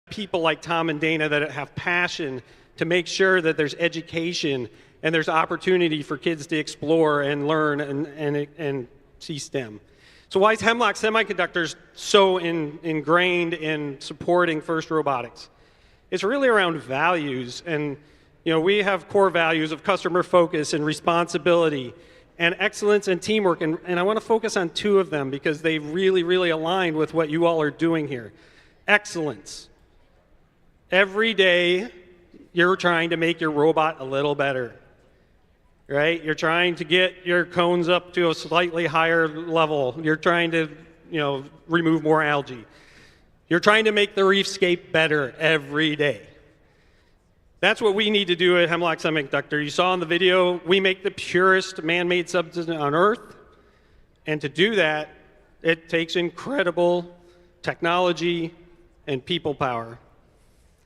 people like Tom and Dana that have passion to make sure that there's education and there's opportunity for kids to explore and learn and see STEM. So why is Hemlock Semiconductors so ingrained in supporting FIRST Robotics? It's really around values, and we have core values of customer focus and responsibility and excellence and teamwork, and I want to focus on two of them because they really align with what you all are doing here. Excellence. Every day, you're trying to make your robot a little better, right? You're trying to get your cones up to a slightly higher level. You're trying to, remove more algae. You're trying to make the reefscape better every day. That's what we need to do at Hemlock Semiconductor. You saw in the video, we make the purest man-made substance on Earth, and to do that, it takes incredible technology and people power.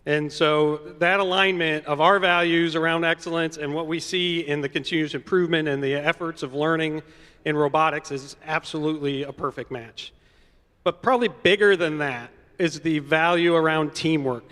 And so that alignment of our values around excellence and what we see in the continuous improvement and the efforts of learning in robotics is absolutely a perfect match. But probably bigger than that is the value around teamwork.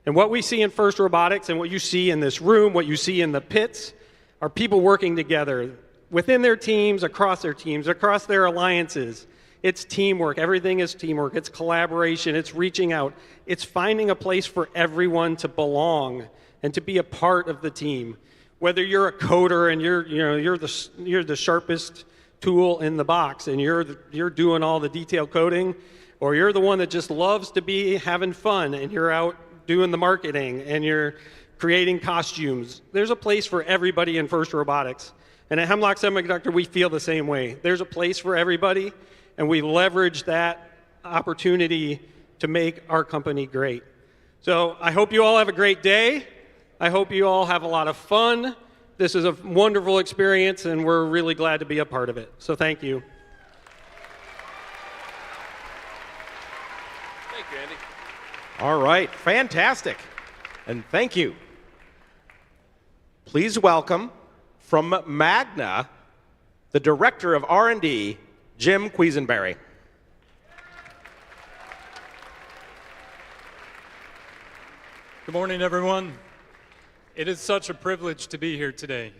And what we see in FIRST Robotics and what you see in this room, what you see in the pits, are people working together within their teams, across their alliances. It's teamwork. Everything is teamwork. It's collaboration. It's reaching out. It's finding a place for everyone to belong and to be a part of the team. Whether you're a coder and you're the sharpest tool in the box and you're doing all the detailed coding, or you're the one that just loves to be having fun and you're out doing the marketing and you're creating costumes. There's a place for everybody in FIRST Robotics. And at Hemlock Semiconductor, we feel the same way. There's a place for everybody, and we leverage that opportunity to make our company great. So I hope you all have a great day. I hope you all have a lot of fun. This is a wonderful experience, and we're really glad to be a part of it. So thank you. Thank you, Andy. All right, fantastic. And thank you. Please welcome from Magna, the Director of R&D, Jim Quisenberry. Good morning, everyone. It is such a privilege to be here today,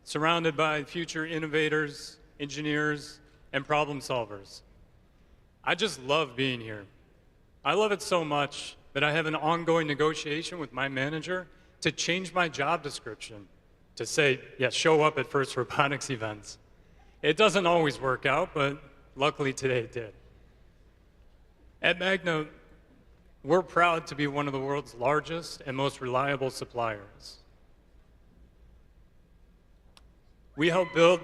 surrounded by future innovators, engineers, and problem solvers. I just love being here. I love it so much that I have an ongoing negotiation with my manager to change my job description to say, yes, show up at FIRST Robotics events. It doesn't always work out, but luckily today it did. At Magna, we're proud to be one of the world's largest and most reliable suppliers. We help build,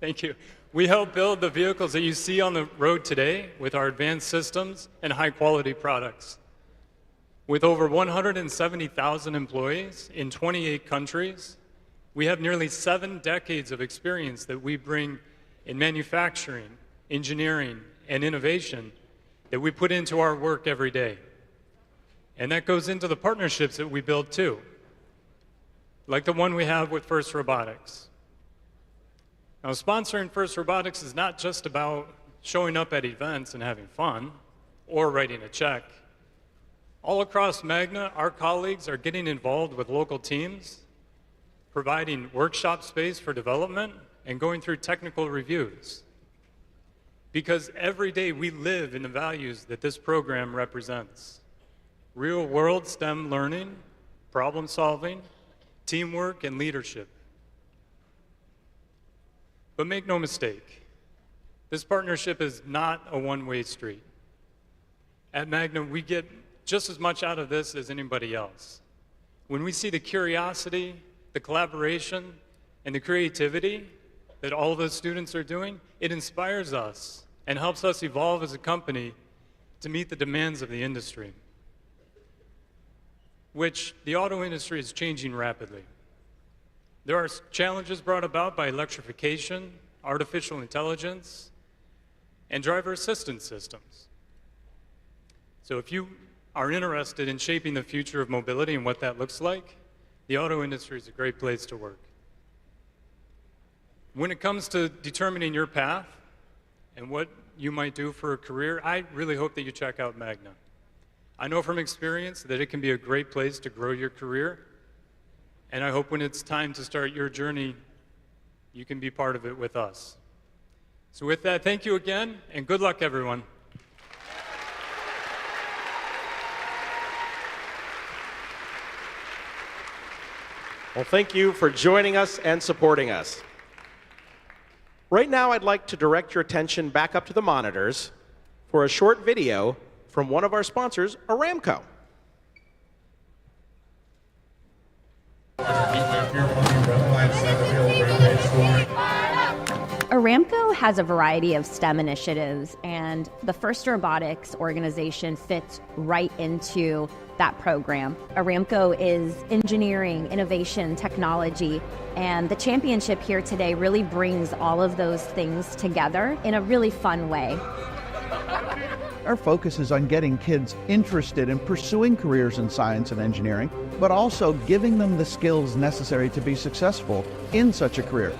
thank you, we help build the vehicles that you see on the road today with our advanced systems and high-quality products. With over 170,000 employees in 28 countries, we have nearly 7 decades of experience that we bring in manufacturing, engineering, and innovation that we put into our work every day. And that goes into the partnerships that we build too, like the one we have with FIRST Robotics. Now, sponsoring FIRST Robotics is not just about showing up at events and having fun or writing a check. All across Magna, our colleagues are getting involved with local teams, providing workshop space for development, and going through technical reviews. Because every day we live in the values that this program represents. Real-world STEM learning, problem solving, teamwork, and leadership. But make no mistake, this partnership is not a one-way street. At Magna, we get just as much out of this as anybody else. When we see the curiosity, the collaboration, and the creativity that all of the students are doing, it inspires us and helps us evolve as a company to meet the demands of the industry, which the auto industry is changing rapidly. There are challenges brought about by electrification, artificial intelligence, and driver assistance systems. So if you are interested in shaping the future of mobility and what that looks like, the auto industry is a great place to work. When it comes to determining your path and what you might do for a career, I really hope that you check out Magna. I know from experience that it can be a great place to grow your career, and I hope when it's time to start your journey, you can be part of it with us. So with that, thank you again, and good luck, everyone. Well, thank you for joining us and supporting us. Right now, I'd like to direct your attention back up to the monitors for a short video from one of our sponsors, Aramco. Aramco has a variety of STEM initiatives, and the FRC Robotics organization fits right into that program. Aramco is engineering, innovation, technology, and the championship here today really brings all of those things together in a really fun way. Our focus is on getting kids interested in pursuing careers in science and engineering, but also giving them the skills necessary to be successful in such a career.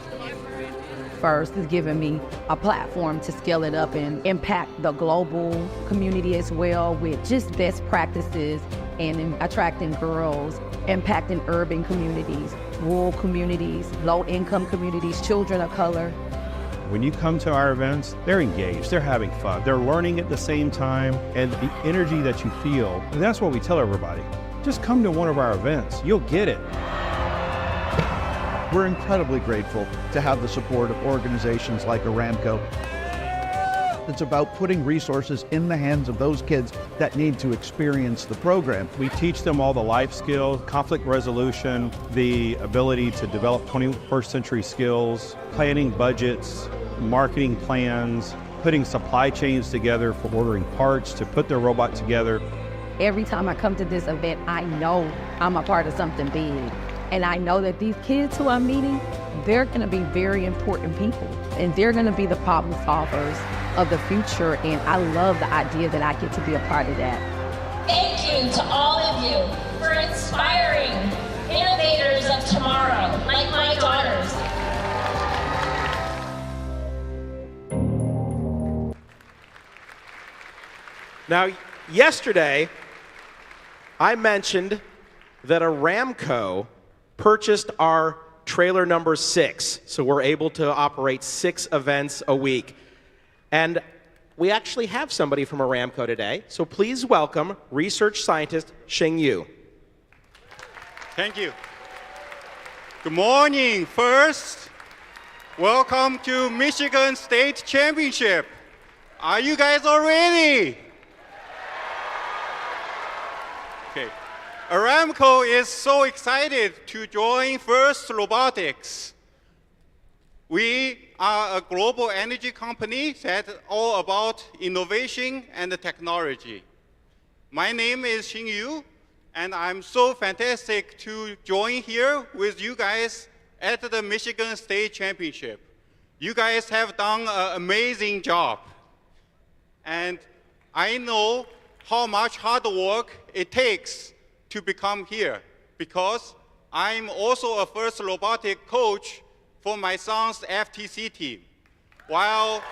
First is giving me a platform to scale it up and impact the global community as well with just best practices and in attracting girls, impacting urban communities, rural communities, low-income communities, children of color. When you come to our events, they're engaged, they're having fun, they're learning at the same time, and the energy that you feel, and that's what we tell everybody. Just come to one of our events, you'll get it. We're incredibly grateful to have the support of organizations like Aramco. It's about putting resources in the hands of those kids that need to experience the program. We teach them all the life skills, conflict resolution, the ability to develop 21st century skills, planning budgets, marketing plans, putting supply chains together for ordering parts to put their robot together. Every time I come to this event, I know I'm a part of something big. And I know that these kids who I'm meeting, they're gonna be very important people. And they're gonna be the problem solvers of the future. And I love the idea that I get to be a part of that. Thank you to all of you for inspiring innovators of tomorrow, like my daughters. Now, yesterday, I mentioned that Aramco purchased our trailer number 6, so we're able to operate 6 events a week. And we actually have somebody from Aramco today, so please welcome research scientist Xing Yu. Thank you. Good morning. First, welcome to Michigan State Championship. Are you guys all ready? Okay. Aramco is so excited to join FRC Robotics. We are a global energy company that's all about innovation and technology. My name is Xing Yu, and I'm so fantastic to join here with you guys at the Michigan State Championship. You guys have done an amazing job. And I know how much hard work it takes to become here, because I'm also a FRC robotic coach for my son's FTC team. While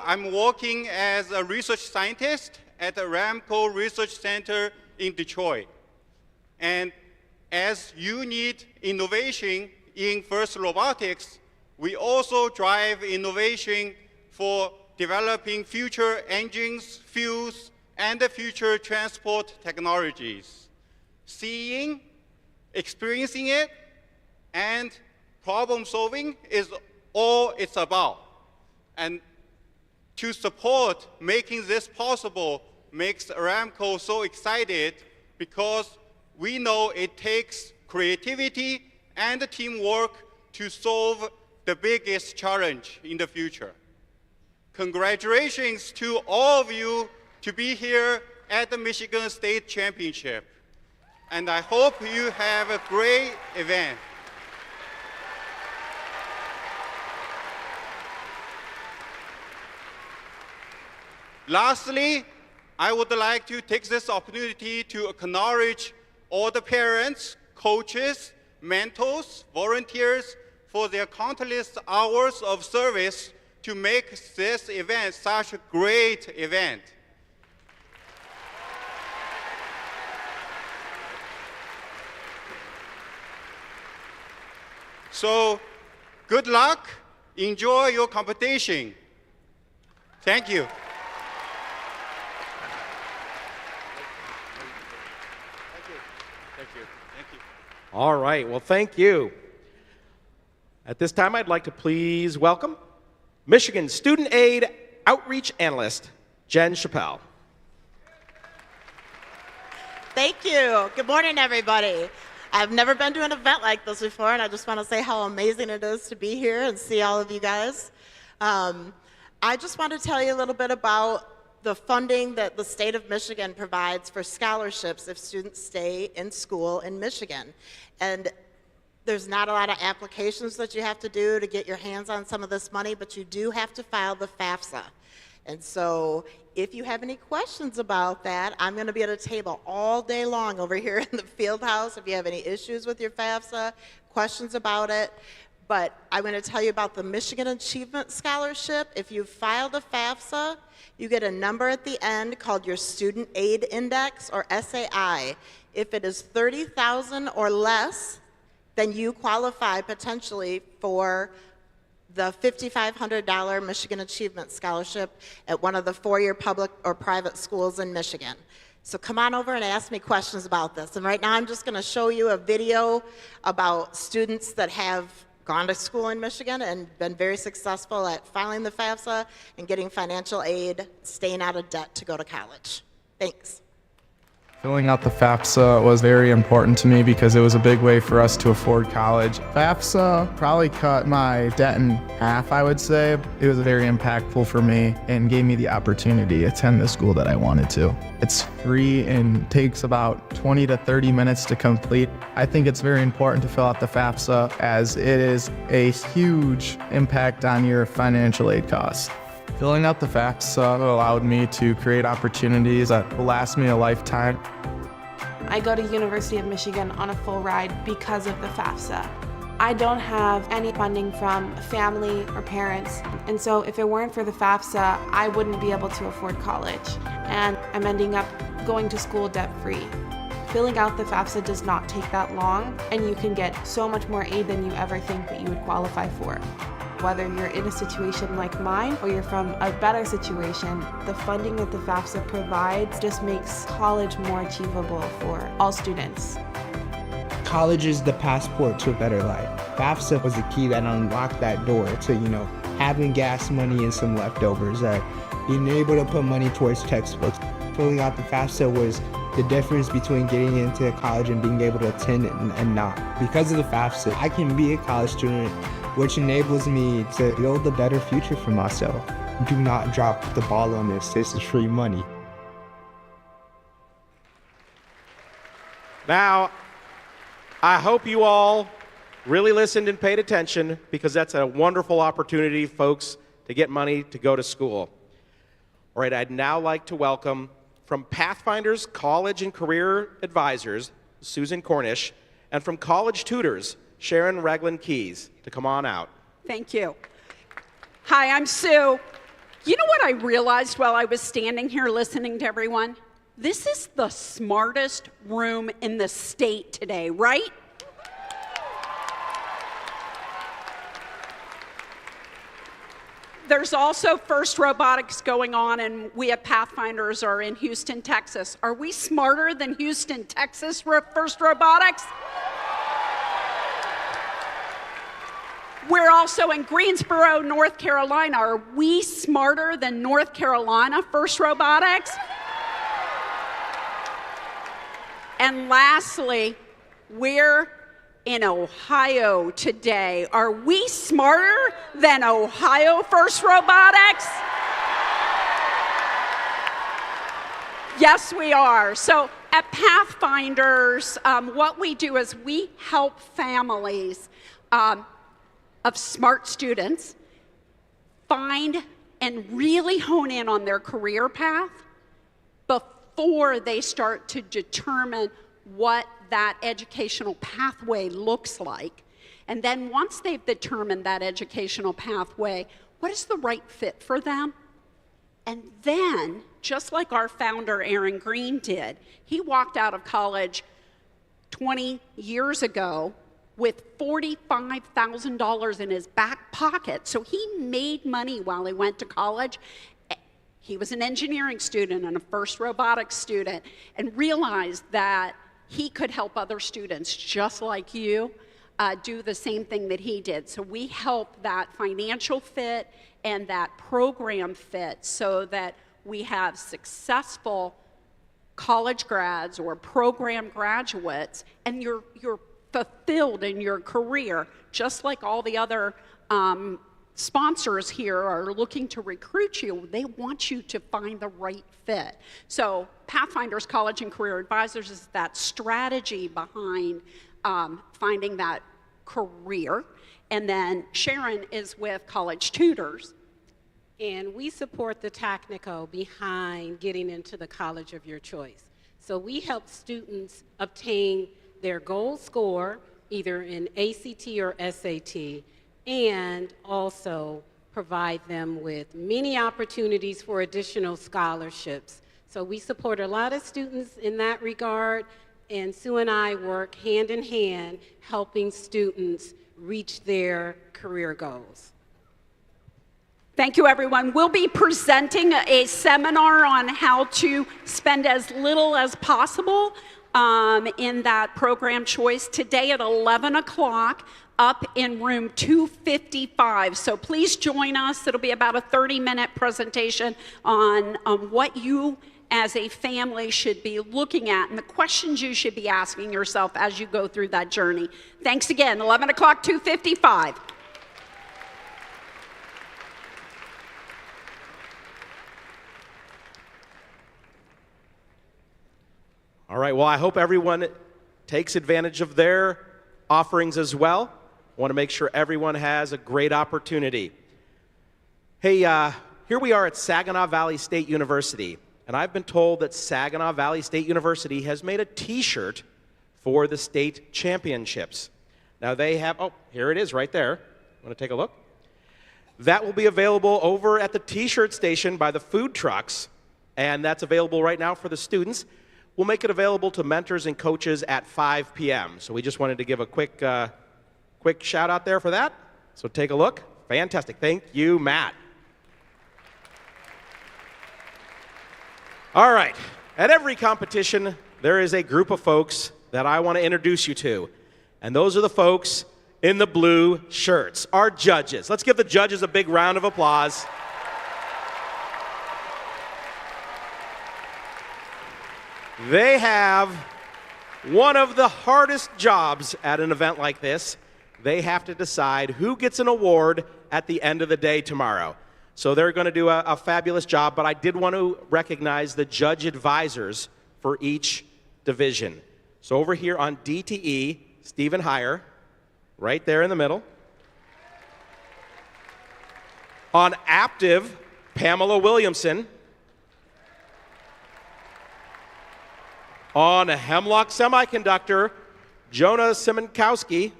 I'm working as a research scientist at the Aramco Research Center in Detroit. And as you need innovation in FRC robotics, we also drive innovation for developing future engines, fuels, and the future transport technologies. Seeing, experiencing it, and problem solving is all it's about. And to support making this possible makes Aramco so excited, because we know it takes creativity and teamwork to solve the biggest challenge in the future. Congratulations to all of you to be here at the Michigan State Championship. And I hope you have a great event. Lastly, I would like to take this opportunity to acknowledge all the parents, coaches, mentors, volunteers for their countless hours of service to make this event such a great event. So, good luck. Enjoy your competition. Thank you. All right, well, thank you. At this time, I'd like to please welcome Michigan Student Aid Outreach Analyst, Jen Chappelle. Thank you. Good morning, everybody. I've never been to an event like this before, and I just want to say how amazing it is to be here and see all of you guys. I just want to tell you a little bit about the funding that the state of Michigan provides for scholarships if students stay in school in Michigan. And there's not a lot of applications that you have to do to get your hands on some of this money, but you do have to file the FAFSA. And so if you have any questions about that, I'm going to be at a table all day long over here in the field house if you have any issues with your FAFSA, questions about it. But I'm going to tell you about the Michigan Achievement Scholarship. If you filed a FAFSA, you get a number at the end called your Student Aid Index, or SAI. If it is 30,000 or less, then you qualify potentially for the $5,500 Michigan Achievement Scholarship at one of the four-year public or private schools in Michigan. So come on over and ask me questions about this. And right now I'm just going to show you a video about students that have gone to school in Michigan and been very successful at filing the FAFSA and getting financial aid, staying out of debt to go to college. Thanks. Filling out the FAFSA was very important to me because it was a big way for us to afford college. FAFSA probably cut my debt in half, I would say. It was very impactful for me and gave me the opportunity to attend the school that I wanted to. It's free and takes about 20 to 30 minutes to complete. I think it's very important to fill out the FAFSA as it is a huge impact on your financial aid costs. Filling out the FAFSA allowed me to create opportunities that will last me a lifetime. I go to University of Michigan on a full ride because of the FAFSA. I don't have any funding from family or parents, and so if it weren't for the FAFSA, I wouldn't be able to afford college, and I'm ending up going to school debt-free. Filling out the FAFSA does not take that long, and you can get so much more aid than you ever think that you would qualify for. Whether you're in a situation like mine or you're from a better situation, the funding that the FAFSA provides just makes college more achievable for all students. College is the passport to a better life. FAFSA was the key that unlocked that door to, having gas money and some leftovers, that being able to put money towards textbooks. Filling out the FAFSA was the difference between getting into college and being able to attend and not. Because of the FAFSA, I can be a college student, which enables me to build a better future for myself. Do not drop the ball on this. This is free money. Now, I hope you all really listened and paid attention, because that's a wonderful opportunity, folks, to get money to go to school. All right, I'd now like to welcome from Pathfinder's College and Career Advisors, Susan Cornish, and from College Tutors, Sharon Ragland Keys, to come on out. Thank you. Hi, I'm Sue. You know what I realized while I was standing here listening to everyone? This is the smartest room in the state today, right? There's also FIRST Robotics going on, and we at Pathfinders are in Houston, Texas. Are we smarter than Houston, Texas, FIRST Robotics? We're also in Greensboro, North Carolina. Are we smarter than North Carolina, FIRST Robotics? And lastly, we're in Ohio today. Are we smarter than Ohio FIRST Robotics? Yes, we are. So at Pathfinders, what we do is we help families of smart students find and really hone in on their career path before they start to determine what that educational pathway looks like. And then once they've determined that educational pathway, what is the right fit for them? And then, just like our founder, Aaron Green, did, he walked out of college 20 years ago with $45,000 in his back pocket. So he made money while he went to college. He was an engineering student and a first robotics student, and realized that he could help other students just like you do the same thing that he did. So we help that financial fit and that program fit so that we have successful college grads or program graduates, and you're fulfilled in your career, just like all the other sponsors here are looking to recruit you. They want you to find the right fit. So Pathfinders College and Career Advisors is that strategy behind finding that career. And then Sharon is with College Tutors. And we support the technical behind getting into the college of your choice. So we help students obtain their goal score, either in ACT or SAT, and also provide them with many opportunities for additional scholarships. So we support a lot of students in that regard, and Sue and I work hand in hand helping students reach their career goals. Thank you, everyone. We'll be presenting a seminar on how to spend as little as possible in that program choice today at 11 o'clock up in room 255. So please join us. It'll be about a 30-minute presentation on what you as a family should be looking at and the questions you should be asking yourself as you go through that journey. Thanks again. 11 o'clock, 255. All right, well, I hope everyone takes advantage of their offerings as well. I want to make sure everyone has a great opportunity. Hey, here we are at Saginaw Valley State University, and I've been told that Saginaw Valley State University has made a t-shirt for the state championships. Now they have, oh, here it is right there. Want to take a look? That will be available over at the t-shirt station by the food trucks, and that's available right now for the students. We'll make it available to mentors and coaches at 5 p.m. So we just wanted to give a quick shout out there for that. So take a look. Fantastic. Thank you, Matt. All right. At every competition, there is a group of folks that I want to introduce you to. And those are the folks in the blue shirts, our judges. Let's give the judges a big round of applause. They have one of the hardest jobs at an event like this. They have to decide who gets an award at the end of the day tomorrow. So they're going to do a fabulous job, but I did want to recognize the judge advisors for each division. So over here on DTE, Stephen Heyer, right there in the middle. On Aptiv, Pamela Williamson. On Hemlock Semiconductor, Jonah Simonkowski.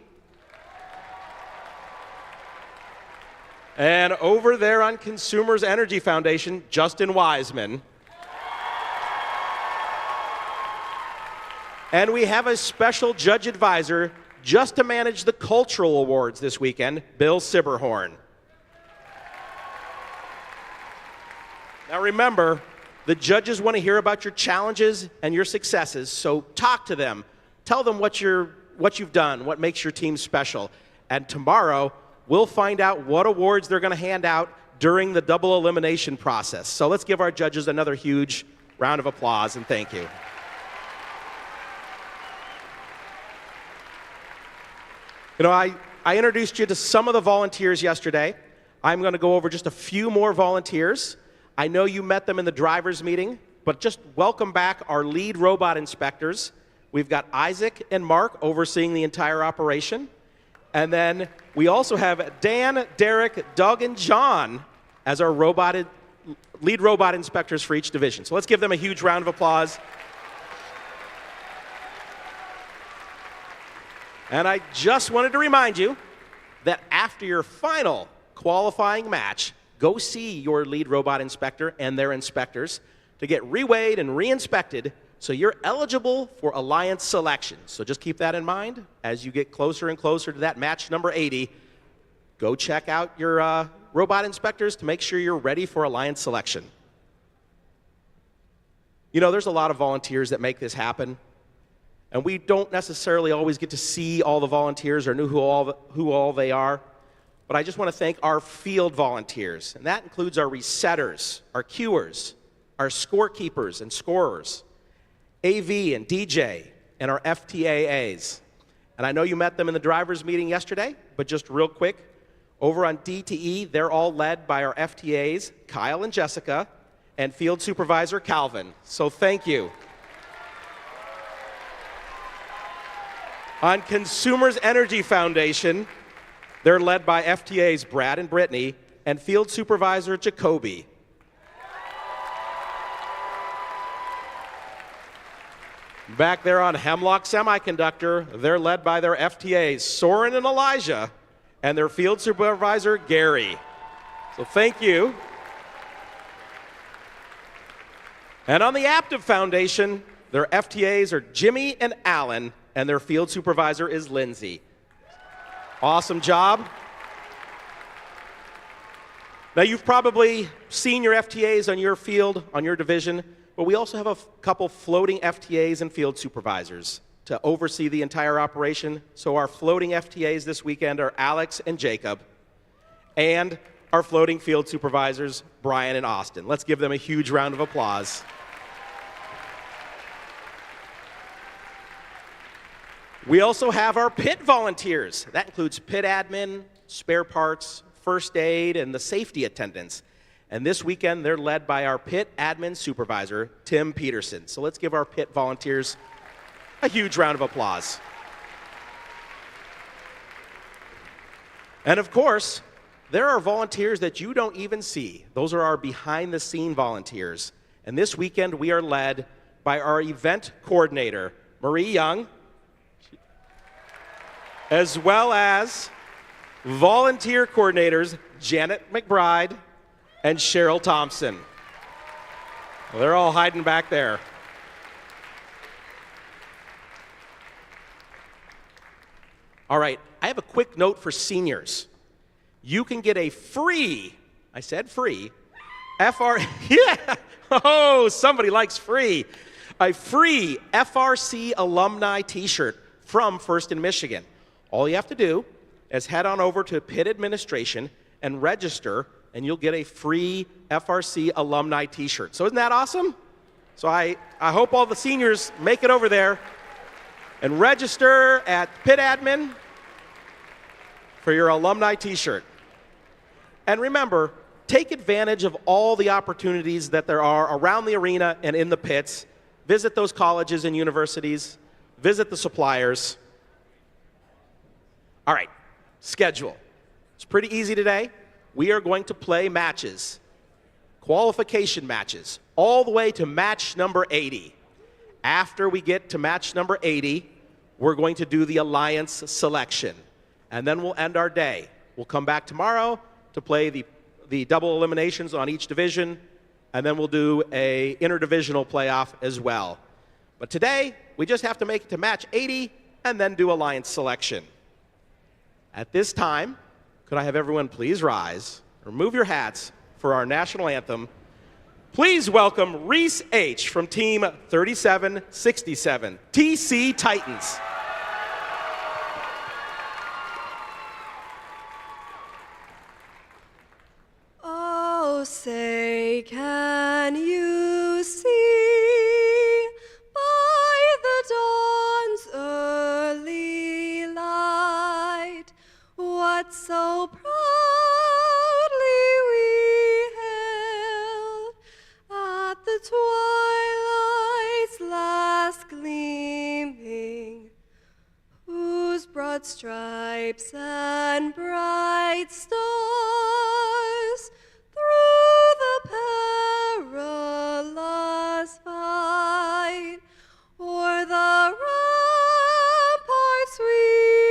And over there on Consumers Energy Foundation, Justin Wiseman. And we have a special judge advisor just to manage the cultural awards this weekend, Bill Sibberhorn. Now remember, the judges want to hear about your challenges and your successes, so talk to them. Tell them what you've done, what makes your team special. And tomorrow, we'll find out what awards they're going to hand out during the double elimination process. So let's give our judges another huge round of applause and thank you. You know, I introduced you to some of the volunteers yesterday. I'm going to go over just a few more volunteers. I know you met them in the driver's meeting, but just welcome back our lead robot inspectors. We've got Isaac and Mark overseeing the entire operation. And then we also have Dan, Derek, Doug, and John as our lead robot inspectors for each division. So let's give them a huge round of applause. And I just wanted to remind you that after your final qualifying match, go see your lead robot inspector and their inspectors to get reweighed and re-inspected so you're eligible for Alliance selection. So just keep that in mind as you get closer and closer to that match number 80. Go check out your robot inspectors to make sure you're ready for Alliance selection. You know, there's a lot of volunteers that make this happen, and we don't necessarily always get to see all the volunteers or know who all they are. But I just want to thank our field volunteers, and that includes our resetters, our cuers, our scorekeepers and scorers, AV and DJ, and our FTAAs. And I know you met them in the drivers' meeting yesterday, but just real quick, over on DTE, they're all led by our FTAs, Kyle and Jessica, and Field Supervisor Calvin. So thank you. On Consumers Energy Foundation, they're led by FTAs Brad and Brittany and Field Supervisor Jacoby. Back there on Hemlock Semiconductor, they're led by their FTAs Soren and Elijah and their Field Supervisor Gary. So thank you. And on the Aptiv Foundation, their FTAs are Jimmy and Alan, and their Field Supervisor is Lindsay. Awesome job. Now, you've probably seen your FTAs on your field, on your division, but we also have a couple floating FTAs and field supervisors to oversee the entire operation. So our floating FTAs this weekend are Alex and Jacob, and our floating field supervisors, Brian and Austin. Let's give them a huge round of applause. We also have our pit volunteers. That includes pit admin, spare parts, first aid, and the safety attendants. And this weekend, they're led by our pit admin supervisor, Tim Peterson. So let's give our pit volunteers a huge round of applause. And of course, there are volunteers that you don't even see. Those are our behind-the-scene volunteers. And this weekend, we are led by our event coordinator, Marie Young, as well as volunteer coordinators Janet McBride and Cheryl Thompson. Well, they're all hiding back there. All right, I have a quick note for seniors. You can get a free, I said free, yeah, oh, somebody likes free, a free FRC alumni t-shirt from First in Michigan. All you have to do is head on over to Pitt Administration and register, and you'll get a free FRC alumni t-shirt. So isn't that awesome? So I hope all the seniors make it over there and register at Pitt Admin for your alumni t-shirt. And remember, take advantage of all the opportunities that there are around the arena and in the pits. Visit those colleges and universities. Visit the suppliers. All right, schedule. It's pretty easy today. We are going to play matches, qualification matches, all the way to match number 80. After we get to match number 80, we're going to do the Alliance selection. And then we'll end our day. We'll come back tomorrow to play the double eliminations on each division, and then we'll do a interdivisional playoff as well. But today, we just have to make it to match 80 and then do Alliance selection. At this time, could I have everyone please rise, remove your hats for our national anthem. Please welcome Reese H. from Team 3767, TC Titans. Oh, say, can you see by the dawn's early light what so proudly we hailed at the twilight's last gleaming, whose broad stripes and bright stars through the perilous fight o'er the ramparts we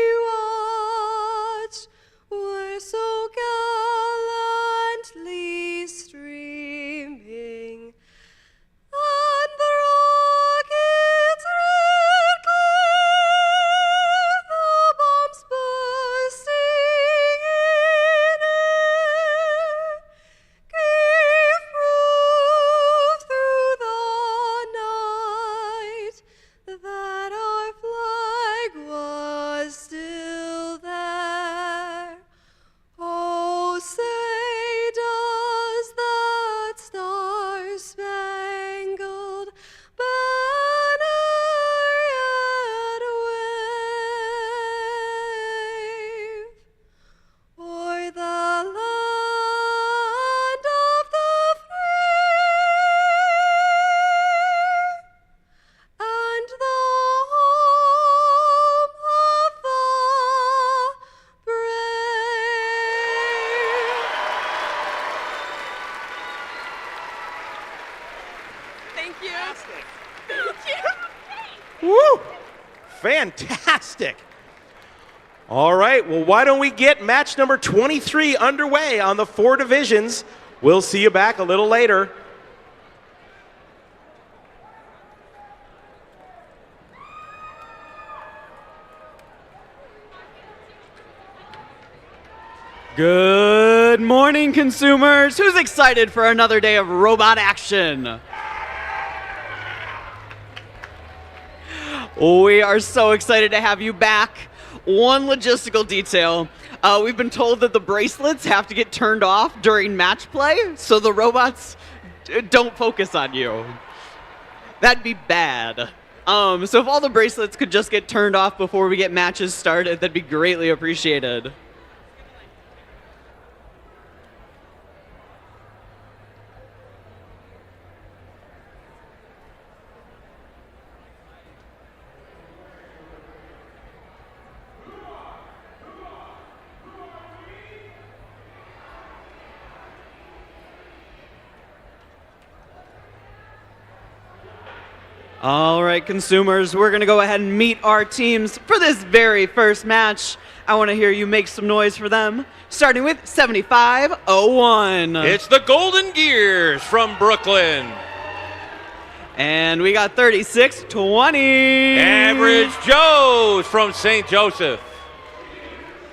Fantastic. All right, well, why don't we get match number 23 underway on the 4 divisions. We'll see you back a little later. Good morning, consumers. Who's excited for another day of robot action? We are so excited to have you back. One logistical detail. We've been told that the bracelets have to get turned off during match play, so the robots don't focus on you. That'd be bad. So if all the bracelets could just get turned off before we get matches started, that'd be greatly appreciated. All right, consumers, we're going to go ahead and meet our teams for this very first match. I want to hear you make some noise for them, starting with 7501. It's the Golden Gears from Brooklyn. And we got 3620. Average Joe's from St. Joseph.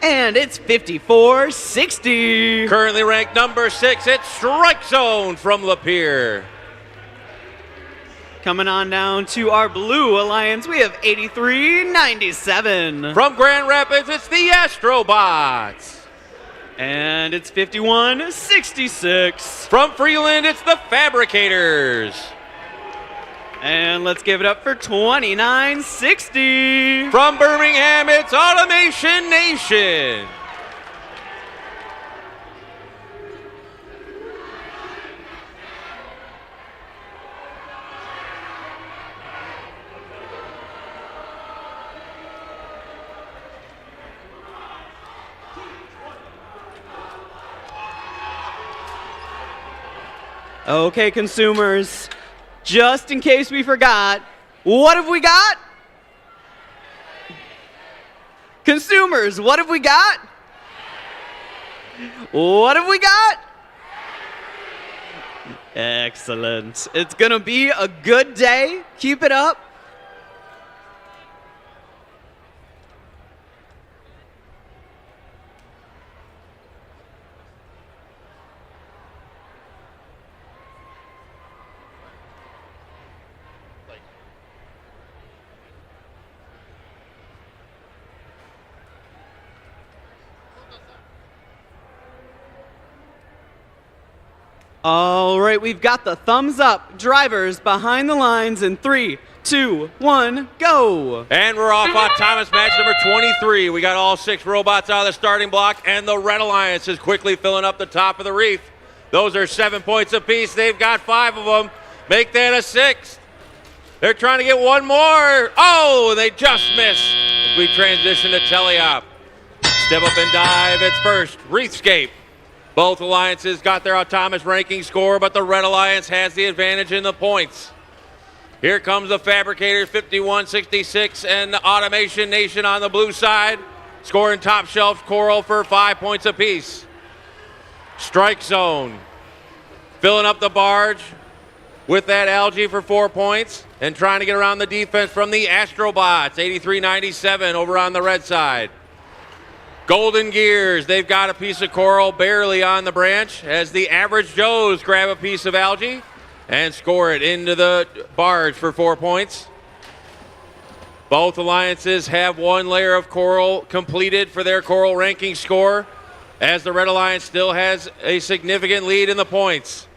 And it's 5460. Currently ranked number 6, it's Strike Zone from Lapeer. Coming on down to our Blue Alliance, we have 8397. From Grand Rapids, it's the Astrobots. And it's 5166. From Freeland, it's the Fabricators. And let's give it up for 2960. From Birmingham, it's Automation Nation. Okay, consumers, just in case we forgot, what have we got? Consumers, what have we got? What have we got? Excellent. It's going to be a good day. Keep it up. All right, we've got the thumbs up. Drivers behind the lines in 3, 2, 1, go. And we're off on Thomas match number 23. We got all 6 robots out of the starting block, and the Red Alliance is quickly filling up the top of the reef. Those are 7 points apiece. They've got 5 of them. Make that a 6th. They're trying to get one more. Oh, they just missed. As we transition to teleop. Step up and dive. It's first. Reefscape. Both alliances got their Thomas ranking score, but the Red Alliance has the advantage in the points. Here comes the Fabricators, 51-66, and the Automation Nation on the blue side, scoring top shelf coral for 5 points apiece. Strike Zone, filling up the barge with that algae for 4 points, and trying to get around the defense from the Astrobots, 83-97 over on the red side. Golden Gears, they've got a piece of coral barely on the branch as the Average Joes grab a piece of algae and score it into the barge for 4 points. Both alliances have 1 layer of coral completed for their coral ranking score, as the Red Alliance still has a significant lead in the points.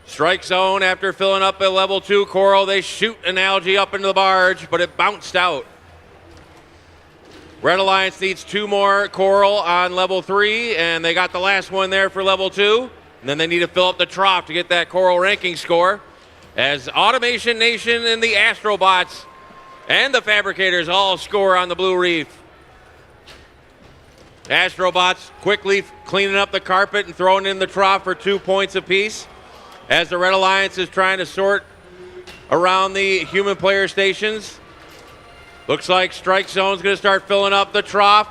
Strike Zone, after filling up a level 2 coral, they shoot an algae up into the barge, but it bounced out. Red Alliance needs 2 more coral on level 3, and they got the last one there for level 2. And then they need to fill up the trough to get that coral ranking score, as Automation Nation and the Astrobots and the Fabricators all score on the blue reef. Astrobots quickly cleaning up the carpet and throwing in the trough for 2 points apiece, as the Red Alliance is trying to sort around the human player stations. Looks like Strike Zone's going to start filling up the trough.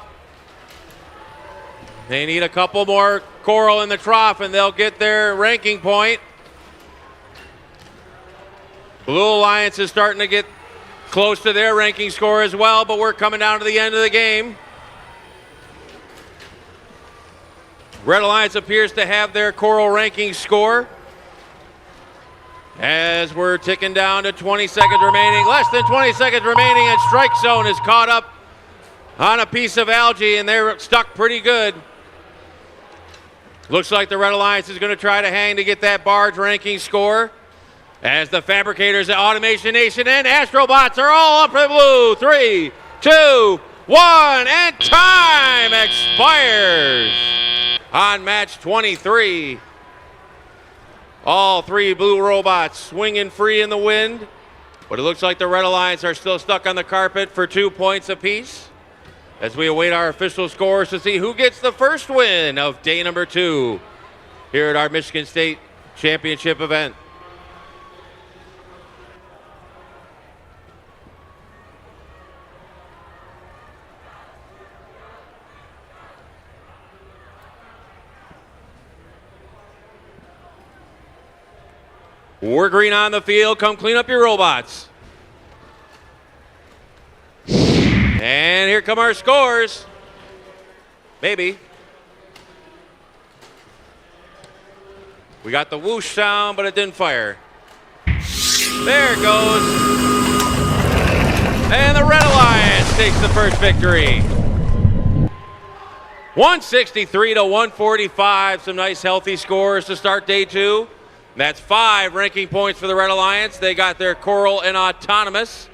They need a couple more coral in the trough, and they'll get their ranking point. Blue Alliance is starting to get close to their ranking score as well, but we're coming down to the end of the game. Red Alliance appears to have their coral ranking score. As we're ticking down to 20 seconds remaining, less than 20 seconds remaining, and Strike Zone is caught up on a piece of algae, and they're stuck pretty good. Looks like the Red Alliance is going to try to hang to get that barge ranking score. As the Fabricators at Automation Nation and Astrobots are all up for the blue. 3, 2, 1, and time expires on match 23. All three blue robots swinging free in the wind, but it looks like the Red Alliance are still stuck on the carpet for 2 points apiece as we await our official scores to see who gets the first win of day number 2 here at our Michigan State Championship event. We're green on the field. Come clean up your robots. And here come our scores. Maybe. We got the whoosh sound, but it didn't fire. There it goes. And the Red Alliance takes the first victory. 163 to 145. Some nice healthy scores to start day 2. That's 5 ranking points for the Red Alliance. They got their Coral and Autonomous.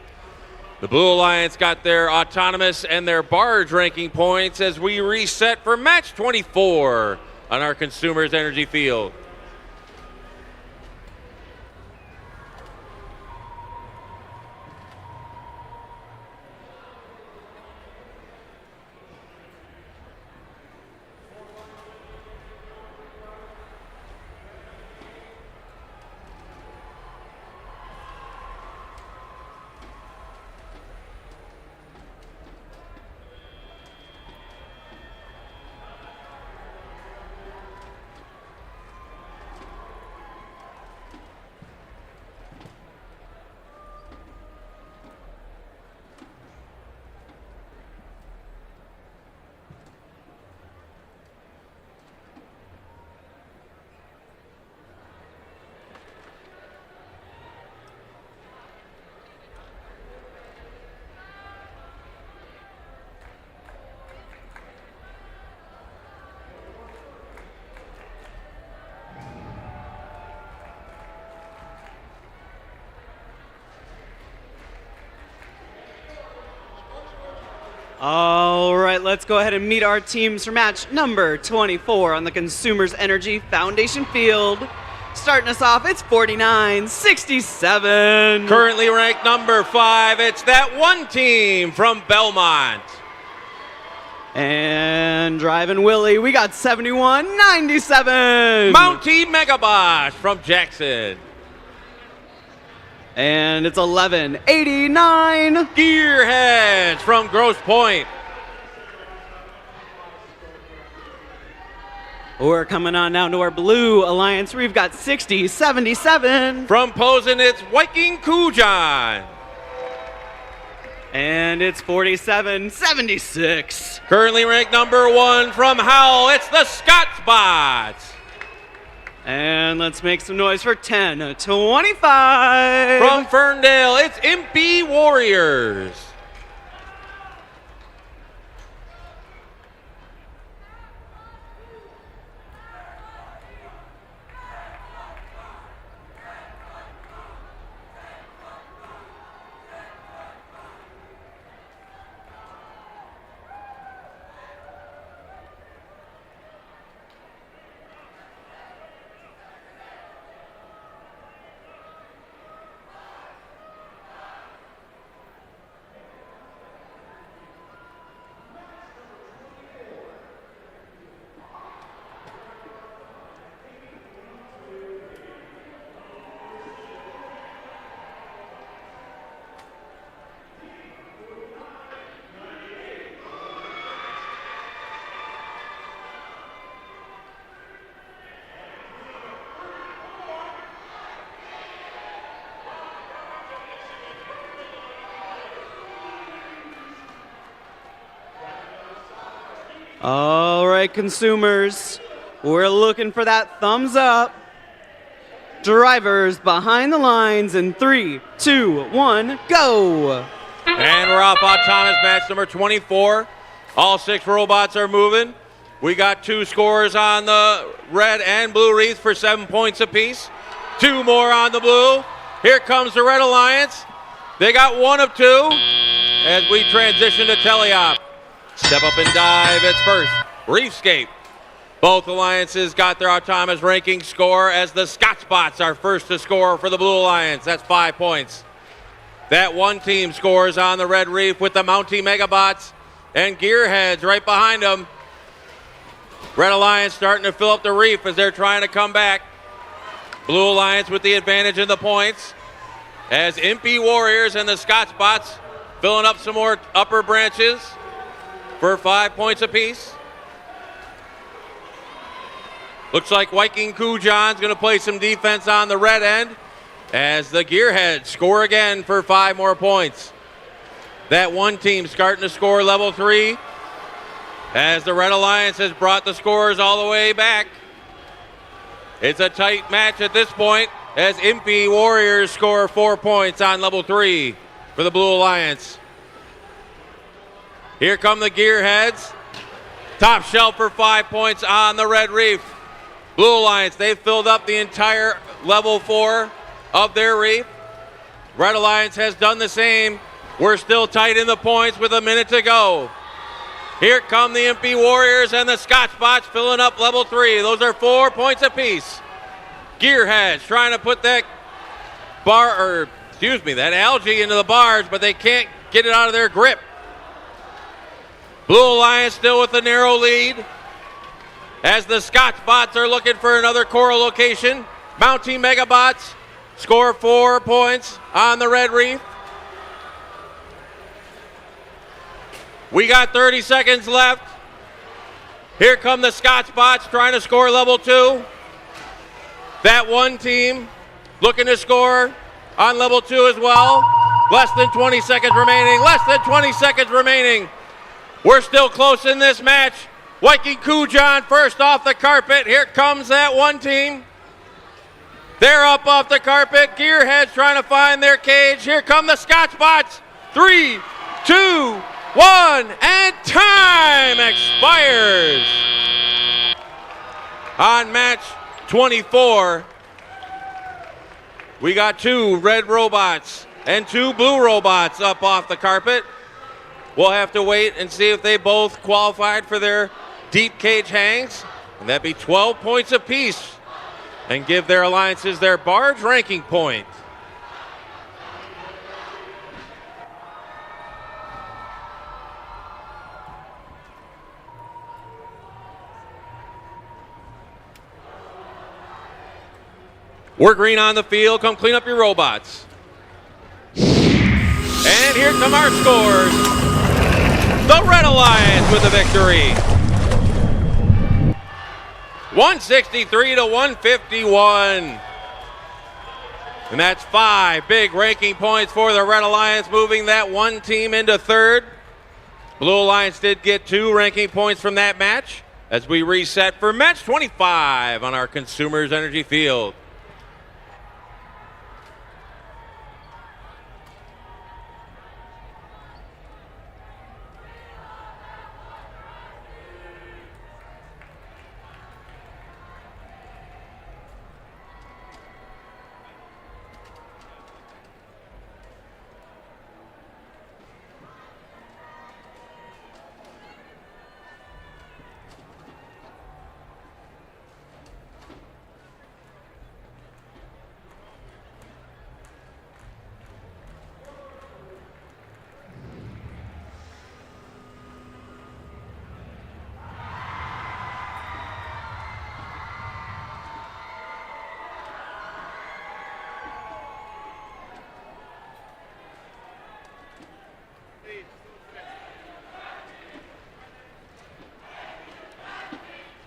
The Blue Alliance got their Autonomous and their Barge ranking points as we reset for match 24 on our Consumers Energy field. All right, let's go ahead and meet our teams for match number 24 on the Consumers Energy Foundation field. Starting us off, it's 49-67. Currently ranked number 5, it's that one team from Belmont. And driving Willie, we got 71-97. Mountie Megabosh from Jackson. And it's 11-89. Gearheads from Grosse Pointe. We're coming on down to our Blue Alliance. We've got 60-77. From Posen, it's Viking Kujan. And it's 47-76. Currently ranked number 1 from Howell, it's the Scotsbots. And let's make some noise for 10-25. From Ferndale, it's Impy Warriors. All right, consumers, we're looking for that thumbs up. Drivers behind the lines in 3, 2, 1, go. And we're off autonomous match number 24. All 6 robots are moving. We got 2 scores on the red and blue wreath for 7 points apiece. 2 more on the blue. Here comes the Red Alliance. They got 1 of 2 as we transition to teleop. Step up and dive, it's first. Reefscape. Both alliances got their autonomous ranking score as the Scotchbots are first to score for the Blue Alliance. That's 5 points. That one team scores on the Red Reef with the Mountie Megabots and Gearheads right behind them. Red Alliance starting to fill up the reef as they're trying to come back. Blue Alliance with the advantage in the points as Impy Warriors and the Scotchbots filling up some more upper branches for 5 points apiece. Looks like Viking Kujan's going to play some defense on the red end as the Gearheads score again for 5 more points. That one team starting to score level 3 as the Red Alliance has brought the scores all the way back. It's a tight match at this point as Impy Warriors score 4 points on level 3 for the Blue Alliance. Here come the Gearheads. Top shelf for 5 points on the Red Reef. Blue Alliance, they've filled up the entire level 4 of their reef. Red Alliance has done the same. We're still tight in the points with a minute to go. Here come the Impy Warriors and the Scotchbots filling up level 3. Those are 4 points apiece. Gearheads trying to put that that algae into the bars, but they can't get it out of their grip. Blue Alliance still with the narrow lead as the Scotchbots are looking for another coral location. Mountie Megabots score 4 points on the Red Reef. We got 30 seconds left. Here come the Scotchbots trying to score level 2. That one team looking to score on level 2 as well. Less than 20 seconds remaining. Less than 20 seconds remaining. We're still close in this match. Viking Kujan first off the carpet. Here comes that one team. They're up off the carpet. Gearheads trying to find their cage. Here come the Scotchbots. 3, 2, 1, and time expires. On match 24, we got 2 red robots and 2 blue robots up off the carpet. We'll have to wait and see if they both qualified for their deep cage hangs, and that'd be 12 points apiece and give their alliances their barge ranking point. We're green on the field. Come clean up your robots. And here come our scores. The Red Alliance with the victory. 163 to 151. And that's 5 big ranking points for the Red Alliance, moving that one team into third. Blue Alliance did get 2 ranking points from that match as we reset for match 25 on our Consumers Energy field.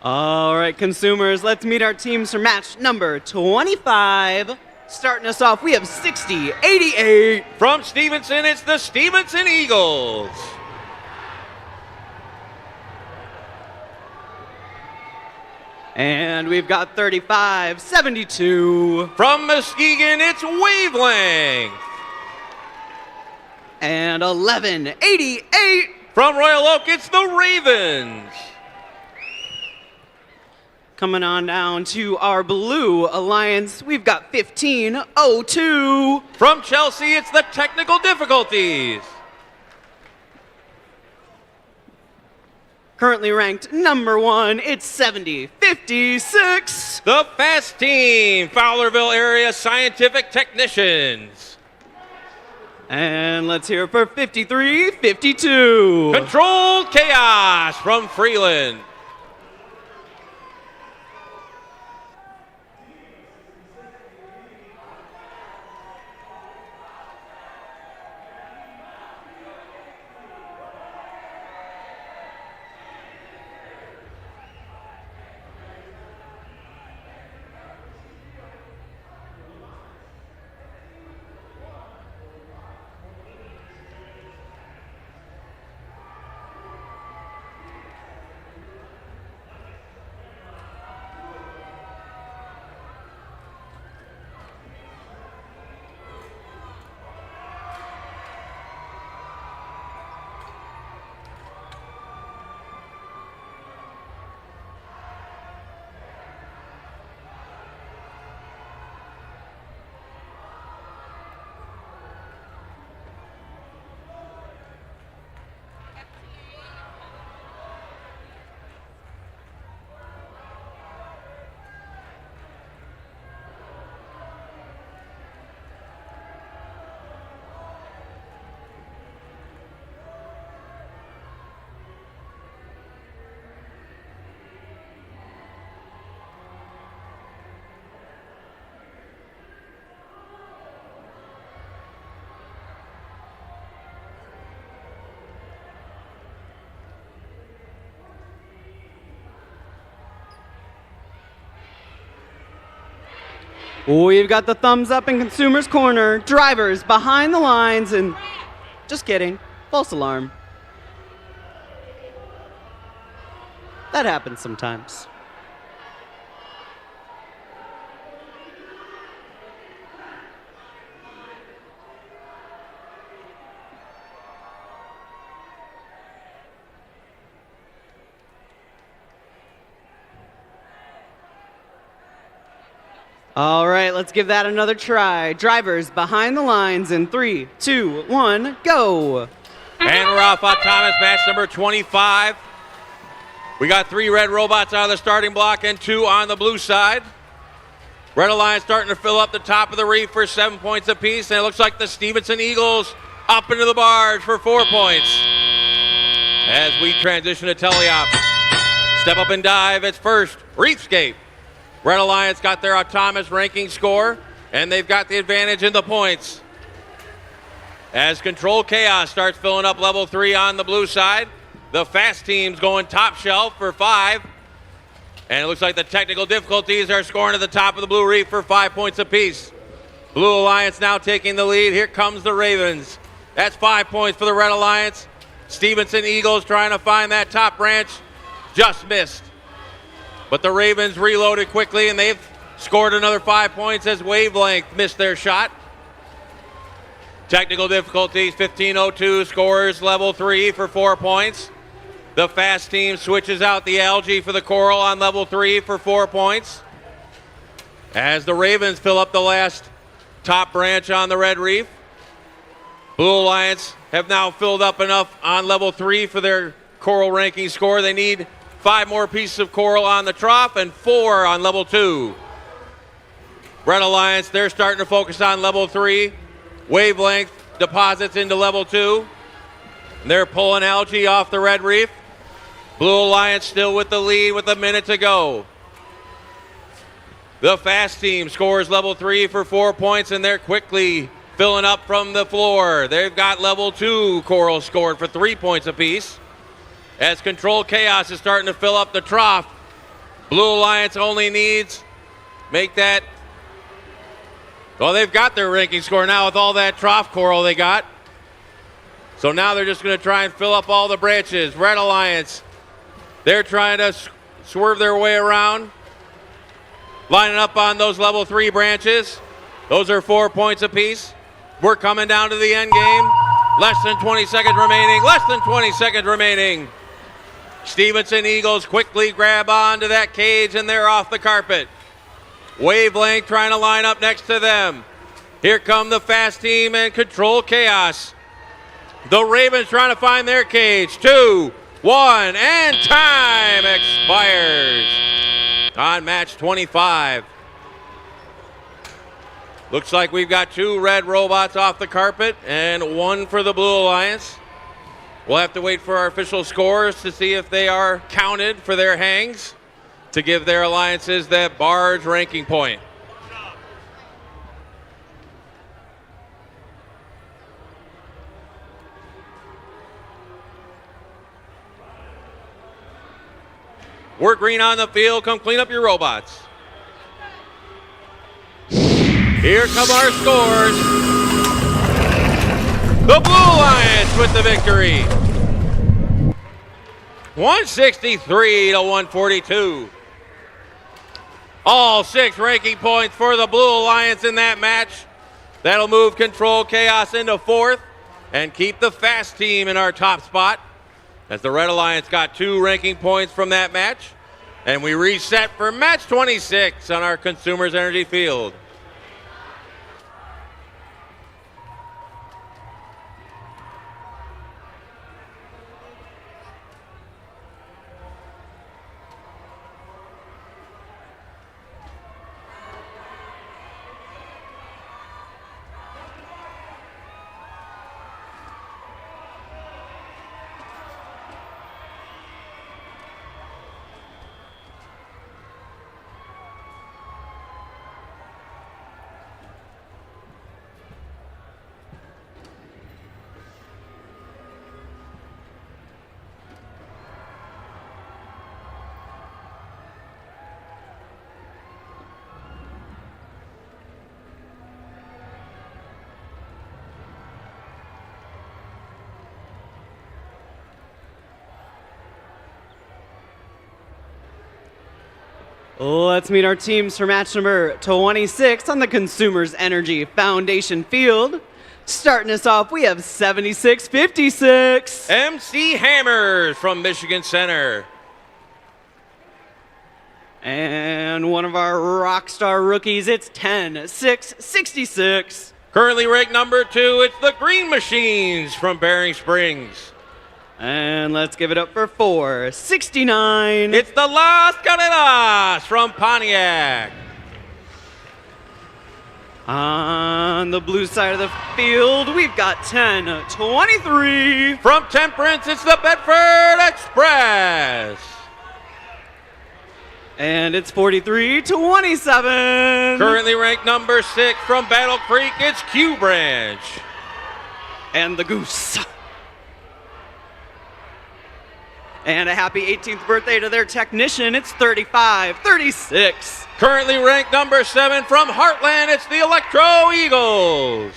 All right, consumers, let's meet our teams for match number 25. Starting us off, we have 6088. From Stevenson, it's the Stevenson Eagles. And we've got 35-72. From Muskegon, it's Wavelength. And 11-88. From Royal Oak, it's the Ravens. Coming on down to our Blue Alliance, we've got 15-02. From Chelsea, it's the Technical Difficulties. Currently ranked number 1, it's 70-56. The Fast Team, Fowlerville Area Scientific Technicians. And let's hear it for 53-52. Controlled Chaos from Freeland. We've got the thumbs up in Consumers Corner. Drivers behind the lines and just kidding. False alarm. That happens sometimes. All right, let's give that another try. Drivers behind the lines in 3, 2, 1, go. And we're off on Thomas, match number 25. We got 3 red robots out of the starting block and 2 on the blue side. Red Alliance starting to fill up the top of the reef for 7 points apiece, and it looks like the Stevenson Eagles up into the barge for 4 points. As we transition to teleop. Step up and dive, it's first, Reefscape. Red Alliance got their autonomous ranking score, and they've got the advantage in the points. As Control Chaos starts filling up level 3 on the blue side, the Fast Team's going top shelf for 5. And it looks like the Technical Difficulties are scoring at the top of the Blue Reef for 5 points apiece. Blue Alliance now taking the lead. Here comes the Ravens. That's 5 points for the Red Alliance. Stevenson Eagles trying to find that top branch. Just missed. But the Ravens reloaded quickly, and they've scored another 5 points as Wavelength missed their shot. Technical Difficulties, 1502, scores level 3 for 4 points. The Fast Team switches out the algae for the coral on level 3 for 4 points. As the Ravens fill up the last top branch on the Red Reef. Blue Alliance have now filled up enough on level 3 for their coral ranking score. They need 5 more pieces of coral on the trough and 4 on level 2. Red Alliance, they're starting to focus on level 3. Wavelength deposits into level 2. They're pulling algae off the Red Reef. Blue Alliance still with the lead with a minute to go. The Fast Team scores level 3 for 4 points, and they're quickly filling up from the floor. They've got level 2 coral scored for 3 points apiece. As Control Chaos is starting to fill up the trough, Blue Alliance only needs make that. Well, they've got their ranking score now with all that trough coral they got. So now they're just going to try and fill up all the branches. Red Alliance, they're trying to swerve their way around. lining up on those level 3 branches. Those are 4 points apiece. We're coming down to the end game. Less than 20 seconds remaining. Less than 20 seconds remaining. Stevenson Eagles quickly grab onto that cage and they're off the carpet. Wavelength trying to line up next to them. Here come the fast team and Control Chaos. The Ravens trying to find their cage. 2, 1, and time expires on match 25. Looks like we've got 2 red robots off the carpet and 1 for the Blue Alliance. We'll have to wait for our official scores to see if they are counted for their hangs to give their alliances that barge ranking point. We're green on the field. Come clean up your robots. Here come our scores. The Blue Alliance with the victory. 163 to 142. All 6 ranking points for the Blue Alliance in that match. That'll move Control Chaos into 4th and keep the fast team in our top spot, as the Red Alliance got 2 ranking points from that match. And we reset for match 26 on our Consumers Energy field. Let's meet our teams for match number 26 on the Consumers Energy Foundation field. Starting us off, we have 7656. MC Hammers from Michigan Center. And one of our rock star rookies, it's 10666. Currently ranked number 2, it's the Green Machines from Bering Springs. And let's give it up for 469. It's the Las Carreras from Pontiac. On the blue side of the field, we've got 1023. From Temperance, it's the Bedford Express. And it's 43-27. Currently ranked number 6 from Battle Creek, it's Q Branch. And the Goose. And a happy 18th birthday to their technician, it's 35-36. Currently ranked number 7 from Heartland, it's the Electro Eagles.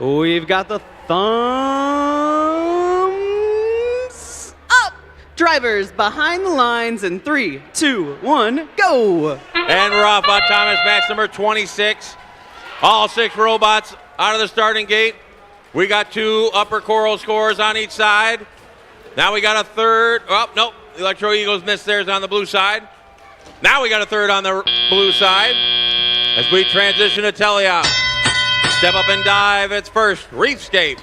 We've got the thumbs up Drivers behind the lines in 3, 2, 1, go! And we're off autonomous match number 26. All 6 robots out of the starting gate. We got 2 upper coral scores on each side. Now we got a third. Oh, nope. The Electro Eagles missed theirs on the blue side. Now we got a third on the blue side. As we transition to teleout. Step up and dive. It's first. Reefscape.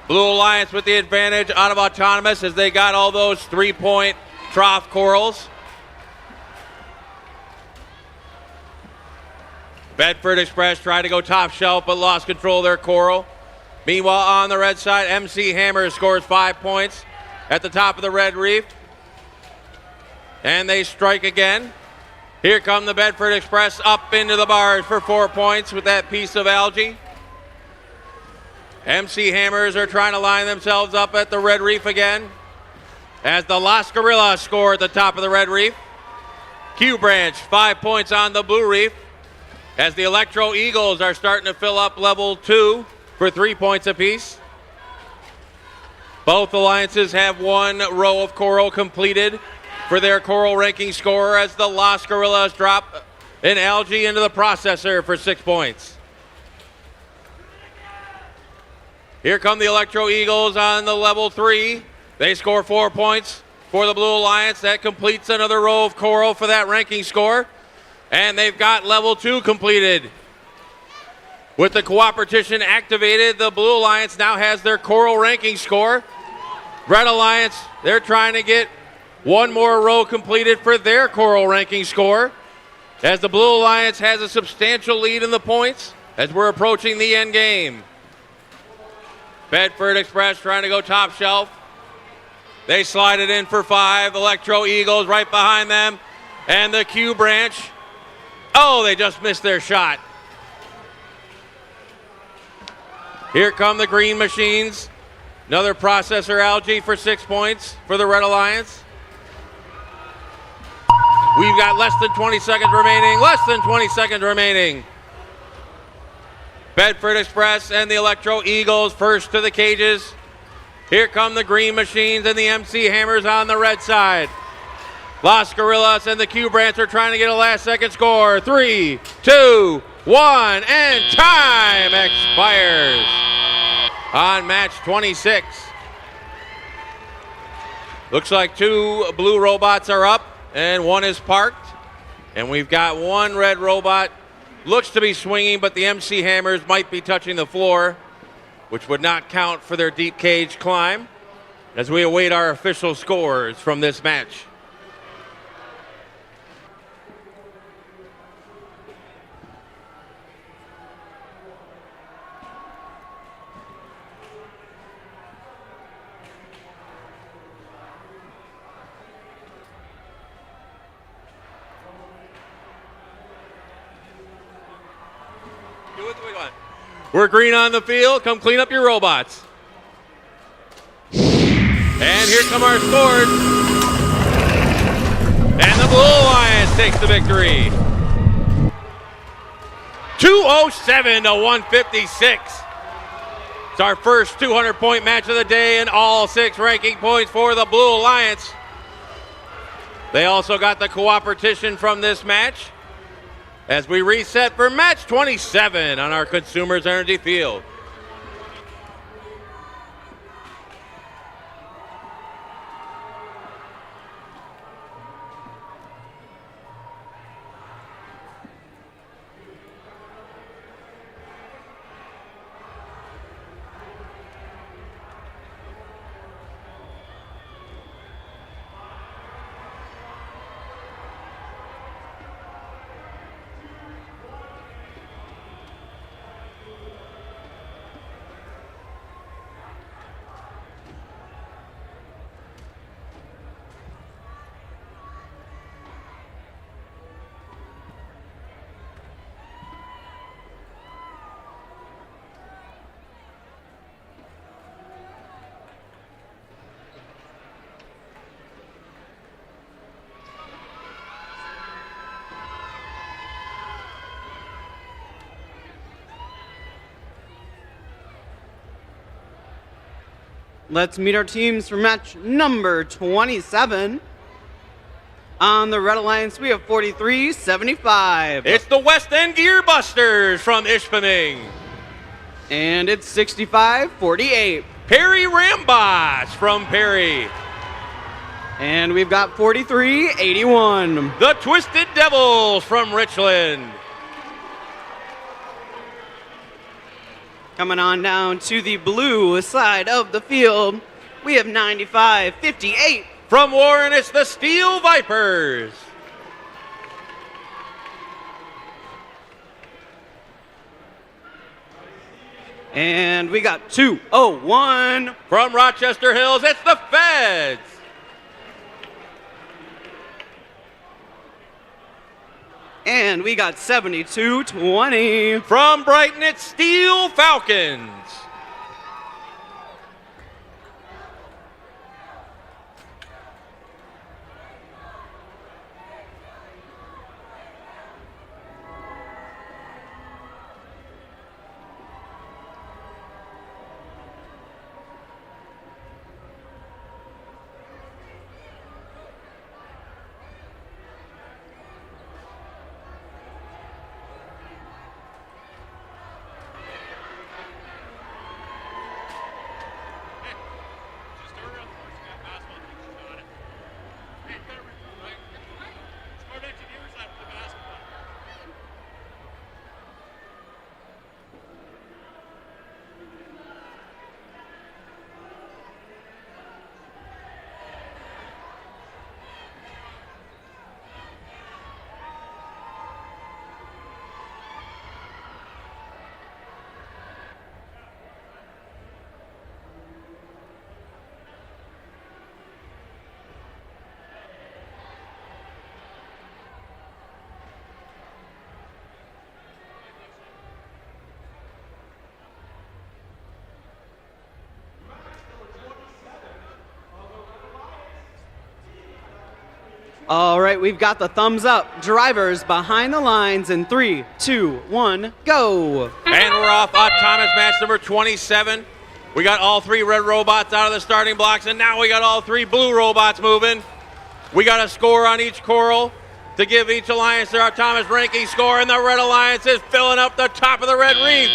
Blue Alliance with the advantage out of autonomous as they got all those 3-point trough corals. Bedford Express tried to go top shelf but lost control of their coral. Meanwhile, on the red side, MC Hammer scores 5 points at the top of the red reef. And they strike again. Here come the Bedford Express up into the bars for 4 points with that piece of algae. MC Hammers are trying to line themselves up at the red reef again. As the Las Gorillas score at the top of the red reef. Q Branch, 5 points on the blue reef. As the Electro Eagles are starting to fill up level 2 for 3 points apiece. Both alliances have 1 row of coral completed for their coral ranking score as the Las Gorillas drop an algae into the processor for 6 points. Here come the Electro Eagles on the level 3. They score 4 points for the Blue Alliance. That completes another row of coral for that ranking score. And they've got level 2 completed. With the cooperation activated, the Blue Alliance now has their coral ranking score. Red Alliance, they're trying to get 1 more row completed for their coral ranking score. As the Blue Alliance has a substantial lead in the points as we're approaching the end game. Bedford Express trying to go top shelf. They slide it in for 5. Electro Eagles right behind them. And the Q Branch. Oh, they just missed their shot. Here come the Green Machines. Another processor algae for 6 points for the Red Alliance. We've got less than 20 seconds remaining. Less than 20 seconds remaining. Bedford Express and the Electro Eagles first to the cages. Here come the Green Machines and the MC Hammers on the red side. Las Gorillas and the Q Branch are trying to get a last second score. 3, 2, 1, and time expires on match 26. Looks like 2 blue robots are up and 1 is parked. And we've got 1 red robot. Looks to be swinging, but the MC Hammers might be touching the floor, which would not count for their deep cage climb as we await our official scores from this match. We're green on the field. Come clean up your robots. And here come our scores. And the Blue Alliance takes the victory. 207 to 156. It's our first 200-point match of the day and all 6 ranking points for the Blue Alliance. They also got the cooperation from this match as we reset for match 27 on our Consumers Energy field. Let's meet our teams for match number 27. On the Red Alliance, we have 43-75. It's the West End Gearbusters from Ishpeming. And it's 65-48. Perry Rambots from Perry. And we've got 43-81. The Twisted Devils from Richland. Coming on down to the blue side of the field, we have 95-58. From Warren, it's the Steel Vipers. And we got 201. From Rochester Hills, it's the Feds. And we got 72-20. From Brighton, it's Steel Falcons. All right, we've got the thumbs up. Drivers behind the lines in 3, 2, 1, go. And we're off autonomous match number 27. We got all 3 red robots out of the starting blocks, and now we got all 3 blue robots moving. We got a score on each coral to give each alliance their autonomous ranking score, and the Red Alliance is filling up the top of the red reef.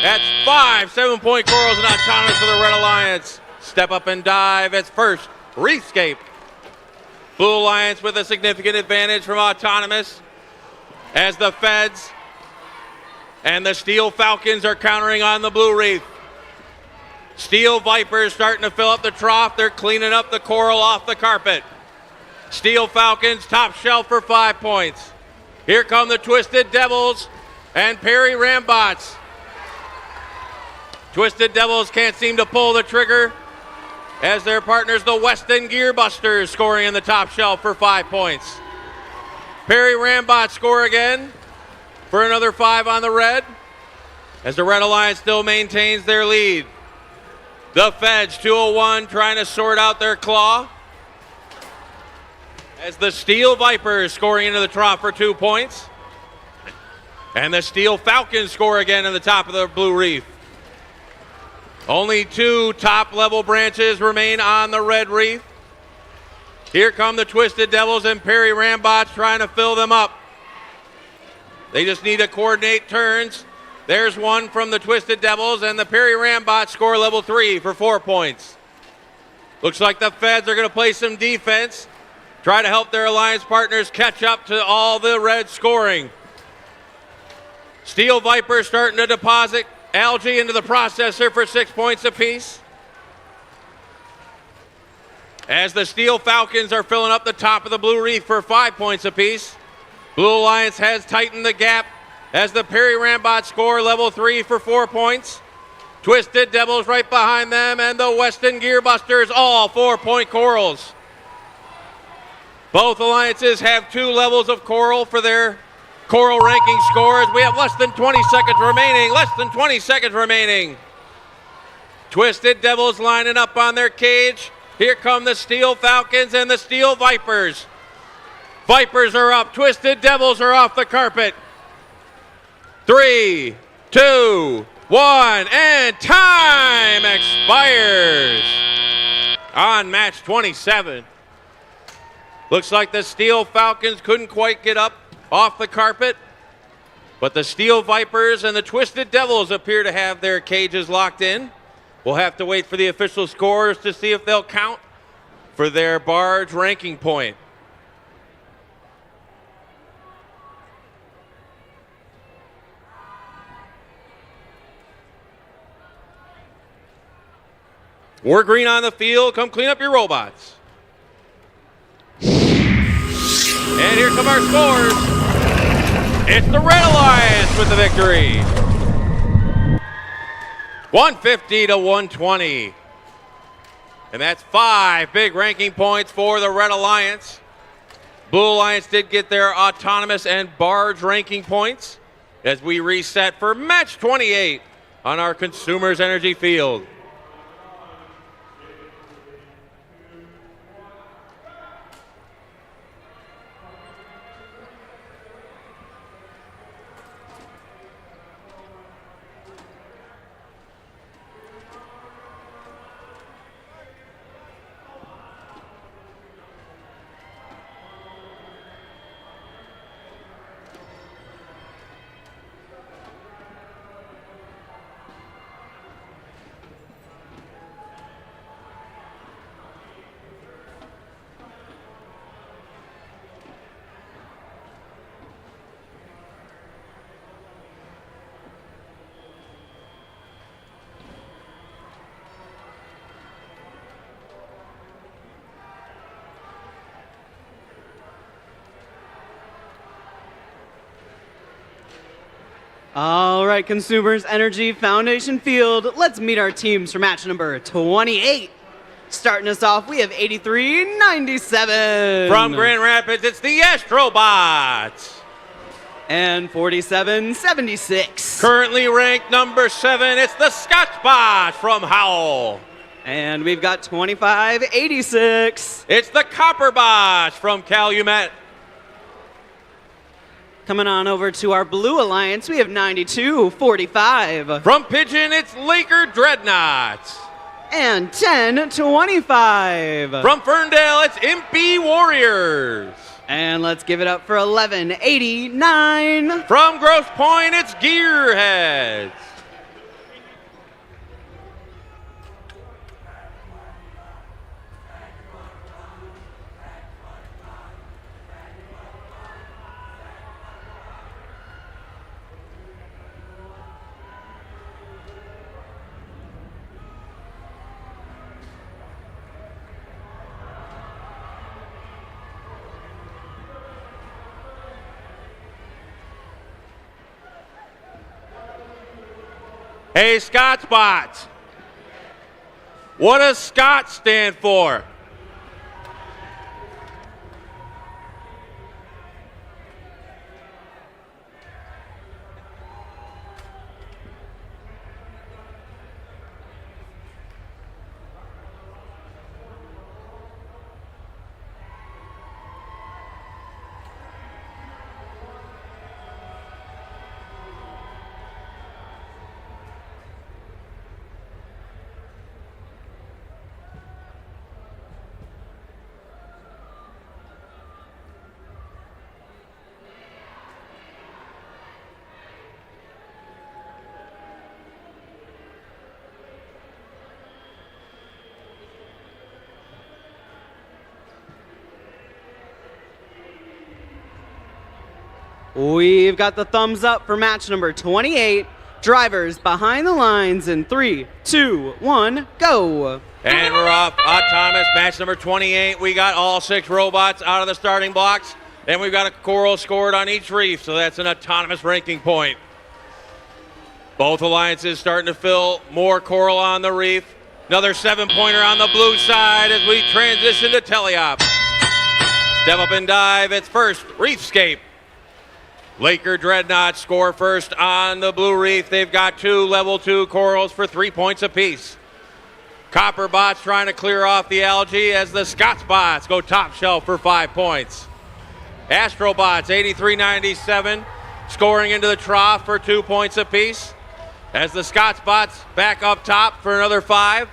That's 5 7-point corals and autonomous for the Red Alliance. Step up and dive. It's first Reefscape. Blue Alliance with a significant advantage from autonomous as the Feds and the Steel Falcons are countering on the blue reef. Steel Vipers starting to fill up the trough. They're cleaning up the coral off the carpet. Steel Falcons top shelf for 5 points. Here come the Twisted Devils and Perry Rambots. Twisted Devils can't seem to pull the trigger as their partners, the Weston Gearbusters, scoring in the top shelf for 5 points. Perry Rambots score again for another 5 on the red as the Red Alliance still maintains their lead. The Feds, 201, trying to sort out their claw as the Steel Vipers scoring into the trough for 2 points. And the Steel Falcons score again in the top of the blue reef. Only 2 top-level branches remain on the red reef. Here come the Twisted Devils and Perry Rambots trying to fill them up. They just need to coordinate turns. There's one from the Twisted Devils, and the Perry Rambots score level 3 for 4 points. Looks like the Feds are going to play some defense, try to help their alliance partners catch up to all the red scoring. Steel Vipers starting to deposit algae into the processor for 6 points apiece. As the Steel Falcons are filling up the top of the blue reef for 5 points apiece. Blue Alliance has tightened the gap as the Perry Rambots score level 3 for 4 points. Twisted Devils right behind them, and the Weston Gearbusters all 4-point corals. Both alliances have 2 levels of coral for their coral ranking scores. We have less than 20 seconds remaining. Less than 20 seconds remaining. Twisted Devils lining up on their cage. Here come the Steel Falcons and the Steel Vipers. Vipers are up. Twisted Devils are off the carpet. 3, 2, 1, and time expires on match 27. Looks like the Steel Falcons couldn't quite get up off the carpet, but the Steel Vipers and the Twisted Devils appear to have their cages locked in. We'll have to wait for the official scores to see if they'll count for their barge ranking point. We're green on the field. Come clean up your robots. And here come our scores. It's the Red Alliance with the victory. 150 to 120. And that's 5 big ranking points for the Red Alliance. Blue Alliance did get their autonomous and barge ranking points as we reset for match 28 on our Consumers Energy field. All right, Consumers Energy Foundation Field, let's meet our teams for match number 28. Starting us off, we have 8397. From Grand Rapids, it's the Astrobots. And 4776. Currently ranked number 7, it's the Scotchbots from Howell. And we've got 2586. It's the Copperbots from Calumet. Coming on over to our Blue Alliance, we have 9245. From Pigeon, it's Laker Dreadnoughts. And 1025. From Ferndale, it's Impy Warriors. And let's give it up for 1189. From Grosse Pointe, it's Gearheads. Hey, Scotchbots. What does Scotch stand for? We've got the thumbs up for match number 28. Drivers behind the lines in 3, 2, 1, go. And we're off. Autonomous match number 28. We got all 6 robots out of the starting blocks. And we've got a coral scored on each reef, so that's an autonomous ranking point. Both alliances starting to fill more coral on the reef. Another 7-pointer on the blue side as we transition to teleop. Step up and dive. It's first Reefscape. Laker Dreadnoughts score first on the blue reef. They've got 2 level 2 corals for 3 points apiece. Copperbots trying to clear off the algae as the Scotchbots go top shelf for 5 points. Astrobots 8397 scoring into the trough for 2 points apiece. As the Scots Bots back up top for another 5.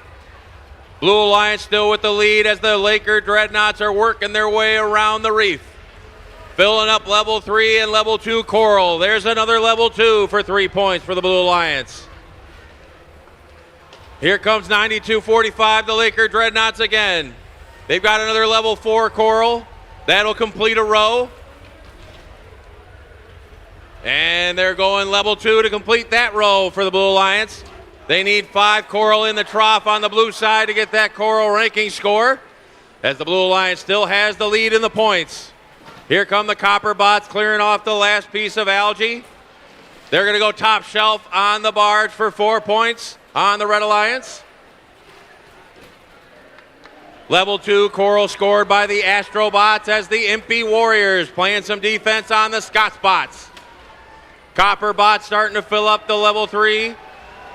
Blue Alliance still with the lead as the Laker Dreadnoughts are working their way around the reef. Filling up level 3 and level 2 coral. There's another level 2 for 3 points for the Blue Alliance. Here comes 92-45, the Laker Dreadnoughts again. They've got another level 4 coral. That'll complete a row. And they're going level 2 to complete that row for the Blue Alliance. They need 5 coral in the trough on the blue side to get that coral ranking score, as the Blue Alliance still has the lead in the points. Here come the Copper Bots clearing off the last piece of algae. They're going to go top shelf on the barge for 4 points on the Red Alliance. Level 2 coral scored by the Astrobots as the Impy Warriors playing some defense on the Scots Bots. Copper Bots starting to fill up the level 3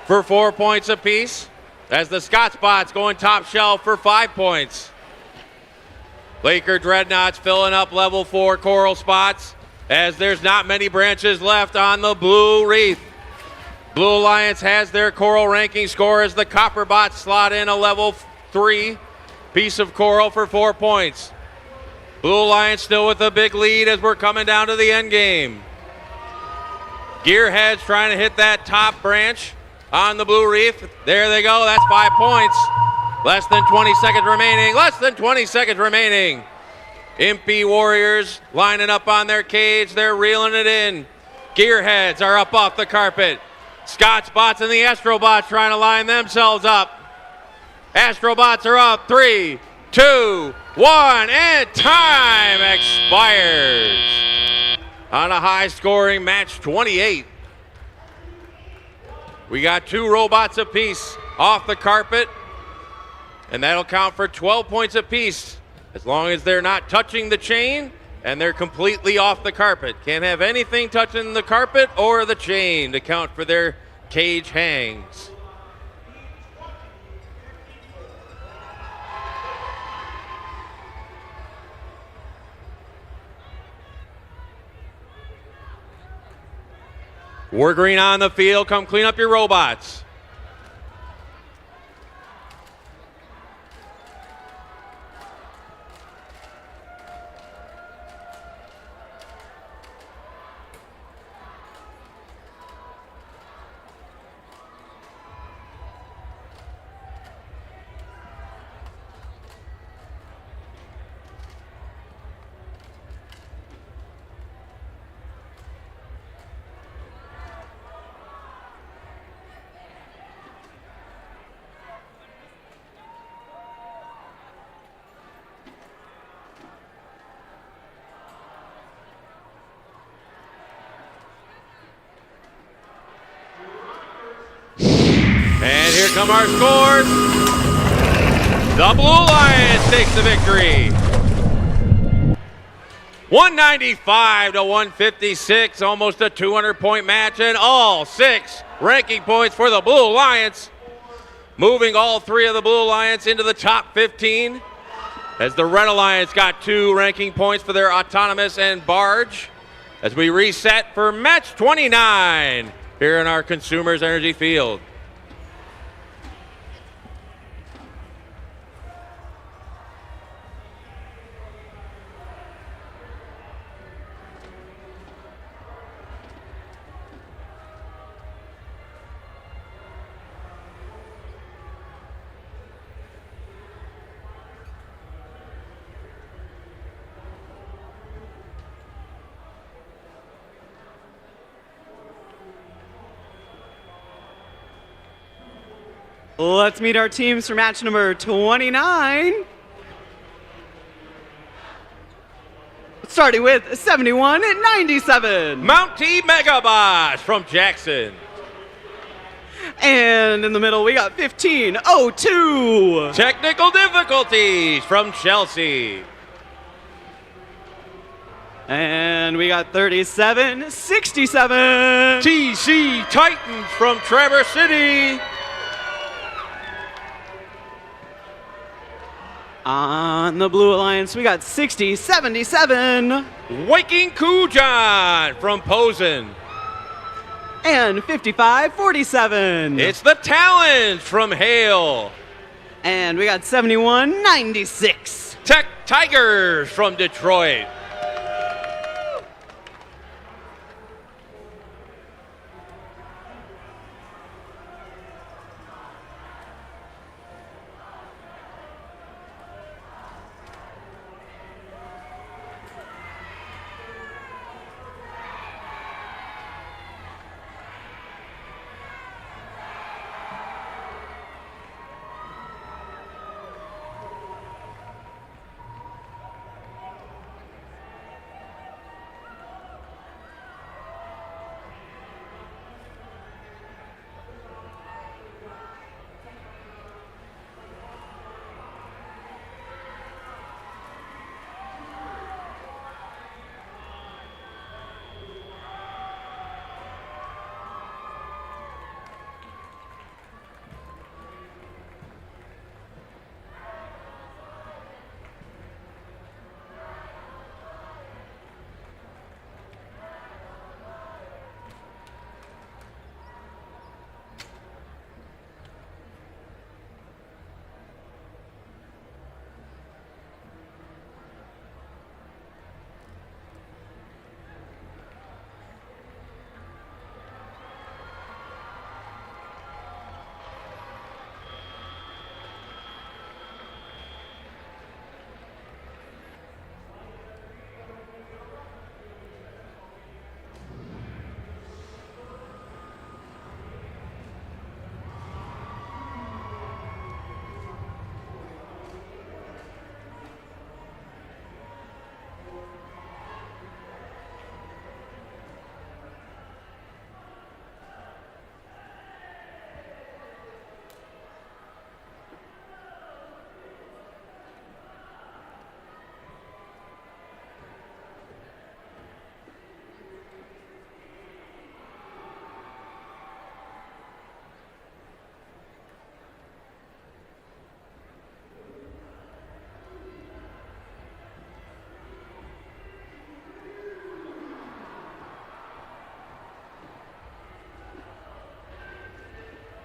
for 4 points apiece, as the Scots Bots going top shelf for 5 points. Laker Dreadnoughts filling up level 4 coral spots, as there's not many branches left on the blue reef. Blue Alliance has their coral ranking score as the Copper Bots slot in a level 3 piece of coral for 4 points. Blue Alliance still with a big lead as we're coming down to the end game. Gearheads trying to hit that top branch on the blue reef. There they go. That's 5 points. Less than 20 seconds remaining. Less than 20 seconds remaining. Impy Warriors lining up on their cage. They're reeling it in. Gearheads are up off the carpet. Scots Bots and the Astrobots trying to line themselves up. Astrobots are up. 3, 2, 1, and time expires on a high-scoring match 28. We got 2 robots apiece off the carpet, and that'll count for 12 points apiece as long as they're not touching the chain and they're completely off the carpet. Can't have anything touching the carpet or the chain to count for their cage hangs. War Green on the field. Come clean up your robots. And here come our scores. The Blue Alliance takes the victory. 195 to 156, almost a 200-point match, and all 6 ranking points for the Blue Alliance, moving all 3 of the Blue Alliance into the top 15, as the Red Alliance got 2 ranking points for their autonomous and barge, as we reset for match 29 here in our Consumers Energy Field. Let's meet our teams for match number 29. Starting with 71 and 97. Mountie Megabots from Jackson. And in the middle, we got 1502. Technical difficulties from Chelsea. And we got 3767. TC Titans from Traverse City. On the Blue Alliance, we got 6077. Waking Kujan from Posen. And 55-47. It's the Talons from Hale. And we got 71-96. Tech Tigers from Detroit.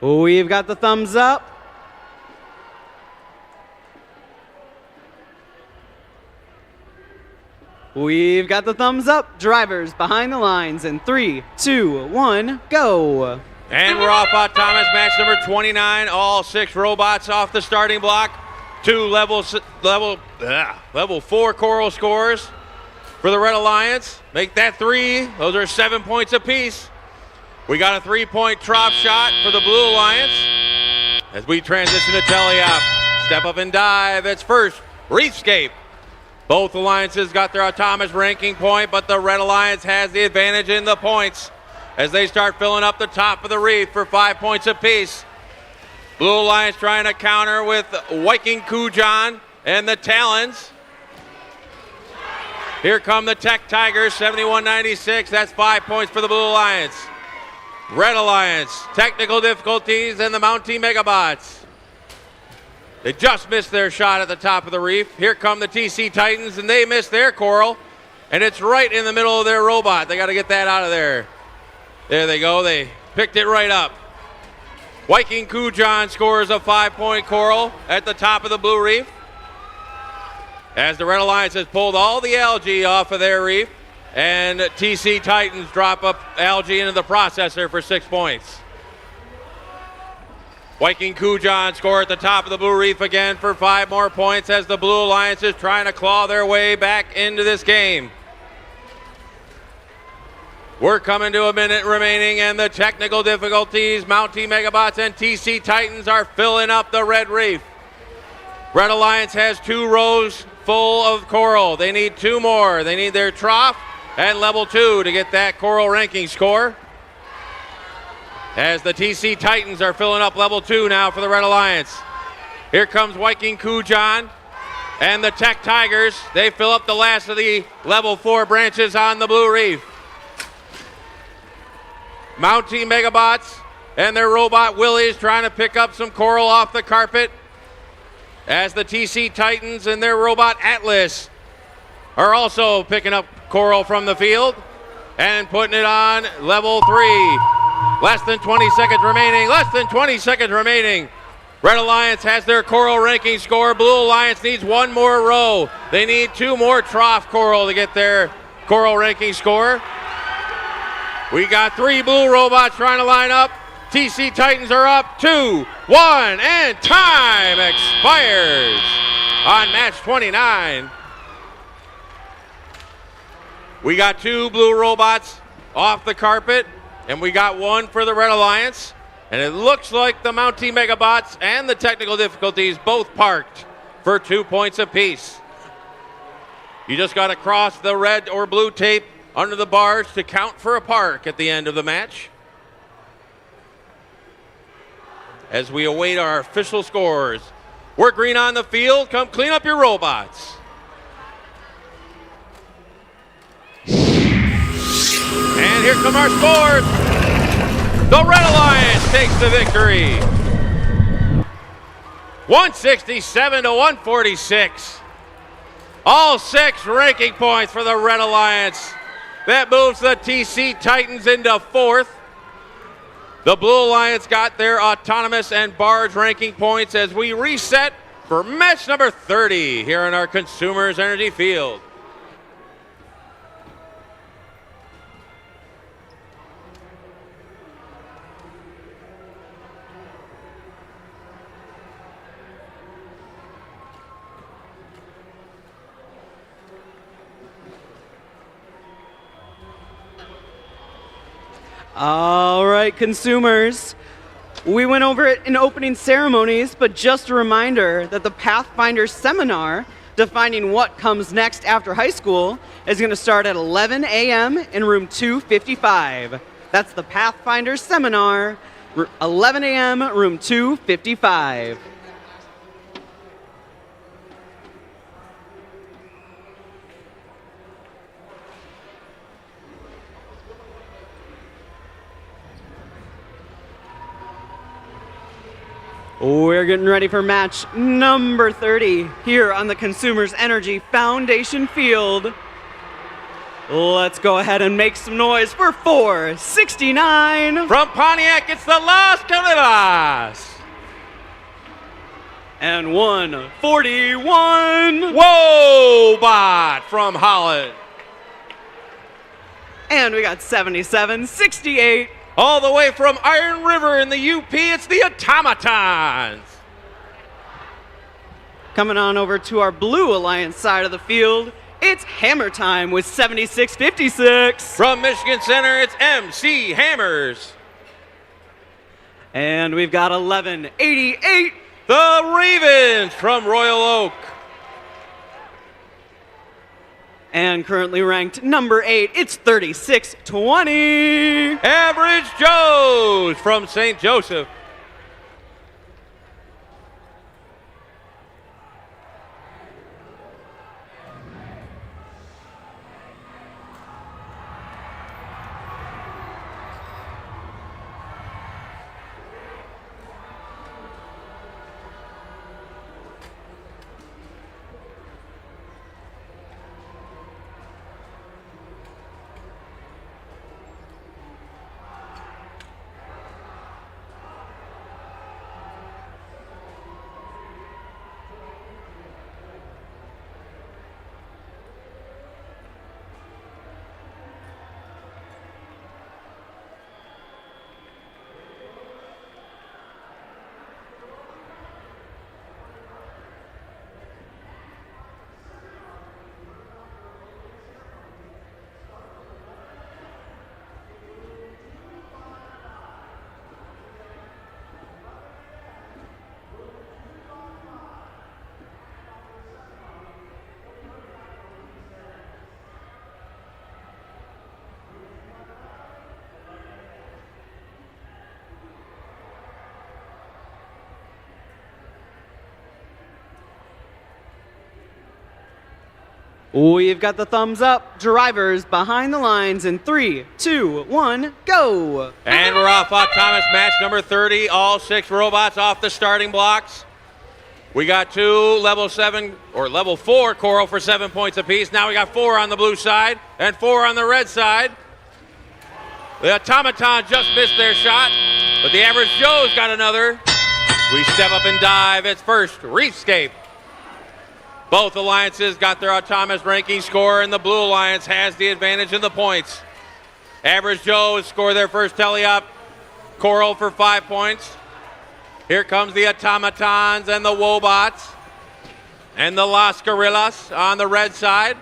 We've got the thumbs up. We've got the thumbs up. Drivers behind the lines in 3, 2, 1, go. And we're off autonomous match number 29. All 6 robots off the starting block. 2 level 4 coral scores for the Red Alliance. Make that 3. Those are 7 points apiece. We got a 3-point trough shot for the Blue Alliance. As we transition to teleop. Step up and dive. It's first Reefscape. Both alliances got their autonomous ranking point, but the Red Alliance has the advantage in the points as they start filling up the top of the reef for 5 points apiece. Blue Alliance trying to counter with Viking Kujan and the Talons. Here come the Tech Tigers, 71-96. That's 5 points for the Blue Alliance. Red Alliance, technical difficulties, and the Mountie Megabots. They just missed their shot at the top of the reef. Here come the TC Titans, and they missed their coral, and it's right in the middle of their robot. They got to get that out of there. There they go. They picked it right up. Viking Kujan scores a 5-point coral at the top of the blue reef. As the Red Alliance has pulled all the algae off of their reef, and TC Titans drop up algae into the processor for 6 points. Viking Kujan score at the top of the blue reef again for 5 more points as the Blue Alliance is trying to claw their way back into this game. We're coming to a minute remaining, and the technical difficulties, Mountie Megabots and TC Titans are filling up the red reef. Red Alliance has 2 rows full of coral. They need 2 more. They need their trough and level 2 to get that coral ranking score. As the TC Titans are filling up level 2 now for the Red Alliance. Here comes Viking Kujan and the Tech Tigers. They fill up the last of the level 4 branches on the blue reef. Mountie Megabots and their robot Willies trying to pick up some coral off the carpet. As the TC Titans and their robot Atlas are also picking up coral from the field and putting it on level 3. Less than 20 seconds remaining. Less than 20 seconds remaining. Red Alliance has their coral ranking score. Blue Alliance needs one more row. They need 2 more trough coral to get their coral ranking score. We got 3 blue robots trying to line up. TC Titans are up 2, 1, and time expires on match 29. We got 2 blue robots off the carpet, and we got 1 for the Red Alliance. And it looks like the Mountie Megabots and the technical difficulties both parked for 2 points apiece. You just got to cross the red or blue tape under the bars to count for a park at the end of the match. As we await our official scores. We're green on the field. Come clean up your robots. And here come our scores. The Red Alliance takes the victory. 167 to 146. All 6 ranking points for the Red Alliance. That moves the TC Titans into 4th. The Blue Alliance got their autonomous and barge ranking points as we reset for match number 30 here in our Consumers Energy Field. All right, consumers. We went over it in opening ceremonies, but just a reminder that the Pathfinder seminar defining what comes next after high school is going to start at 11 a.m. in room 255. That's the Pathfinder seminar, 11 a.m., room 255. We're getting ready for match number 30 here on the Consumers Energy Foundation Field. Let's go ahead and make some noise for 469. From Pontiac, it's the Las Colinas. And 141. Wobot from Holland. And we got 7768. All the way from Iron River in the UP, it's the Automatons. Coming on over to our Blue Alliance side of the field, it's Hammer Time with 7656. From Michigan Center, it's MC Hammers. And we've got 1188. The Ravens from Royal Oak. And currently ranked number 8, it's 3620. Average Joe's from St. Joseph. We've got the thumbs up. Drivers behind the lines in 3, 2, 1, go. And we're off autonomous match number 30. All 6 robots off the starting blocks. We got 2 level 7 or level 4 coral for 7 points apiece. Now we got 4 on the blue side and 4 on the red side. The automaton just missed their shot, but the average Joe's got another. We step up and dive. It's first Reefscape. Both alliances got their autonomous ranking score, and the Blue Alliance has the advantage in the points. Average Joe's score their first teleop coral for 5 points. Here comes the automatons and the wobots and the Las Gorillas on the red side.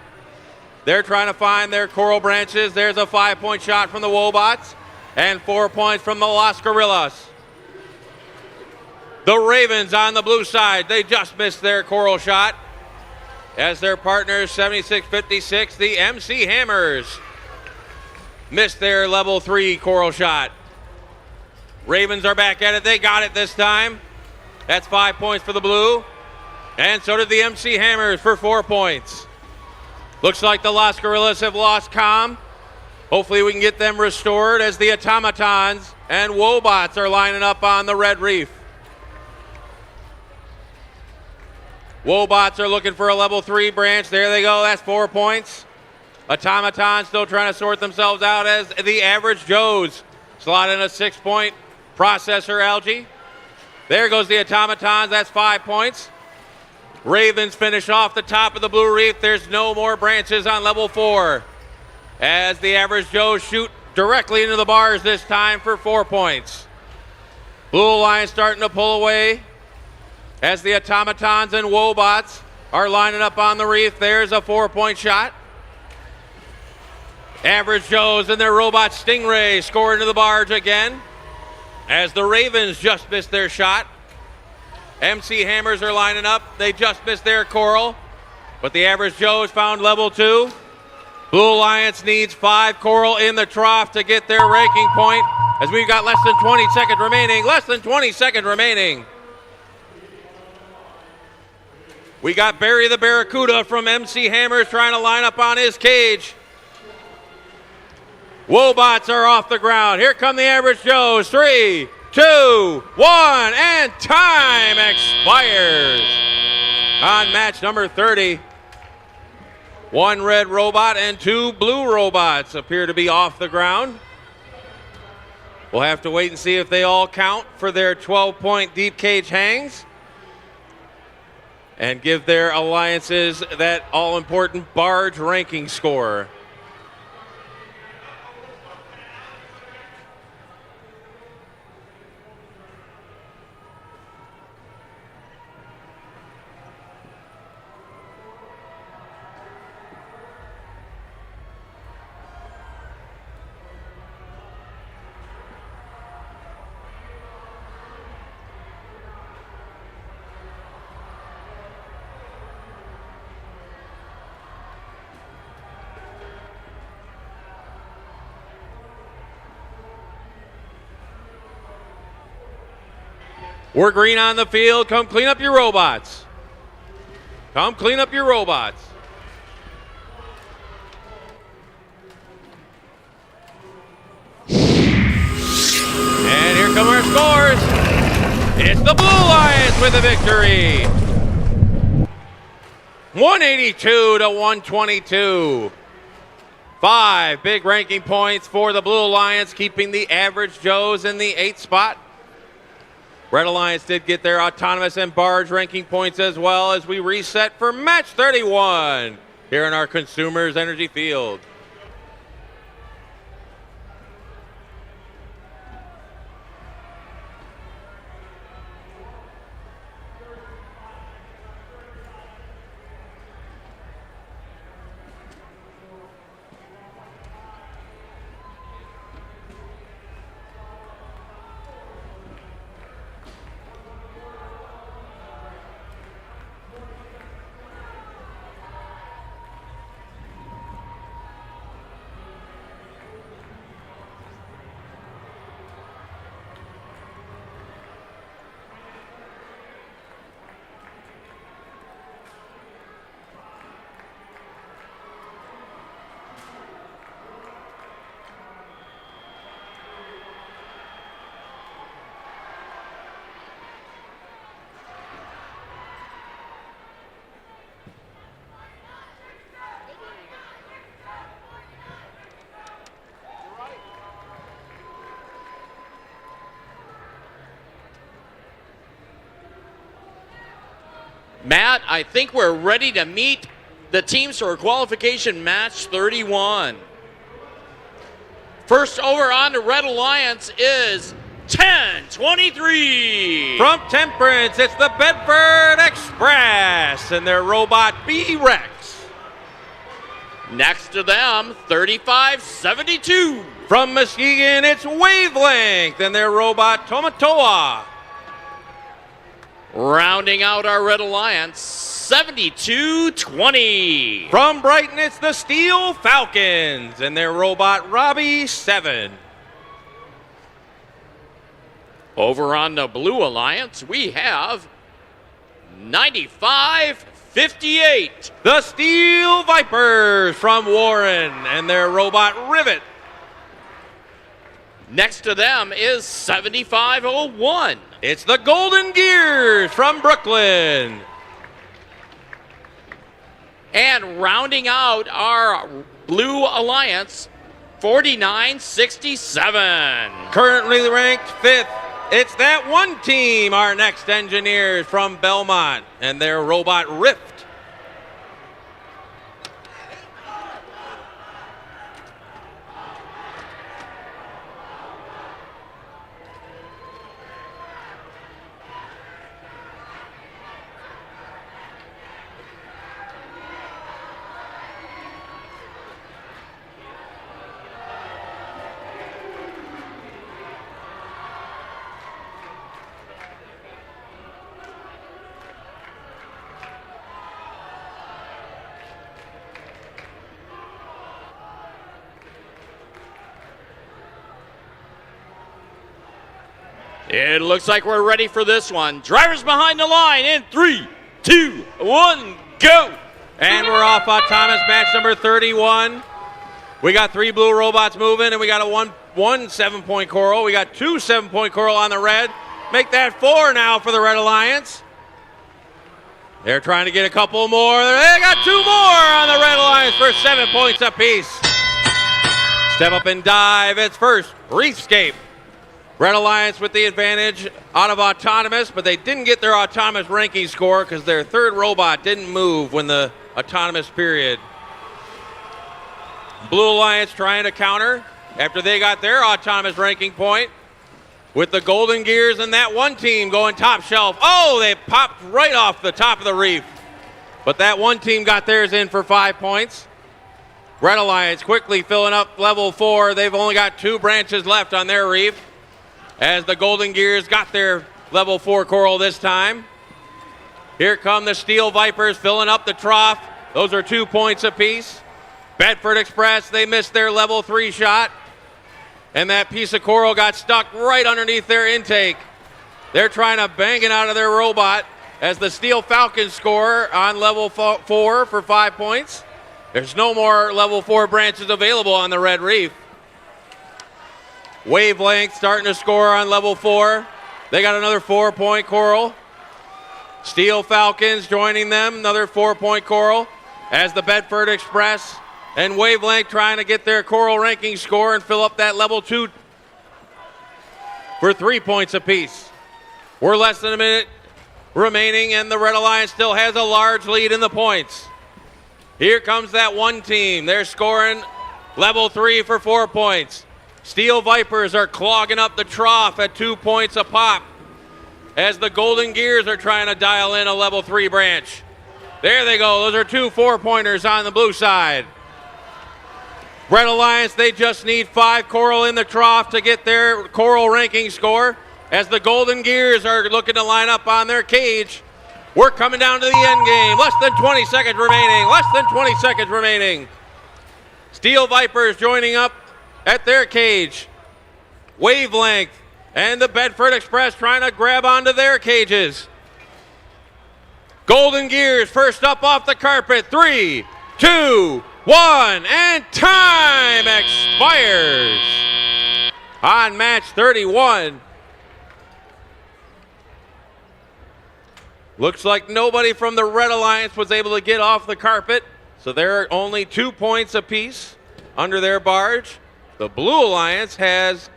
They're trying to find their coral branches. There's a 5-point shot from the wobots and 4 points from the Las Gorillas. The Ravens on the blue side, they just missed their coral shot. As their partners, 76-56, the MC Hammers missed their level 3 coral shot. Ravens are back at it. They got it this time. That's 5 points for the blue. And so did the MC Hammers for 4 points. Looks like the Las Gorillas have lost comm. Hopefully we can get them restored as the automatons and wobots are lining up on the red reef. Wobots are looking for a level 3 branch. There they go. That's 4 points. Automatons still trying to sort themselves out as the average Joes slot in a 6-point processor algae. There goes the automatons. That's 5 points. Ravens finish off the top of the blue reef. There's no more branches on level 4 as the average Joes shoot directly into the bars this time for 4 points. Blue Alliance starting to pull away as the automatons and wobots are lining up on the reef. There's a 4-point shot. Average Joes and their robot Stingray score into the barge again as the Ravens just missed their shot. MC Hammers are lining up. They just missed their coral, but the average Joes found level 2. Blue Alliance needs 5 coral in the trough to get their ranking point as we've got less than 20 seconds remaining. Less than 20 seconds remaining. We got Barry the Barracuda from MC Hammers trying to line up on his cage. Wobots are off the ground. Here come the average Joes. 3, 2, 1, and time expires on match number 30. 1 red robot and 2 blue robots appear to be off the ground. We'll have to wait and see if they all count for their 12-point deep cage hangs and give their alliances that all-important barge ranking score. We're green on the field. Come clean up your robots. Come clean up your robots. And here come our scores. It's the Blue Lions with a victory. 182 to 122. 5 big ranking points for the Blue Alliance, keeping the average Joes in the 8th spot. Red Alliance did get their autonomous and barge ranking points as well as we reset for match 31 here in our Consumers Energy Field. Matt, I think we're ready to meet the teams for qualification match 31. First over on the Red Alliance is 1023. From Temperance, it's the Bedford Express and their robot B-Rex. Next to them, 3572. From Muskegon, it's Wavelength and their robot Tomatoa. Rounding out our Red Alliance, 7220. From Brighton, it's the Steel Falcons and their robot Robbie 7. Over on the Blue Alliance, we have 9558. The Steel Vipers from Warren and their robot Rivet. Next to them is 7501. It's the Golden Gears from Brooklyn. And rounding out our Blue Alliance, 4967. Currently ranked 5th. It's that one team, our next engineers from Belmont and their robot Rift. It looks like we're ready for this one. Drivers behind the line in 3, 2, 1, go! And we're off on Thomas match number 31. We got 3 blue robots moving, and we got a one 7-point coral. We got 2 7-point coral on the red. Make that 4 now for the Red Alliance. They're trying to get a couple more. They got 2 more on the Red Alliance for 7 points apiece. Step up and dive. It's first Reefscape. Red Alliance with the advantage out of autonomous, but they didn't get their autonomous ranking score because their 3rd robot didn't move when the autonomous period. Blue Alliance trying to counter after they got their autonomous ranking point with the Golden Gears and that one team going top shelf. Oh, they popped right off the top of the reef. But that one team got theirs in for 5 points. Red Alliance quickly filling up level 4. They've only got 2 branches left on their reef, as the Golden Gears got their level 4 coral this time. Here come the Steel Vipers filling up the trough. Those are 2 points apiece. Bedford Express, they missed their level 3 shot, and that piece of coral got stuck right underneath their intake. They're trying to bang it out of their robot as the Steel Falcons score on level 4 for 5 points. There's no more level 4 branches available on the Red Reef. Wavelength starting to score on level 4. They got another 4-point coral. Steel Falcons joining them, another 4-point coral, as the Bedford Express and Wavelength trying to get their coral ranking score and fill up that level 2 for 3 points apiece. We're less than a minute remaining, and the Red Alliance still has a large lead in the points. Here comes that one team. They're scoring level 3 for 4 points. Steel Vipers are clogging up the trough at 2 points a pop, as the Golden Gears are trying to dial in a level 3 branch. There they go. Those are 2 4-pointers on the blue side. Red Alliance, they just need 5 coral in the trough to get their coral ranking score, as the Golden Gears are looking to line up on their cage. We're coming down to the end game. Less than 20 seconds remaining. Less than 20 seconds remaining. Steel Vipers joining up at their cage. Wavelength and the Bedford Express trying to grab onto their cages. Golden Gears first up off the carpet. 3, 2, 1, and time expires on match 31. Looks like nobody from the Red Alliance was able to get off the carpet, so they're only 2 points apiece under their barge. The Blue Alliance has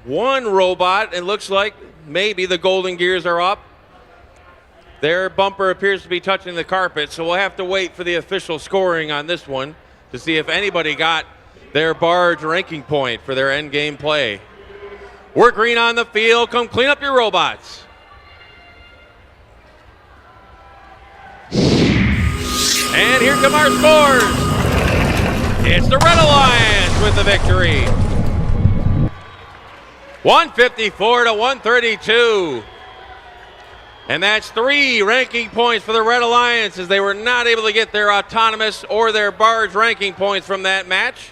1 robot. It looks like maybe the Golden Gears are up. Their bumper appears to be touching the carpet, so we'll have to wait for the official scoring on this one to see if anybody got their barge ranking point for their end game play. We're green on the field. Come clean up your robots. And here come our scores. It's the Red Alliance with the victory. 154 to 132. And that's 3 ranking points for the Red Alliance as they were not able to get their autonomous or their barge ranking points from that match.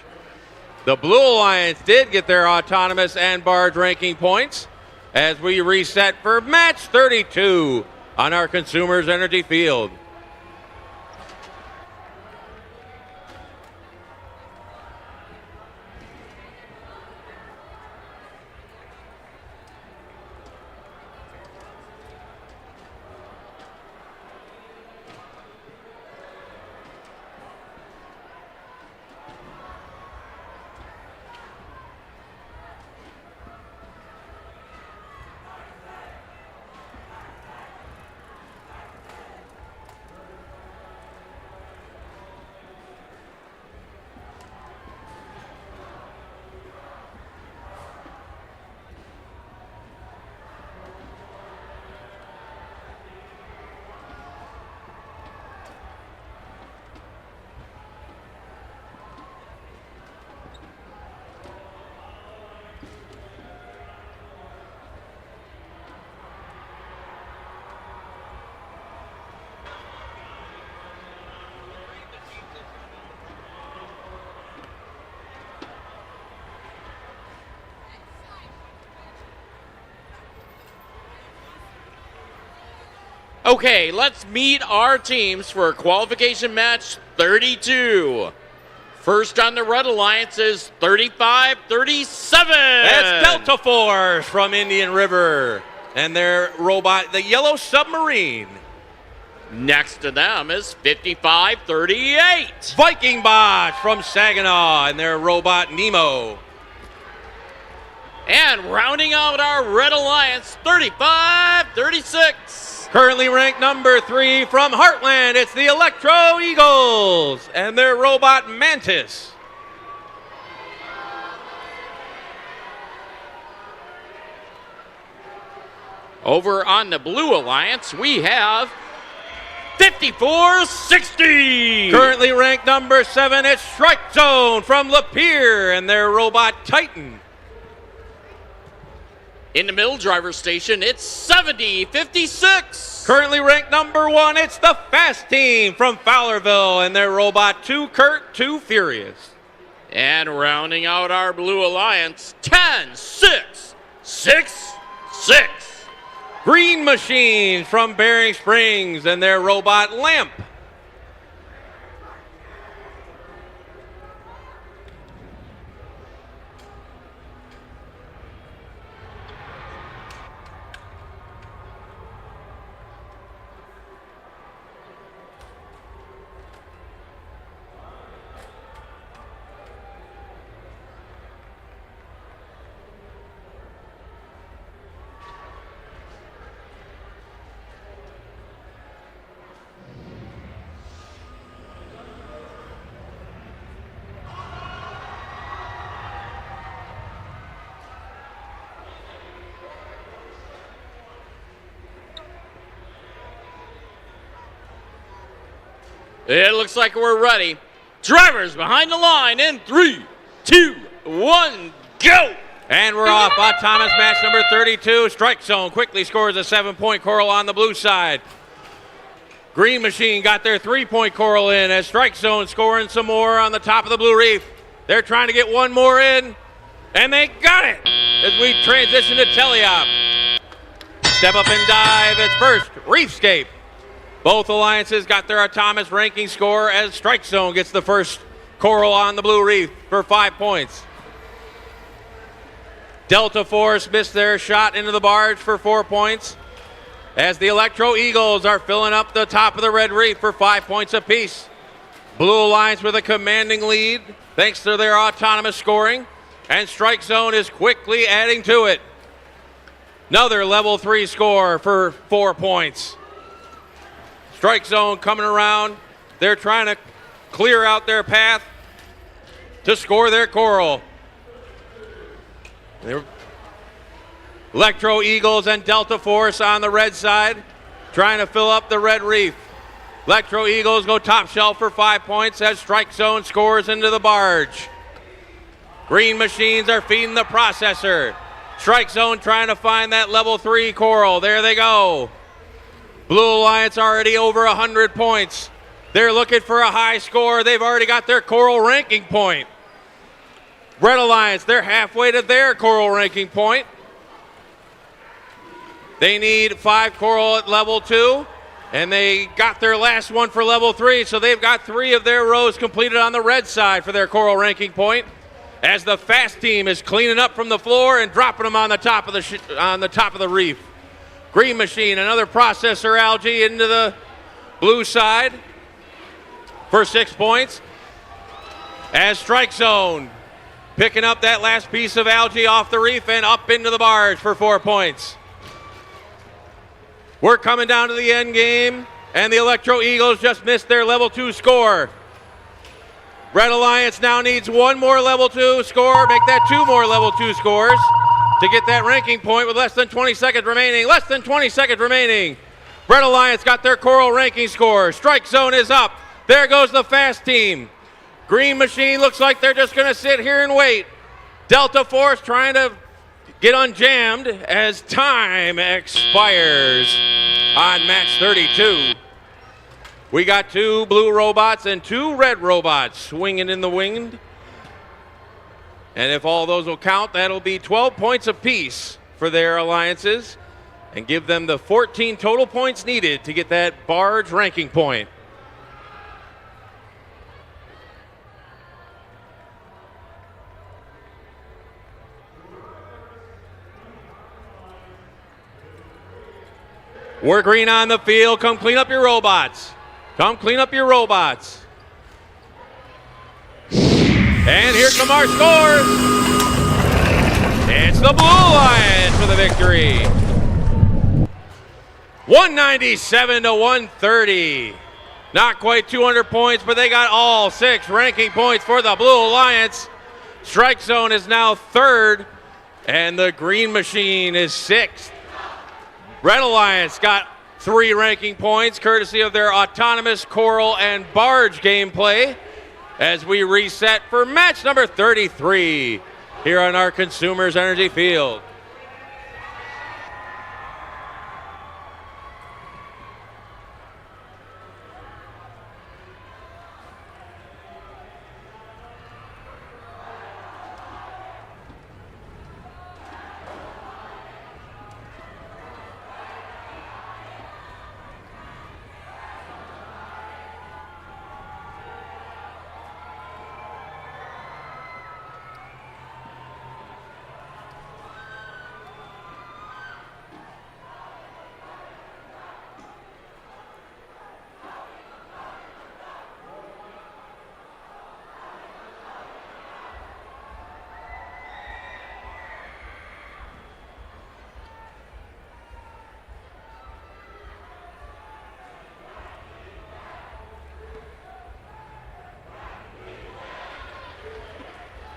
The Blue Alliance did get their autonomous and barge ranking points as we reset for match 32 on our Consumers Energy field. Okay, let's meet our teams for qualification match 32. First on the Red Alliance is 35-37. That's Delta Force from Indian River and their robot, the Yellow Submarine. Next to them is 55-38. Viking Bots from Saginaw and their robot Nemo. And rounding out our Red Alliance, 35-36. Currently ranked number 3 from Heartland, it's the Electro Eagles and their robot Mantis. Over on the Blue Alliance, we have 54-60. Currently ranked number 7, it's Strike Zone from Lapeer and their robot Titan. In the middle driver's station, it's 70-56. Currently ranked number 1, it's the Fast Team from Fowlerville and their robot Too Kurt, Too Furious. And rounding out our Blue Alliance, 10-6-6-6. Green Machines from Bering Springs and their robot Lamp. It looks like we're ready. Drivers behind the line in 3, 2, 1, go! And we're off. Autonomous match number 32. Strike Zone quickly scores a 7-point coral on the blue side. Green Machine got their 3-point coral in as Strike Zone scoring some more on the top of the blue reef. They're trying to get one more in, and they got it as we transition to Teleop. Step up and dive at first, Reefscape. Both alliances got their autonomous ranking score as Strike Zone gets the first coral on the blue reef for 5 points. Delta Force missed their shot into the barge for 4 points as the Electro Eagles are filling up the top of the red reef for 5 points apiece. Blue Alliance with a commanding lead thanks to their autonomous scoring, and Strike Zone is quickly adding to it. Another level 3 score for 4 points. Strike zone coming around. They're trying to clear out their path to score their coral. Electro Eagles and Delta Force on the red side, trying to fill up the red reef. Electro Eagles go top shelf for 5 points as Strike Zone scores into the barge. Green Machines are feeding the processor. Strike Zone trying to find that level 3 coral. There they go. Blue Alliance already over 100 points. They're looking for a high score. They've already got their coral ranking point. Red Alliance, they're halfway to their coral ranking point. They need 5 coral at level 2, and they got their last one for level 3, so they've got 3 of their rows completed on the red side for their coral ranking point, as the fast team is cleaning up from the floor and dropping them on the top of the reef. Green Machine, another processor algae into the blue side for 6 points. As Strike Zone picking up that last piece of algae off the reef and up into the barge for 4 points. We're coming down to the end game, and the Electro Eagles just missed their level 2 score. Red Alliance now needs 1 more level 2 score, make that 2 more level 2 scores to get that ranking point with less than 20 seconds remaining. Less than 20 seconds remaining. Red Alliance got their coral ranking score. Strike Zone is up. There goes the fast team. Green Machine looks like they're just going to sit here and wait. Delta Force trying to get unjammed as time expires on match 32. We got 2 blue robots and 2 red robots swinging in the wind. And if all those will count, that'll be 12 points apiece for their alliances and give them the 14 total points needed to get that barge ranking point. We're green on the field. Come clean up your robots. Come clean up your robots. And here come our scores. It's the Blue Alliance for the victory. 197 to 130. Not quite 200 points, but they got all 6 ranking points for the Blue Alliance. Strike Zone is now 3rd, and the Green Machine is 6th. Red Alliance got 3 ranking points, courtesy of their autonomous coral and barge gameplay, as we reset for match number 33 here on our Consumers Energy Field.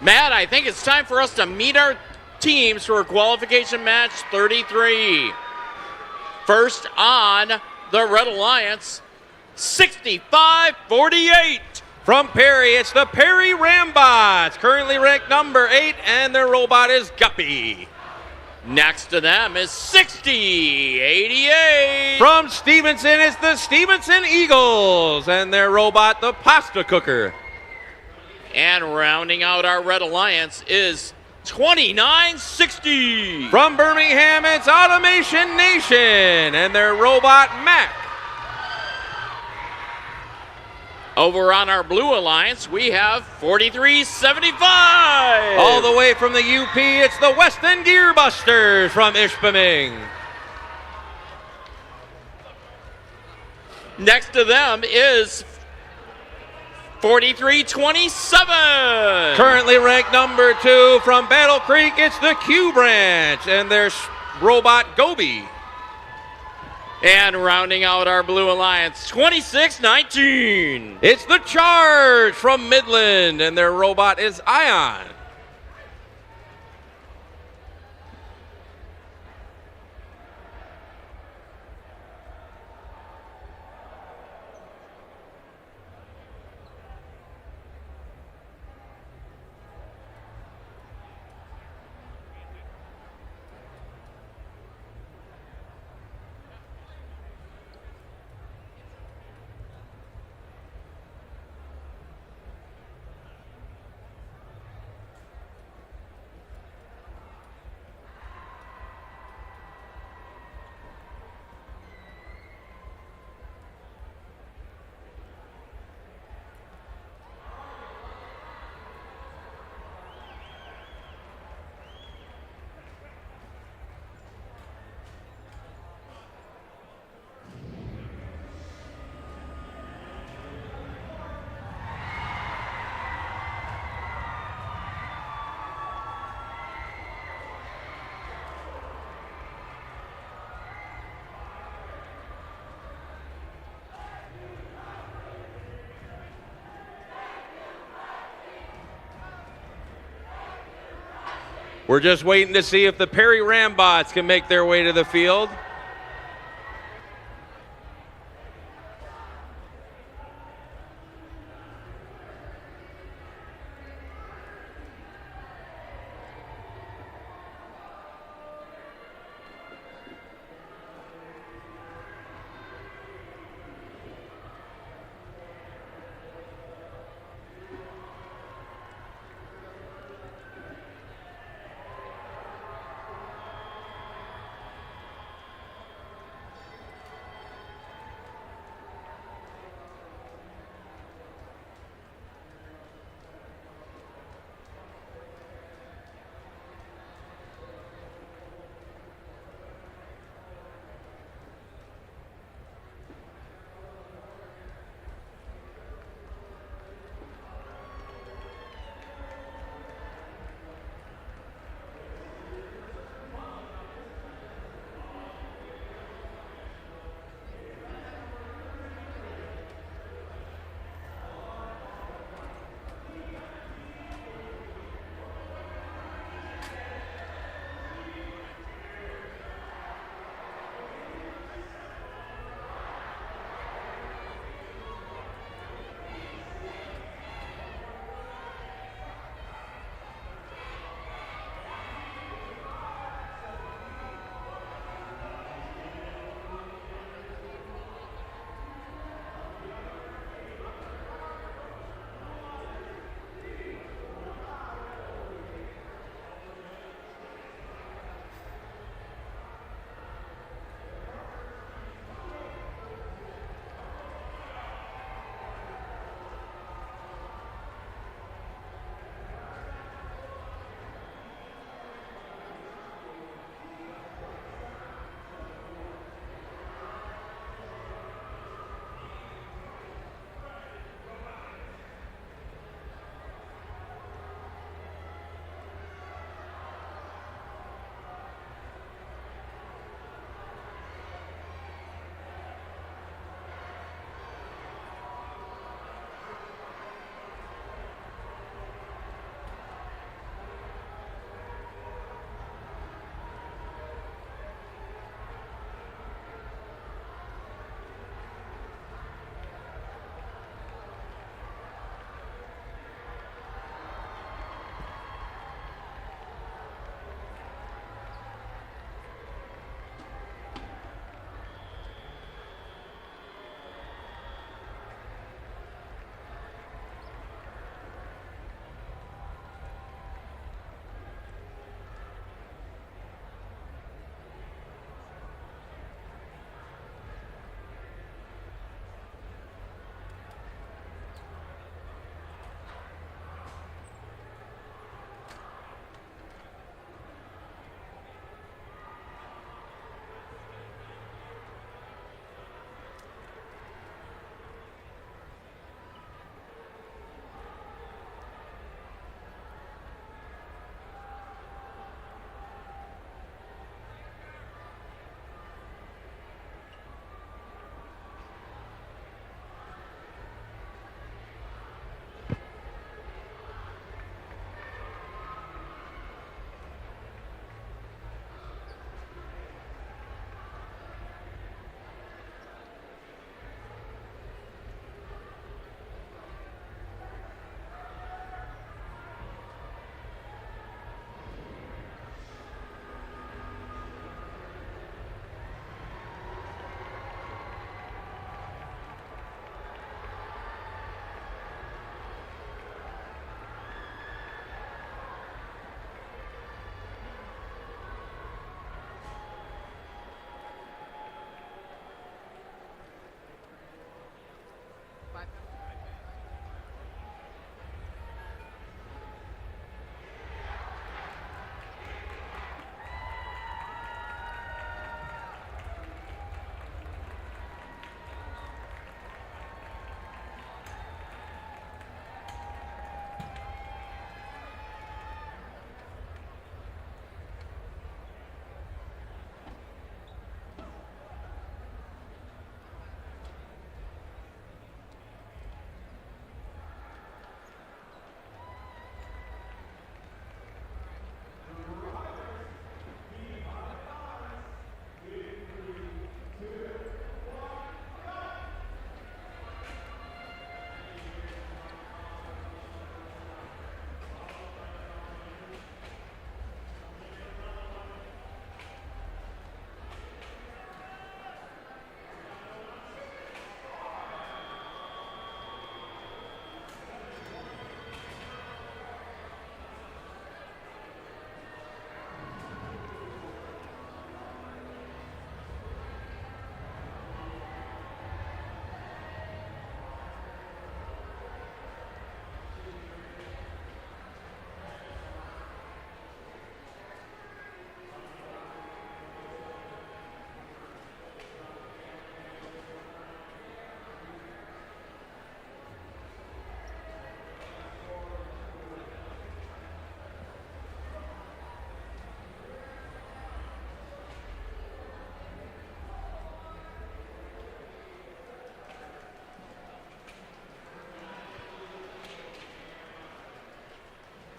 Matt, I think it's time for us to meet our teams for qualification match 33. First on the Red Alliance, 65-48. From Perry, it's the Perry Rambots, currently ranked number 8, and their robot is Guppy. Next to them is 60-88. From Stevenson, it's the Stevenson Eagles, and their robot, the Pasta Cooker. And rounding out our Red Alliance is 29-60. From Birmingham, it's Automation Nation and their robot, Mac. Over on our Blue Alliance, we have 43-75. All the way from the UP, it's the Weston Gearbusters from Ishpeming. Next to them is 43-27. Currently ranked number 2 from Battle Creek, it's the Q Branch and their robot Gobi. And rounding out our Blue Alliance, 26-19. It's the Charge from Midland, and their robot is Ion. We're just waiting to see if the Perry Rambots can make their way to the field.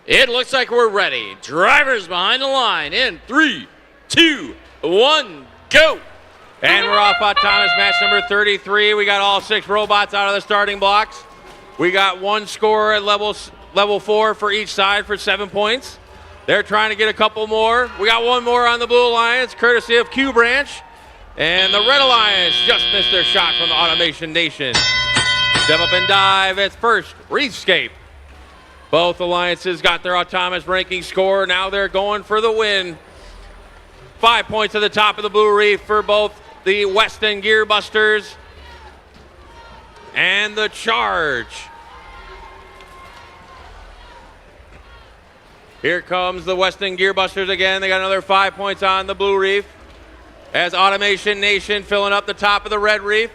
It looks like we're ready. Drivers behind the line in 3, 2, 1, go. And we're off autonomous match number 33. We got all 6 robots out of the starting blocks. We got 1 score at level 4 for each side for 7 points. They're trying to get a couple more. We got 1 more on the Blue Alliance, courtesy of Q Branch. And the Red Alliance just missed their shot from the Automation Nation. Step up and dive at first, Reefscape. Both alliances got their autonomous ranking score. Now they're going for the win. 5 points at the top of the Blue Reef for both the Weston Gearbusters and the Charge. Here comes the Weston Gearbusters again. They got another 5 points on the Blue Reef as Automation Nation filling up the top of the Red Reef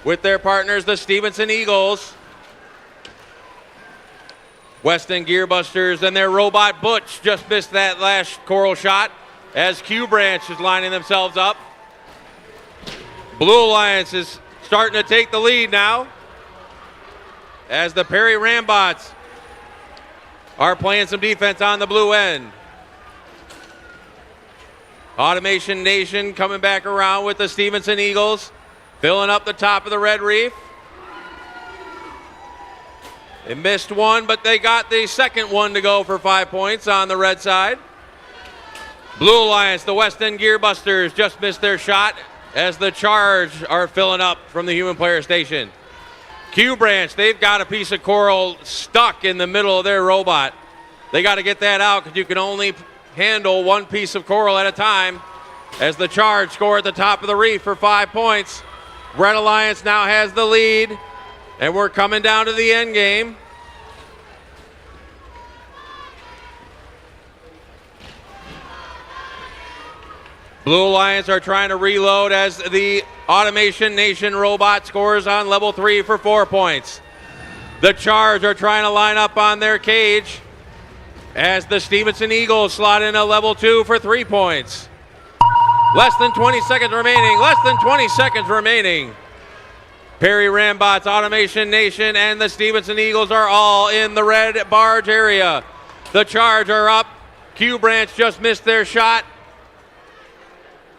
with their partners, the Stevenson Eagles. Weston Gearbusters and their robot Butch just missed that last coral shot as Q Branch is lining themselves up. Blue Alliance is starting to take the lead now as the Perry Rambots are playing some defense on the blue end. Automation Nation coming back around with the Stevenson Eagles, filling up the top of the Red Reef. They missed one, but they got the second one to go for 5 points on the red side. Blue Alliance, the West End Gearbusters, just missed their shot as the Charge are filling up from the human player station. Q Branch, they've got a piece of coral stuck in the middle of their robot. They got to get that out because you can only handle 1 piece of coral at a time as the Charge score at the top of the reef for 5 points. Red Alliance now has the lead. And we're coming down to the end game. Blue Alliance are trying to reload as the Automation Nation robot scores on level 3 for 4 points. The Charge are trying to line up on their cage as the Stevenson Eagles slot in a level 2 for 3 points. Less than 20 seconds remaining. Less than 20 seconds remaining. Perry Rambots, Automation Nation, and the Stevenson Eagles are all in the red barge area. The Charge are up. Q Branch just missed their shot.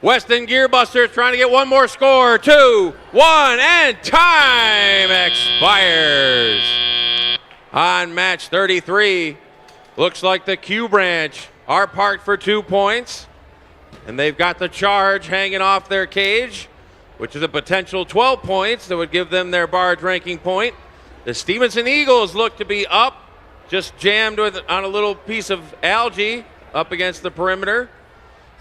Weston Gearbusters trying to get 1 more score. 2, 1, and time expires. On match 33, looks like the Q Branch are parked for 2 points. And they've got the Charge hanging off their cage, which is a potential 12 points that would give them their barge ranking point. The Stevenson Eagles look to be up, just jammed on a little piece of algae up against the perimeter.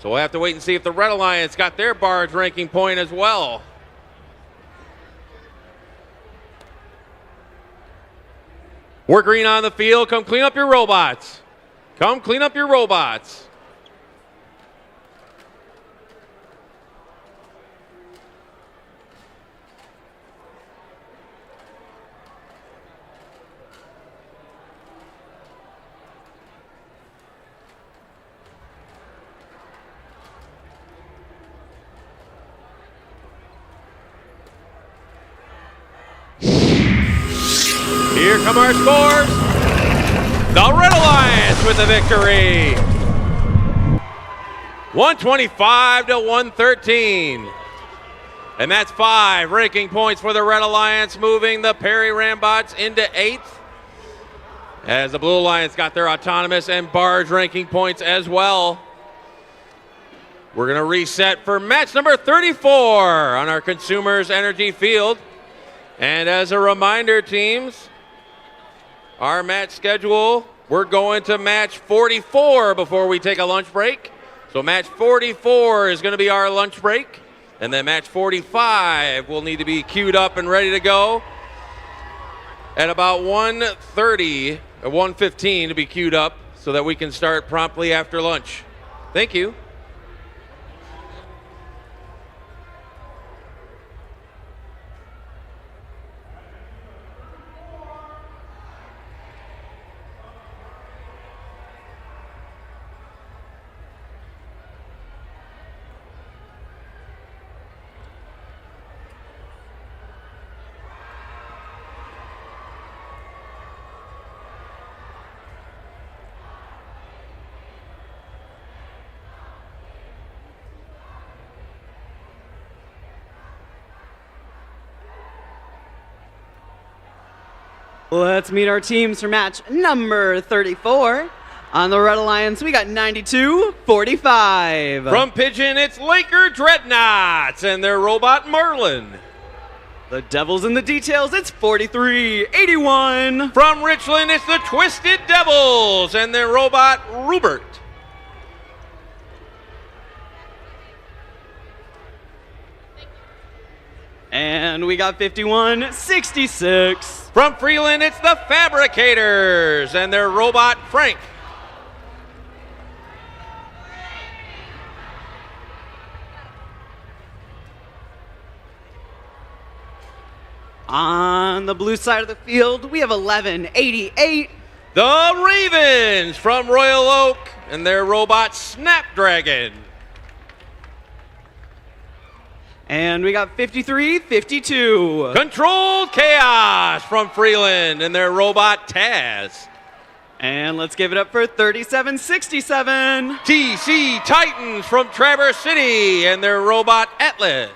So we'll have to wait and see if the Red Alliance got their barge ranking point as well. We're green on the field. Come clean up your robots. Come clean up your robots. Here come our scores. The Red Alliance with the victory. 125 to 113. And that's 5 ranking points for the Red Alliance, moving the Perry Rambots into 8th. As the Blue Alliance got their autonomous and barge ranking points as well. We're going to reset for match number 34 on our Consumers Energy Field. And as a reminder, teams, our match schedule, we're going to match 44 before we take a lunch break. So match 44 is going to be our lunch break. And then match 45 will need to be queued up and ready to go at about 1:30 or 1:15 to be queued up so that we can start promptly after lunch. Thank you. Let's meet our teams for match number 34. On the Red Alliance, we got 92-45. From Pigeon, it's Laker Dreadnoughts and their robot Merlin. The Devils in the details, it's 43-81. From Richland, it's the Twisted Devils and their robot Rupert. And we got 51-66. From Freeland, it's the Fabricators and their robot Frank. On the blue side of the field, we have 11-88. The Ravens from Royal Oak and their robot Snapdragon. And we got 53-52. Controlled Chaos from Freeland and their robot Taz. And let's give it up for 37-67. TC Titans from Traverse City and their robot Atlas.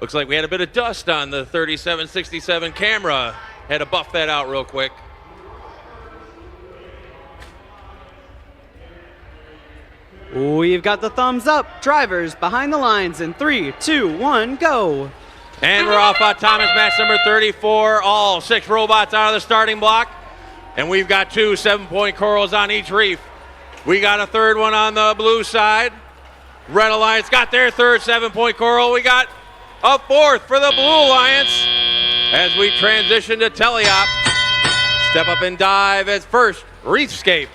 Looks like we had a bit of dust on the 3767 camera. Had to buff that out real quick. We've got the thumbs up. Drivers behind the lines in 3, 2, 1, go. And we're off Thomas match number 34. All 6 robots out of the starting block. And we've got 2 7-point corals on each reef. We got a third one on the blue side. Red Alliance got their third 7-point coral. We got a fourth for the Blue Alliance as we transition to Teleop. Step up and dive as first Reefscape.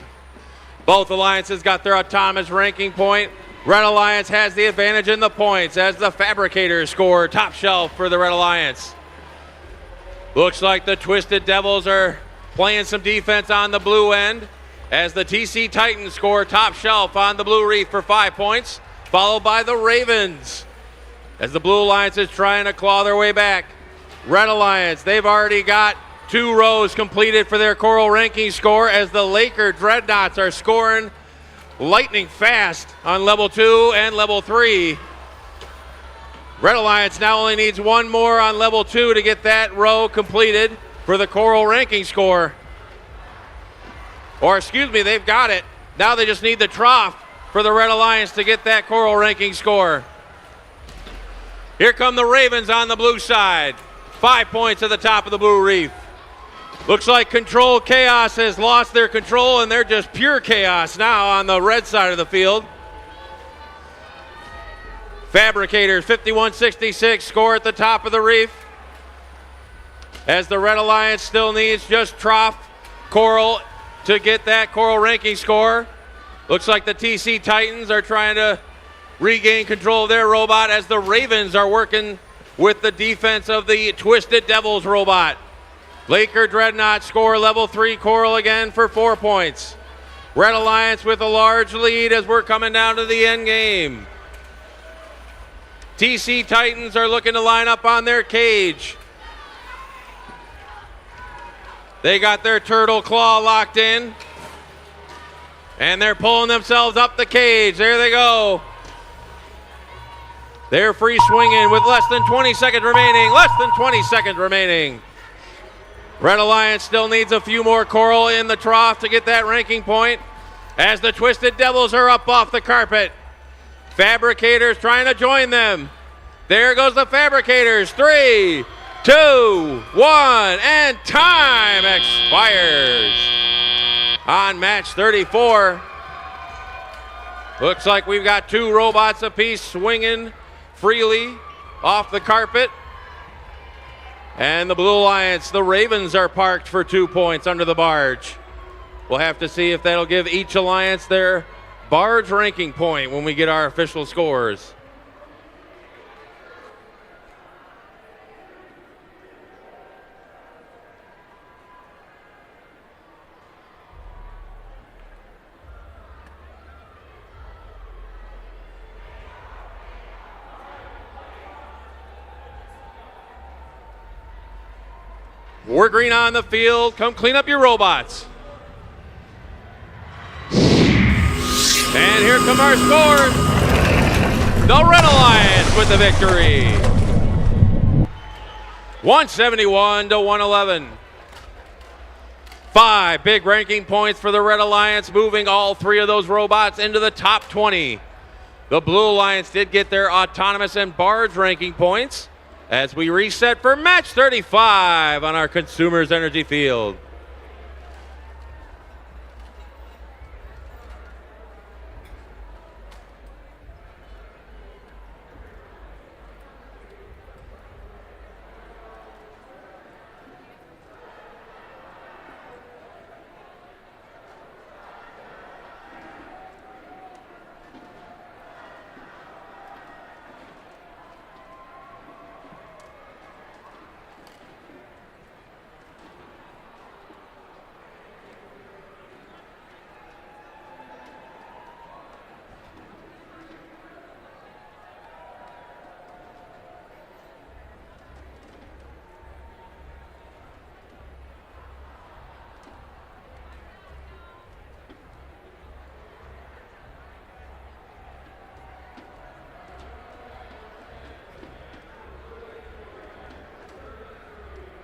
Both alliances got their autonomous ranking point. Red Alliance has the advantage in the points as the Fabricators score top shelf for the Red Alliance. Looks like the Twisted Devils are playing some defense on the blue end as the TC Titans score top shelf on the blue reef for 5 points, followed by the Ravens as the Blue Alliance is trying to claw their way back. Red Alliance, they've already got 2 rows completed for their coral ranking score as the Laker Dreadnoughts are scoring lightning fast on level 2 and level 3. Red Alliance now only needs 1 more on level 2 to get that row completed for the coral ranking score. Or excuse me, they've got it. Now they just need the trough for the Red Alliance to get that coral ranking score. Here come the Ravens on the blue side. 5 points at the top of the blue reef. Looks like Control Chaos has lost their control and they're just pure chaos now on the red side of the field. Fabricators 51-66 score at the top of the reef as the Red Alliance still needs just trough coral to get that coral ranking score. Looks like the TC Titans are trying to regain control of their robot as the Ravens are working with the defense of the Twisted Devils robot. Laker Dreadnought score level 3 coral again for 4 points. Red Alliance with a large lead as we're coming down to the end game. TC Titans are looking to line up on their cage. They got their turtle claw locked in and they're pulling themselves up the cage. There they go. They're free swinging with less than 20 seconds remaining. Less than 20 seconds remaining. Red Alliance still needs a few more coral in the trough to get that ranking point as the Twisted Devils are up off the carpet. Fabricators trying to join them. There goes the Fabricators. 3, 2, 1, and time expires on match 34. Looks like we've got 2 robots apiece swinging freely off the carpet And the Blue Alliance, the Ravens are parked for 2 points under the barge. We'll have to see if that'll give each alliance their barge ranking point when we get our official scores. We're green on the field. Come clean up your robots. And here come our scores. The Red Alliance with the victory. 171 to 111. 5 big ranking points for the Red Alliance, moving all 3 of those robots into the top 20. The Blue Alliance did get their autonomous and barge ranking points as we reset for match 35 on our Consumers Energy field.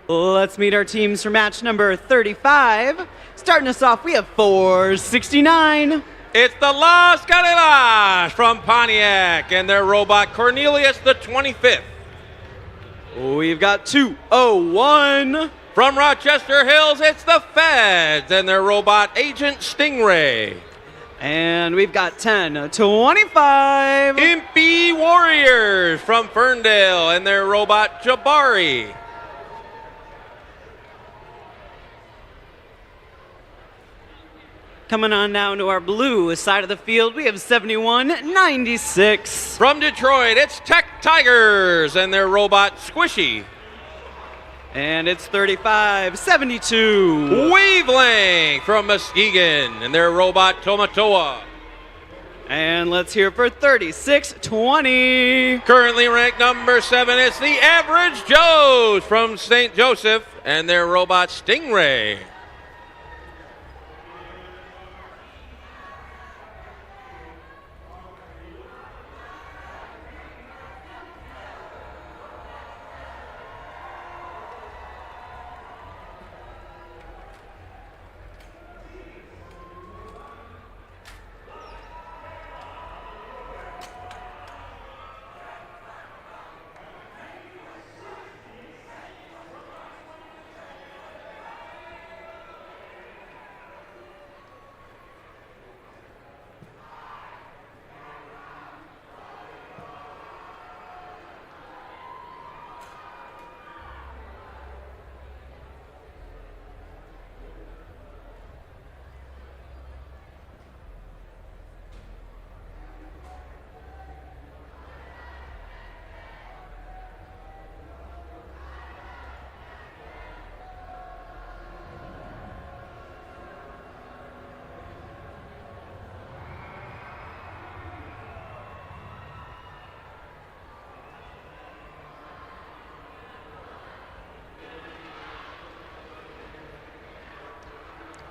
Let's meet our teams for match number 35. Starting us off, we have 469. It's the Las Carreras from Pontiac and their robot Cornelius the 25th. We've got 201. From Rochester Hills, it's the Feds and their robot Agent Stingray. And we've got 1025. Impy Warriors from Ferndale and their robot Jabari. Coming on down to our blue side of the field, we have 7196. From Detroit, it's Tech Tigers and their robot Squishy. And it's 3572. Wavelength from Muskegon and their robot Tomatoa. And let's hear for 3620. Currently ranked number 7, it's the Average Joes from St. Joseph and their robot Stingray.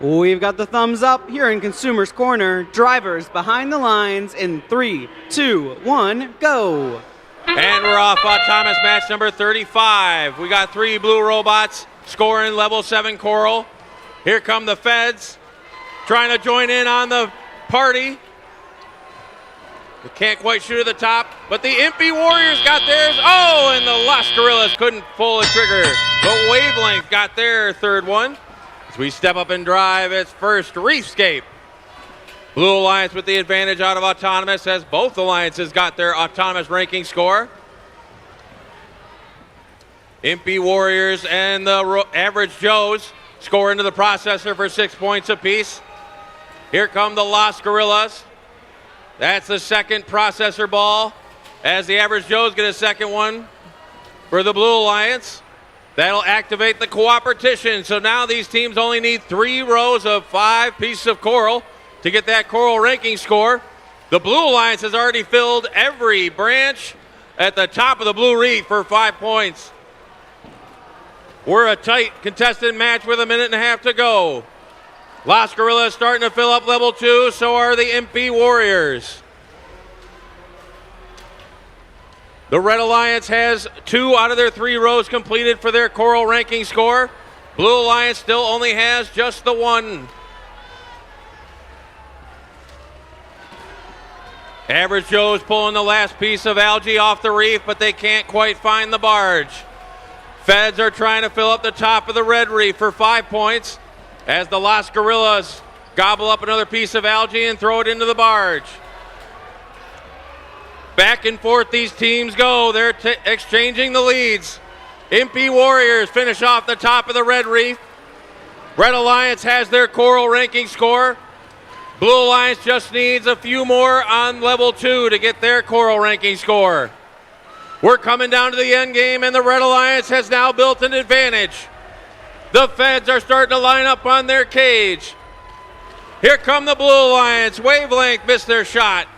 We've got the thumbs up here in Consumers Corner. Drivers behind the lines in 3, 2, 1, go. And we're off autonomous match number 35. We got 3 blue robots scoring level 7 coral. Here come the Feds trying to join in on the party. They can't quite shoot at the top, but the Impy Warriors got theirs. Oh, and the Las Gorillas couldn't pull the trigger, but Wavelength got their third one. As we step up and drive its first Reefscape. Blue Alliance with the advantage out of autonomous as both alliances got their autonomous ranking score. Impy Warriors and the Average Joes score into the processor for 6 points apiece. Here come the Los Gorillas. That's the second processor ball as the Average Joes get a second one for the Blue Alliance. That'll activate the cooperation. So now these teams only need 3 rows of 5 pieces of coral to get that coral ranking score. The Blue Alliance has already filled every branch at the top of the blue reef for 5 points. We're a tight contested match with a minute and a half to go. Los Gorillas starting to fill up level 2, so are the Impy Warriors. The Red Alliance has 2 out of their 3 rows completed for their coral ranking score. Blue Alliance still only has just the 1. Average Joe's pulling the last piece of algae off the reef, but they can't quite find the barge. Feds are trying to fill up the top of the red reef for 5 points as the Los Gorillas gobble up another piece of algae and throw it into the barge. Back and forth these teams go. They're exchanging the leads. Impy Warriors finish off the top of the red reef. Red Alliance has their coral ranking score. Blue Alliance just needs a few more on level 2 to get their coral ranking score. We're coming down to the end game, and the Red Alliance has now built an advantage. The Feds are starting to line up on their cage. Here come the Blue Alliance. Wavelength missed their shot.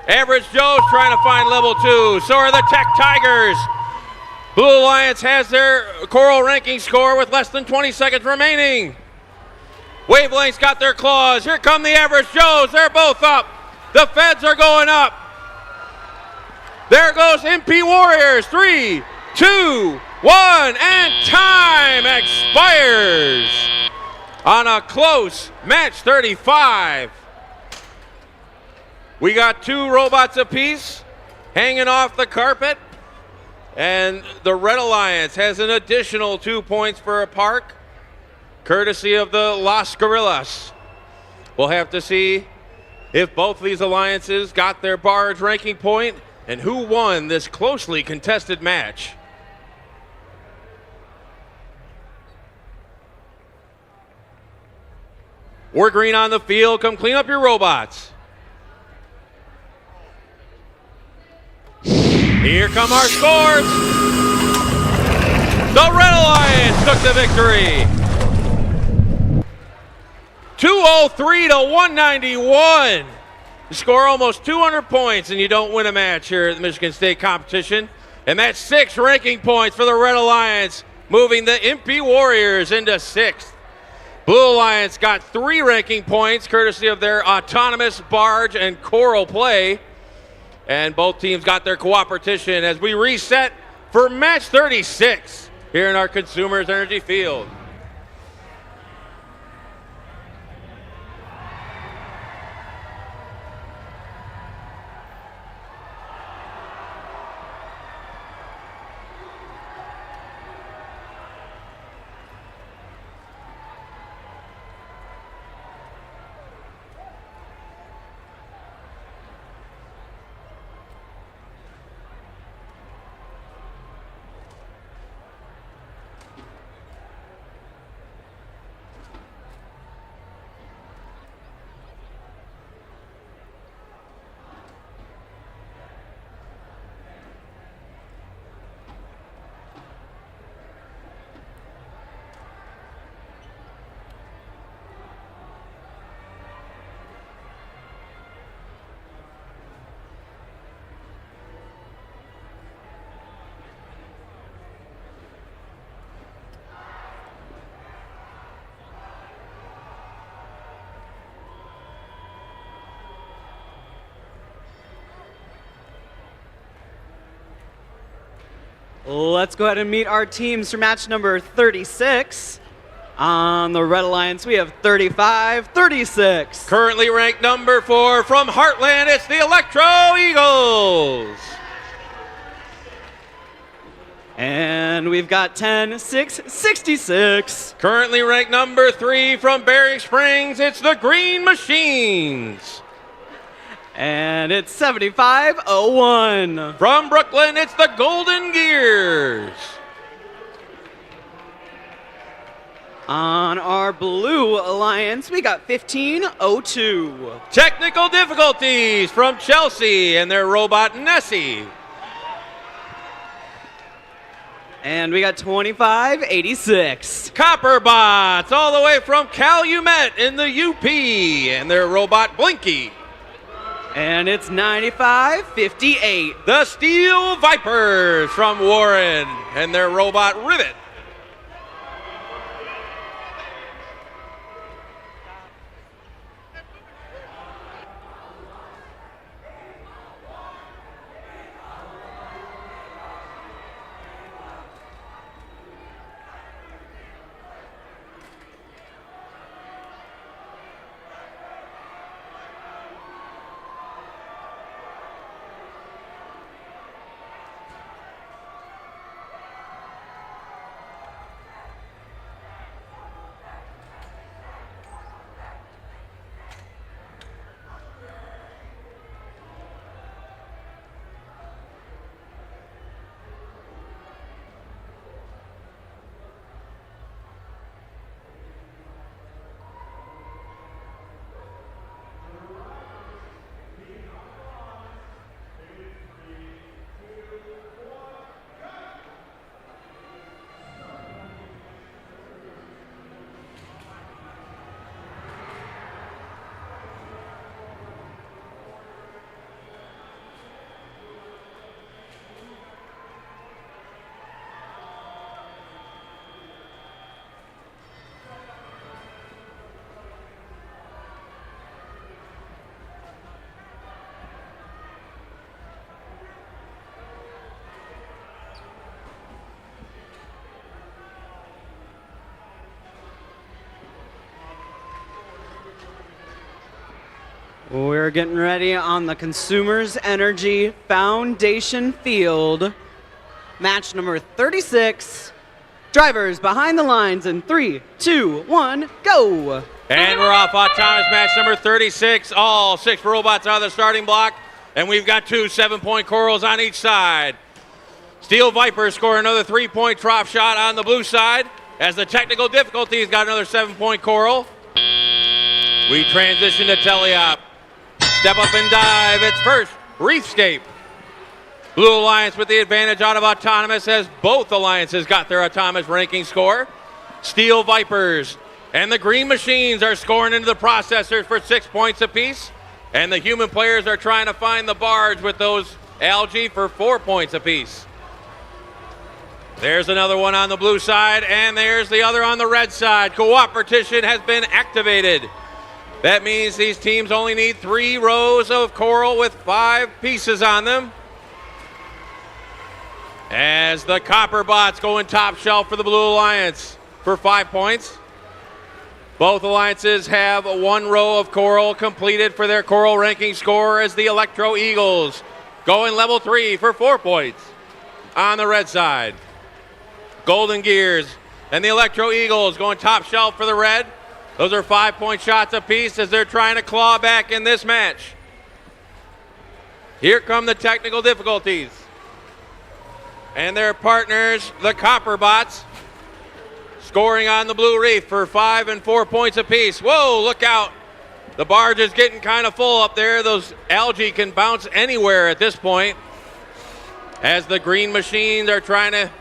Average Joe's trying to find level 2. So are the Tech Tigers. Blue Alliance has their coral ranking score with less than 20 seconds remaining. Wavelength's got their claws. Here come the Average Joes. They're both up. The Feds are going up. There goes Impy Warriors. 3, 2, 1, and time expires on a close match 35. We got 2 robots apiece hanging off the carpet, and the Red Alliance has an additional 2 points for a park, courtesy of the Los Gorillas. We'll have to see if both of these alliances got their barge ranking point and who won this closely contested match. We're green on the field. Come clean up your robots. Here come our scores. The Red Alliance took the victory. 203 to 191. You score almost 200 points and you don't win a match here at the Michigan State competition. And that's 6 ranking points for the Red Alliance, moving the Impy Warriors into 6th. Blue Alliance got 3 ranking points, courtesy of their autonomous barge and coral play. And both teams got their cooperation as we reset for match 36 here in our Consumers Energy Field. Let's go ahead and meet our teams for match number 36. On the Red Alliance, we have 35-36. Currently ranked number 4 from Heartland, it's the Electro Eagles. And we've got 10-6-66. Currently ranked number 3 from Berry Springs, it's the Green Machines. And it's 75-01. From Brooklyn, it's the Golden Gears. Blue Alliance, we got 1502. Technical difficulties from Chelsea and their robot Nessie. And we got 2586. Copper Bots, all the way from Calumet in the UP, and their robot Blinky. And it's 9558. The Steel Vipers from Warren, and their robot Rivet. We're getting ready on the Consumers Energy Foundation field. Match number 36. Drivers behind the lines in 3, 2, 1, go. And we're off autonomous match number 36. All 6 robots out of the starting block. And we've got 2 7-point corals on each side. Steel Vipers score another 3-point drop shot on the blue side. As the technical difficulties got another 7-point coral. We transition to teleop. Step up and dive. It's first Reefscape. Blue Alliance with the advantage out of autonomous as both alliances got their autonomous ranking score. Steel Vipers and the Green Machines are scoring into the processors for 6 points apiece. And the human players are trying to find the barge with those algae for 4 points apiece. There's another one on the blue side, and there's the other on the red side. Cooperation has been activated. That means these teams only need 3 rows of coral with 5 pieces on them. As the Copper Bots go in top shelf for the Blue Alliance for 5 points. Both alliances have 1 row of coral completed for their coral ranking score as the Electro Eagles go in level 3 for 4 points on the red side. Golden Gears and the Electro Eagles going top shelf for the red. Those are 5-point shots apiece as they're trying to claw back in this match. Here come the technical difficulties. And their partners, the Copper Bots, scoring on the Blue Reef for 5 and 4 points apiece. Whoa, look out. The barge is getting kind of full up there. Those algae can bounce anywhere at this point. As the Green Machines are trying to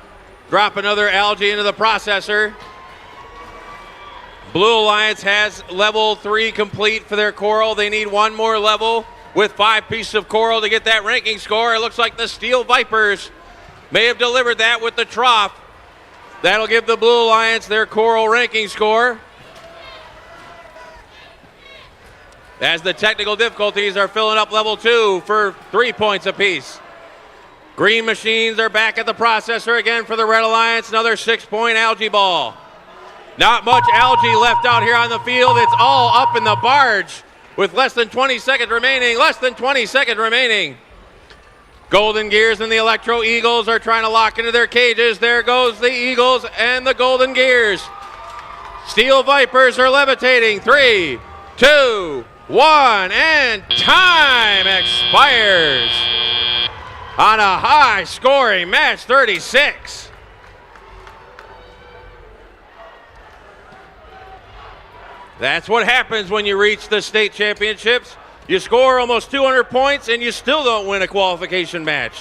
drop another algae into the processor. Blue Alliance has level 3 complete for their coral. They need 1 more level with 5 pieces of coral to get that ranking score. It looks like the Steel Vipers may have delivered that with the trough. That'll give the Blue Alliance their coral ranking score. As the technical difficulties are filling up level 2 for 3 points apiece. Green Machines are back at the processor again for the Red Alliance. Another 6-point algae ball. Not much algae left out here on the field. It's all up in the barge with less than 20 seconds remaining. Less than 20 seconds remaining. Golden Gears and the Electro Eagles are trying to lock into their cages. There goes the Eagles and the Golden Gears. Steel Vipers are levitating. 3, 2, 1, and time expires on a high-scoring match 36. That's what happens when you reach the state championships. You score almost 200 points and you still don't win a qualification match.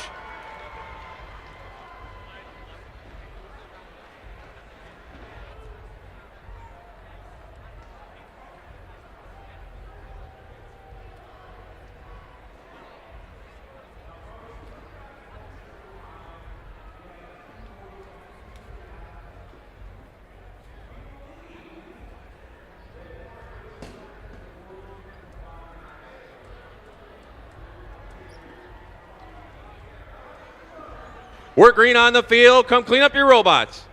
We're green on the field. Come clean up your robots.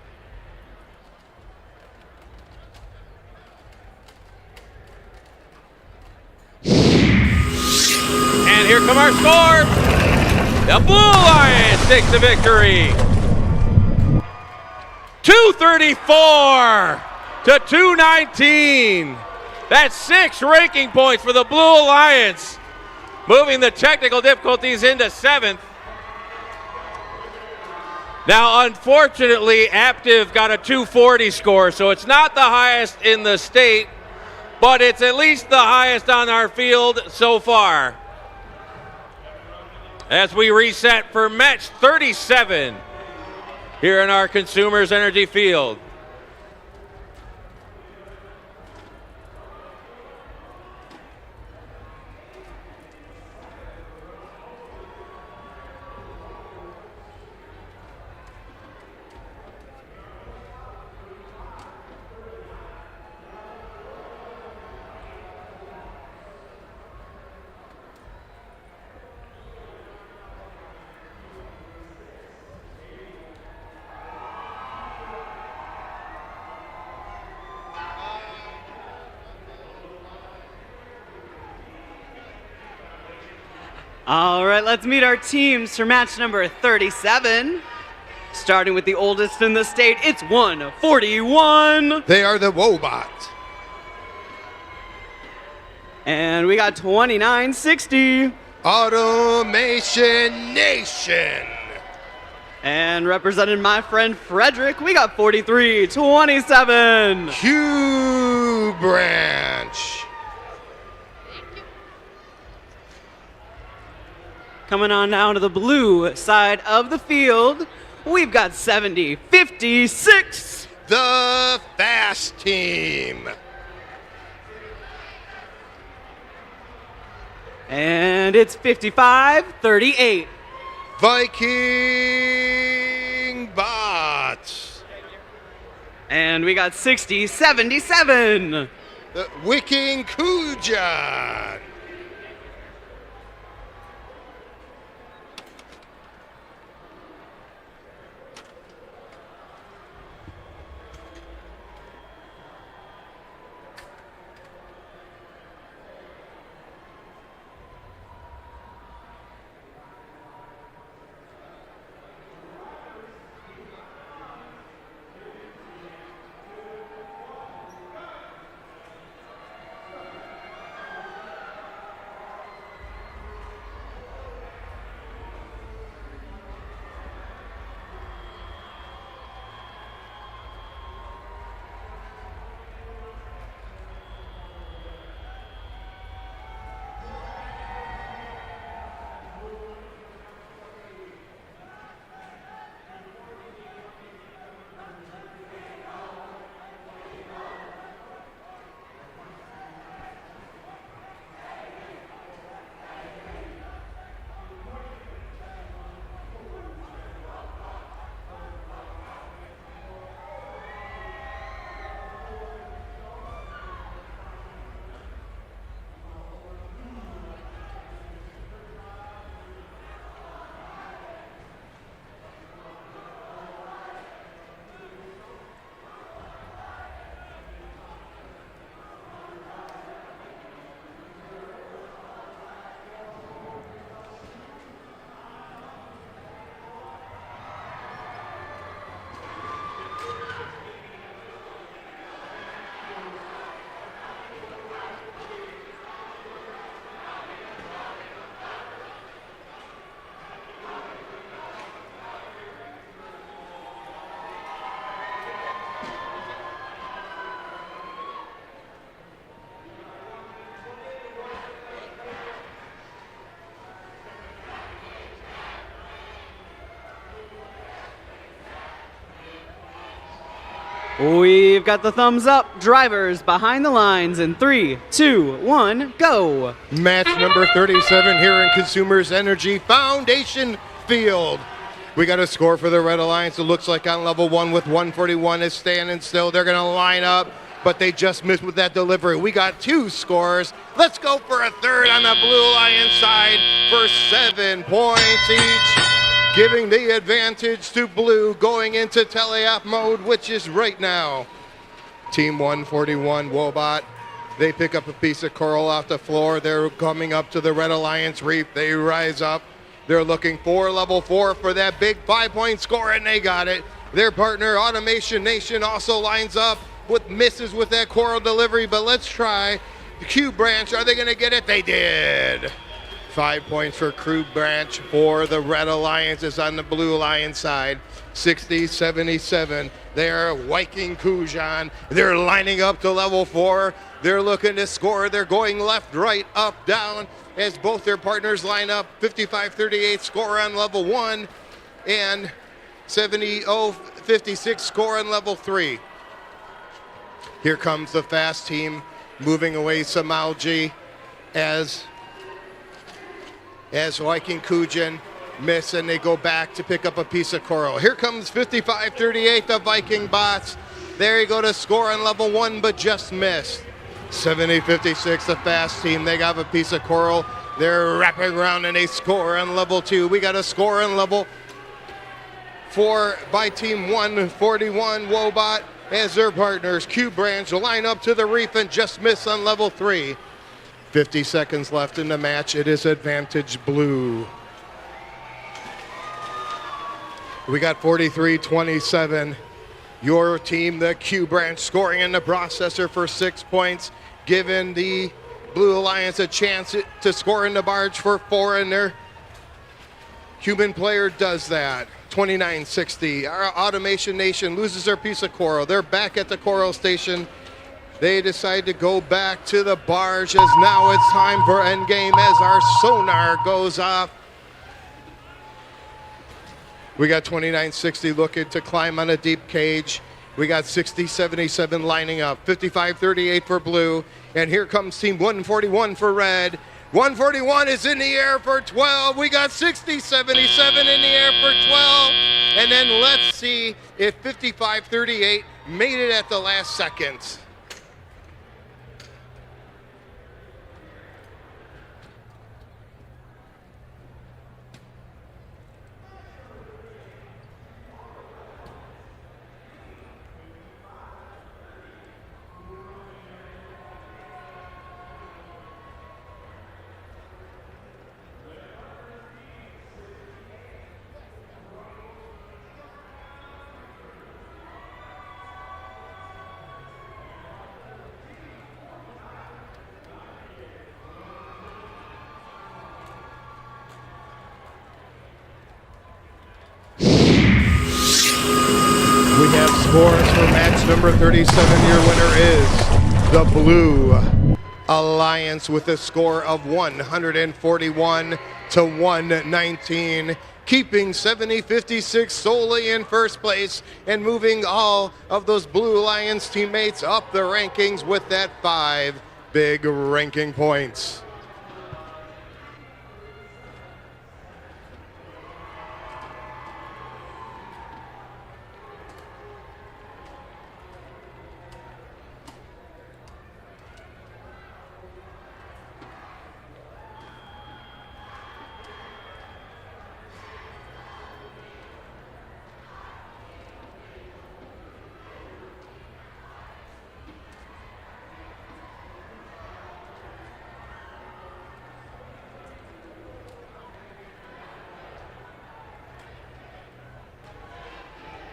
And here come our scores. The Blue Lions takes the victory. 234 to 219. That's 6 ranking points for the Blue Alliance, moving the technical difficulties into 7th. Now, unfortunately, Aptiv got a 240 score, so it's not the highest in the state, but it's at least the highest on our field so far. As we reset for match 37 here in our Consumers Energy field. All right, let's meet our teams for match number 37. Starting with the oldest in the state, it's 141. They are the Wobots. And we got 2960. Automation Nation. And representing my friend Frederick, we got 4327. Q Branch. Coming on down to the blue side of the field, we've got 7056. The Fast Team. And it's 5538. Viking Bots. And we got 6077. The Wicking Kujan. We've got the thumbs up. Drivers behind the lines in 3, 2, 1, go. Match number 37 here in Consumers Energy Foundation Field. We got a score for the Red Alliance. It looks like on level 1 with 141 is standing still. They're going to line up, but they just missed with that delivery. We got 2 scores. Let's go for a third on the Blue Alliance side for 7 points each, giving the advantage to Blue going into teleop mode, which is right now. Team 141, Wobot. They pick up a piece of coral off the floor. They're coming up to the Red Alliance reef. They rise up. They're looking for level 4 for that big 5-point score, and they got it. Their partner, Automation Nation, also lines up with misses with that coral delivery, but let's try the Q Branch. Are they going to get it? They did. 5 points for Crew Branch for the Red Alliance is on the Blue Alliance side. 60-77. They're Viking Kujan. They're lining up to level 4. They're looking to score. They're going left, right, up, down as both their partners line up. 55-38 score on level 1 and 70-56 score on level 3. Here comes the fast team moving away some algae as Viking Kujan miss and they go back to pick up a piece of coral. Here comes 55-38, the Viking bots. There you go to score on level 1, but just missed. 70-56, the fast team. They got a piece of coral. They're wrapping around and they score on level 2. We got a score on level 4 by team 141, Wobot, as their partners. Q Branch line up to the reef and just miss on level 3. 50 seconds left in the match. It is advantage Blue. We got 43-27. Your team, the Q Branch, scoring in the processor for 6 points, giving the Blue Alliance a chance to score in the barge for 4, and their human player does that. 29-60. Our Automation Nation loses their piece of coral. They're back at the coral station. They decide to go back to the barge as now it's time for endgame as our sonar goes off. We got 29-60 looking to climb on a deep cage. We got 60-77 lining up. 55-38 for Blue. And here comes team 141 for Red. 141 is in the air for 12. We got 60-77 in the air for 12. And then let's see if 55-38 made it at the last second. We have scores for match number 37. Your winner is the Blue Alliance with a score of 141-119, keeping 70-56 solely in first place and moving all of those Blue Alliance teammates up the rankings with that 5 big ranking points.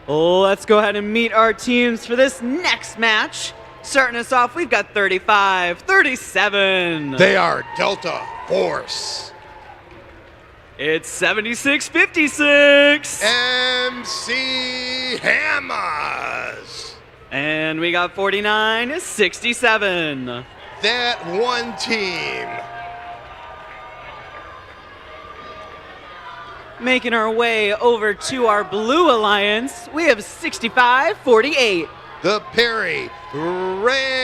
Let's go ahead and meet our teams for this next match. Starting us off, we've got 35-37. They are Delta Force. It's 76-56. MC Hammers. And we got 49-67. That one team. Making our way over to our Blue Alliance, we have 65-48. the Perry Rambots.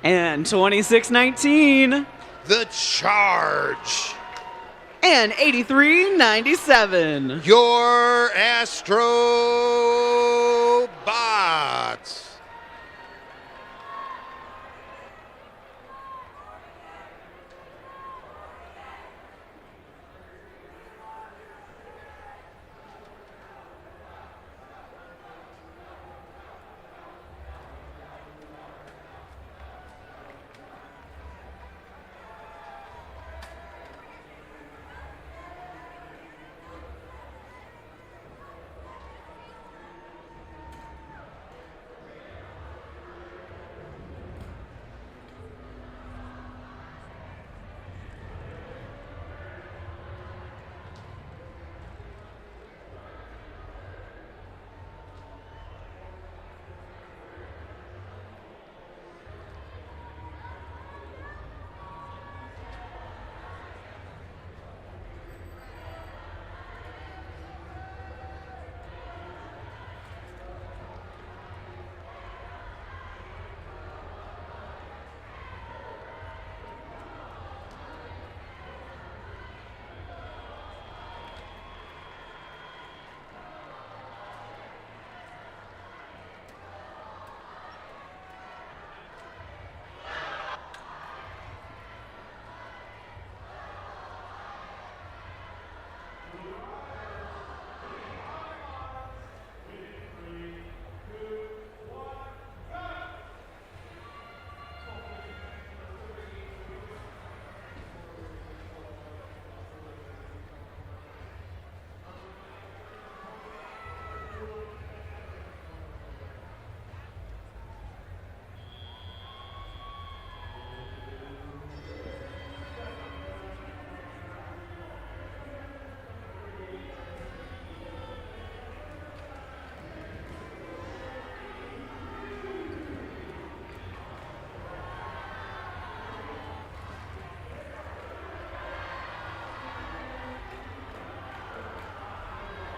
And 26-19. The Charge. And 83-97. Your Astrobots.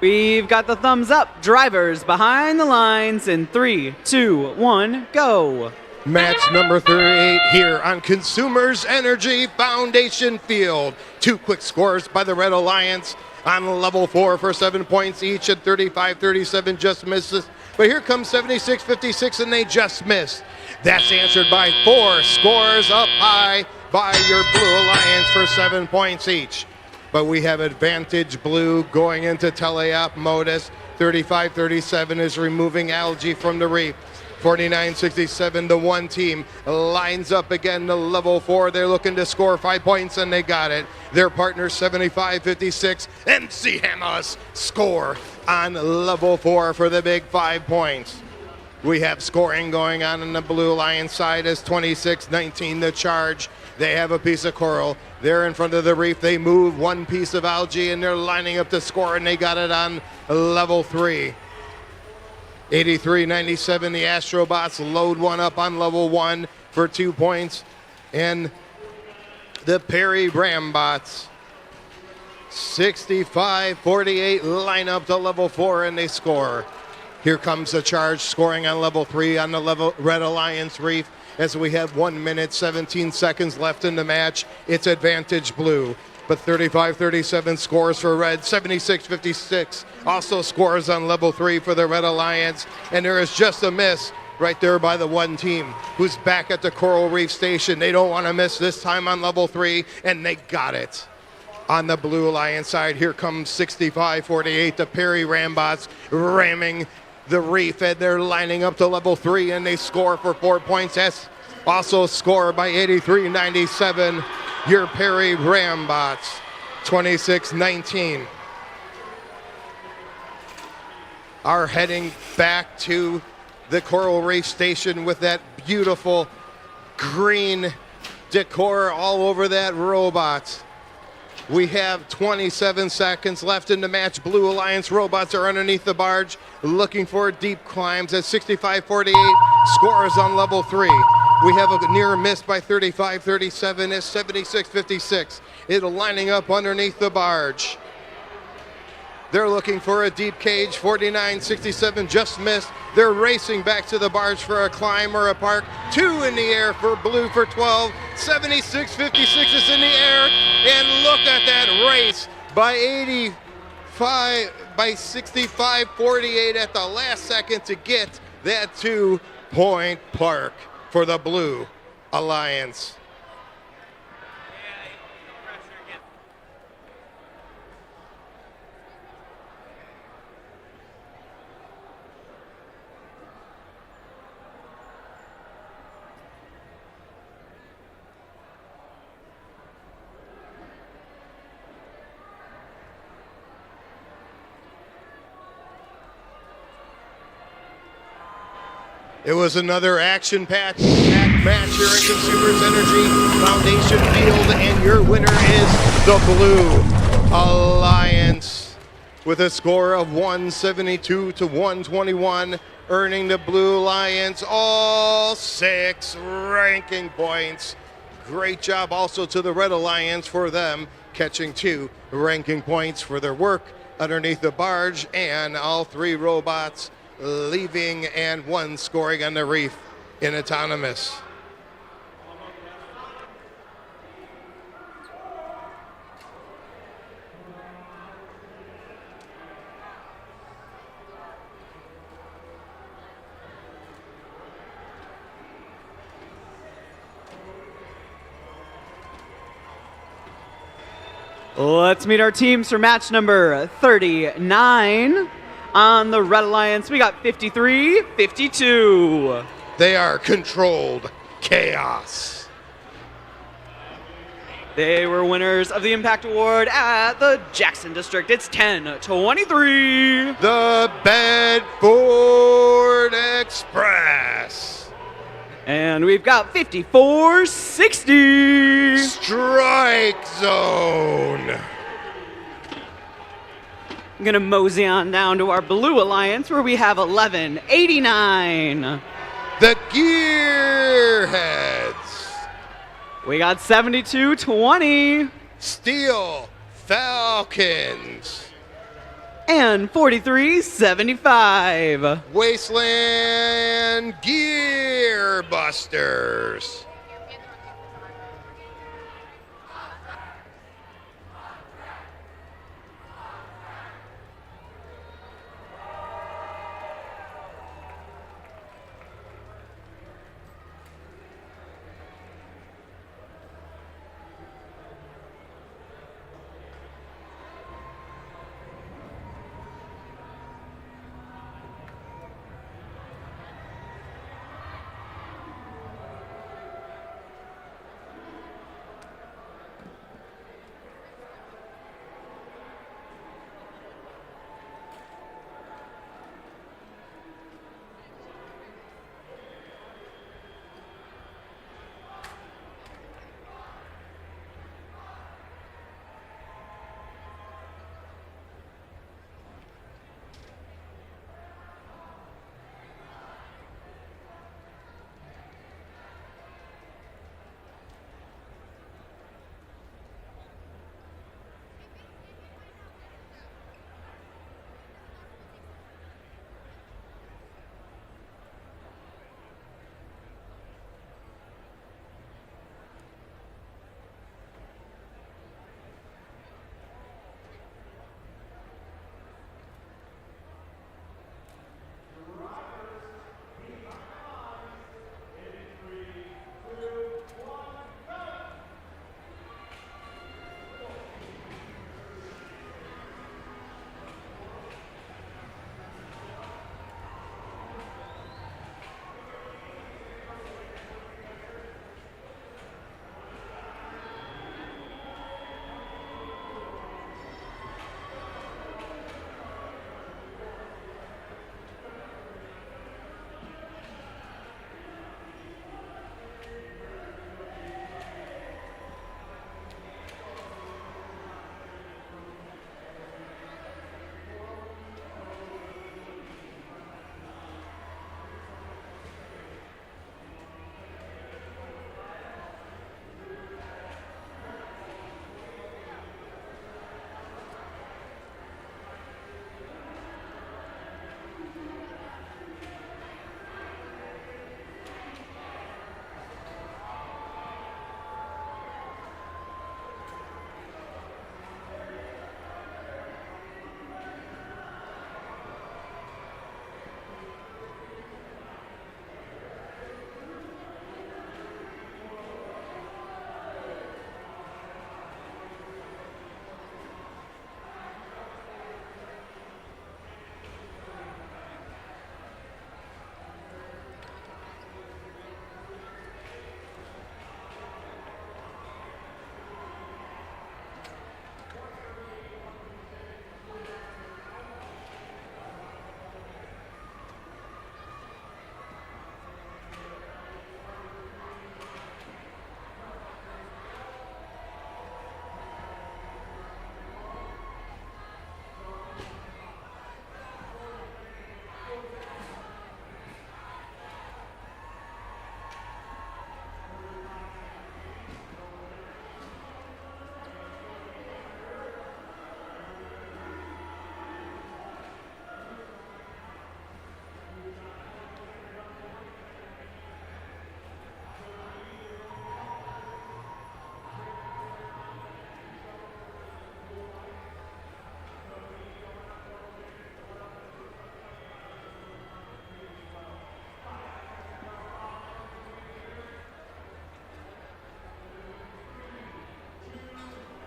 We've got the thumbs up. Drivers behind the lines in 3, 2, 1, go. Match number 38 here on Consumers Energy Foundation Field. 2 quick scores by the Red Alliance on level 4 for 7 points each, and 35-37 just misses. But here comes 76-56, and they just missed. That's answered by 4 scores up high by your Blue Alliance for 7 points each. But we have advantage blue going into teleop modus. 35-37 is removing algae from the reef. 49-67, the one team lines up again to level 4. They're looking to score 5 points, and they got it. Their partner 75-56, and see Hamas score on level 4 for the big 5 points. We have scoring going on the Blue Alliance side as 26-19, the Charge. They have a piece of coral. They're in front of the reef. They move 1 piece of algae, and they're lining up to score, and they got it on level 3. 83-97, the Astrobots load one up on level 1 for 2 points. And the Perry Rambots, 65-48, line up to level 4, and they score. Here comes the Charge scoring on level 3 on the Red Alliance reef. As we have 1 minute, 17 seconds left in the match, it's advantage blue. But 35-37 scores for Red, 76-56 also scores on level 3 for the Red Alliance. And there is just a miss right there by the one team who's back at the Coral Reef Station. They don't want to miss this time on level 3, and they got it. On the Blue Alliance side, here comes 65-48, the Perry Rambots ramming the reef, and they're lining up to level 3, and they score for 4 points. That's also scored by 83-97. Your Perry Rambots, 26-19. Are heading back to the Coral Reef Station with that beautiful green decor all over that robot. We have 27 seconds left in the match. Blue Alliance robots are underneath the barge looking for deep climbs at 65-48. Scores on level 3. We have a near miss by 35-37 as 76-56. It'll lining up underneath the barge. They're looking for a deep cage. 49-67 just missed. They're racing back to the barge for a climb or a park. 2 in the air for blue for 12. 76-56 is in the air. And look at that race by 65-48 at the last second to get that 2-point park for the Blue Alliance. It was another action-packed match here at Consumers Energy Foundation Field, and your winner is the Blue Alliance with a score of 172-121, earning the Blue Alliance all 6 ranking points. Great job also to the Red Alliance for them catching 2 ranking points for their work underneath the barge, and all 3 robots leaving and 1 scoring on the reef in autonomous. Let's meet our teams for match number 39. On the Red Alliance, we got 53-52. They are controlled chaos. They were winners of the Impact Award at the Jackson District. It's 10-23. The Bedford Express. And we've got 54-60. Strike Zone. I'm going to mosey on down to our Blue Alliance where we have 11-89. The Gearheads. We got 72-20. Steel Falcons. And 43-75. Wasteland Gearbusters.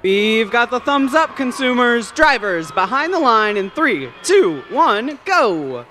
We've got the thumbs up, consumers. Drivers behind the line in 3, 2, 1, go.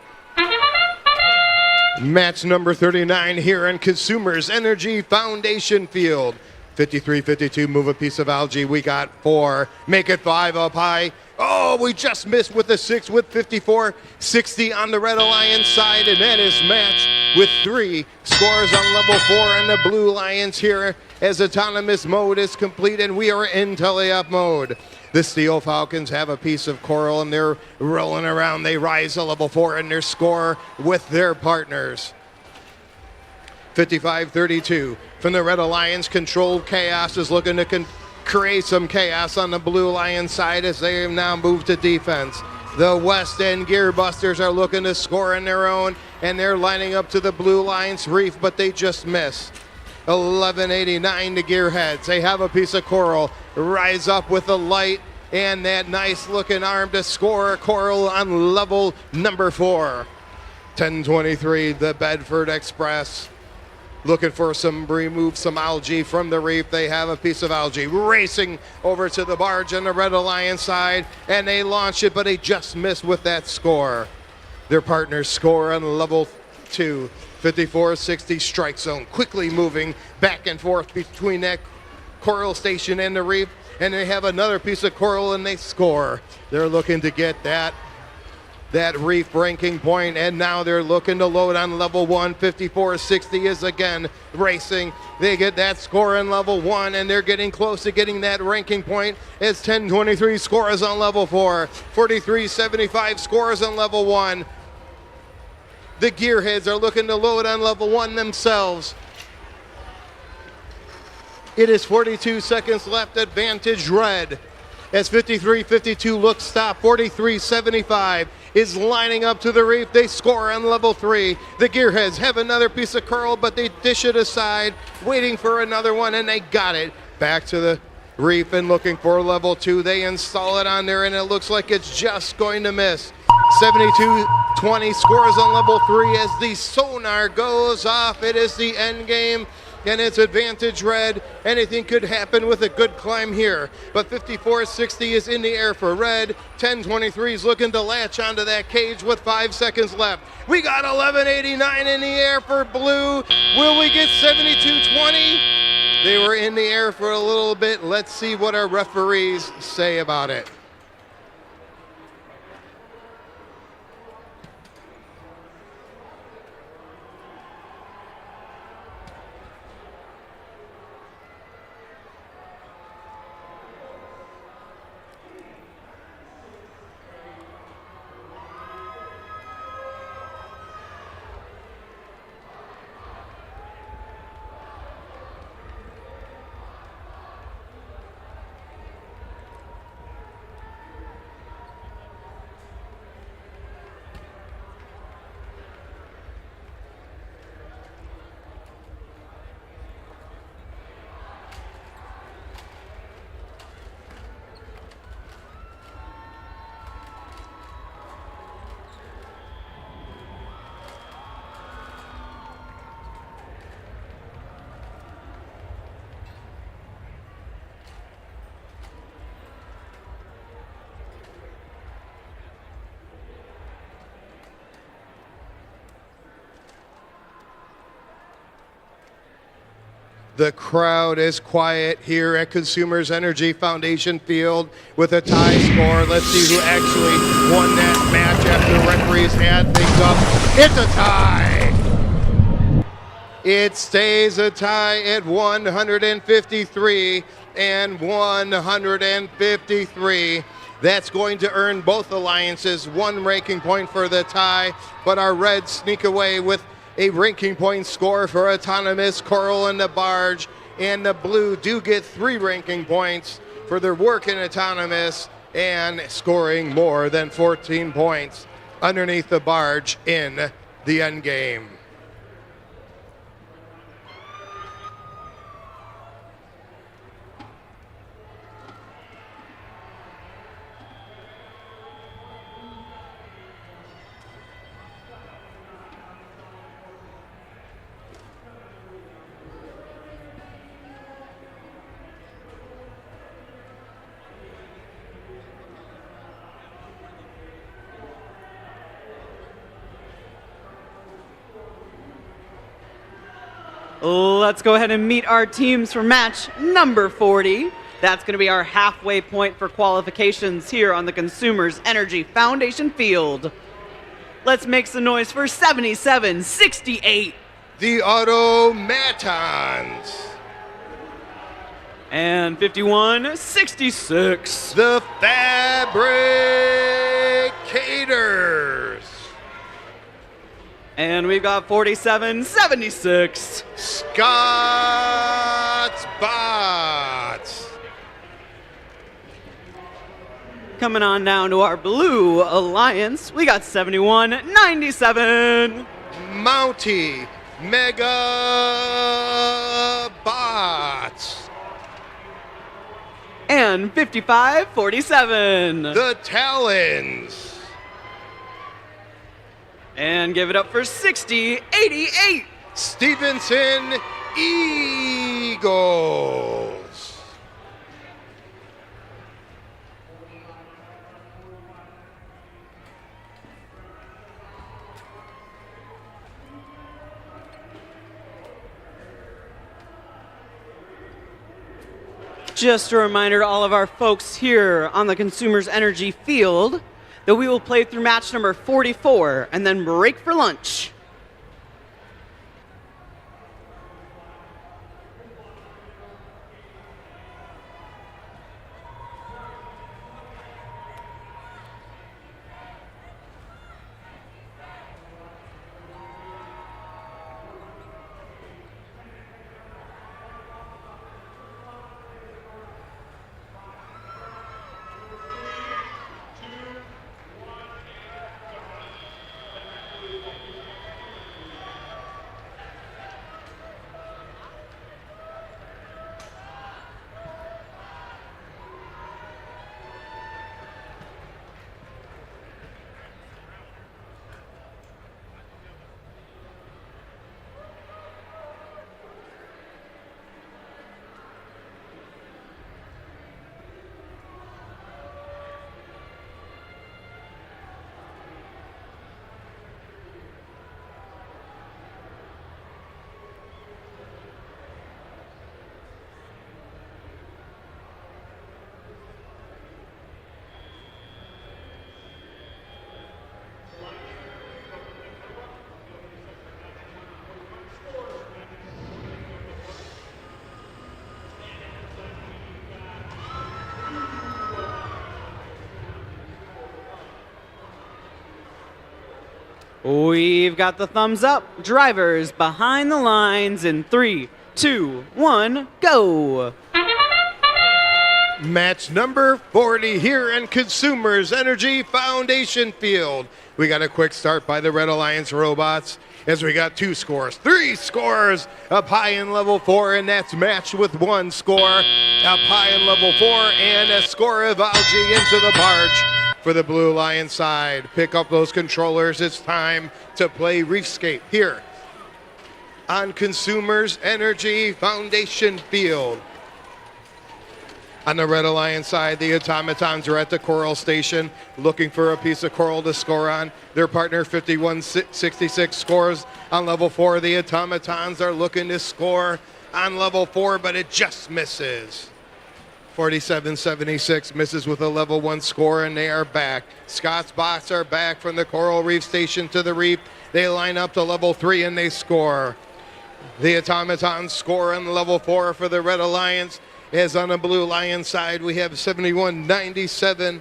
Match number 39 here in Consumers Energy Foundation Field. 53-52, move a piece of algae. We got 4. Make it 5 up high. Oh, we just missed with the 6 with 54-60 on the Red Alliance side, and that is matched with 3 scores on level 4 on the Blue Lions here as autonomous mode is complete and we are in tele-up mode. The Steel Falcons have a piece of coral and they're rolling around. They rise to level 4 in their score with their partners. 55-32 from the Red Alliance. Controlled Chaos is looking to create some chaos on the Blue Lion side as they have now moved to defense. The West End Gearbusters are looking to score on their own and they're lining up to the Blue Lions reef, but they just missed. 1189 to Gearheads. They have a piece of coral. Rise up with the light and that nice looking arm to score coral on level number 4. 1023, the Bedford Express. Looking for remove some algae from the reef. They have a piece of algae racing over to the barge on the Red Alliance side and they launch it, but they just missed with that score. Their partners score on level 2. 54-60 strike zone, quickly moving back and forth between that coral station and the reef, and they have another piece of coral and they score. They're looking to get that reef ranking point, and now they're looking to load on level 1. 54-60 is again racing. They get that score on level 1, and they're getting close to getting that ranking point as 1023 scores on level 4. 43-75 scores on level 1. The Gearheads are looking to load on level 1 themselves. It is 42 seconds left, advantage red. As 53-52 looks stop, 43-75 is lining up to the reef. They score on level 3. The Gearheads have another piece of coral, but they dish it aside, waiting for another one, and they got it. Back to the reef and looking for level 2. They install it on there, and it looks like it's just going to miss. 72-20 scores on level 3 as the sonar goes off. It is the end game, and it's advantage red. Anything could happen with a good climb here, but 54-60 is in the air for red. 1023 is looking to latch onto that cage with 5 seconds left. We got 1189 in the air for blue. Will we get 72-20? They were in the air for a little bit. Let's see what our referees say about it. The crowd is quiet here at Consumers Energy Foundation Field with a tie score. Let's see who actually won that match after the referees add things up. It's a tie. It stays a tie at 153 and 153. That's going to earn both alliances 1 ranking point for the tie, but our Reds sneak away with a ranking point score for autonomous, coral, and the barge, and the blue do get 3 ranking points for their work in autonomous and scoring more than 14 points underneath the barge in the end game. Let's go ahead and meet our teams for match number 40. That's going to be our halfway point for qualifications here on the Consumers Energy Foundation field. Let's make some noise for 77-68. The Automatons. And 51-66. The Fabricators. And we've got 47-76. Scott's Bots. Coming on down to our Blue Alliance, we got 71-97. Mountie Mega Bots. And 55-47. The Talons. And give it up for 60-88. Stevenson Eagles. Just a reminder to all of our folks here on the Consumers Energy field that we will play through match number 44 and then break for lunch. We've got the thumbs up. Drivers behind the lines in 3, 2, 1, go. Match number 40 here in Consumers Energy Foundation field. We got a quick start by the Red Alliance robots as we got 2 scores, 3 scores up high in level 4, and that's matched with 1 score up high in level 4, and a score of algae into the barge for the Blue Alliance side. Pick up those controllers. It's time to play Reefscape here on Consumers Energy Foundation field. On the Red Alliance side, the automatons are at the coral station looking for a piece of coral to score on. Their partner 51-66 scores on level 4. The automatons are looking to score on level 4, but it just misses. 47-76 misses with a level 1 score, and they are back. Scott's Bots are back from the coral reef station to the reef. They line up to level 3 and they score. The automatons score on level 4 for the Red Alliance. As on the Blue Alliance side, we have 71-97.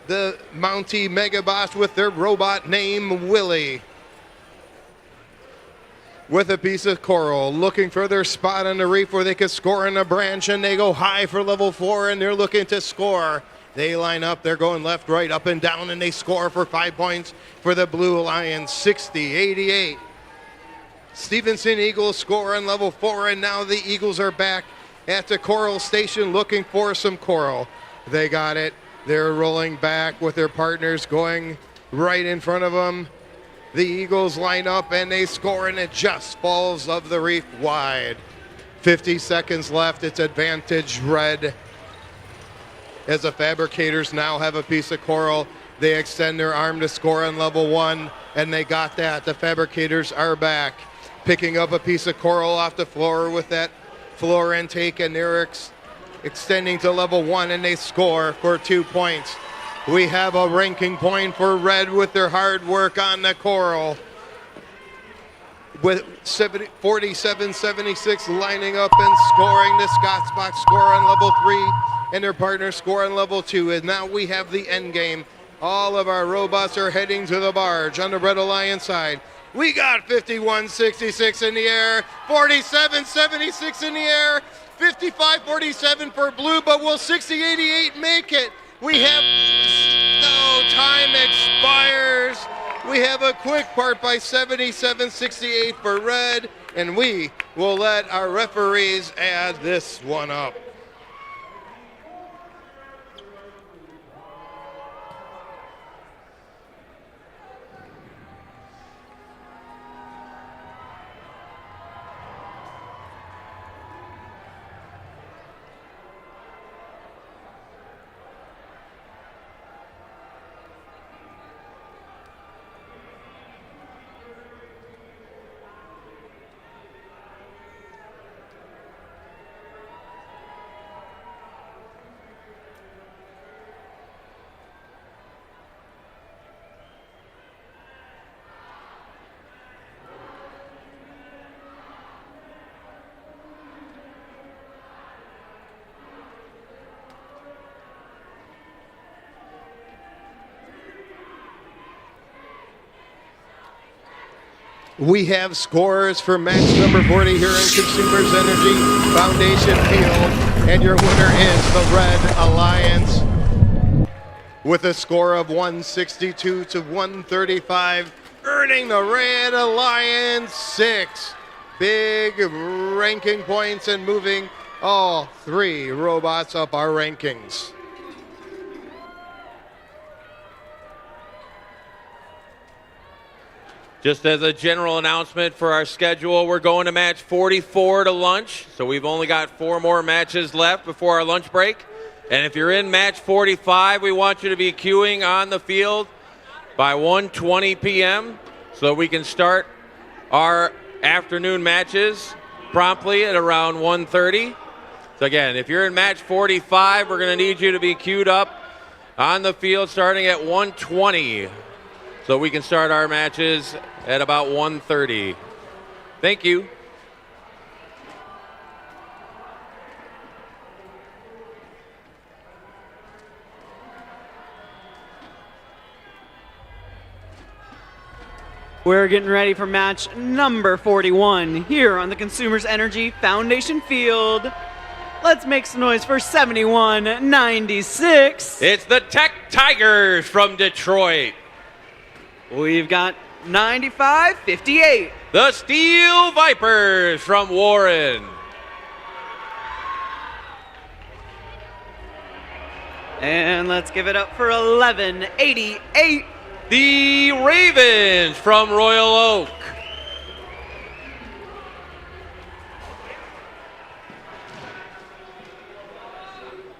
The Mountie Megabots with their robot name Willie, with a piece of coral, looking for their spot on the reef where they could score in a branch, and they go high for level 4, and they're looking to score. They line up, they're going left, right, up and down, and they score for 5 points for the Blue Alliance, 60-88. Stevenson Eagles score on level 4, and now the Eagles are back at the coral station looking for some coral. They got it. They're rolling back with their partners going right in front of them. The Eagles line up and they score, and it just falls of the reef wide. 50 seconds left. It's advantage red as the Fabricators now have a piece of coral. They extend their arm to score on level 1, and they got that. The Fabricators are back. picking up a piece of coral off the floor with that floor intake, and they're extending to level 1, and they score for 2 points. We have a ranking point for red with their hard work on the coral. With 47-76 lining up and scoring. The Scots box score on level 3 and their partners score on level 2. And now we have the end game. All of our robots are heading to the barge on the Red Alliance side. We got 51-66 in the air, 47-76 in the air, 55-47 for blue, but will 60-88 make it? We have, no, time expires. We have a quick part by 77-68 for red, and we will let our referees add this one up. We have scores for match number 40 here in Consumers Energy Foundation Field, and your winner is the Red Alliance with a score of 162-135, earning the Red Alliance 6 big ranking points and moving all 3 robots up our rankings. Just as a general announcement for our schedule, we're going to match 44 to lunch, so we've only got 4 more matches left before our lunch break. And if you're in match 45, we want you to be queuing on the field by 1:20 p.m. so we can start our afternoon matches promptly at around 1:30. So again, if you're in match 45, we're going to need you to be queued up on the field starting at 1:20 so we can start our matches at about 1:30. Thank you. We're getting ready for match number 41 here on the Consumers Energy Foundation Field. Let's make some noise for 71-96. It's the Tech Tigers from Detroit. We've got 95-58. The Steel Vipers from Warren. And let's give it up for 11-88. The Ravens from Royal Oak.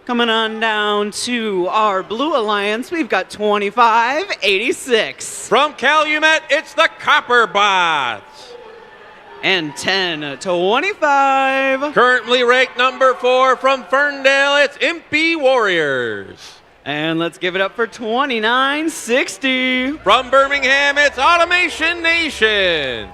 Coming on down to our Blue Alliance, we've got 25-86. From Calumet, it's the Copper Bots. And 10-25. Currently ranked number 4 from Ferndale, it's Impy Warriors. And let's give it up for 29-60. From Birmingham, it's Automation Nation.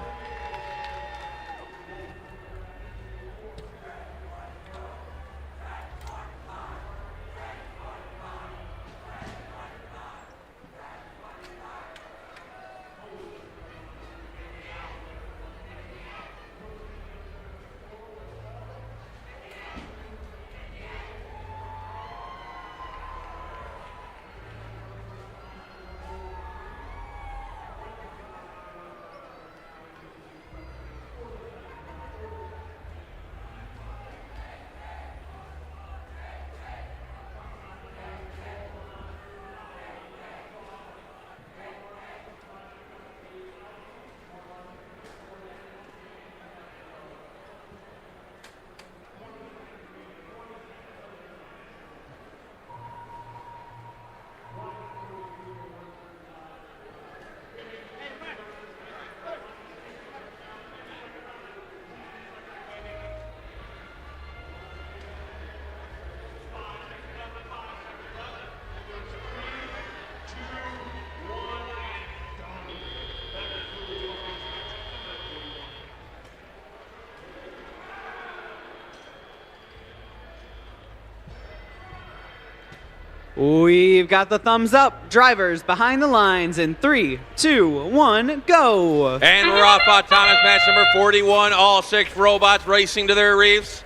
We've got the thumbs up. Drivers behind the lines in 3, 2, 1, go. And we're off autonomous match number 41. All 6 robots racing to their reefs.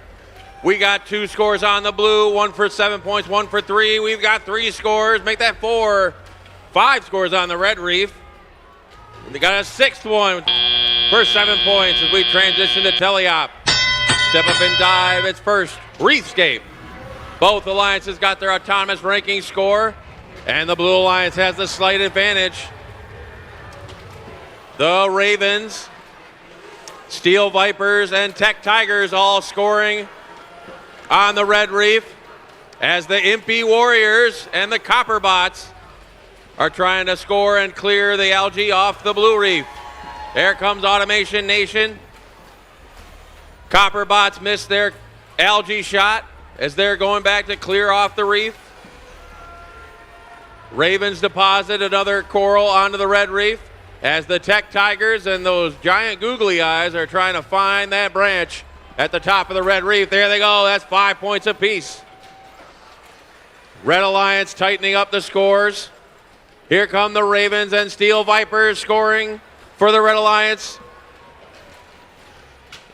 We got 2 scores on the blue, 1 for 7 points, 1 for 3. We've got 3 scores, make that 4. 5 scores on the red reef. They got a 6th one for 7 points as we transition to teleop. Step up and dive, it's first Reefscape. Both alliances got their autonomous ranking score, and the blue alliance has the slight advantage. The Ravens, Steel Vipers, and Tech Tigers all scoring on the red reef, as the Impy Warriors and the Copperbots are trying to score and clear the algae off the blue reef. There comes Automation Nation. Copperbots missed their algae shot as they're going back to clear off the reef. Ravens deposit another coral onto the red reef as the Tech Tigers and those giant googly eyes are trying to find that branch at the top of the red reef. There they go, that's 5 points apiece. Red Alliance tightening up the scores. Here come the Ravens and Steel Vipers scoring for the Red Alliance.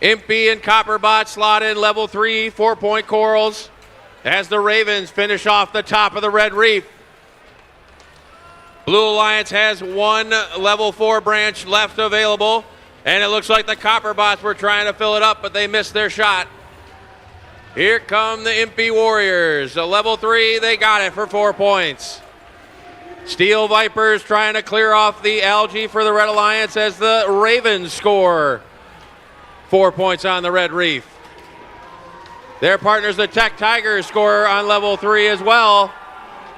Impy and Copperbot slot in level 3 4-point corals as the Ravens finish off the top of the red reef. Blue Alliance has 1 level 4 branch left available, and it looks like the Copperbots were trying to fill it up, but they missed their shot. Here come the Impy Warriors. A level 3, they got it for 4 points. Steel Vipers trying to clear off the algae for the Red Alliance as the Ravens score 4 points on the red reef. Their partners, the Tech Tigers, score on level 3 as well.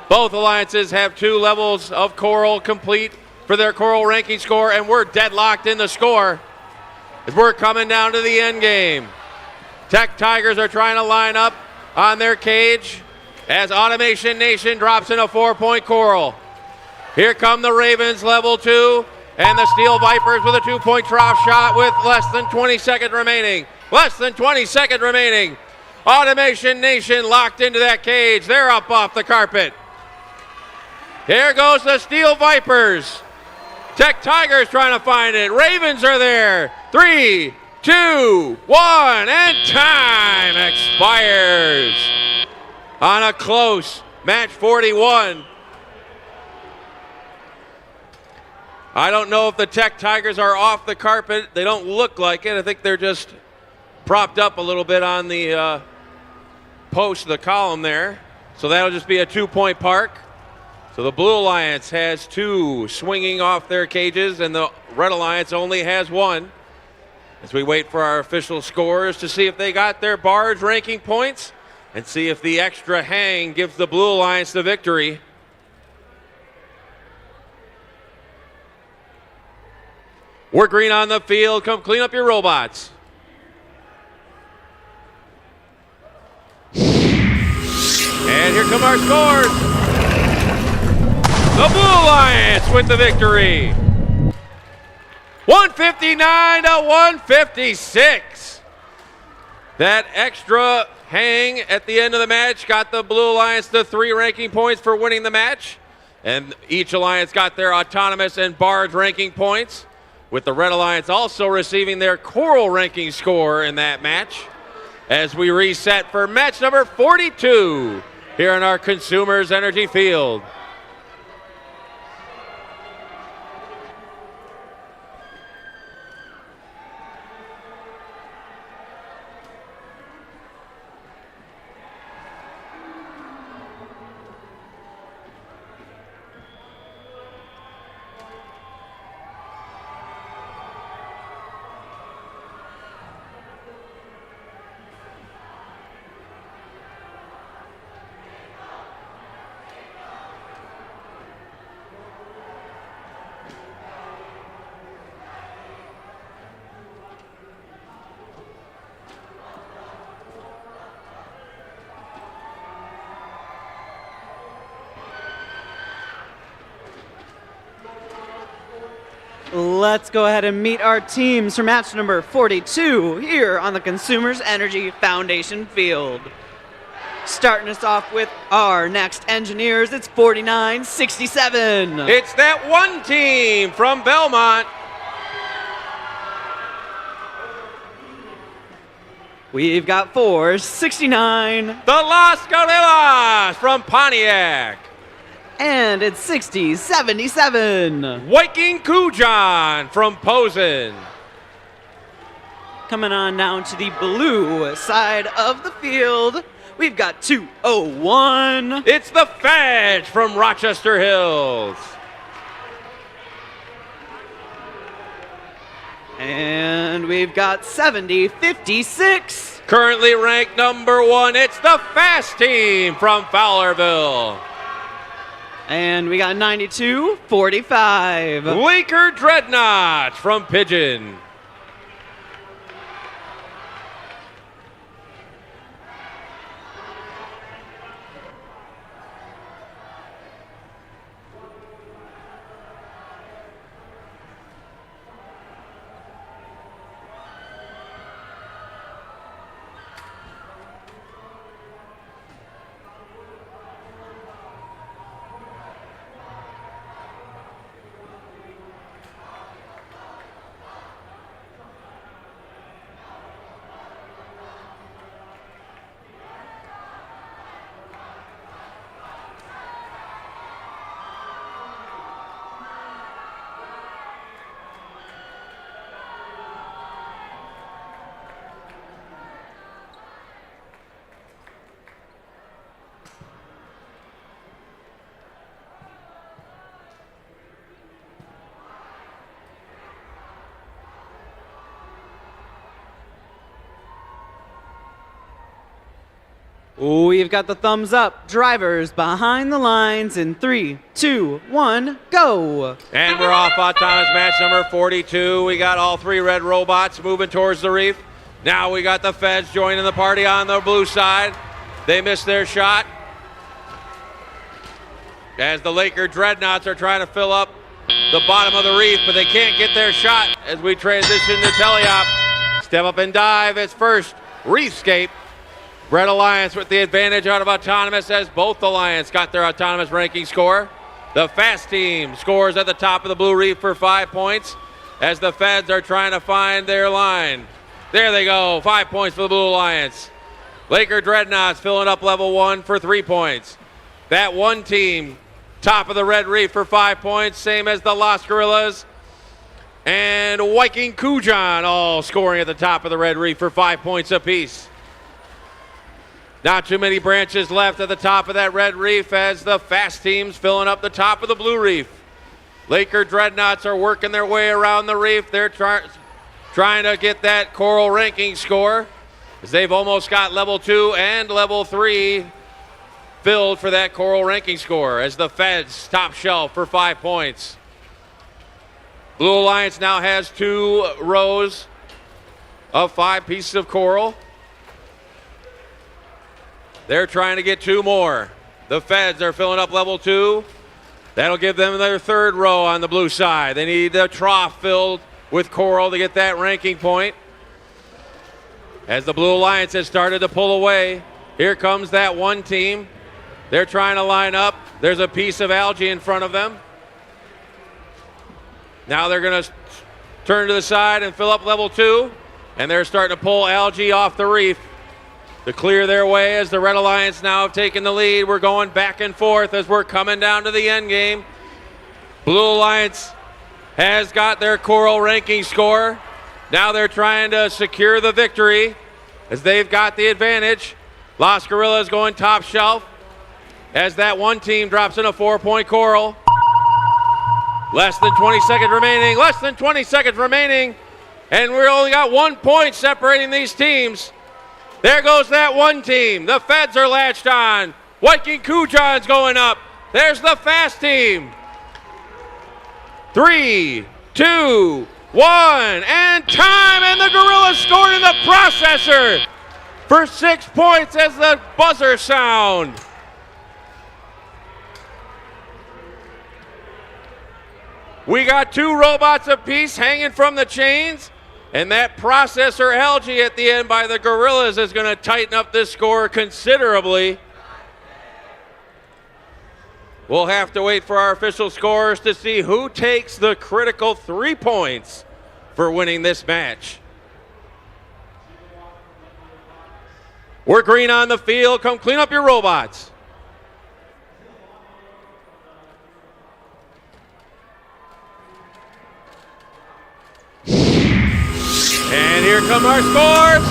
Both alliances have 2 levels of coral complete for their coral ranking score, and we're deadlocked in the score as we're coming down to the end game. Tech Tigers are trying to line up on their cage as Automation Nation drops in a 4-point coral. Here come the Ravens, level 2, and the Steel Vipers with a 2-point trough shot with less than 20 seconds remaining. Less than 20 seconds remaining. Automation Nation locked into that cage. They're up off the carpet. Here goes the Steel Vipers. Tech Tigers trying to find it. Ravens are there. 3, 2, 1, and time expires on a close match 41. I don't know if the Tech Tigers are off the carpet. They don't look like it. I think they're just propped up a little bit on the post of the column there. So that'll just be a 2-point park. So the Blue Alliance has 2 swinging off their cages, and the Red Alliance only has 1. As we wait for our official scores to see if they got their barge ranking points and see if the extra hang gives the Blue Alliance the victory. We're green on the field. Come clean up your robots. And here come our scores. The Blue Alliance with the victory. 159 to 156. That extra hang at the end of the match got the Blue Alliance the 3 ranking points for winning the match. And each alliance got their autonomous and barge ranking points, with the Red Alliance also receiving their coral ranking score in that match. As we reset for match number 42 here in our Consumers Energy Field. Let's go ahead and meet our teams for match number 42 here on the Consumers Energy Foundation field. Starting us off with our next engineers, it's 4967. It's that one team from Belmont. We've got 469. The Las Gorillas from Pontiac. And it's 6077. Viking Kujan from Posen. Coming on down to the blue side of the field, we've got 201. It's the Fedge from Rochester Hills. And we've got 7056. Currently ranked number 1, it's the Fast Team from Fowlerville. And we got 9245. Laker Dreadnoughts from Pigeon. We've got the thumbs up. Drivers behind the lines in 3, 2, 1, go. And we're off autonomous match number 42. We got all 3 red robots moving towards the reef. Now we got the Feds joining the party on the blue side. They missed their shot. As the Laker Dreadnoughts are trying to fill up the bottom of the reef, but they can't get their shot as we transition to teleop. Step up and dive as first Reefscape. Red Alliance with the advantage out of autonomous as both Alliance got their autonomous ranking score. The Fast Team scores at the top of the blue reef for 5 points as the Feds are trying to find their line. There they go, 5 points for the Blue Alliance. Laker Dreadnoughts filling up level 1 for 3 points. That one team, top of the red reef for 5 points, same as the Las Gorillas. And Viking Kujan all scoring at the top of the red reef for 5 points apiece. Not too many branches left at the top of that red reef as the Fast Team's filling up the top of the blue reef. Laker Dreadnoughts are working their way around the reef. They're trying to get that coral ranking score as they've almost got level 2 and level 3 filled for that coral ranking score as the Feds top shelf for 5 points. Blue Alliance now has 2 rows of 5 pieces of coral. They're trying to get 2 more. The Feds are filling up level 2. That'll give them their 3rd row on the blue side. They need the trough filled with coral to get that ranking point. As the Blue Alliance has started to pull away, here comes that one team. They're trying to line up. There's a piece of algae in front of them. Now they're going to turn to the side and fill up level 2, and they're starting to pull algae off the reef to clear their way as the Red Alliance now have taken the lead. We're going back and forth as we're coming down to the end game. Blue Alliance has got their coral ranking score. Now they're trying to secure the victory as they've got the advantage. Las Gorillas going top shelf as that one team drops in a 4-point coral. Less than 20 seconds remaining, less than 20 seconds remaining, and we only got 1 point separating these teams. There goes that one team. The Feds are latched on. Viking Kujan's going up. There's the Fast Team. 3, 2, 1, and time, and the Gorillas scored in the processor for 6 points as the buzzer sound. We got 2 robots apiece hanging from the chains. And that processor algae at the end by the Gorillas is going to tighten up this score considerably. We'll have to wait for our official scores to see who takes the critical 3 points for winning this match. We're green on the field. Come clean up your robots. And here come our scores.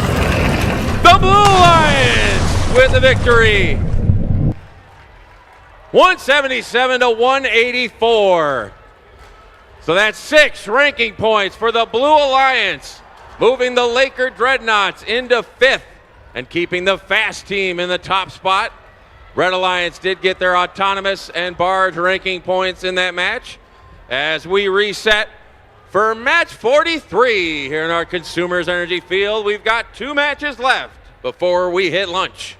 The Blue Lions with the victory. 177 to 184. So that's 6 ranking points for the Blue Alliance, moving the Laker Dreadnoughts into 5th and keeping the fast team in the top spot. Red Alliance did get their autonomous and barge ranking points in that match. As we reset for match 43 here in our Consumers Energy Field, we've got 2 matches left before we hit lunch.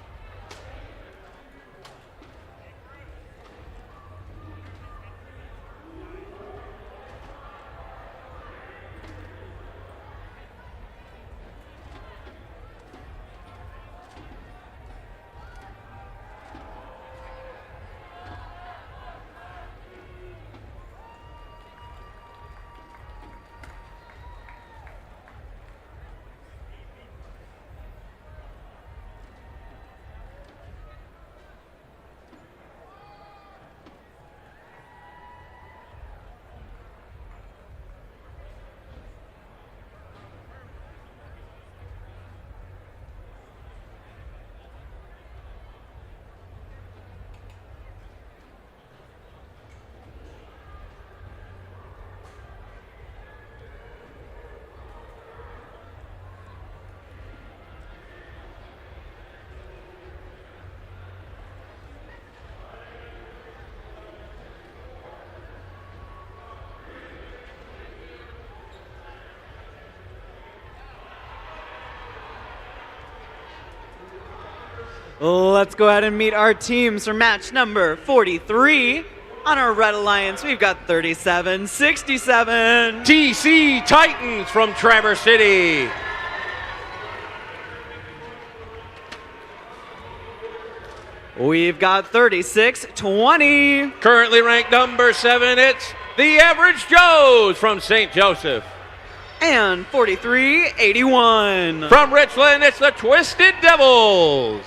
Let's go ahead and meet our teams for match number 43. On our Red Alliance, we've got 37-67. TC Titans from Traverse City. We've got 36-20. Currently ranked number 7, it's the Average Joes from St. Joseph. And 43-81. From Richland, it's the Twisted Devils.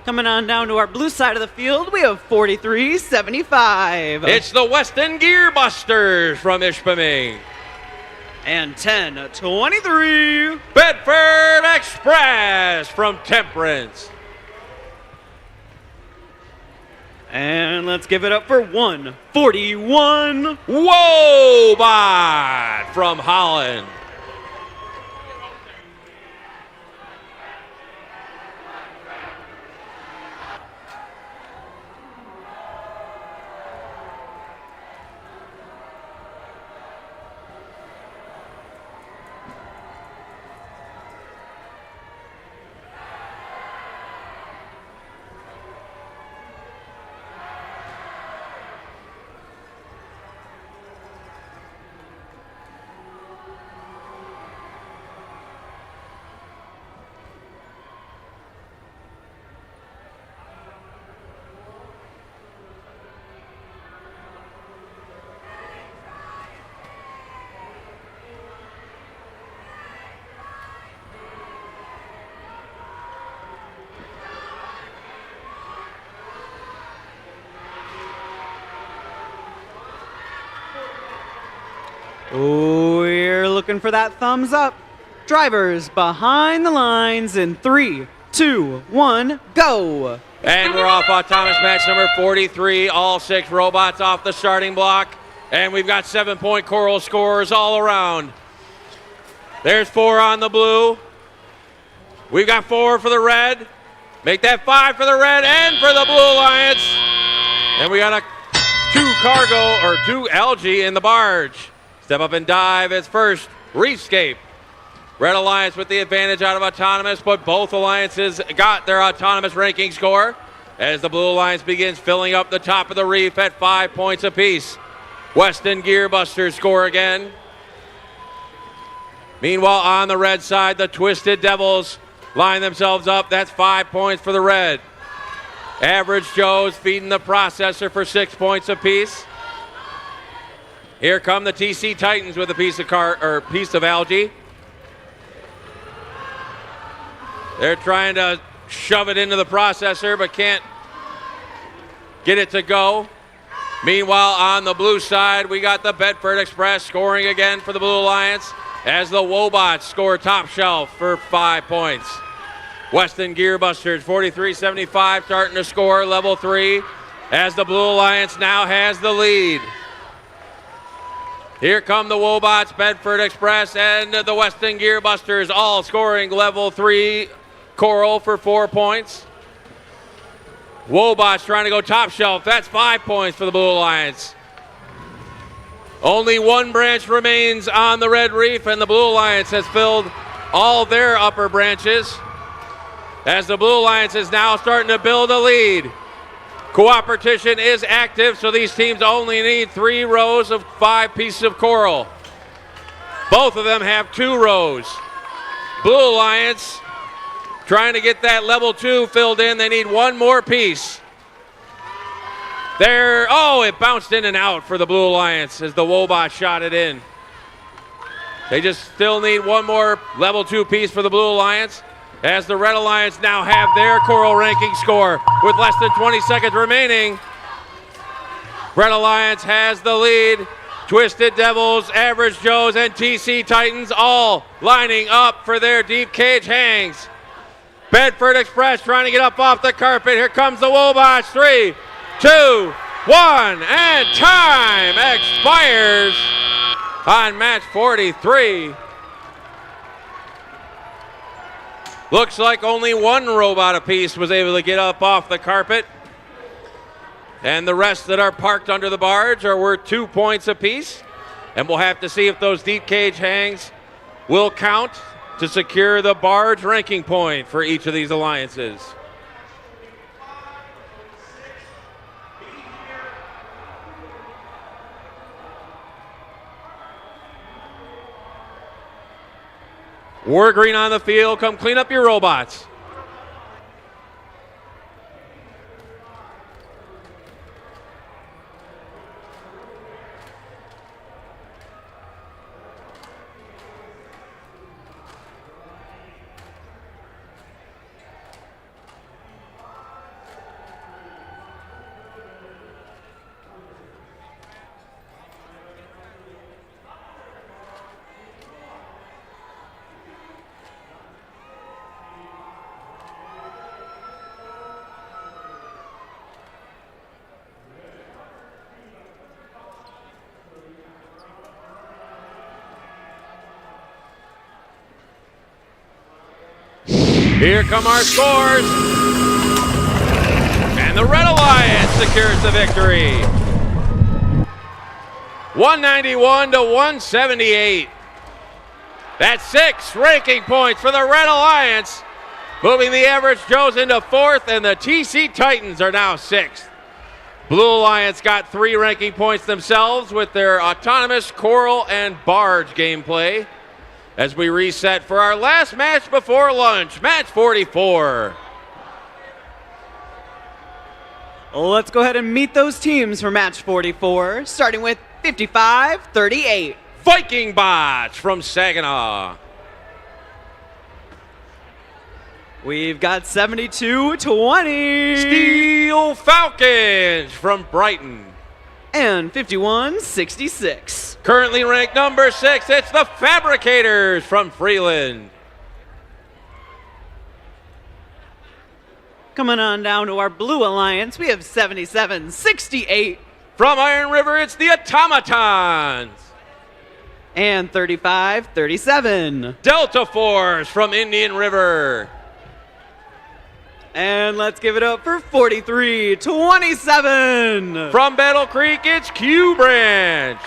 Coming on down to our blue side of the field, we have 43-75. It's the Weston Gearbusters from Ishpeming. And 10-23. Bedford Express from Temperance. And let's give it up for 141. Wobot from Holland. We're looking for that thumbs up. Drivers behind the lines in 3, 2, 1, go. And we're off autonomous match number 43. All 6 robots off the starting block. And we've got 7-point Coral scores all around. There's 4 on the blue. We've got 4 for the red. Make that 5 for the red and for the Blue Alliance. And we got a 2 cargo or 2 algae in the barge. Step up and dive is first. Reefscape. Red Alliance with the advantage out of autonomous, but both alliances got their autonomous ranking score as the Blue Alliance begins filling up the top of the reef at 5 points apiece. Weston Gearbusters score again. Meanwhile, on the red side, the Twisted Devils line themselves up. That's 5 points for the red. Average Joe's feeding the processor for 6 points apiece. Here come the TC Titans with a piece of algae. They're trying to shove it into the processor, but can't get it to go. Meanwhile, on the blue side, we got the Bedford Express scoring again for the Blue Alliance as the Wobots score top shelf for 5 points. Weston Gearbusters, 43-75, starting to score level 3 as the Blue Alliance now has the lead. Here come the Wobots, Bedford Express, and the Weston Gearbusters all scoring level 3 Coral for 4 points. Wobots trying to go top shelf. That's 5 points for the Blue Alliance. Only one branch remains on the Red Reef, and the Blue Alliance has filled all their upper branches as the Blue Alliance is now starting to build a lead. Cooperation is active, so these teams only need 3 rows of 5 pieces of coral. Both of them have 2 rows. Blue Alliance trying to get that level 2 filled in. They need 1 more piece. There, oh, it bounced in and out for the Blue Alliance as the Wobot shot it in. They just still need 1 more level 2 piece for the Blue Alliance as the Red Alliance now have their coral ranking score with less than 20 seconds remaining. Red Alliance has the lead. Twisted Devils, Average Joes, and TC Titans all lining up for their deep cage hangs. Bedford Express trying to get up off the carpet. Here comes the Wobots. 3, 2, 1, and time expires on match 43. Looks like only 1 robot apiece was able to get up off the carpet. And the rest that are parked under the barge are worth 2 points apiece. And we'll have to see if those deep cage hangs will count to secure the barge ranking point for each of these alliances. War Green on the field. Come clean up your robots. Here come our scores. And the Red Alliance secures the victory. 191 to 178. That's 6 ranking points for the Red Alliance, moving the Average Joes into 4th, and the TC Titans are now 6th. Blue Alliance got 3 ranking points themselves with their autonomous coral and barge gameplay. As we reset for our last match before lunch, match 44. Let's go ahead and meet those teams for match 44, starting with 55-38. Viking Bots from Saginaw. We've got 72-20. Steel Falcons from Brighton. And 51-66. Currently ranked number 6, it's the Fabricators from Freeland. Coming on down to our Blue Alliance, we have 77-68. From Iron River, it's the Automatons. And 35-37. Delta Force from Indian River. And let's give it up for 43-27. From Battle Creek, it's Q Branch.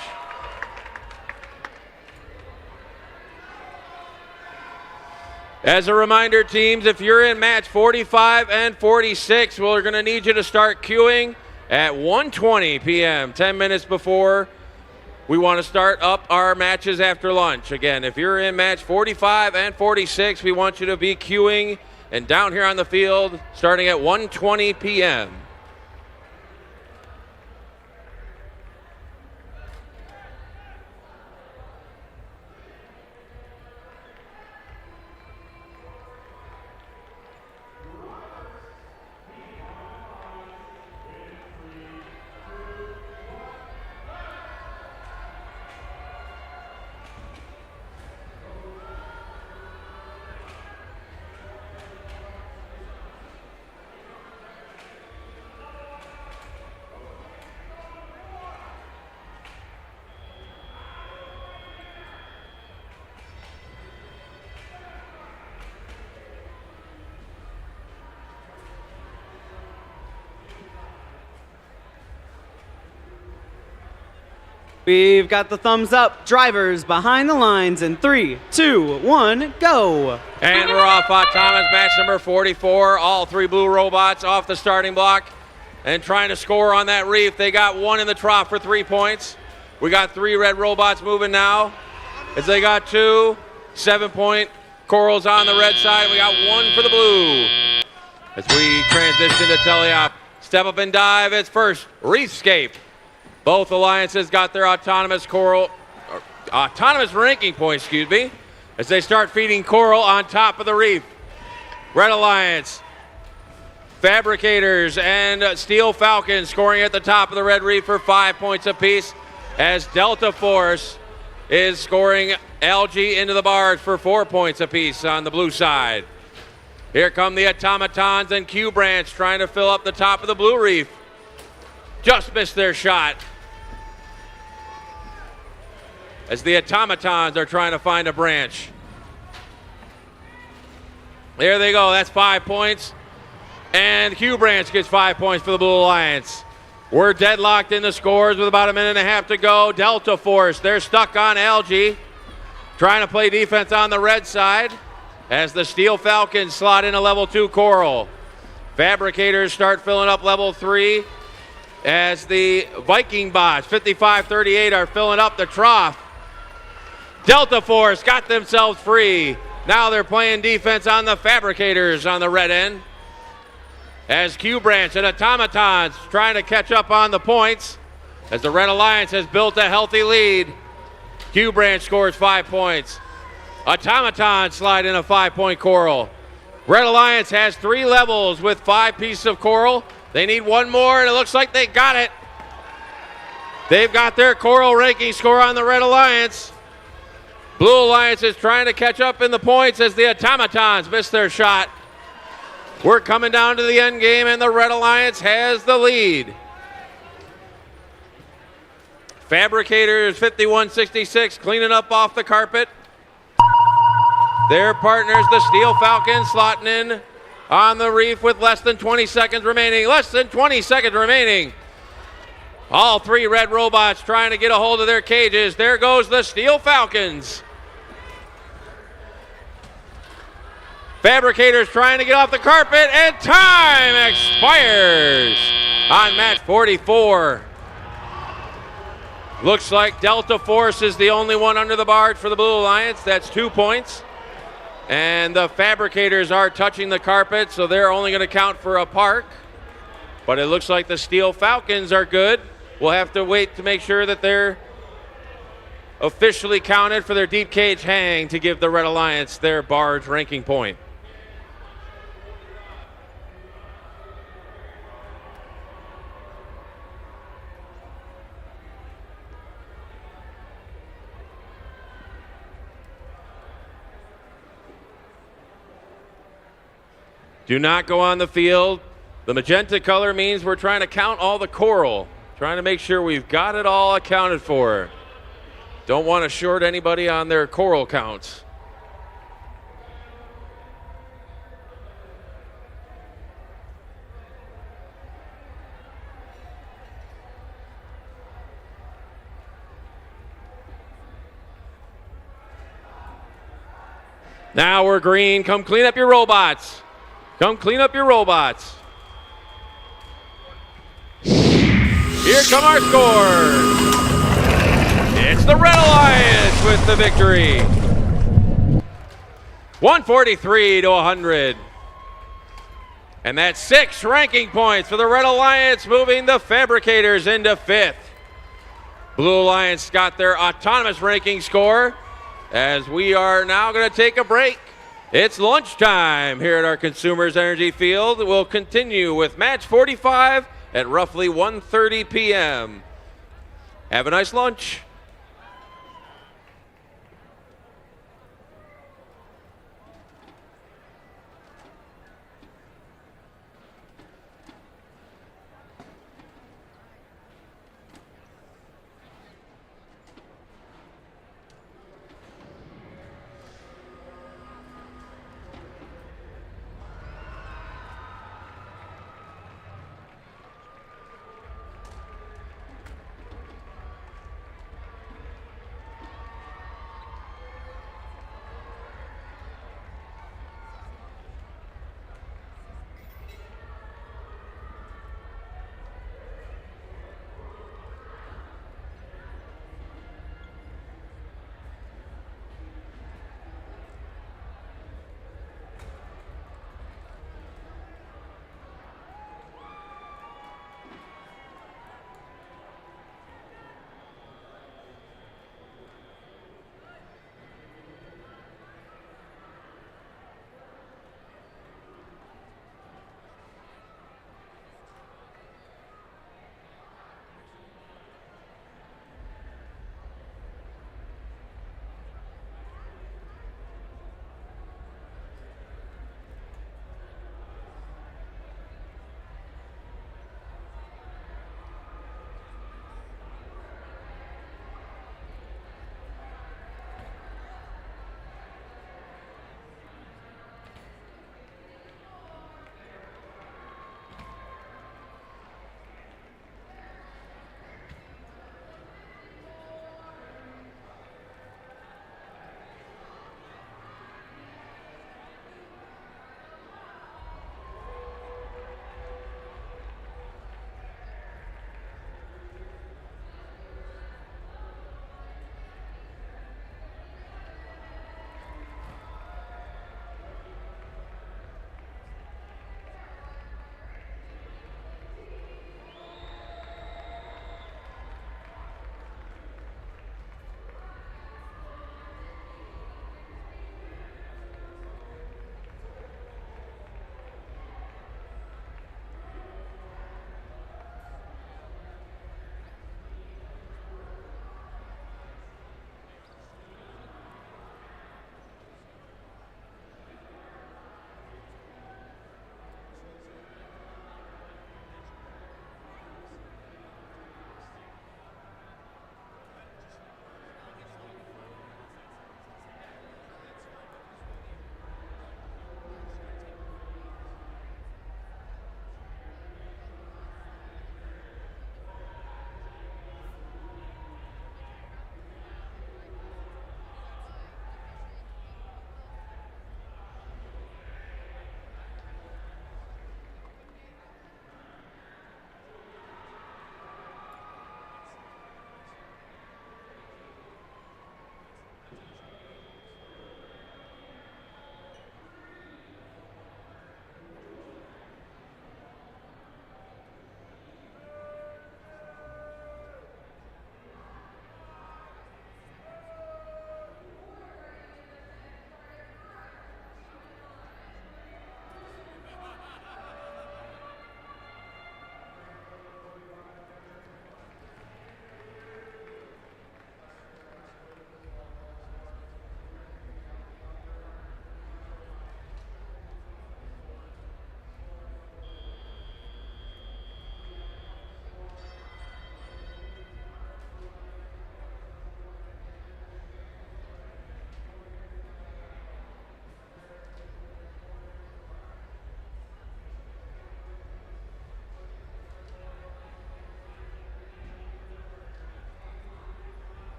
As a reminder, teams, if you're in match 45 and 46, we're going to need you to start queuing at 1:20 p.m., 10 minutes before we want to start up our matches after lunch. Again, if you're in match 45 and 46, we want you to be queuing and down here on the field starting at 1:20 p.m. We've got the thumbs up. Drivers behind the lines in 3, 2, 1, go. And we're off. Thomas, match number 44. All 3 blue robots off the starting block and trying to score on that reef. They got 1 in the trough for 3 points. We got 3 red robots moving now as they got 2 7-point corals on the red side. We got 1 for the blue. As we transition to teleop. Step up and dive. It's first Reefscape. Both alliances got their autonomous ranking points, as they start feeding coral on top of the reef. Red Alliance, Fabricators, and Steel Falcon scoring at the top of the red reef for 5 points apiece, as Delta Force is scoring algae into the barge for 4 points apiece on the blue side. Here come the Automatons and Q Branch trying to fill up the top of the blue reef. Just missed their shot, as the Automatons are trying to find a branch. There they go, that's 5 points. And Q Branch gets 5 points for the Blue Alliance. We're deadlocked in the scores with about 1.5 minutes to go. Delta Force, they're stuck on algae, trying to play defense on the red side, as the Steel Falcons slot in a level 2 coral. Fabricators start filling up level 3, as the Viking bots, 55-38, are filling up the trough. Delta Force got themselves free. Now they're playing defense on the Fabricators on the red end, as Q Branch and Automatons trying to catch up on the points, as the Red Alliance has built a healthy lead. Q Branch scores 5 points. Automatons slide in a 5-point coral. Red Alliance has 3 levels with 5 pieces of coral. They need 1 more, and it looks like they got it. They've got their coral ranking score on the Red Alliance. Blue Alliance is trying to catch up in the points as the Automatons miss their shot. We're coming down to the end game, and the Red Alliance has the lead. Fabricators 51-66 cleaning up off the carpet. Their partners, the Steel Falcons, slotting in on the reef with less than 20 seconds remaining. Less than 20 seconds remaining. All 3 red robots trying to get a hold of their cages. There goes the Steel Falcons. Fabricators trying to get off the carpet, and time expires on match 44. Looks like Delta Force is the only one under the barge for the Blue Alliance. That's 2 points. And the Fabricators are touching the carpet, so they're only going to count for a park. But it looks like the Steel Falcons are good. We'll have to wait to make sure that they're officially counted for their deep cage hang to give the Red Alliance their barge ranking point. Do not go on the field. The magenta color means we're trying to count all the coral, trying to make sure we've got it all accounted for. Don't want to short anybody on their coral counts. Now we're green. Come clean up your robots. Come clean up your robots. Here come our scores. with the victory. 143 to 100. And that's 6 ranking points for the Red Alliance, moving the Fabricators into 5th. Blue Alliance got their autonomous ranking score, as we are now going to take a break. It's lunchtime here at our Consumers Energy Field. We'll continue with match 45 at roughly 1:30 p.m. Have a nice lunch.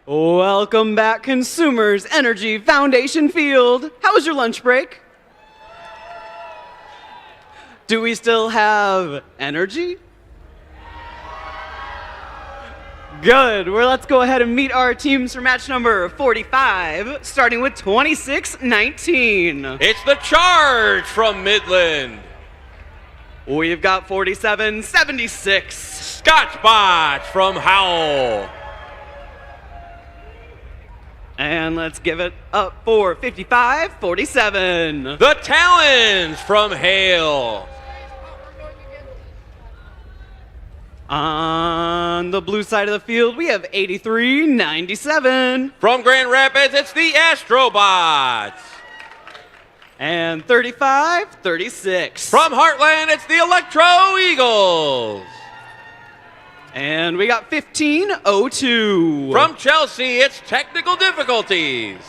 Welcome back, Consumers Energy Foundation Field. How was your lunch break? Do we still have energy? Good. Well, let's go ahead and meet our teams for match number 45, starting with 26-19. It's the Charge from Midland. We've got 47-76. Scotchbot from Howell. And let's give it up for 55-47. The Talons from Hale. On the blue side of the field, we have 83-97. From Grand Rapids, it's the Astrobots. And 35-36. From Heartland, it's the Electro Eagles. And we got 15-02. From Chelsea, it's Technical Difficulties.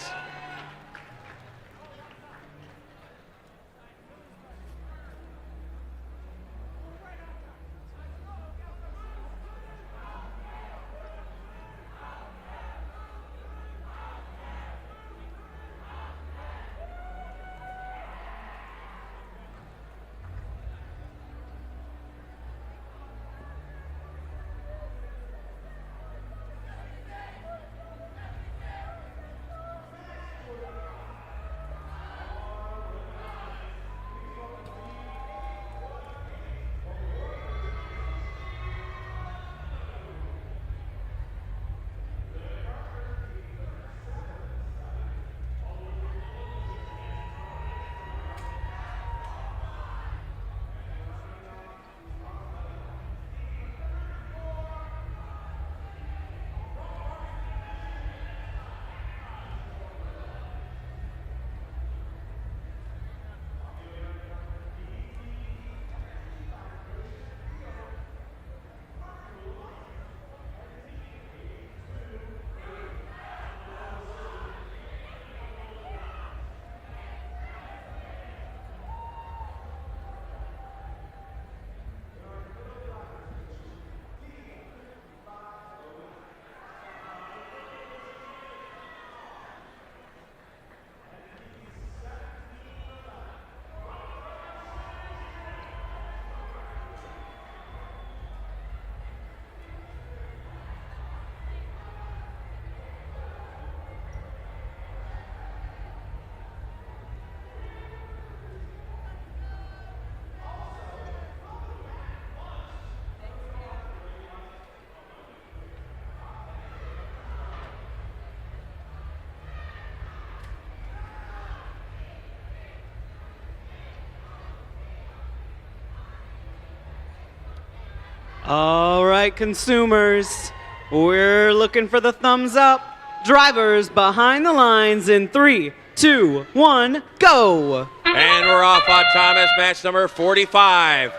All right, consumers, we're looking for the thumbs up. Drivers behind the lines in 3, 2, 1, go. And we're off on Thomas, match number 45.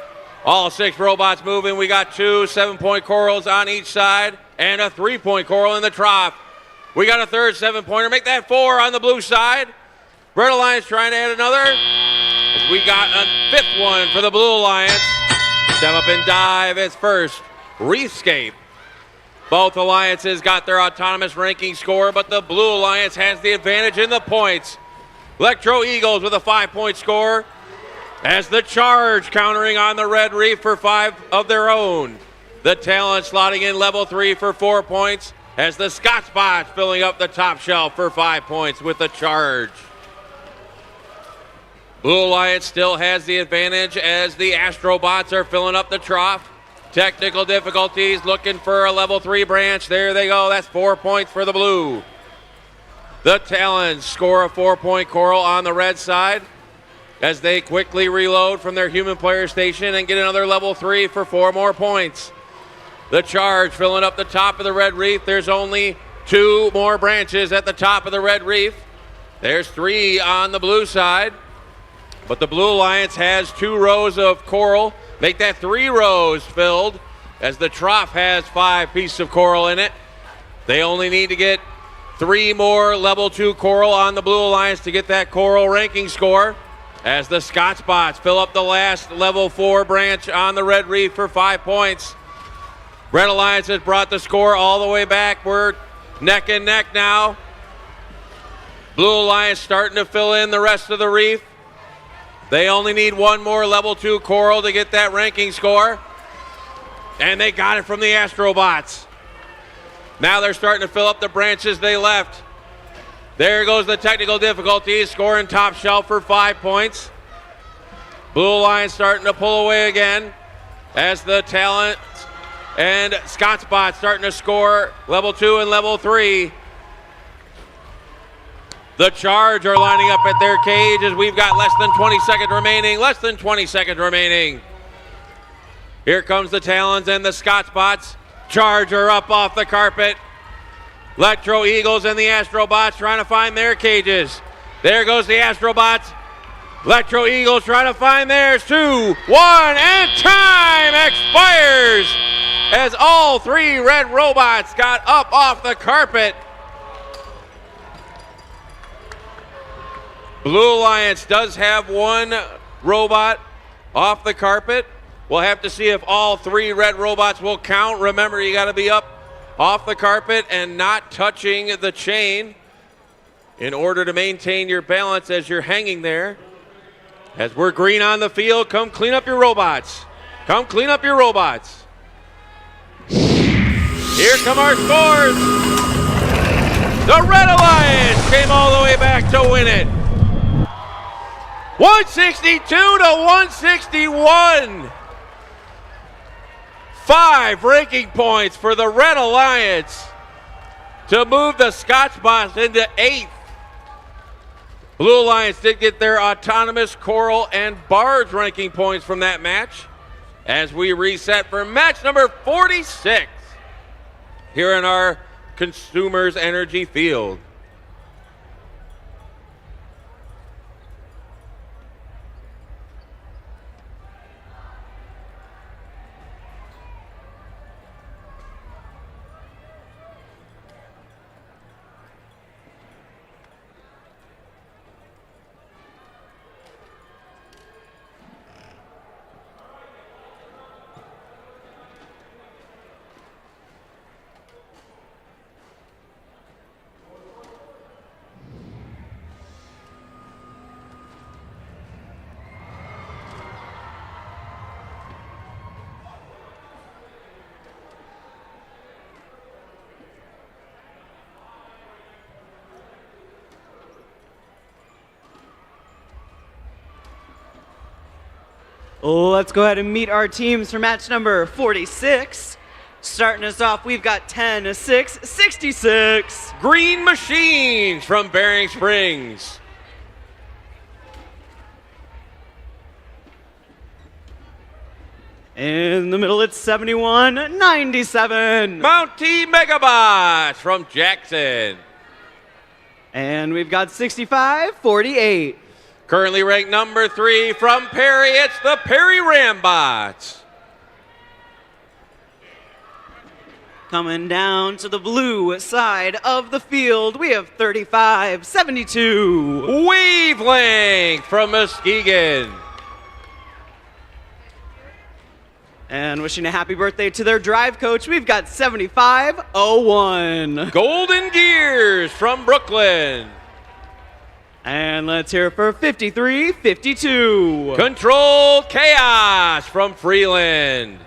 All 6 robots moving. We got 2 7-point corals on each side and a 3-point coral in the trough. We got a third 7-pointer. Make that 4 on the blue side. Red Alliance trying to add another. We got a 5th one for the Blue Alliance. Step up and dive is first. Reefscape. Both alliances got their autonomous ranking score, but the Blue Alliance has the advantage in the points. Electro Eagles with a 5-point score as the Charge countering on the Red Reef for 5 of their own. The Talon slotting in level 3 for 4 points as the Scotchbots filling up the top shelf for 5 points with the Charge. Blue Alliance still has the advantage as the Astrobots are filling up the trough. Technical difficulties, looking for a level 3 branch. There they go. That's 4 points for the blue. The Talons score a 4-point coral on the red side as they quickly reload from their human player station and get another level 3 for 4 more points. The Charge filling up the top of the Red Reef. There's only 2 more branches at the top of the Red Reef. There's 3 on the blue side. But the Blue Alliance has 2 rows of coral. Make that 3 rows filled as the trough has 5 pieces of coral in it. They only need to get 3 more level 2 coral on the Blue Alliance to get that coral ranking score as the Scotchbots fill up the last level 4 branch on the Red Reef for 5 points. Red Alliance has brought the score all the way back. We're Neck and neck now. Blue Alliance starting to fill in the rest of the reef. They only need one more level 2 coral to get that ranking score. And they got it from the Astrobots. Now they're starting to fill up the branches they left. There goes the technical difficulties, scoring top shelf for 5 points. Blue Alliance starting to pull away again as the Talent and Scottspot starting to score level 2 and level 3. The Charge are lining up at their cage as we've got less than 20 seconds remaining. Less than 20 seconds remaining. Here comes the Talons and the Scotspots. Charge are up off the carpet. Electro Eagles and the Astrobots trying to find their cages. There goes the Astrobots. Electro Eagles trying to find theirs. 2, 1, and time expires as all 3 red robots got up off the carpet. Blue Alliance does have 1 robot off the carpet. We'll have to see if all 3 red robots will count. Remember, you got to be up off the carpet and not touching the chain in order to maintain your balance as you're hanging there. As we're green on the field, come clean up your robots. Come clean up your robots. Here come our scores. The Red Alliance came all the way back to win it. 162 to 161. 5 ranking points for the Red Alliance to move the Scotsbots into 8th. Blue Alliance did get their autonomous, coral, and barge ranking points from that match as we reset for match number 46 here in our Consumers Energy Field. Let's go ahead and meet our teams for match number 46. Starting us off, we've got 10-6, 66. Green Machines from Bering Springs. In the middle, it's 71-97. Mountie Megabots from Jackson. And we've got 65-48. Currently ranked number 3 from Perry, it's the Perry Rambots. Coming down to the blue side of the field, we have 35-72. Wavelength from Muskegon. And wishing a happy birthday to their drive coach, we've got 75-01. Golden Gears from Brooklyn. And let's hear it for 53-52. Controlled Chaos from Freeland.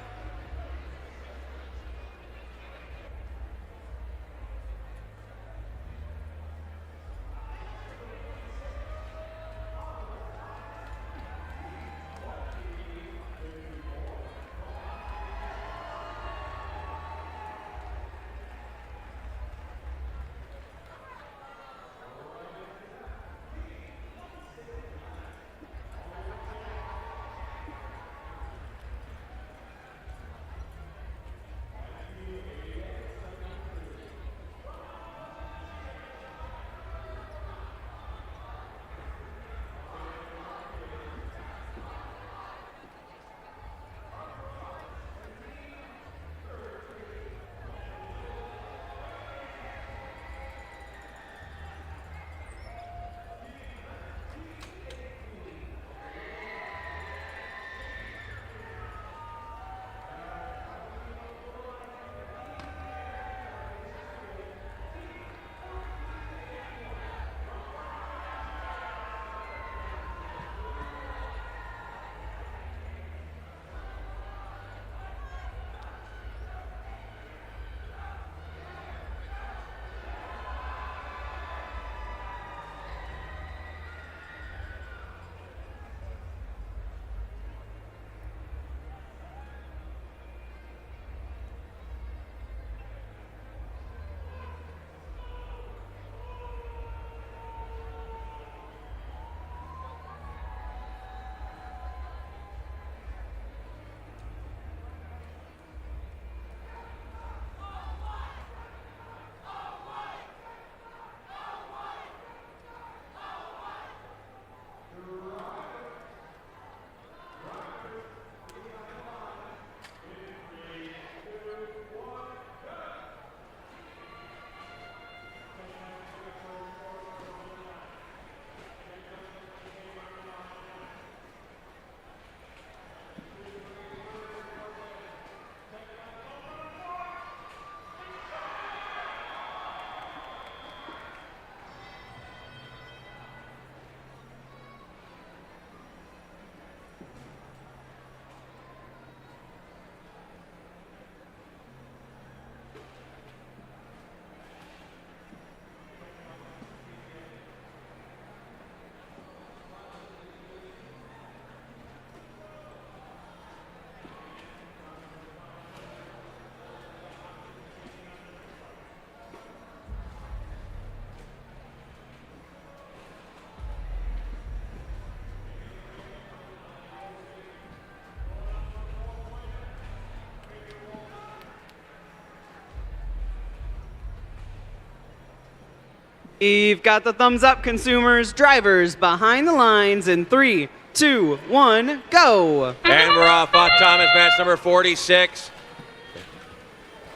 We've got the thumbs up, consumers. Drivers behind the lines in 3, 2, 1, go. And we're off autonomous match number 46.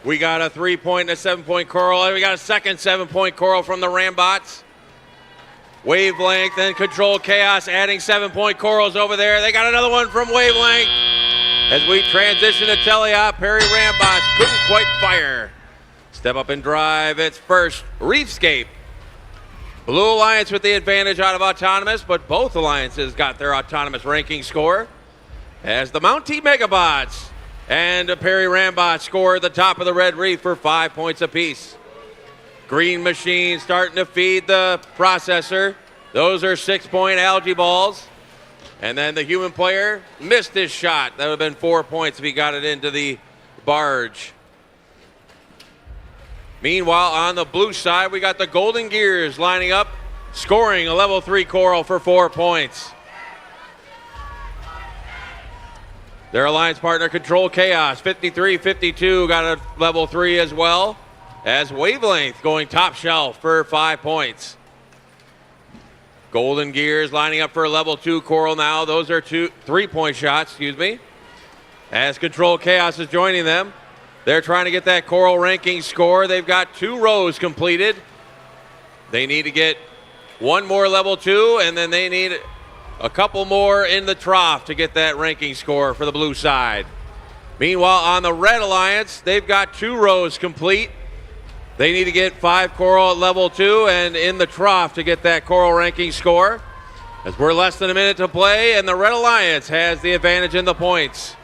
We got a 3-point and a 7-point coral. We got a second 7-point coral from the Rambots. Wavelength and Control Chaos adding 7-point corals over there. They got another one from Wavelength. As we transition to Teleop, Perry Rambots couldn't quite fire. Step up and drive. It's first Reefscape. Blue Alliance with the advantage out of autonomous, but both alliances got their autonomous ranking score. As the Mountie Megabots and Perry Rambot score at the top of the Red Reef for 5 points apiece. Green Machine starting to feed the processor. Those are 6-point algae balls. And then the human player missed his shot. That would have been 4 points if he got it into the barge. Meanwhile, on the blue side, we got the Golden Gears lining up, scoring a level 3 coral for 4 points. Their alliance partner, Control Chaos, 53-52, got a level 3 as well. As Wavelength going top shelf for 5 points. Golden Gears lining up for a level 2 coral now. Those are 3-point shots, excuse me. As Control Chaos is joining them. They're trying to get that coral ranking score. They've got 2 rows completed. They need to get 1 more level 2, and then they need a couple more in the trough to get that ranking score for the blue side. Meanwhile, on the Red Alliance, they've got 2 rows complete. They need to get 5 coral at level 2 and in the trough to get that coral ranking score. As we're less than a minute to play, and the Red Alliance has the advantage in the points.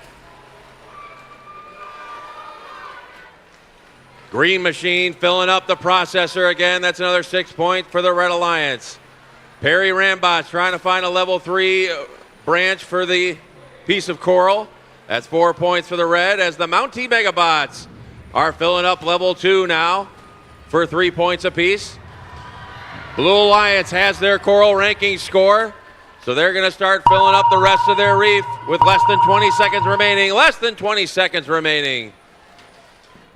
Green Machine filling up the processor again. That's another 6 points for the Red Alliance. Perry Rambots trying to find a level 3 branch for the piece of coral. That's 4 points for the Red, as the Mountie Megabots are filling up level 2 now for 3 points apiece. Blue Alliance has their coral ranking score, so they're going to start filling up the rest of their reef with less than 20 seconds remaining. Less than 20 seconds remaining.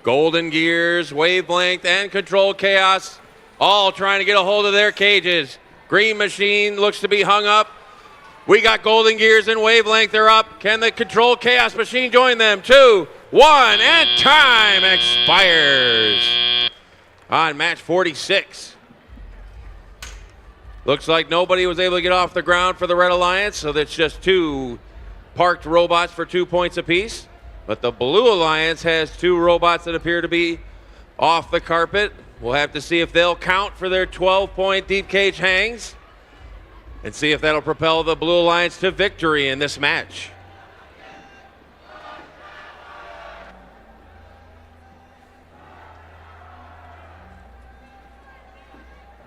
Golden Gears, Wavelength, and Control Chaos all trying to get a hold of their cages. Green Machine looks to be hung up. We got Golden Gears and Wavelength. They're up. Can the Control Chaos Machine join them? 2, 1, and time expires on match 46. Looks like nobody was able to get off the ground for the Red Alliance, so that's just 2 parked robots for 2 points apiece. But the Blue Alliance has 2 robots that appear to be off the carpet. We'll have to see if they'll count for their 12-point deep cage hangs and see if that'll propel the Blue Alliance to victory in this match.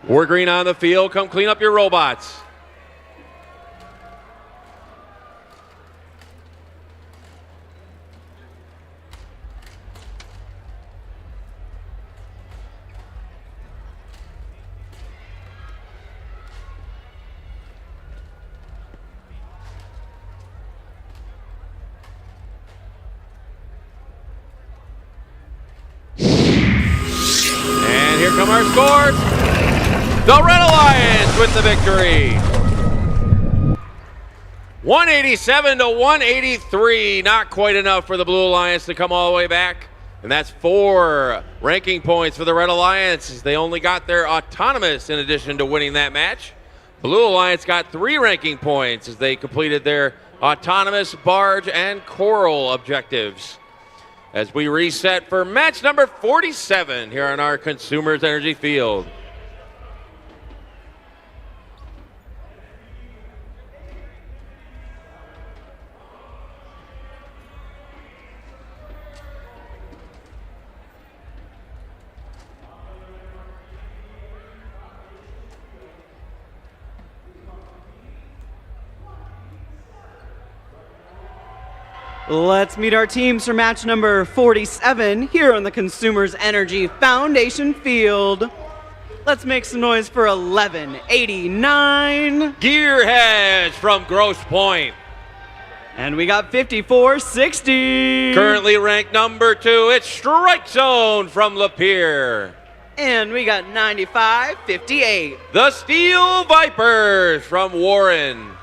We're green on the field. Come clean up your robots. And here come our scores. The Red Alliance with the victory. 187 to 183. Not quite enough for the Blue Alliance to come all the way back. And that's 4 ranking points for the Red Alliance, as they only got their autonomous in addition to winning that match. Blue Alliance got 3 ranking points as they completed their autonomous, barge, and coral objectives. As we reset for match number 47 here on our Consumers Energy Field. Let's meet our teams for match number 47 here on the Consumers Energy Foundation Field. Let's make some noise for 1189. Gearheads from Grosse Pointe. And we got 5460. Currently ranked number 2, it's Strike Zone from Lapeer. And we got 95-58. The Steel Vipers from Warren.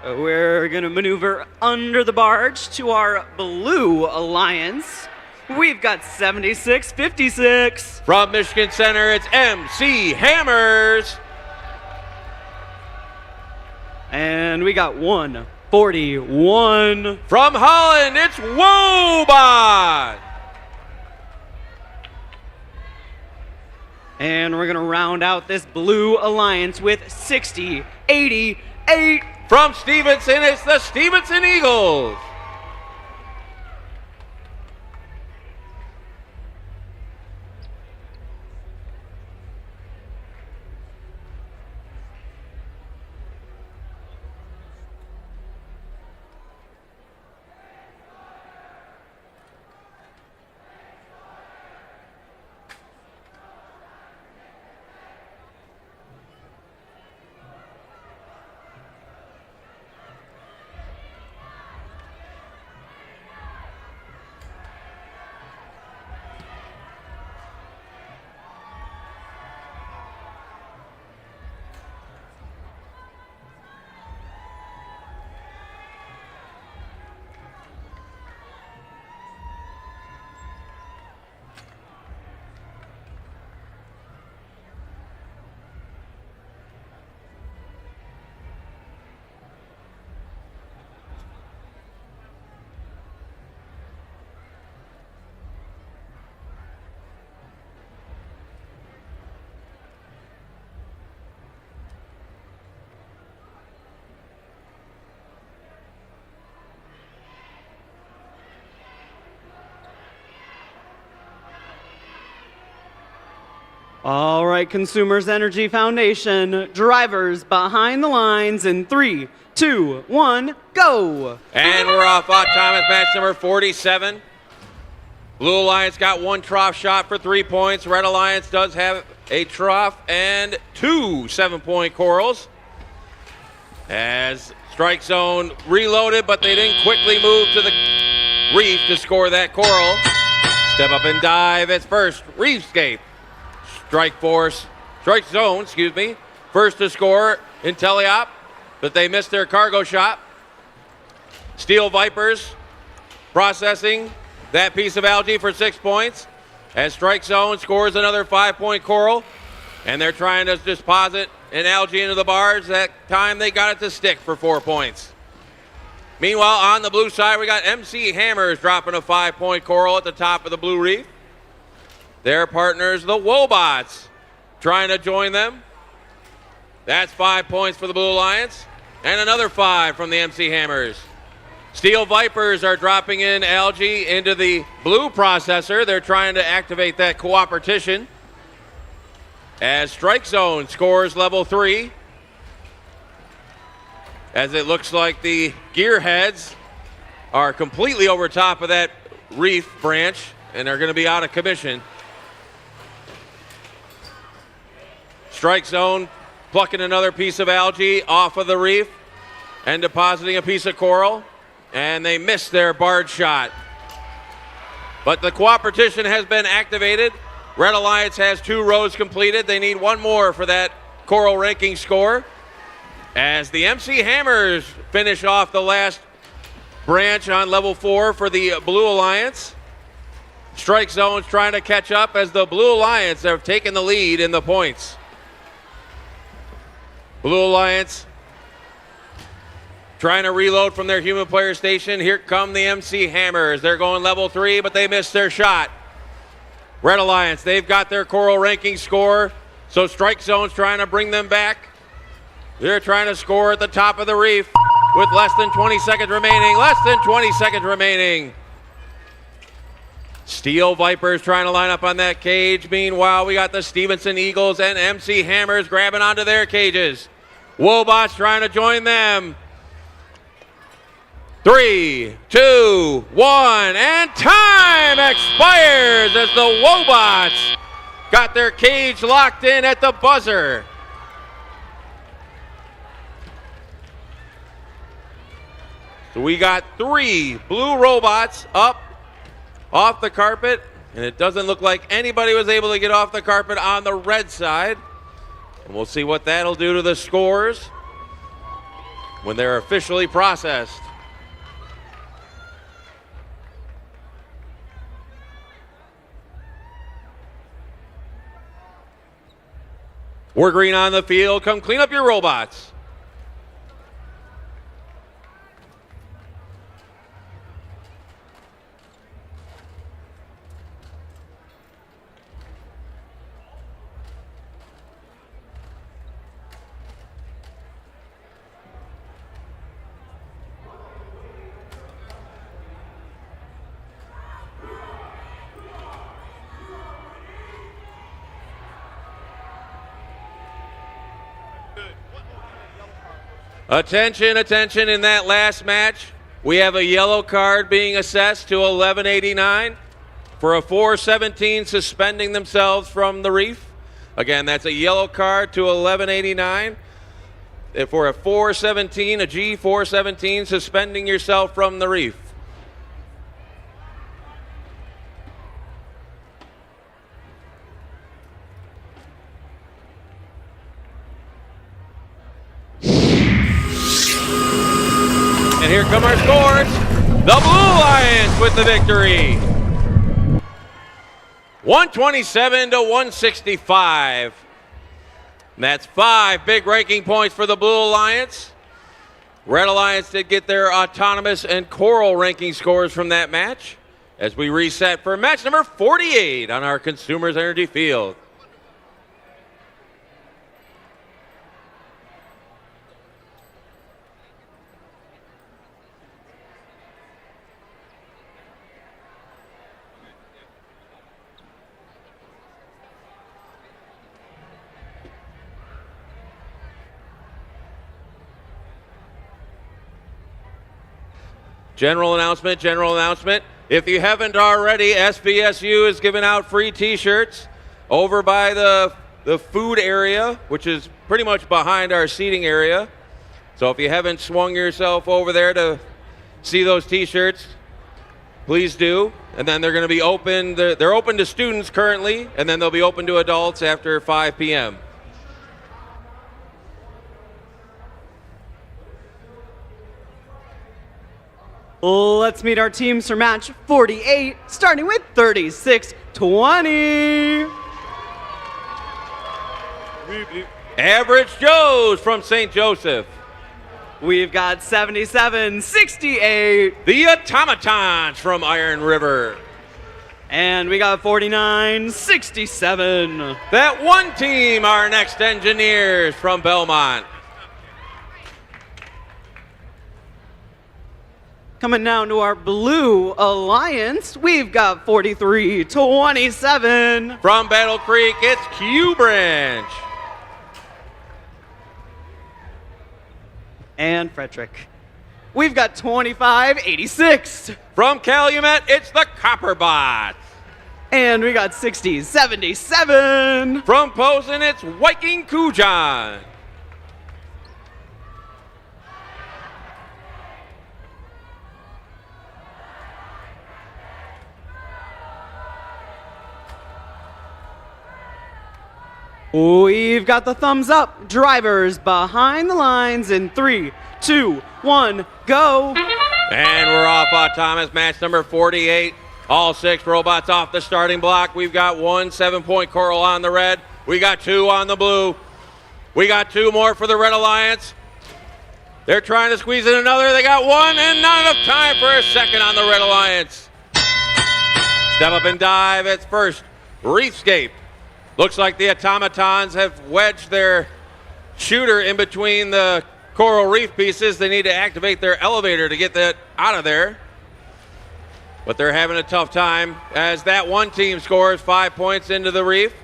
We're going to maneuver under the barge to our Blue Alliance. We've got 76-56. From Michigan Center, it's MC Hammers. And we got 141. From Holland, it's Wobot. And we're going to round out this Blue Alliance with 60-88. From Stevenson, it's the Stevenson Eagles. All right, Consumers Energy Foundation, drivers behind the lines in 3, 2, 1, go. And we're off on time as match number 47. Blue Alliance got one trough shot for 3 points. Red Alliance does have a trough and 2 7-point corals. As Strike Zone reloaded, but they didn't quickly move to the reef to score that coral. Step up and dive. It's first Reefscape. Strike Zone, first to score in Teleop, but they missed their cargo shot. Steel Vipers processing that piece of algae for 6 points. As Strike Zone scores another 5-point coral, and they're trying to deposit an algae into the barge. That time they got it to stick for 4 points. Meanwhile, on the blue side, we got MC Hammers dropping a 5-point coral at the top of the blue reef. Their partners, the Wobots, trying to join them. That's 5 points for the Blue Alliance, and another 5 from the MC Hammers. Steel Vipers are dropping in algae into the blue processor. They're trying to activate that cooperation. As Strike Zone scores level 3. As it looks like the gearheads are completely over top of that reef branch and are going to be out of commission. Strike Zone plucking another piece of algae off of the reef and depositing a piece of coral, and they missed their barge shot. But the cooperation has been activated. Red Alliance has 2 rows completed. They need 1 more for that coral ranking score. As the MC Hammers finish off the last branch on level 4 for the Blue Alliance. Strike Zone's trying to catch up as the Blue Alliance have taken the lead in the points. Blue Alliance trying to reload from their human player station. Here come the MC Hammers. They're going level 3, but they missed their shot. Red Alliance, they've got their coral ranking score, so Strike Zone's trying to bring them back. They're trying to score at the top of the reef with less than 20 seconds remaining. Less than 20 seconds remaining. Steel Vipers trying to line up on that cage. Meanwhile, we got the Stevenson Eagles and MC Hammers grabbing onto their cages. Wobots trying to join them. 3, 2, 1, and time expires as the Wobots got their cage locked in at the buzzer. So we got 3 blue robots up off the carpet, and it doesn't look like anybody was able to get off the carpet on the red side. And we'll see what that'll do to the scores when they're officially processed. We're green on the field. Come clean up your robots. Attention, attention, in that last match, we have a yellow card being assessed to 1189 for a 417 suspending themselves from the reef. Again, that's a yellow card to 1189 for a 417, a G417, suspending yourself from the reef. And here come our scores. The Blue Lions with the victory. 127 to 165. And that's 5 big ranking points for the Blue Alliance. Red Alliance did get their autonomous and choral ranking scores from that match as we reset for match number 48 on our Consumers Energy field. General announcement. If you haven't already, SVSU is giving out free t-shirts over by the food area, which is pretty much behind our seating area. So if you haven't swung yourself over there to see those t-shirts, please do. And then they're going to be open. They're open to students currently, and then they'll be open to adults after 5 p.m. Let's meet our teams for match 48, starting with 36-20. Average Joe's from St. Joseph. We've got 77-68. The Automatons from Iron River. And we got 49-67. That one team, our next engineers from Belmont. Coming down to our Blue Alliance, we've got 43-27. From Battle Creek, it's Q Branch. And Frederick. We've got 25-86. From Calumet, it's the Copperbots. And we got 60-77. From Posen, it's Viking Kujan. We've got the thumbs up. Drivers behind the lines in 3, 2, 1, go. And we're off autonomous match number 48. All 6 robots off the starting block. We've got 1 7-point coral on the red. We got 2 on the blue. We got 2 more for the Red Alliance. They're trying to squeeze in another. They got 1 and not enough time for a second on the Red Alliance. Step up and dive. It's first Reefscape. Looks like the Automatons have wedged their shooter in between the coral reef pieces. They need to activate their elevator to get that out of there. But they're having a tough time as that one team scores 5 points into the reef.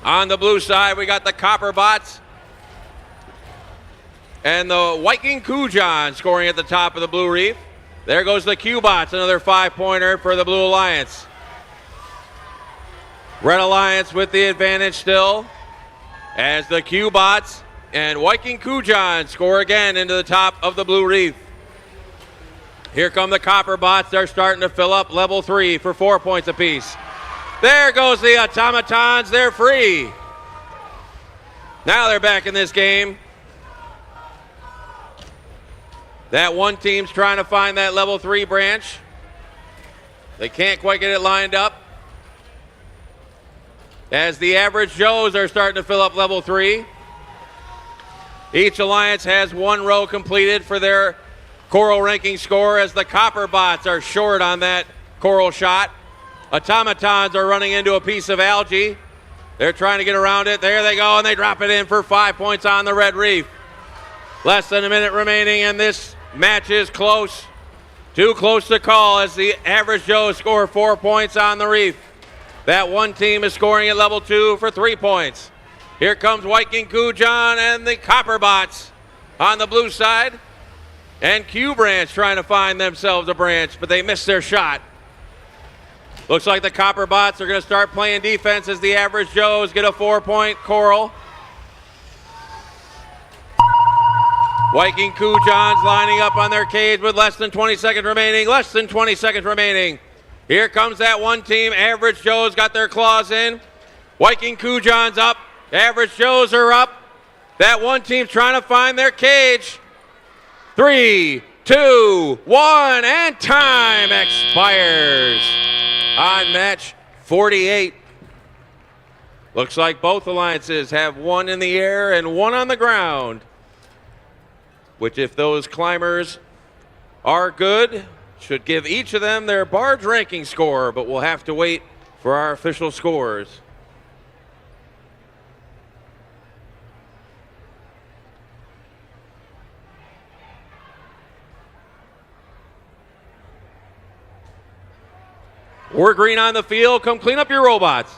On the blue side, we got the Copperbots and the Viking Kujan scoring at the top of the blue reef. There goes the Q-Bots, another 5-pointer for the Blue Alliance. Red Alliance with the advantage still as the Q-Bots And Viking Kujan score again into the top of the blue reef. Here come the copper bots. They're starting to fill up level 3 for 4 points apiece. There goes the automatons. They're free. Now they're back in this game. That one team's trying to find that level 3 branch. They can't quite get it lined up. As the average Joes are starting to fill up level 3. Each alliance has 1 row completed for their coral ranking score, as the copper bots are short on that coral shot. Automatons are running into a piece of algae. They're trying to get around it. There they go, and they drop it in for 5 points on the red reef. Less than a minute remaining, and this match is close. Too close to call, as the average Joes score 4 points on the reef. That one team is scoring at level 2 for 3 points. Here comes Viking Kujan and the copper bots on the blue side. And Q Branch trying to find themselves a branch, but they missed their shot. Looks like the copper bots are going to start playing defense as the average Joes get a 4-point coral. Viking Kujan's lining up on their cage with less than 20 seconds remaining. Less than 20 seconds remaining. Here comes that one team. Average Joes got their claws in. Viking Kujan's up. Average Joes are up. That one team's trying to find their cage. 3, 2, 1, and time expires on match 48. Looks like both alliances have 1 in the air and 1 on the ground, which, if those climbers are good, should give each of them their barge ranking score, but we'll have to wait for our official scores. We're green on the field. Come clean up your robots.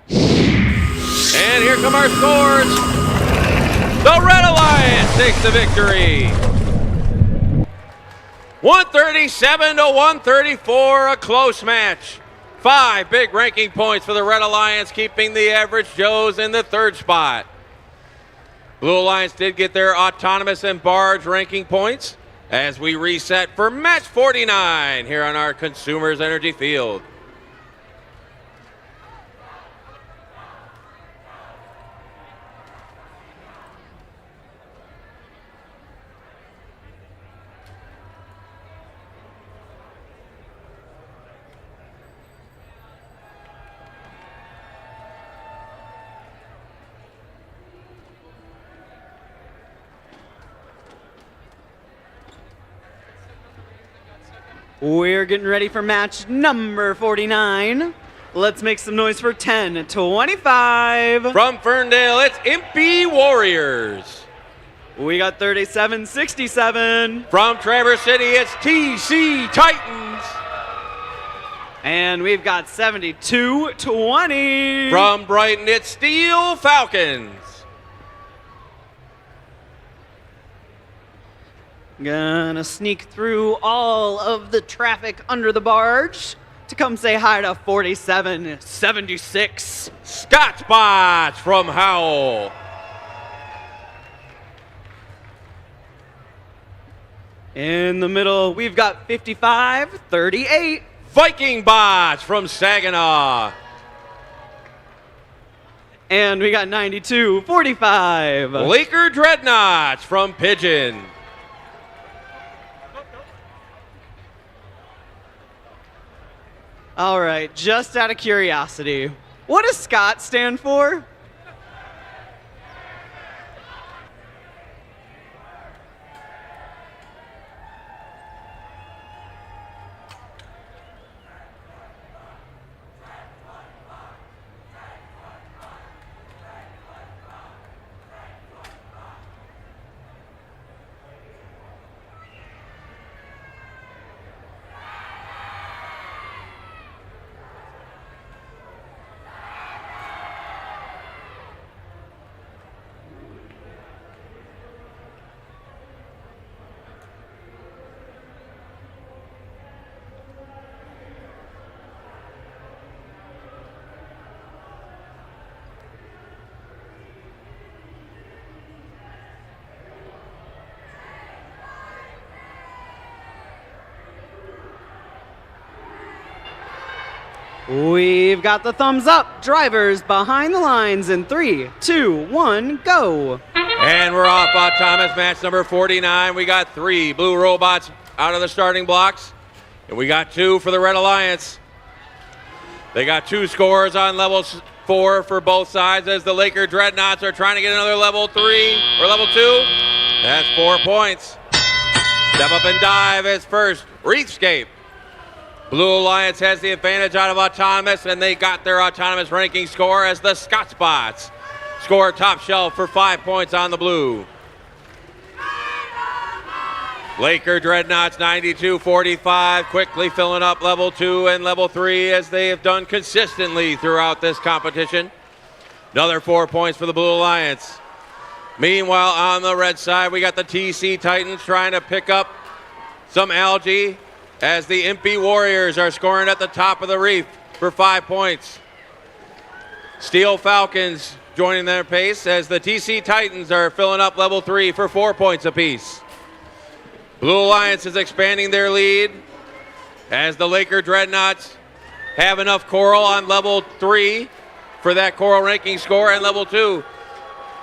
And here come our scores. The Red Alliance takes the victory. 137 to 134, a close match. 5 big ranking points for the Red Alliance, keeping the average Joes in the 3rd spot. Blue Alliance did get their autonomous and barge ranking points as we reset for match 49 here on our Consumers Energy Field. We're getting ready for match number 49. Let's make some noise for 10-25. From Ferndale, it's Impy Warriors. We got 37-67. From Traverse City, it's TC Titans. And we've got 72-20. From Brighton, it's Steel Falcons. Gonna sneak through all of the traffic under the barge to come say hi to 47-76. Scotchbots from Howell. In the middle, we've got 55-38. Viking Bots from Saginaw. And we got 92-45. Laker Dreadnoughts from Pigeon. All right, just out of curiosity, what does Scott stand for? We've got the thumbs up. Drivers behind the lines in 3, 2, 1, go. And we're off autonomous match number 49. We got 3 blue robots out of the starting blocks, and we got 2 for the Red Alliance. They got 2 scores on level 4 for both sides as the Laker Dreadnoughts are trying to get another level 3 or level 2. That's 4 points. Step up and dive is first. Reefscape. Blue Alliance has the advantage out of autonomous, and they got their autonomous ranking score as the Scotsbots score top shelf for 5 points on the blue. Laker Dreadnoughts 92-45, quickly filling up level 2 and level 3 as they have done consistently throughout this competition. Another 4 points for the Blue Alliance. Meanwhile, on the red side, we got the TC Titans trying to pick up some algae as the Impy Warriors are scoring at the top of the reef for 5 points. Steel Falcons joining their pace as the TC Titans are filling up level 3 for 4 points apiece. Blue Alliance is expanding their lead as the Laker Dreadnoughts have enough coral on level 3 for that coral ranking score, and level 2.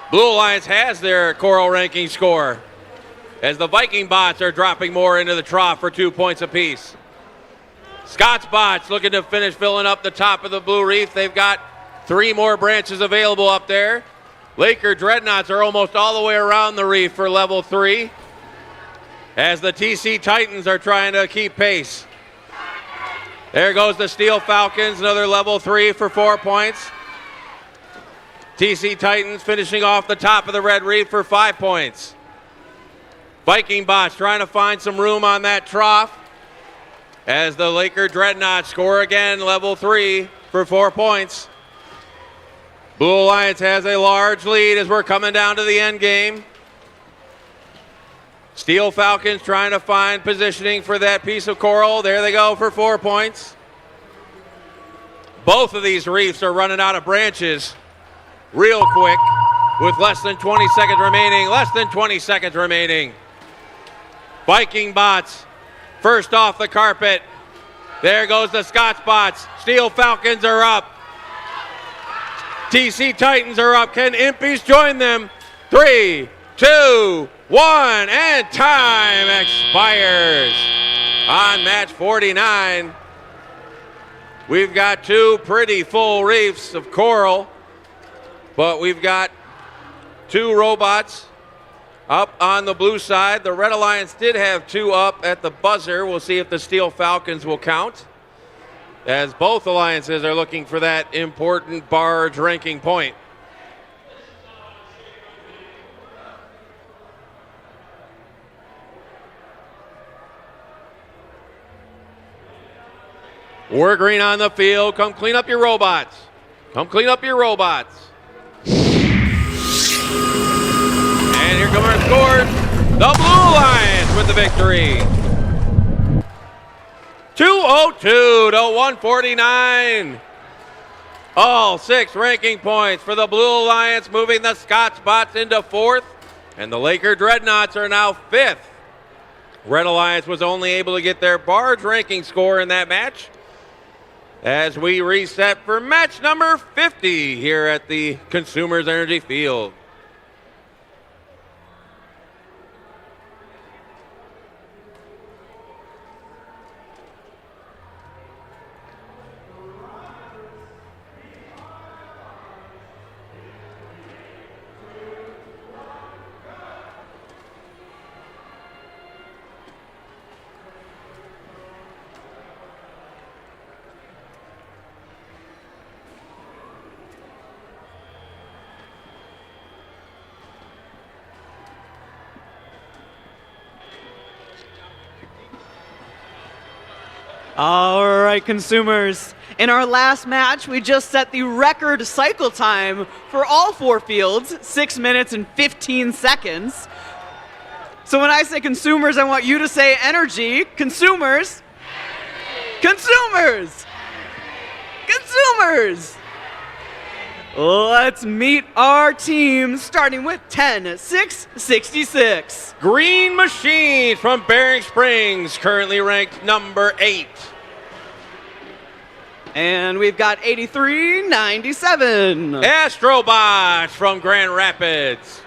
Blue Alliance has their coral ranking score as the Viking bots are dropping more into the trough for 2 points apiece. Scott's bots looking to finish filling up the top of the blue reef. They've got 3 more branches available up there. Laker Dreadnoughts are almost all the way around the reef for level 3 as the TC Titans are trying to keep pace. There goes the Steel Falcons, another level 3 for 4 points. TC Titans finishing off the top of the red reef for 5 points. Viking bots trying to find some room on that trough as the Laker Dreadnoughts score again, level 3 for 4 points. Blue Alliance has a large lead as we're coming down to the end game. Steel Falcons trying to find positioning for that piece of coral. There they go for 4 points. Both of these reefs are running out of branches real quick with less than 20 seconds remaining. Less than 20 seconds remaining. Viking bots first off the carpet. There goes the Scots bots. Steel Falcons are up. TC Titans are up. Can Impies join them? 3, 2, 1, and time expires on match 49. We've got 2 pretty full reefs of coral, but we've got 2 robots up on the blue side. The Red Alliance did have 2 up at the buzzer. We'll see if the Steel Falcons will count, as both alliances are looking for that important barge ranking point. We're green on the field. Come clean up your robots. Come clean up your robots. And here come our scores. The Blue Alliance with the victory. 202 to 149. All 6 ranking points for the Blue Alliance, moving the Scotsbots into 4th. And the Laker Dreadnoughts are now 5th. Red Alliance was only able to get their barge ranking score in that match, as we reset for match number 50 here at the Consumers Energy Field. All right, consumers. In our last match, we just set the record cycle time for all 4 fields, 6 minutes and 15 seconds. So when I say consumers, I want you to say energy. Consumers. Consumers. Consumers. Let's meet our team, starting with 10-6-66. Green Machines from Bering Springs, currently ranked number 8. And we've got 83-97. Astrobots from Grand Rapids.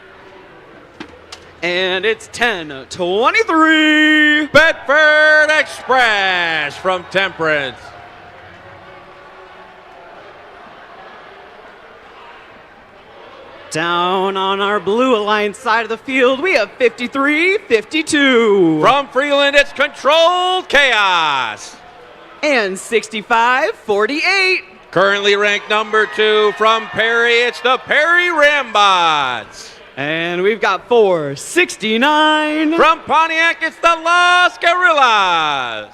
And it's 10-23. Bedford Express from Temperance. Down on our Blue Alliance side of the field, we have 53-52. From Freeland, it's Controlled Chaos. And 65-48. Currently ranked number 2 from Perry, it's the Perry Rambots. And we've got 469. From Pontiac, it's the Las Guerrillas.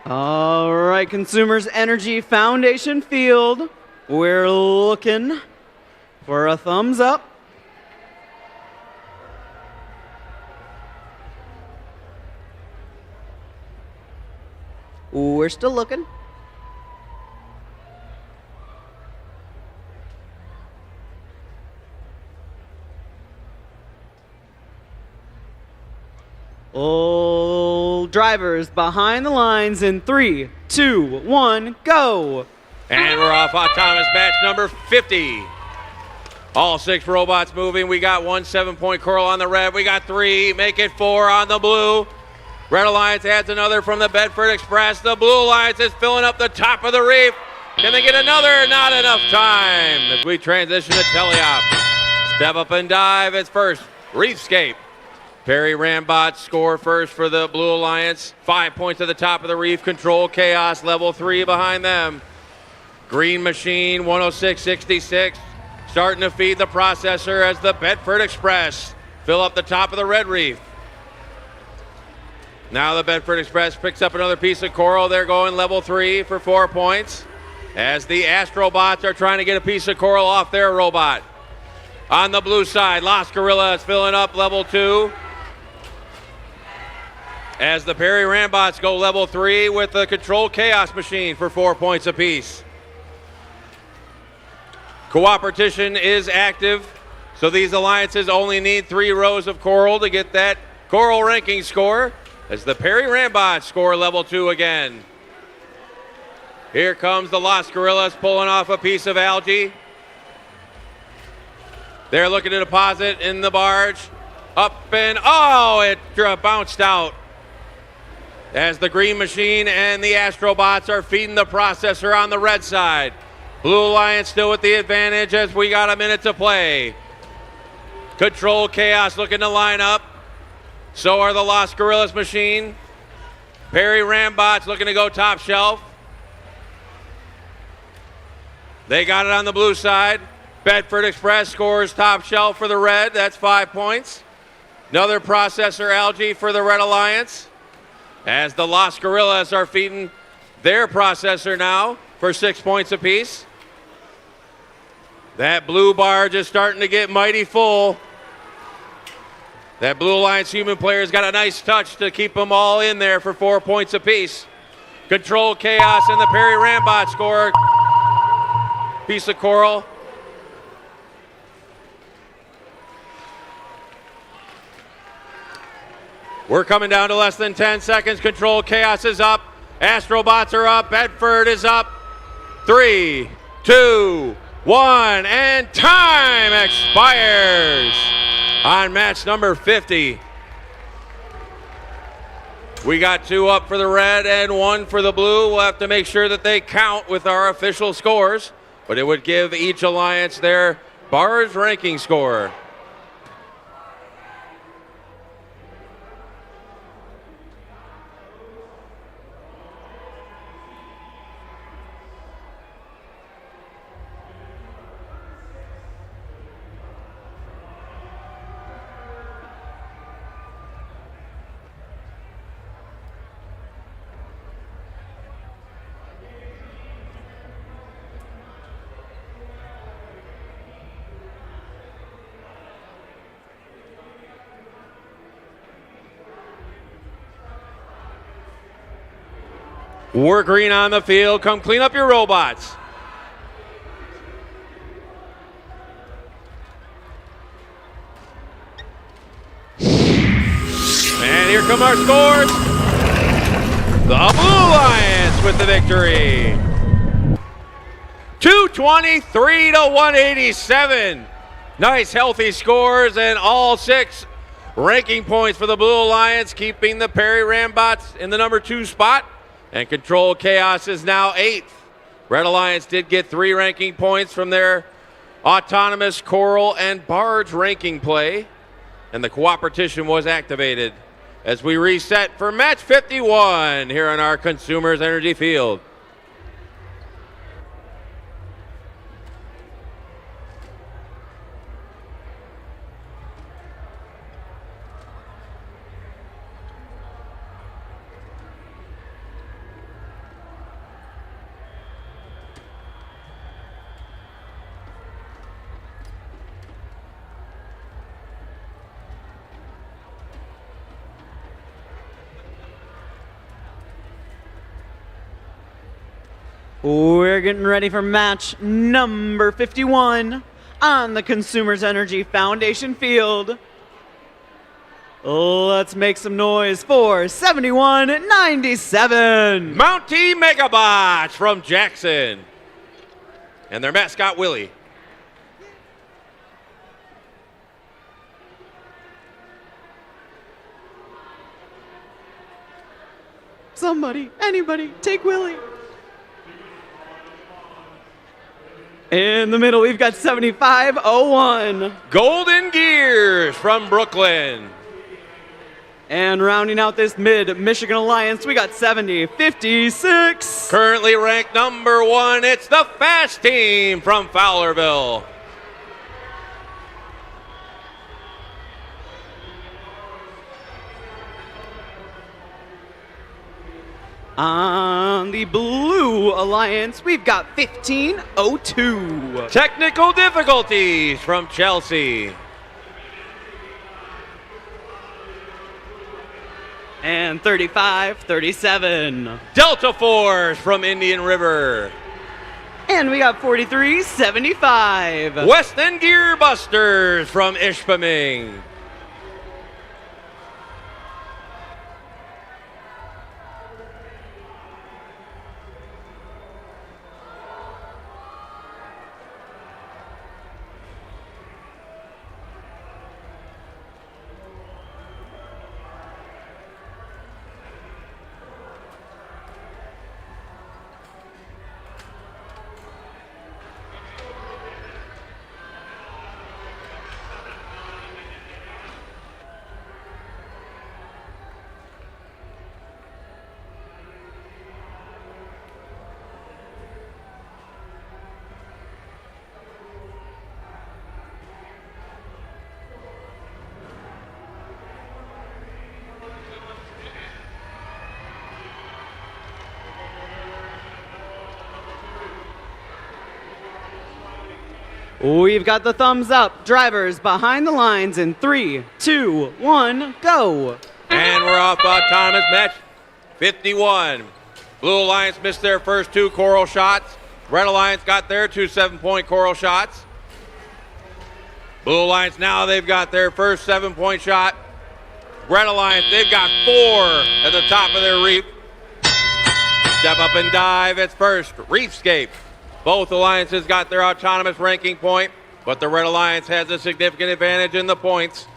All right, Consumers Energy Foundation Field, we're looking for a thumbs up. We're still looking. All drivers behind the lines in 3, 2, 1, go. And we're off autonomous match number 50. All 6 robots moving. We got 1 7-point Coral on the red. We got 3, make it 4 on the blue. Red Alliance adds another from the Bedford Express. The Blue Alliance is filling up the top of the reef. Can they get another? Not enough time. As we transition to teleop. Step up and dive. It's first Reefscape. Perry Rambots score first for the Blue Alliance. 5 points at the top of the reef. Control Chaos, level 3 behind them. Green Machine, 106.66. Starting to feed the processor as the Bedford Express fill up the top of the red reef. Now the Bedford Express picks up another piece of coral. They're going level 3 for 4 points. As the Astrobots are trying to get a piece of coral off their robot. On the blue side, Las Guerrillas filling up level 2. As the Perry Rambots go level 3 with the Control Chaos Machine for 4 points apiece. Cooperation is active, so these alliances only need 3 rows of coral to get that coral ranking score. As the Perry Rambots score level 2 again. Here comes the Las Guerrillas pulling off a piece of algae. They're looking to deposit in the barge. Up and, oh, it bounced out. As the Green Machine and the Astrobots are feeding the processor on the red side. Blue Alliance still with the advantage as we got a minute to play. Control Chaos looking to line up. So are the Las Guerrillas Machine. Perry Rambots looking to go top shelf. They got it on the blue side. Bedford Express scores top shelf for the red. That's 5 points. Another processor algae for the Red Alliance. As the Las Guerrillas are feeding their processor now for 6 points apiece. That blue barge is starting to get mighty full. That Blue Alliance human player's got a nice touch to keep them all in there for 4 points apiece. Control Chaos and the Perry Rambot score. Piece of coral. We're coming down to less than 10 seconds. Control Chaos is up. Astrobots are up. Bedford is up. 3, 2, 1, and time expires. On match number 50, we got 2 up for the red and 1 for the blue. We'll have to make sure that they count with our official scores, but it would give each alliance their barge ranking score. We're green on the field. Come clean up your robots. And here come our scores. The Blue Lions with the victory. 223 to 187. Nice healthy scores and all 6 ranking points for the Blue Alliance, keeping the Perry Rambots in the number 2 spot. And Control Chaos is now 8th. Red Alliance did get 3 ranking points from their autonomous, coral, and barge ranking play. And the cooperation was activated as we reset for match 51 here on our Consumers Energy Field. We're getting ready for match number 51 on the Consumers Energy Foundation field. Let's make some noise for 7197. Mountie Megabots from Jackson. And their mascot, Willie. Somebody, anybody, take Willie. In the middle, we've got 7501. Golden Gears from Brooklyn. And rounding out this mid-Michigan Alliance, we got 7056. Currently ranked number 1, it's the Fast Team from Fowlerville. On the Blue Alliance, we've got 1502. Technical difficulties from Chelsea. And 3537. Delta Force from Indian River. And we got 4375. Weston Gear Busters from Ishpeming. We've got the thumbs up. Drivers behind the lines in 3, 2, 1, go. And we're off autonomous match 51. Blue Alliance missed their first 2 coral shots. Red Alliance got their 2 7-point coral shots. Blue Alliance now they've got their first 7-point shot. Red Alliance, they've got 4 at the top of their reef. Step up and dive, it's first. Reefscape. Both alliances got their autonomous ranking point. but the Red Alliance has a significant advantage in the points.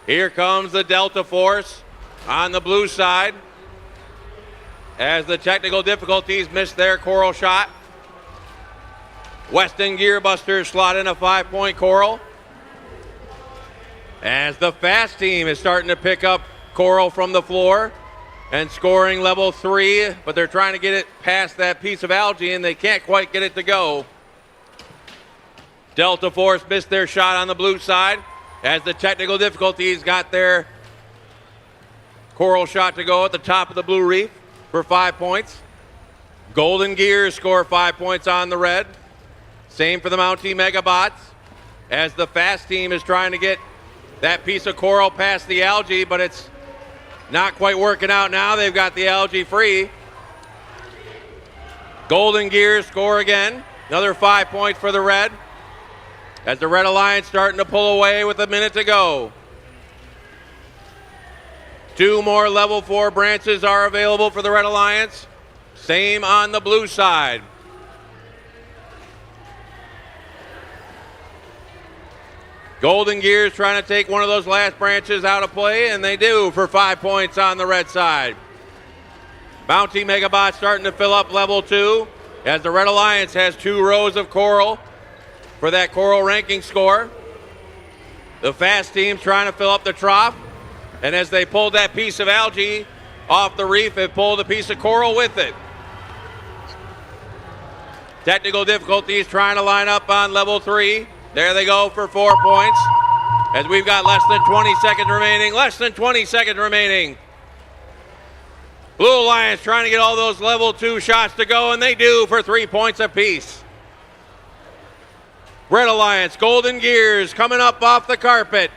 Here comes the Delta Force on the blue side as the technical difficulties miss their coral shot. Weston Gearbusters slot in a 5-point coral. As the fast team is starting to pick up coral from the floor and scoring level 3, but they're trying to get it past that piece of algae and they can't quite get it to go. Delta Force missed their shot on the blue side as the technical difficulties got their coral shot to go at the top of the blue reef for 5 points. Golden Gears score 5 points on the red. Same for the Mountie Megabots as the fast team is trying to get that piece of coral past the algae, but it's not quite working out now. They've got the algae free. Golden Gears score again. Another 5 points for the red as the Red Alliance starting to pull away with a minute to go. 2 more level 4 branches are available for the Red Alliance. Same on the blue side. Golden Gears trying to take one of those last branches out of play, and they do for 5 points on the red side. Bounty Megabot starting to fill up level 2 as the Red Alliance has 2 rows of coral for that coral ranking score. The fast team's trying to fill up the trough, and as they pulled that piece of algae off the reef, it pulled a piece of coral with it. Technical difficulties trying to line up on level 3. There they go for 4 points as we've got less than 20 seconds remaining. Less than 20 seconds remaining. Blue Alliance trying to get all those level 2 shots to go, and they do for 3 points apiece. Red Alliance, Golden Gears coming up off the carpet.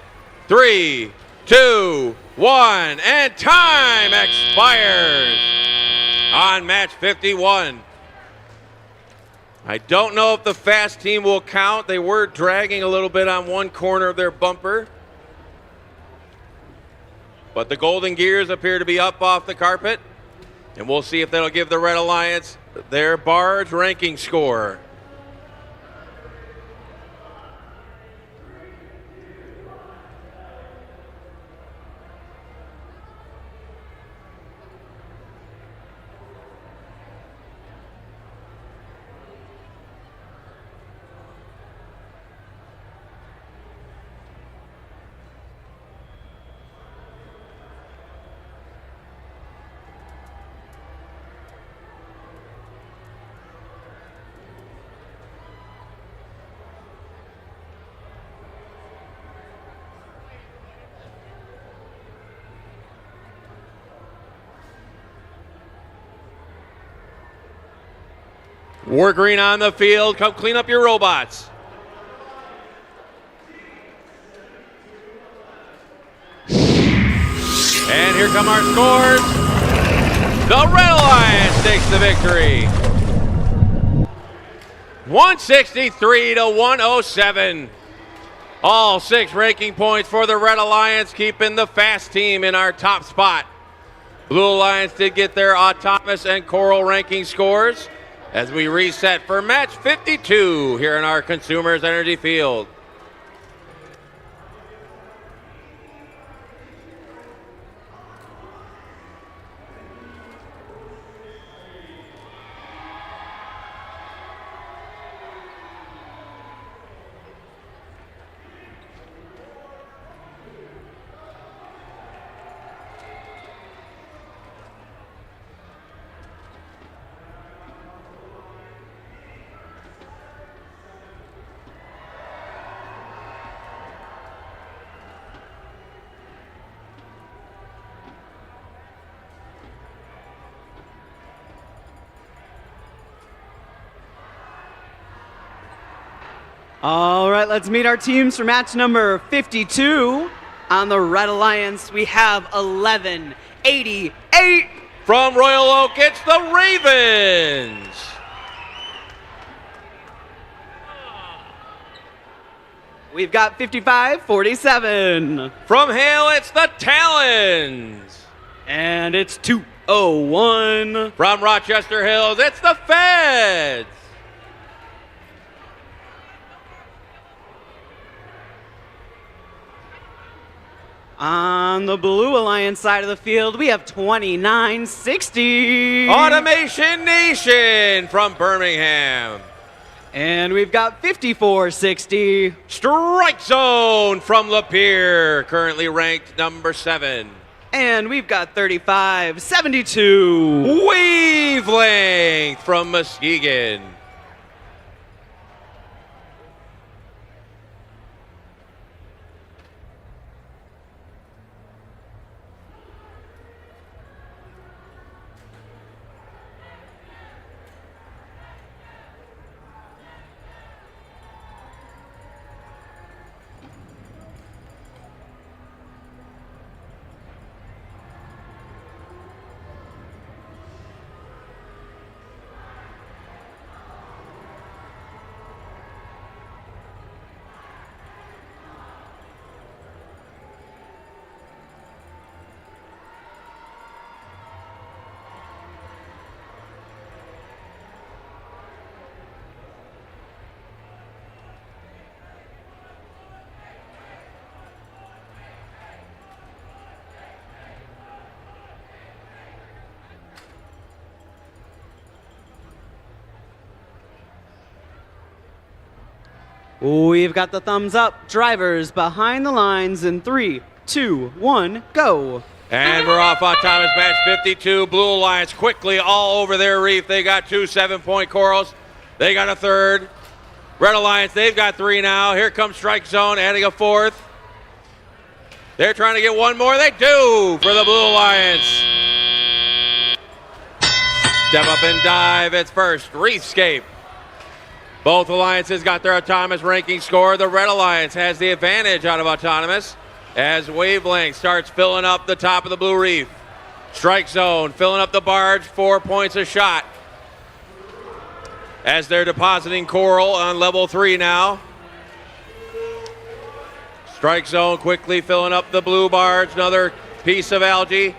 3, 2, 1, and time expires on match 51. I don't know if the fast team will count. They were dragging a little bit on one corner of their bumper. But the Golden Gears appear to be up off the carpet. And we'll see if that'll give the Red Alliance their barge ranking score. War Green on the field. Come clean up your robots. And here come our scores. The Red Alliance takes the victory. 163 to 107. All 6 ranking points for the Red Alliance, keeping the fast team in our top spot. Blue Alliance did get their autonomous and coral ranking scores as we reset for match 52 here in our Consumers Energy Field. All right, let's meet our teams for match number 52. On the Red Alliance, we have 1188. From Royal Oak, it's the Ravens. We've got 5547. From Hale, it's the Talons. And it's 201. From Rochester Hills, it's the Feds. On the Blue Alliance side of the field, we have 2960. Automation Nation from Birmingham. And we've got 5460. Strike Zone from Lapeer, currently ranked number 7. And we've got 3572. Wavelength from Muskegon. We've got the thumbs up. Drivers behind the lines in 3, 2, 1, go. And we're off autonomous match 52. Blue Alliance quickly all over their reef. They got 2 7-point corals. They got a third. Red Alliance, they've got 3 now. Here comes Strike Zone, adding a 4th. They're trying to get one more. They do for the Blue Alliance. Step up and dive. It's first. Reefscape. Both alliances got their autonomous ranking score. The Red Alliance has the advantage out of autonomous as Wavelength starts filling up the top of the Blue Reef. Strike Zone filling up the barge, 4 points a shot. As they're depositing coral on level 3 now. Strike Zone quickly filling up the blue barge, another piece of algae.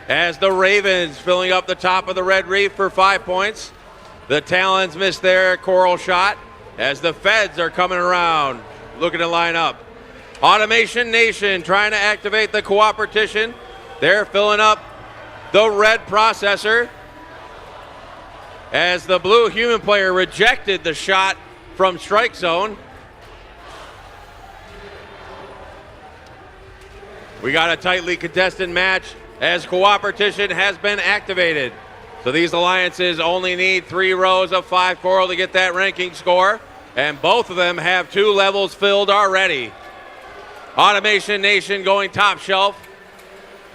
As the Ravens filling up the top of the Red Reef for 5 points. The Talons missed their coral shot as the Feds are coming around, looking to line up. Automation Nation trying to activate the cooperation. They're filling up the red processor as the blue human player rejected the shot from Strike Zone. We got a tightly contested match as cooperation has been activated. So these alliances only need 3 rows of 5 coral to get that ranking score, and both of them have 2 levels filled already. Automation Nation going top shelf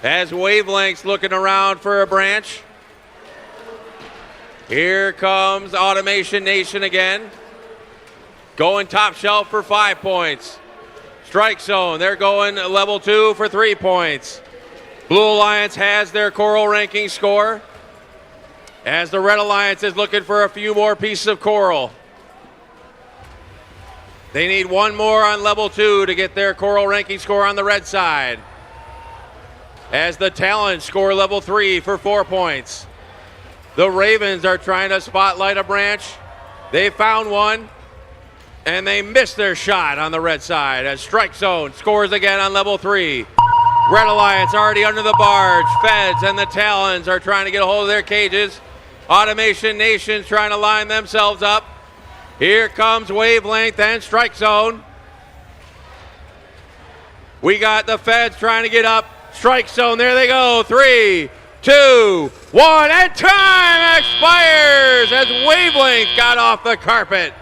as Wavelength's looking around for a branch. Here comes Automation Nation again, going top shelf for 5 points. Strike Zone, they're going level 2 for 3 points. Blue Alliance has their coral ranking score, as the Red Alliance is looking for a few more pieces of coral. They need 1 more on level 2 to get their coral ranking score on the red side. As the Talons score level 3 for 4 points. The Ravens are trying to spotlight a branch. They found one, and they missed their shot on the red side as Strike Zone scores again on level 3. Red Alliance already under the barge. Feds and the Talons are trying to get a hold of their cages. Automation Nation's trying to line themselves up. Here comes Wavelength and Strike Zone. We got the Feds trying to get up. Strike Zone, there they go. 3, 2, 1, and time expires as Wavelength got off the carpet.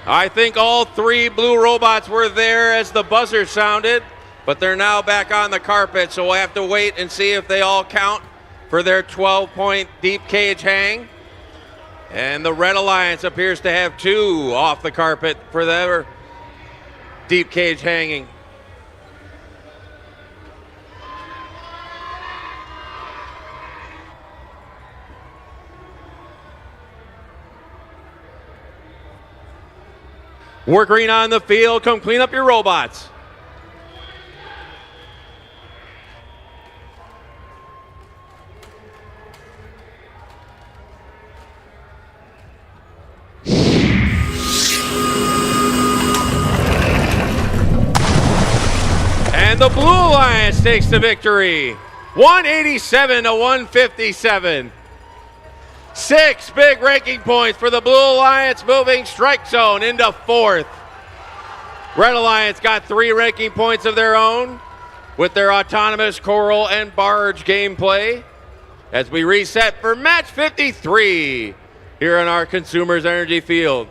I think all 3 blue robots were there as the buzzer sounded, but they're now back on the carpet, so we'll have to wait and see if they all count for their 12-point deep cage hang. And the Red Alliance appears to have 2 off the carpet for their deep cage hanging. Work green on the field. Come clean up your robots. Alliance takes the victory, 187 to 157. 6 big ranking points for the Blue Alliance, moving Strike Zone into 4th. Red Alliance got 3 ranking points of their own with their autonomous Coral and Barge gameplay as we reset for match 53 here in our Consumers Energy Field.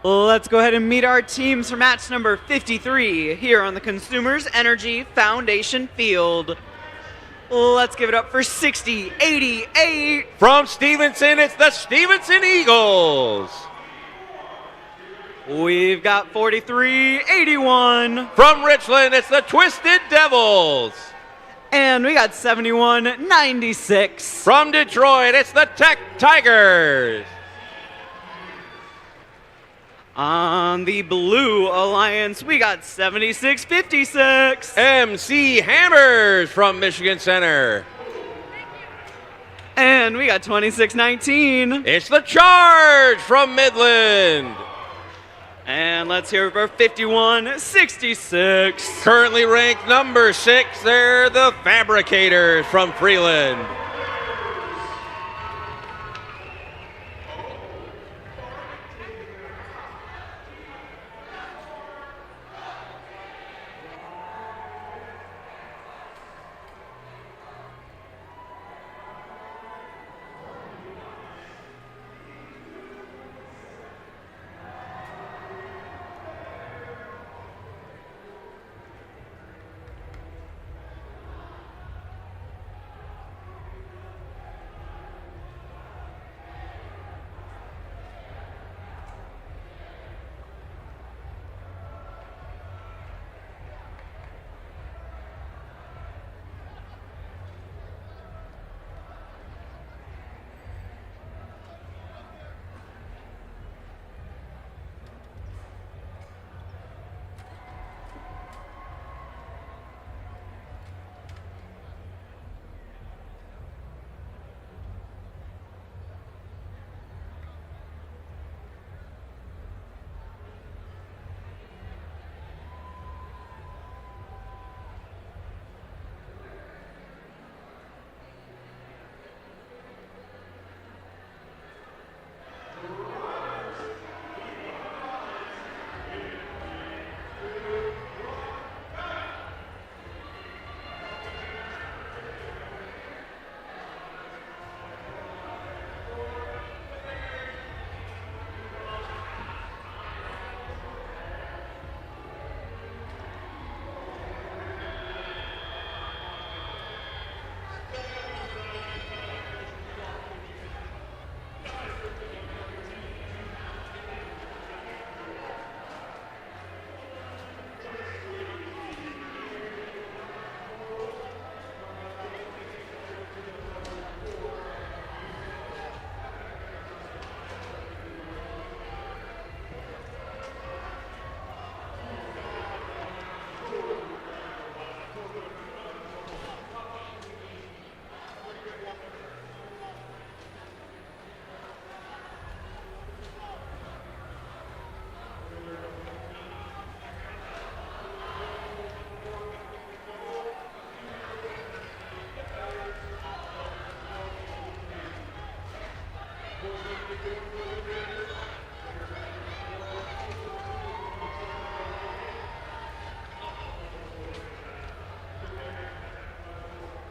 Let's go ahead and meet our teams for match number 53 here on the Consumers Energy Foundation Field. Let's give it up for 6088. From Stevenson, it's the Stevenson Eagles. We've got 4381. From Richland, it's the Twisted Devils. And we got 7196. From Detroit, it's the Tech Tigers. On the Blue Alliance, we got 7656. MC Hammers from Michigan Center. And we got 2619. It's the Charge from Midland. And let's hear it for 5166. Currently ranked number 6, they're the Fabricators from Freeland.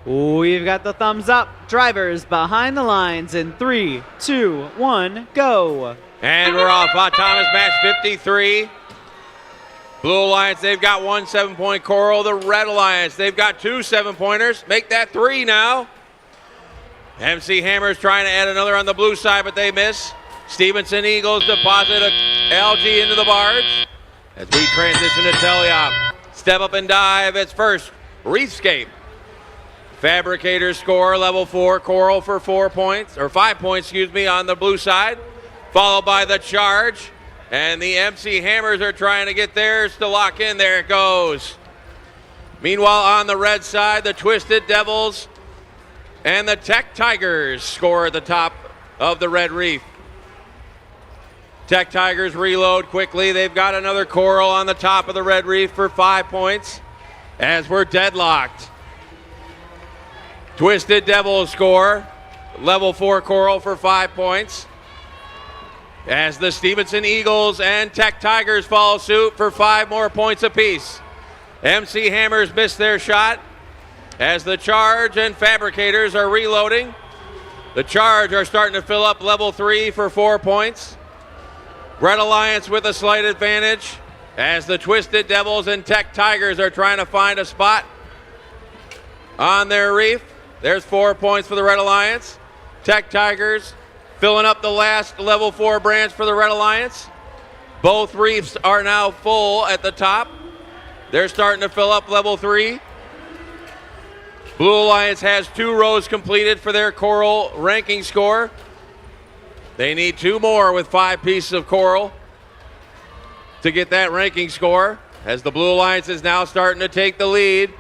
We've got the thumbs up. Drivers behind the lines in 3, 2, 1, go. And we're off. Thomas match 53. Blue Alliance, they've got 1 7-point Coral. The Red Alliance, they've got 2 7-pointers. Make that 3 now. MC Hammers trying to add another on the blue side, but they miss. Stevenson Eagles deposit a LG into the barge. As we transition to Teleop. Step up and dive. It's first Reefscape. Fabricators score level 4 Coral for 4 points, or 5 points, excuse me, on the blue side. Followed by the Charge. And the MC Hammers are trying to get theirs to lock in. There it goes. Meanwhile, on the red side, the Twisted Devils and the Tech Tigers score at the top of the Red Reef. Tech Tigers reload quickly. They've got another Coral on the top of the Red Reef for 5 points as we're deadlocked. Twisted Devils score level 4 Coral for 5 points as the Stevenson Eagles and Tech Tigers follow suit for 5 more points apiece. MC Hammers miss their shot as the Charge and Fabricators are reloading. The Charge are starting to fill up level 3 for 4 points. Red Alliance with a slight advantage as the Twisted Devils and Tech Tigers are trying to find a spot on their reef. There's 4 points for the Red Alliance. Tech Tigers filling up the last level 4 branch for the Red Alliance. Both reefs are now full at the top. They're starting to fill up level 3. Blue Alliance has 2 rows completed for their Coral ranking score. They need 2 more with 5 pieces of Coral to get that ranking score, as the Blue Alliance is now starting to take the lead.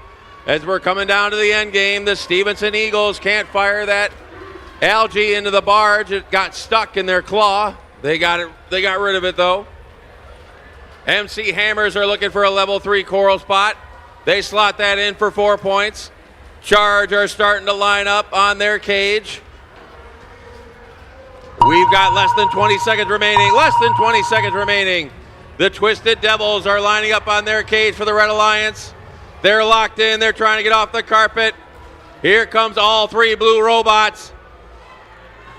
As we're coming down to the end game, the Stevenson Eagles can't fire that algae into the barge. It got stuck in their claw. They got rid of it though. MC Hammers are looking for a level 3 Coral spot. They slot that in for 4 points. Charge are starting to line up on their cage. We've got less than 20 seconds remaining. Less than 20 seconds remaining. The Twisted Devils are lining up on their cage for the Red Alliance. They're locked in. They're trying to get off the carpet. Here comes all 3 blue robots.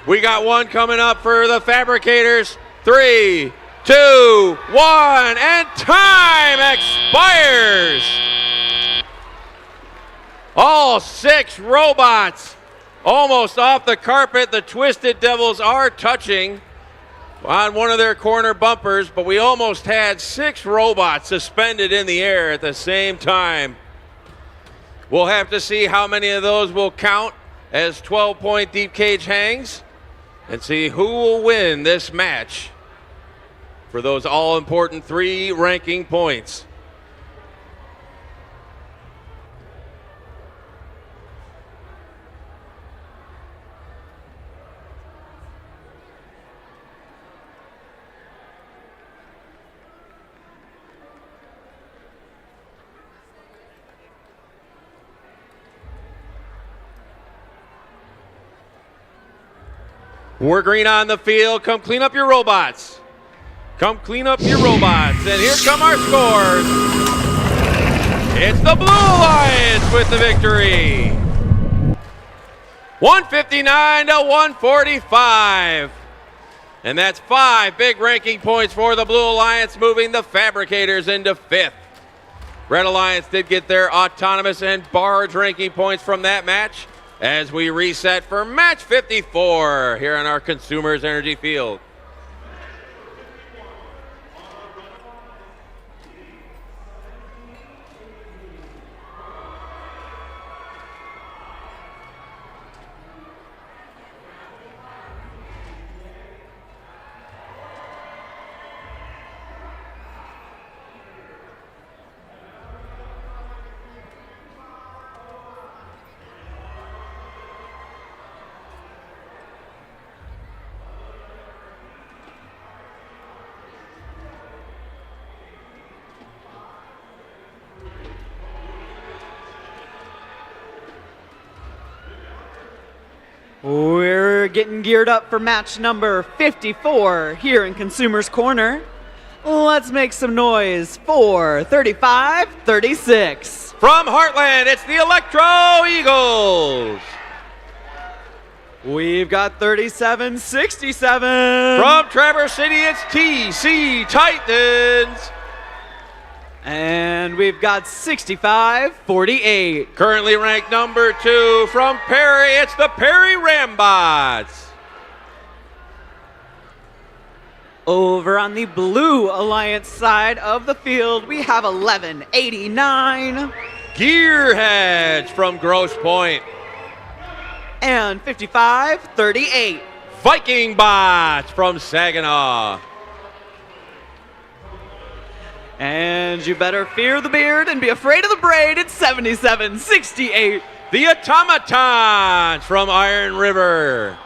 We got one coming up for the Fabricators. 3, 2, 1, and time expires. All 6 robots almost off the carpet. The Twisted Devils are touching on one of their corner bumpers, but we almost had 6 robots suspended in the air at the same time. We'll have to see how many of those will count as 12-point deep cage hangs and see who will win this match for those all-important 3 ranking points. We're green on the field. Come clean up your robots. Come clean up your robots. And here come our scores. It's the Blue Alliance with the victory. 159 to 145. And that's 5 big ranking points for the Blue Alliance, moving the Fabricators into 5th. Red Alliance did get their autonomous and barge ranking points from that match, as we reset for match 54 here on our Consumers Energy Field. We're We're getting geared up for match number 54 here in Consumers Corner. Let's make some noise for 35-36. From Heartland, it's the Electro Eagles. We've got 37-67. From Traverse City, it's TC Titans. And we've got 65-48. Currently ranked number 2 from Perry, it's the Perry Rambots. Over on the Blue Alliance side of the field, we have 11-89. Gearheads from Grosse Pointe. And 55-38. Viking Bots from Saginaw. And you better fear the beard and be afraid of the braid. It's 77-68. The Automatons from Iron River.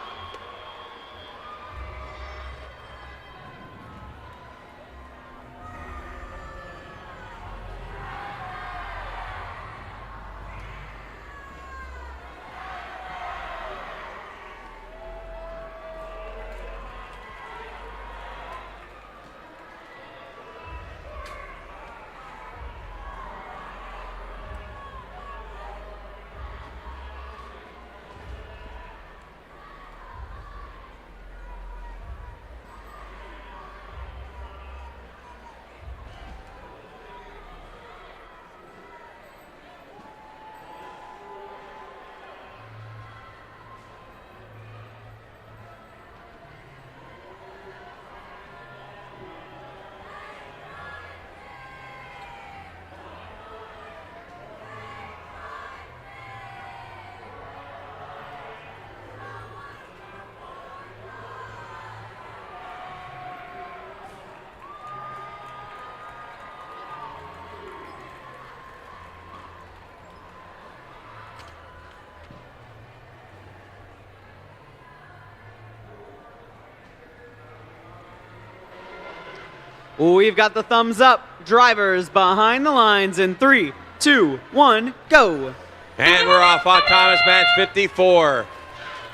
We've got the thumbs up. Drivers behind the lines in 3, 2, 1, go. And we're off on Thomas match 54.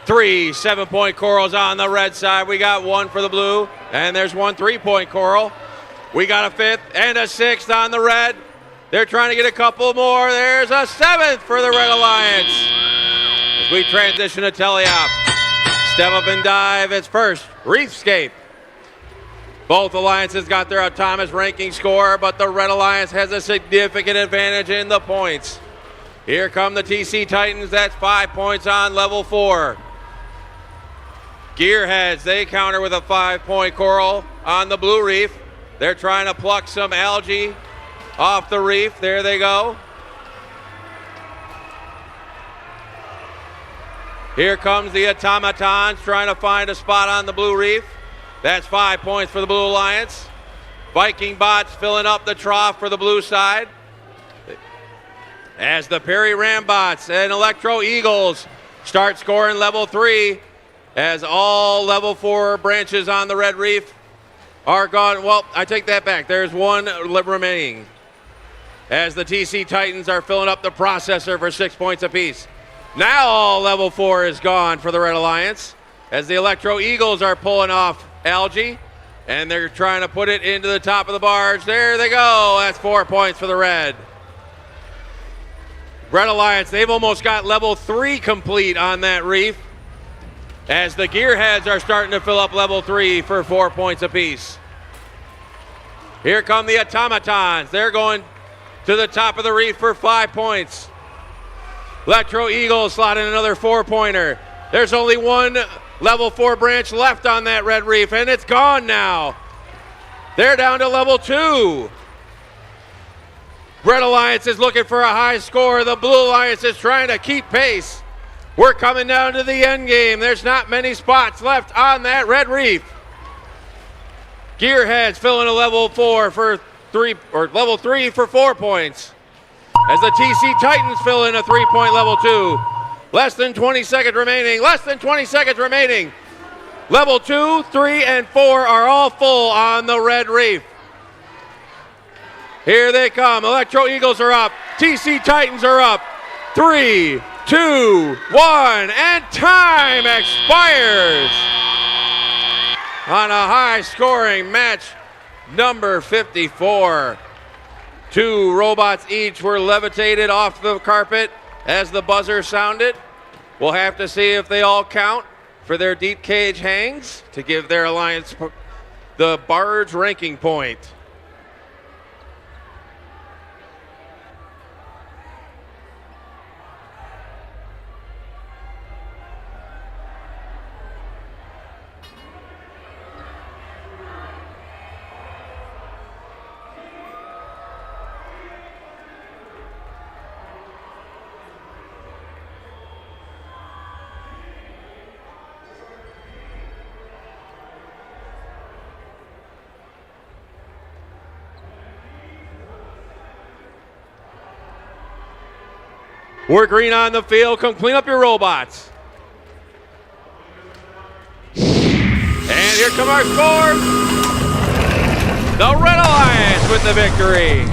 3 7-point corals on the red side. We got 1 for the blue, and there's 1 3-point coral. We got a 5th and a 6th on the red. They're trying to get a couple more. There's a 7th for the Red Alliance. As we transition to teleop. Step up and dive. It's first Reefscape. Both alliances got their Thomas ranking score, but the Red Alliance has a significant advantage in the points. Here come the TC Titans. That's 5 points on level 4. Gearheads, they counter with a 5-point coral on the blue reef. They're trying to pluck some algae off the reef. There they go. Here comes the Automatons trying to find a spot on the blue reef. That's 5 points for the Blue Alliance. Viking Bots filling up the trough for the blue side. As the Perry Rambots and Electro Eagles start scoring level 3, as all level 4 branches on the red reef are gone. Well, I take that back. There's 1 remaining. As the TC Titans are filling up the processor for 6 points apiece. Now all level 4 is gone for the Red Alliance, as the Electro Eagles are pulling off algae, and they're trying to put it into the top of the barge. There they go. That's 4 points for the red. Red Alliance, they've almost got level 3 complete on that reef, as the Gearheads are starting to fill up level 3 for 4 points apiece. Here come the Automatons. They're going to the top of the reef for 5 points. Electro Eagles slotting another 4-pointer. There's only 1 level 4 branch left on that red reef, and it's gone now. They're down to level 2. Red Alliance is looking for a high score. The Blue Alliance is trying to keep pace. We're coming down to the end game. There's not many spots left on that red reef. Gearheads filling a level 4 for 3, or level 3 for 4 points. As the TC Titans fill in a 3-point level 2. Less than 20 seconds remaining. Less than 20 seconds remaining. Level 2, 3, and 4 are all full on the red reef. Here they come. Electro Eagles are up. TC Titans are up. 3, 2, 1, and time expires on a high-scoring match number 54. 2 robots each were levitated off the carpet as the buzzer sounded. We'll have to see if they all count for their deep cage hangs to give their alliance the barge ranking point. We're green on the field. Come clean up your robots. And here come our scores. The Red Alliance with the victory.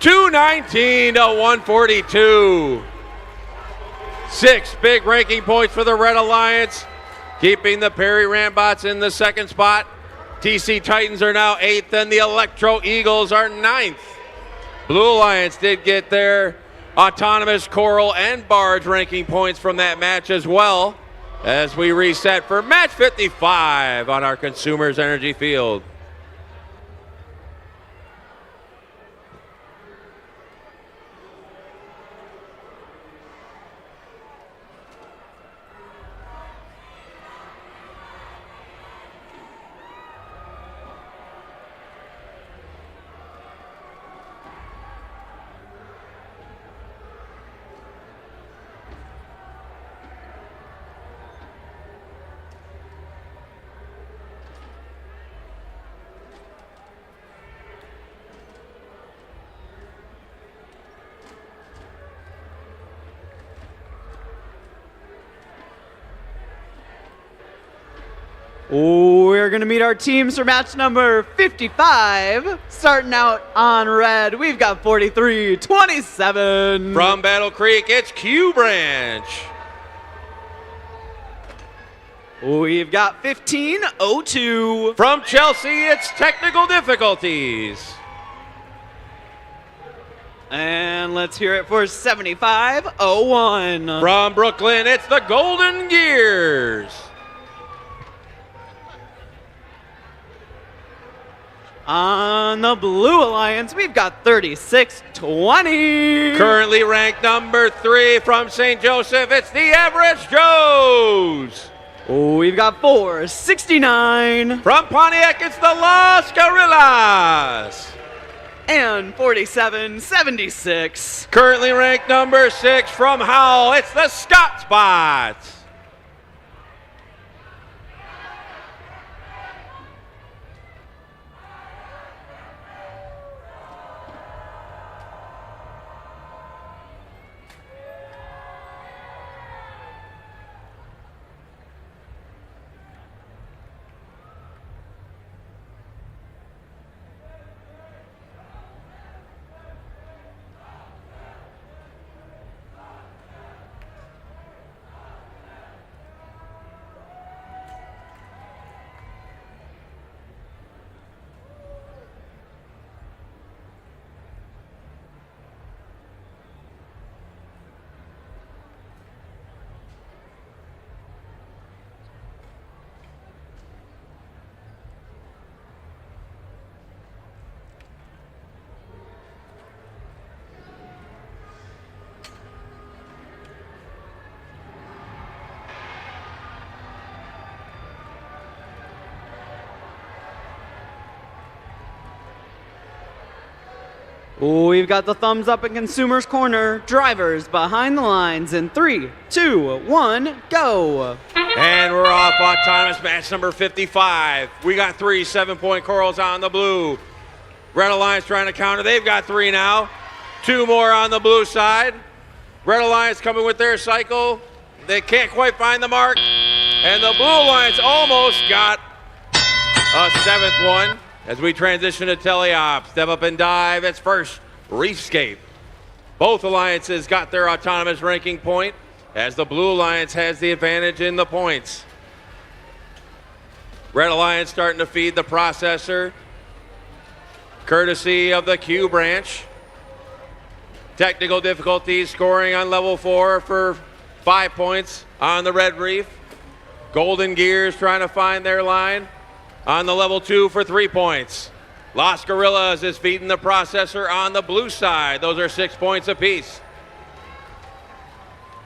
219 to 142. 6 big ranking points for the Red Alliance, keeping the Perry Rambots in the second spot. TC Titans are now 8th, and the Electro Eagles are 9th. Blue Alliance did get their autonomous Coral and Barge ranking points from that match as well, as we reset for match 55 on our Consumers Energy field. We're going to meet our teams for match number 55. Starting out on red, we've got 43-27. From Battle Creek, it's Q Branch. We've got 15-02. From Chelsea, it's Technical Difficulties. And let's hear it for 75-01. From Brooklyn, it's the Golden Gears. On the Blue Alliance, we've got 36-20. Currently ranked number 3 from St. Joseph, it's the Average Joes. We've got 469. From Pontiac, it's the Los Gorillas. And 47-76. Currently ranked number 6 from Howell, it's the Scott Spots. We've got the thumbs up in Consumers Corner. Drivers behind the lines in 3, 2, 1, go. And we're off autonomous match number 55. We got 3 7-point corals on the blue. Red Alliance trying to counter. They've got 3 now. 2 more on the blue side. Red Alliance coming with their cycle. They can't quite find the mark. And the Blue Alliance almost got a 7th one. As we transition to teleop, step up and dive. It's first, Reefscape. Both alliances got their autonomous ranking point, as the Blue Alliance has the advantage in the points. Red Alliance starting to feed the processor, courtesy of the Q branch. Technical difficulties scoring on level 4 for 5 points on the Red Reef. Golden Gears trying to find their line on the level 2 for 3 points. Los Gorillas is feeding the processor on the blue side. Those are 6 points apiece.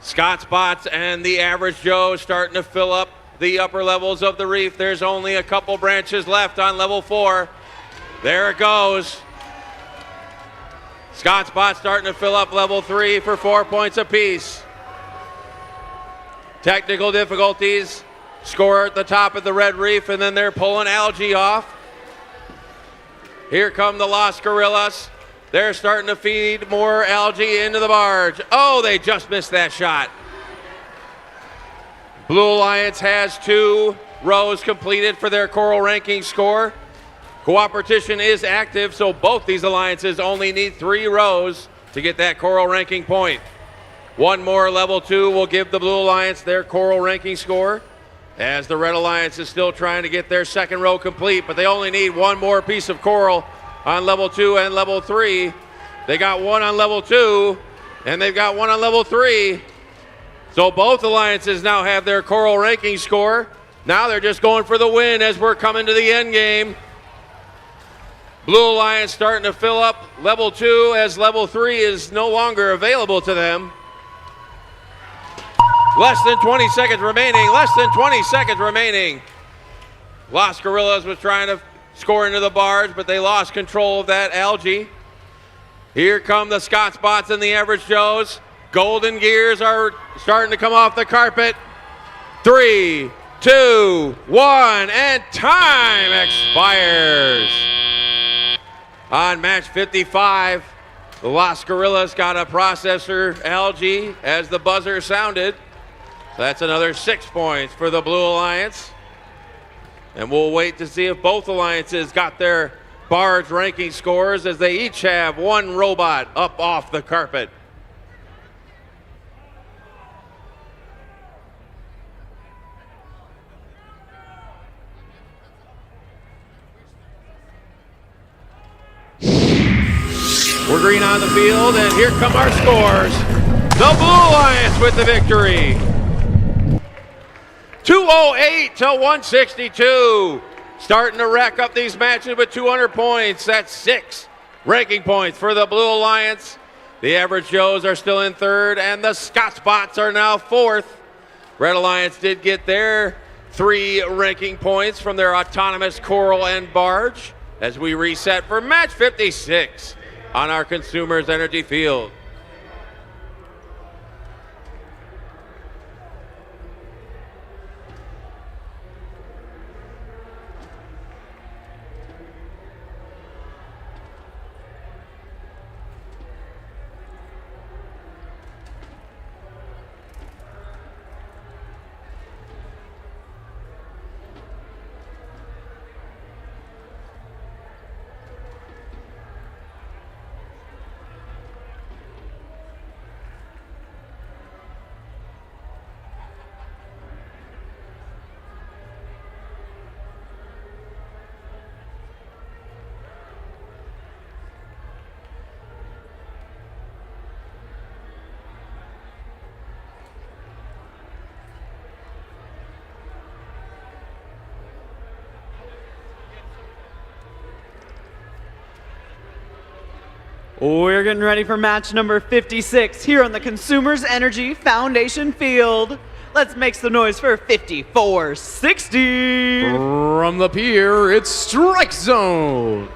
Scott Spots and the Average Joe starting to fill up the upper levels of the reef. There's only a couple branches left on level 4. There it goes. Scott Spot starting to fill up level 3 for 4 points apiece. Technical difficulties. Score at the top of the Red Reef, and then they're pulling algae off. Here come the Los Gorillas. They're starting to feed more algae into the barge. Oh, they just missed that shot. Blue Alliance has 2 rows completed for their coral ranking score. Cooperation is active, so both these alliances only need 3 rows to get that coral ranking point. 1 more level 2 will give the Blue Alliance their coral ranking score, as the Red Alliance is still trying to get their second row complete, but they only need 1 more piece of coral on level 2 and level 3. They got 1 on level 2, and they've got 1 on level 3. So both alliances now have their coral ranking score. Now they're just going for the win as we're coming to the end game. Blue Alliance starting to fill up level 2 as level 3 is no longer available to them. Less than 20 seconds remaining, less than 20 seconds remaining. Los Gorillas was trying to score into the barge, but they lost control of that algae. Here come the Scott Spots and the Average Joes. Golden Gears are starting to come off the carpet. 3, 2, 1, and time expires. On match 55, the Los Gorillas got a processor algae as the buzzer sounded. That's another 6 points for the Blue Alliance. And we'll wait to see if both alliances got their barge ranking scores, as they each have 1 robot up off the carpet. We're green on the field, and here come our scores. The Blue Alliance with the victory. 208 to 162. Starting to rack up these matches with 200 points. That's 6 ranking points for the Blue Alliance. The Average Joes are still in 3rd, and the Scott Spots are now 4th. Red Alliance did get their 3 ranking points from their autonomous coral and barge as we reset for match 56 on our Consumers Energy field. We're getting ready for match number 56 here on the Consumers Energy Foundation field. Let's make some noise for 54-60. From the pier, it's Strike Zone.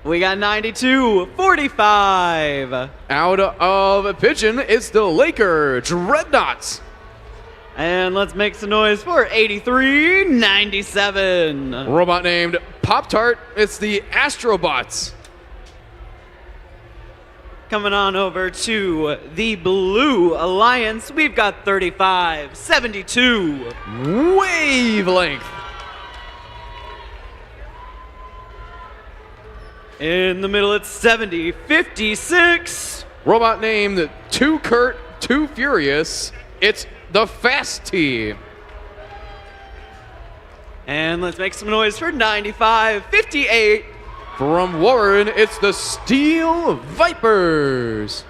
We got 92-45. Out of Pigeon, it's the Laker Dreadnoughts. And let's make some noise for 83-97. Robot named Pop-Tart, it's the Astrobots. Coming on over to the Blue Alliance, we've got 35-72. Wavelength. In the middle, it's 70-56. robot named Too Curt, Too Furious. It's the Fast Team. And let's make some noise for 95-58. From Warren, it's the Steel Vipers.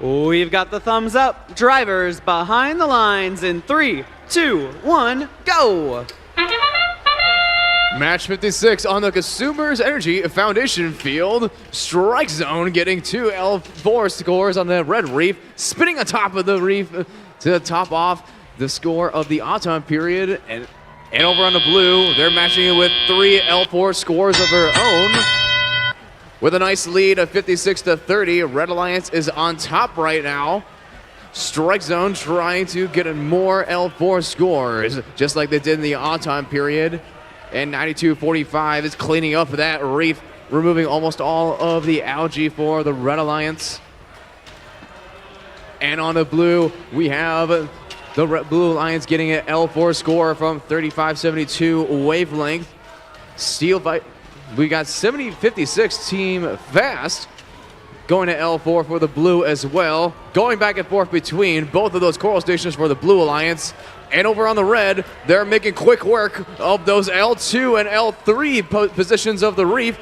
We've got the thumbs up. Drivers behind the lines in 3, 2, 1, go. Match 56 on the Consumers Energy Foundation field. Strike Zone getting 2 L4 scores on the red reef, spinning on top of the reef to top off the score of the autumn period. And over on the blue, they're matching it with 3 L4 scores of their own. With a nice lead of 56-30, Red Alliance is on top right now. Strike Zone trying to get more L4 scores, just like they did in the on-time period. And 92-45 is cleaning up that reef, removing almost all of the algae for the Red Alliance. And on the blue, we have the Blue Alliance getting an L4 score from 3572 wavelength. We got 70-56 Team Fast going to L4 for the blue as well. Going back and forth between both of those coral stations for the Blue Alliance. And over on the red, they're making quick work of those L2 and L3 positions of the reef,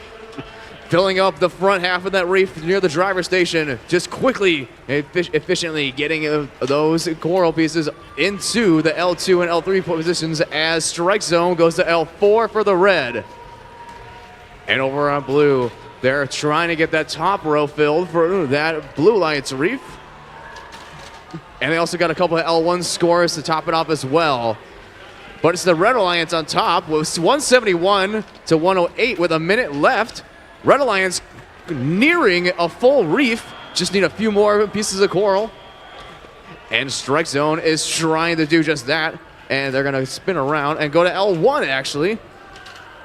filling up the front half of that reef near the driver station, just quickly, efficiently getting those coral pieces into the L2 and L3 positions as Strike Zone goes to L4 for the red. And over on blue, they're trying to get that top row filled for that Blue Alliance reef. And they also got a couple of L1 scores to top it off as well. But it's the Red Alliance on top with 171-108 with a minute left. Red Alliance nearing a full reef. Just need a few more pieces of coral. And Strike Zone is trying to do just that. And they're gonna spin around and go to L1 actually.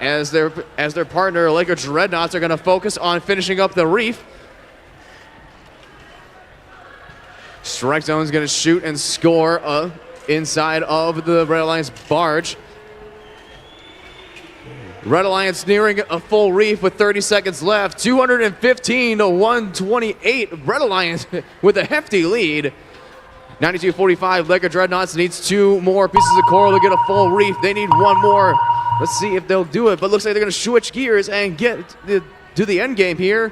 As their partner, Laker Dreadnoughts, are gonna focus on finishing up the reef. Strike Zone's gonna shoot and score inside of the Red Alliance barge. Red Alliance nearing a full reef with 30 seconds left. 215-128. Red Alliance with a hefty lead. 92-45. Laker Dreadnoughts needs 2 more pieces of coral to get a full reef. They need 1 more. Let's see if they'll do it, but looks like they're going to switch gears and do the end game here.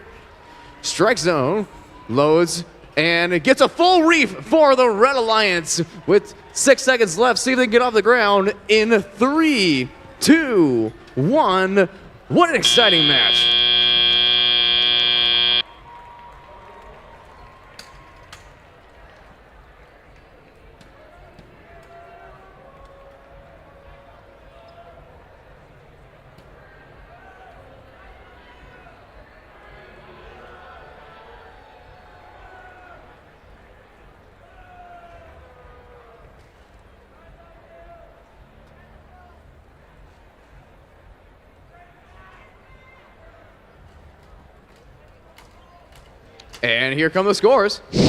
Strike Zone loads and gets a full reef for the Red Alliance with 6 seconds left. See if they can get off the ground in 3, 2, 1. What an exciting match. And here come the scores. The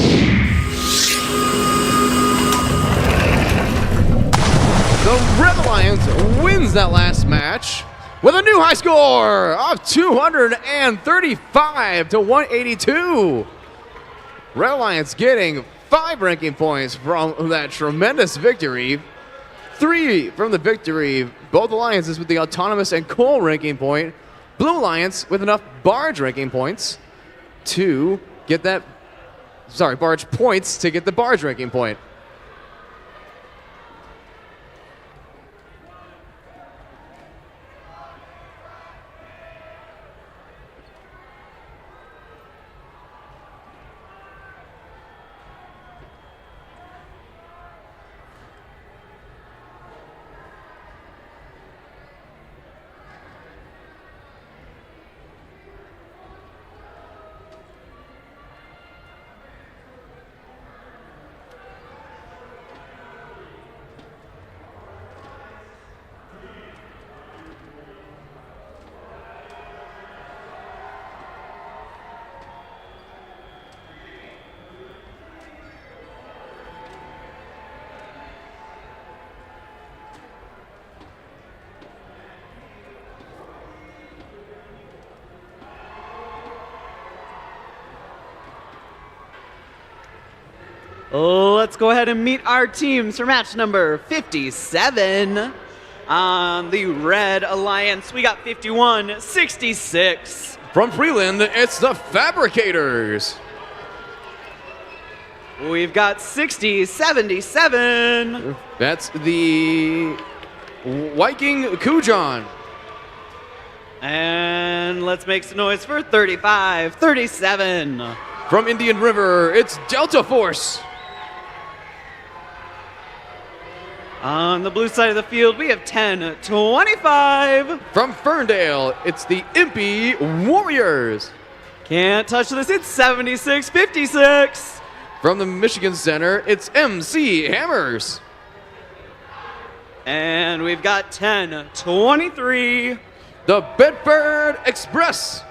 Red Alliance wins that last match with a new high score of 235-182. Red Alliance getting 5 ranking points from that tremendous victory. 3 from the victory. Both alliances with the autonomous and coal ranking point. Blue Alliance with enough barge ranking points to get that, barge points to get the barge ranking point. Let's go ahead and meet our teams for match number 57. On the Red Alliance, we got 51-66. From Freeland, it's the Fabricators. We've got 60-77. That's the Viking Kujan. And let's make some noise for 35-37. From Indian River, it's Delta Force. On the blue side of the field, we have 10-25. From Ferndale, it's the Impy Warriors. Can't touch this, it's 76-56. From the Michigan Center, it's MC Hammers. And we've got 10-23. The Bedford Express.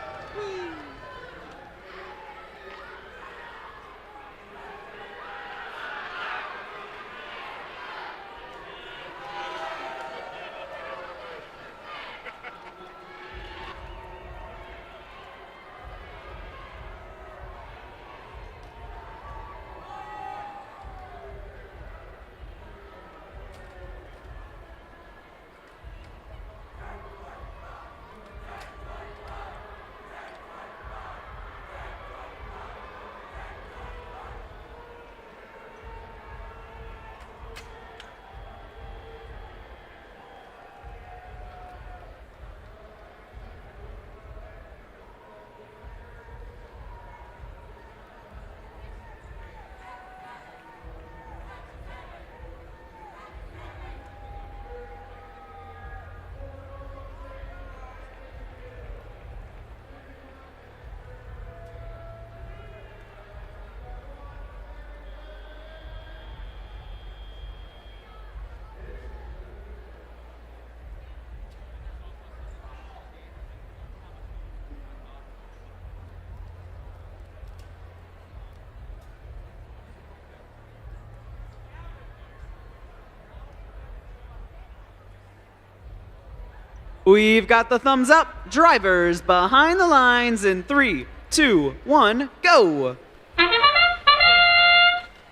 We've got the thumbs up. Drivers behind the lines in 3, 2, 1, go.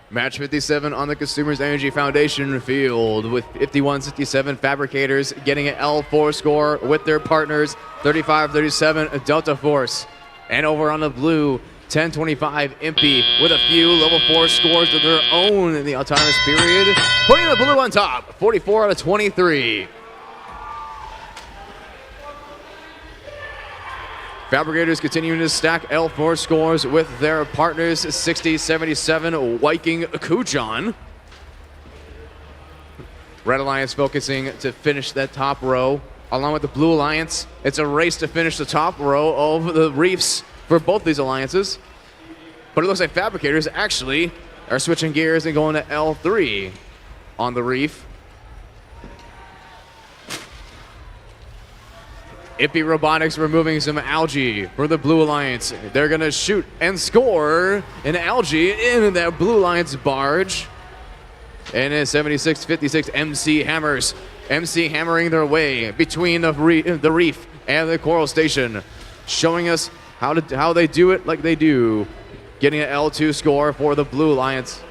Match 57 on the Consumers Energy Foundation field with 51-67 Fabricators getting an L4 score with their partners 35-37 Delta Force. And over on the blue, 10-25 Impy with a few level 4 scores of their own in the autonomous period, putting the blue on top, 44-23. Fabricators continuing to stack L4 scores with their partners 60-77 Viking Kujan. Red Alliance focusing to finish that top row. Along with the Blue Alliance, it's a race to finish the top row of the reefs for both these alliances. But it looks like Fabricators actually are switching gears and going to L3 on the reef. Impy Robotics removing some algae for the Blue Alliance. They're going to shoot and score an algae in that Blue Alliance barge. And in 76-56, MC Hammers. MC hammering their way between the reef and the coral station, showing us how they do it like they do. Getting an L2 score for the Blue Alliance.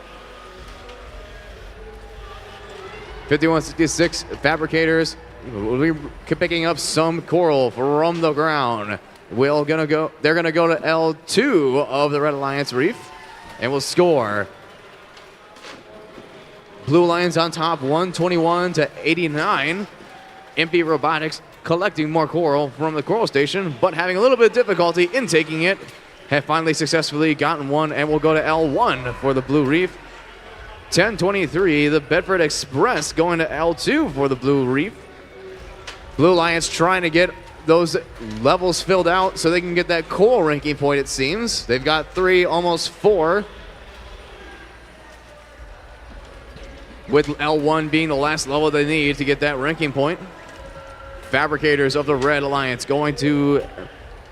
5166 fabricators will be picking up some coral from the ground. They're gonna go to L2 of the Red Alliance Reef and will score. Blue Lions on top 121-89. MP Robotics collecting more coral from the coral station, but having a little bit of difficulty in taking it. Have finally successfully gotten one and will go to L1 for the Blue Reef. 10:23, the Bedford Express going to L2 for the Blue Reef. Blue Lions trying to get those levels filled out so they can get that coral ranking point, it seems. They've got 3, almost 4. With L1 being the last level they need to get that ranking point. Fabricators of the Red Alliance going to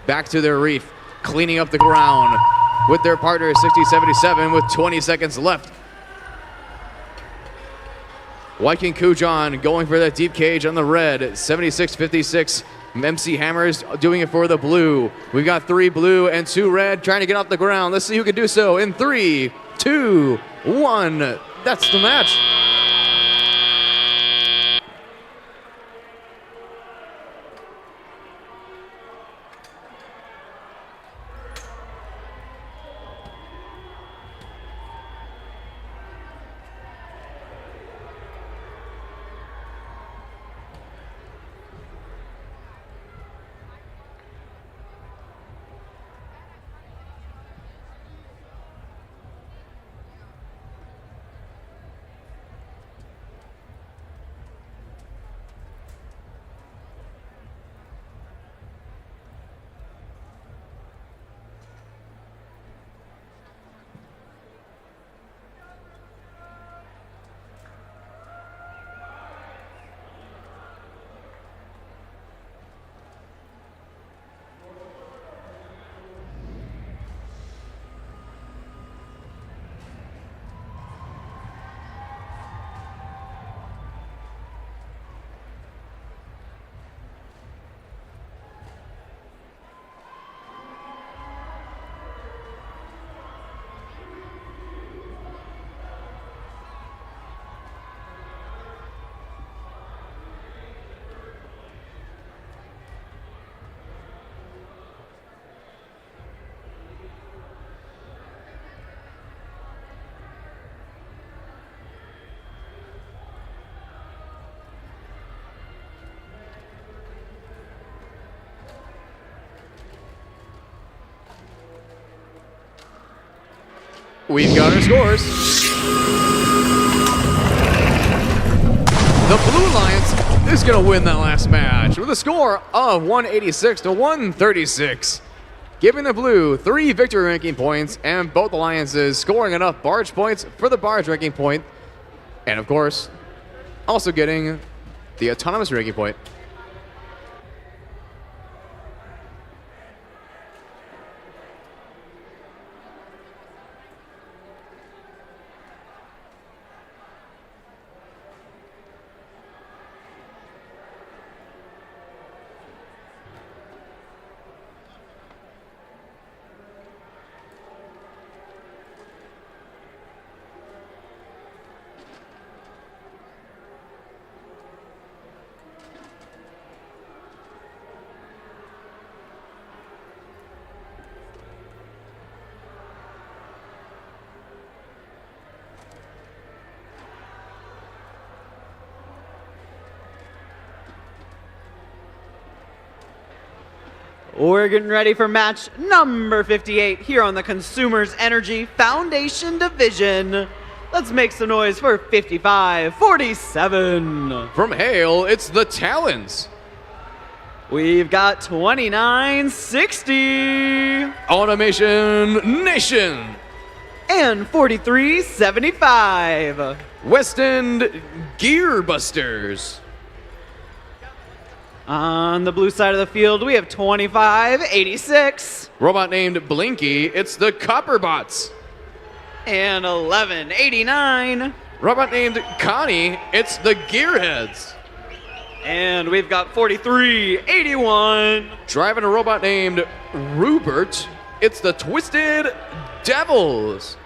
back to their reef, cleaning up the ground with their partner 6077 with 20 seconds left. Viking Kujan going for that deep cage on the red, 7656. MC Hammers doing it for the blue. We've got 3 blue and 2 red trying to get off the ground. Let's see who can do so in 3, 2, 1. That's the match. We've got our scores. The Blue Lions is going to win that last match with a score of 186-136, giving the Blue 3 victory ranking points and both alliances scoring enough barge points for the barge ranking point, and of course, also getting the autonomous ranking point. We're getting ready for match number 58 here on the Consumers Energy Foundation Division. Let's make some noise for 55-47. From Hale, it's the Talons. We've got 29-60. Automation Nation. And 43-75. West End Gearbusters. On the blue side of the field, we have 25-86. Robot named Blinky, it's the Copperbots. And 11-89. Robot named Connie, it's the Gearheads. And we've got 43-81. Driving a robot named Rupert, it's the Twisted Devils.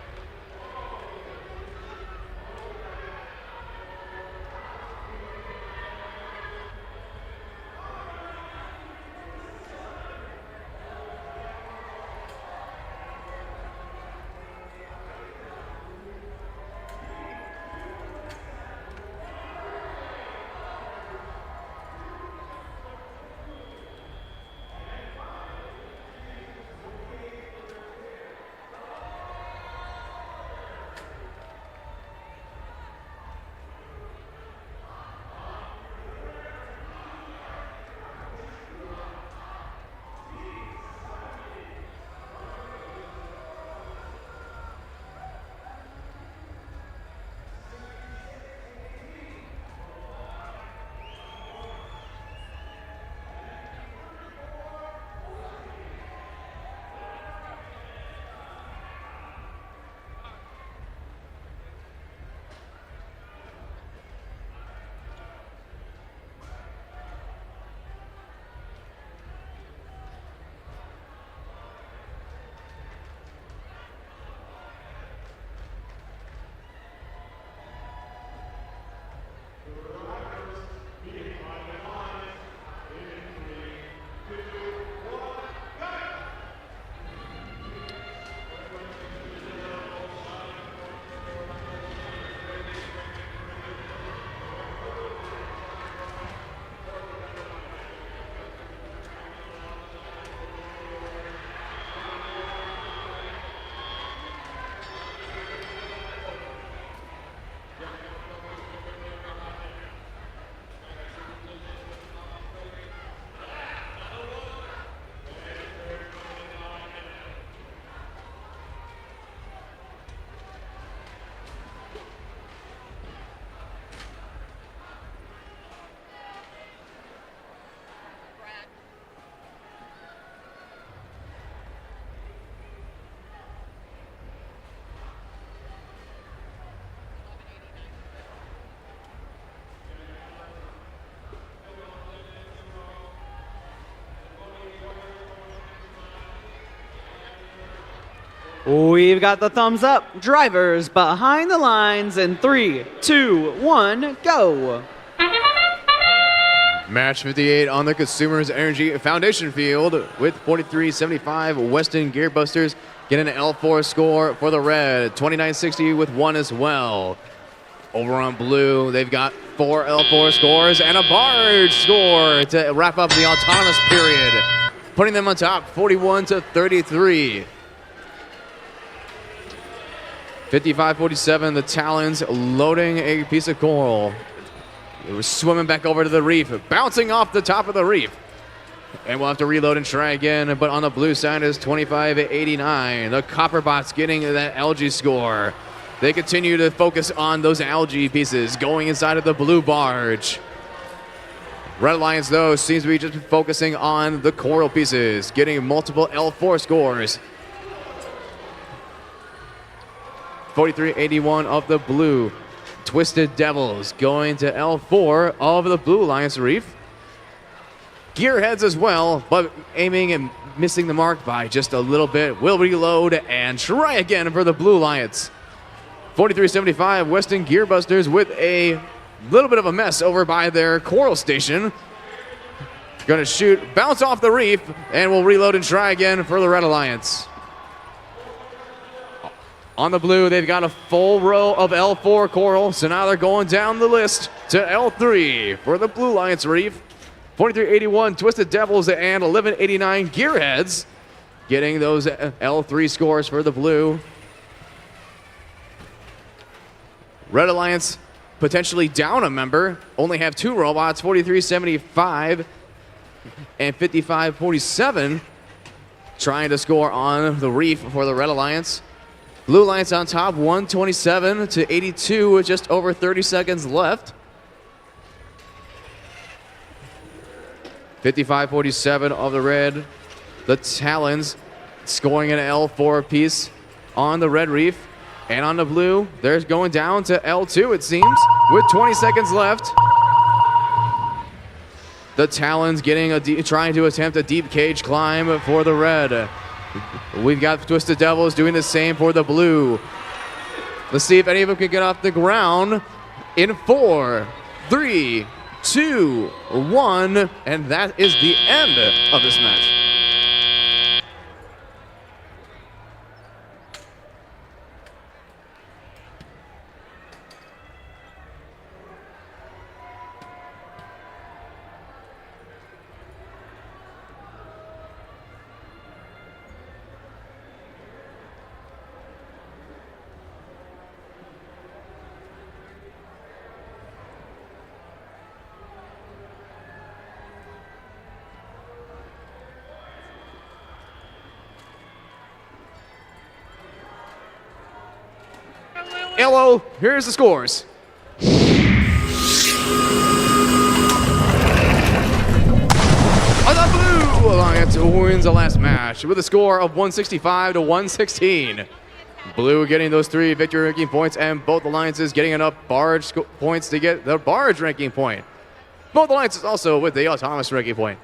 We've got the thumbs up. Drivers behind the lines in 3, 2, 1, go. Match 58 on the Consumers Energy Foundation field with 43.75. Weston Gearbusters getting an L4 score for the red. 29.60 with 1 as well. Over on blue, they've got 4 L4 scores and a barge score to wrap up the autonomous period, putting them on top 41-33. 55-47, the Talons loading a piece of coral. They were swimming back over to the reef, bouncing off the top of the reef. And we'll have to reload and try again, but on the blue side is 25-89. The Copperbots getting that algae score. They continue to focus on those algae pieces going inside of the blue barge. Red Alliance, though, seems to be just focusing on the coral pieces, getting multiple L4 scores. 43-81 of the blue. Twisted Devils going to L4 of the Blue Alliance Reef. Gearheads as well, but aiming and missing the mark by just a little bit. We'll reload and try again for the Blue Alliance. 43-75, Weston Gearbusters with a little bit of a mess over by their coral station. Gonna shoot, bounce off the reef, and we'll reload and try again for the Red Alliance. On the blue, they've got a full row of L4 coral, so now they're going down the list to L3 for the Blue Alliance Reef. 43-81 Twisted Devils and 11-89 Gearheads getting those L3 scores for the blue. Red Alliance potentially down a member, only have 2 robots, 43-75 and 55-47, trying to score on the reef for the Red Alliance. Blue Alliance on top, 127-82 with just over 30 seconds left. 55-47 of the red. The Talons scoring an L4 piece on the red reef. And on the blue, they're going down to L2, it seems, with 20 seconds left. The Talons getting trying to attempt a deep cage climb for the red. We've got Twisted Devils doing the same for the blue. Let's see if any of them can get off the ground in 4, 3, 2, 1, and that is the end of this match. Hello, here's the scores. The Blue Alliance wins the last match with a score of 165-116. Blue getting those 3 victory ranking points, and both alliances getting enough barge points to get the barge ranking point. Both alliances also with the autonomous ranking point.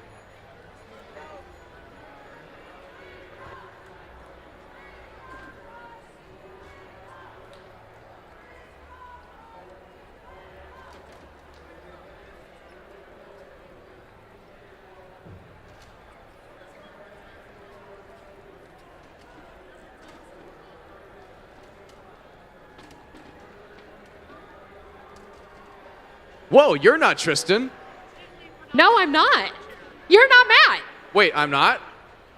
Whoa, you're not Tristan. No, I'm not. You're not Matt. Wait, I'm not?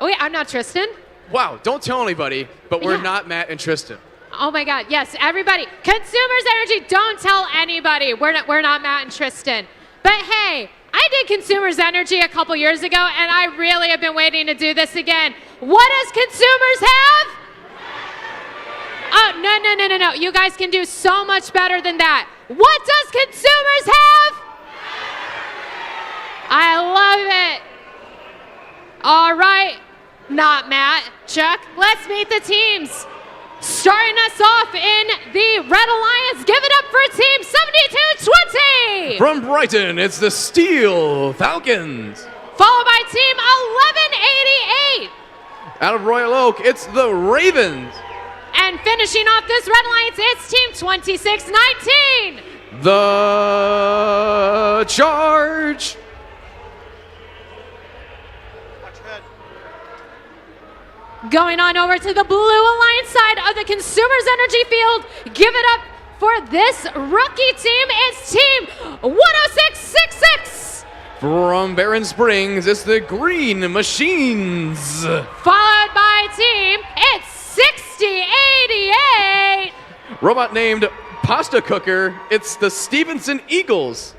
Oh, wait, I'm not Tristan. Wow, don't tell anybody, but we're not Matt and Tristan. Oh my God, yes, everybody. Consumers Energy, don't tell anybody. We're not Matt and Tristan. But hey, I did Consumers Energy a couple years ago, and I really have been waiting to do this again. What does Consumers have? Oh, no. You guys can do so much better than that. What does Consumers have? I love it. All right, not Matt, Chuck. Let's meet the teams. Starting us off in the Red Alliance, give it up for Team 7220. From Brighton, it's the Steel Falcons. Followed by Team 1188. Out of Royal Oak, it's the Ravens. And finishing off this Red Alliance, it's Team 2619. The charge. Going on over to the Blue Alliance side of the Consumers Energy field, give it up for this rookie team. It's Team 10666. From Barron Springs, it's the Green Machines. Followed by Team, it's 6088. Robot named Pasta Cooker, it's the Stevenson Eagles.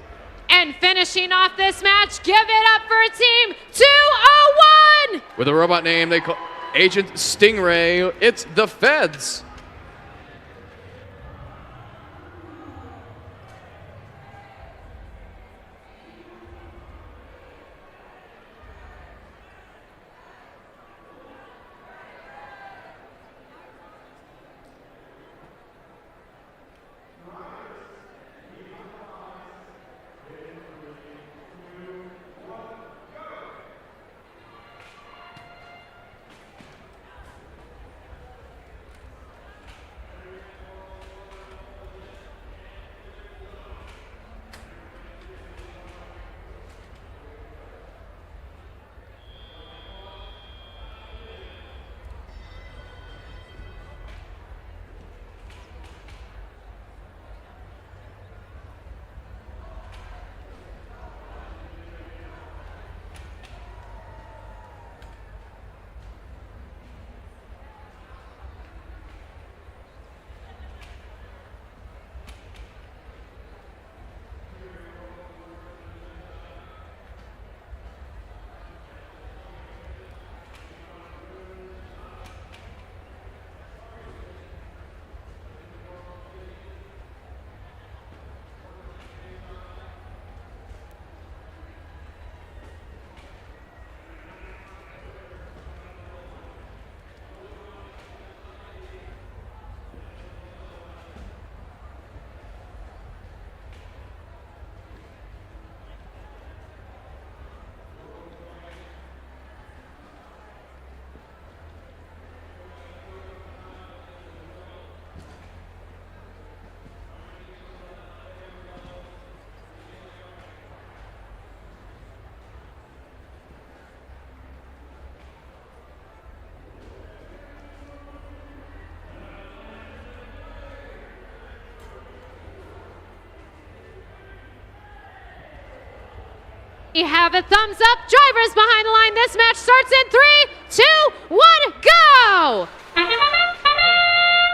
And finishing off this match, give it up for Team 201. With a robot name they call Agent Stingray, it's the Feds. We have a thumbs up. Drivers behind the line. This match starts in 3, 2, 1, go!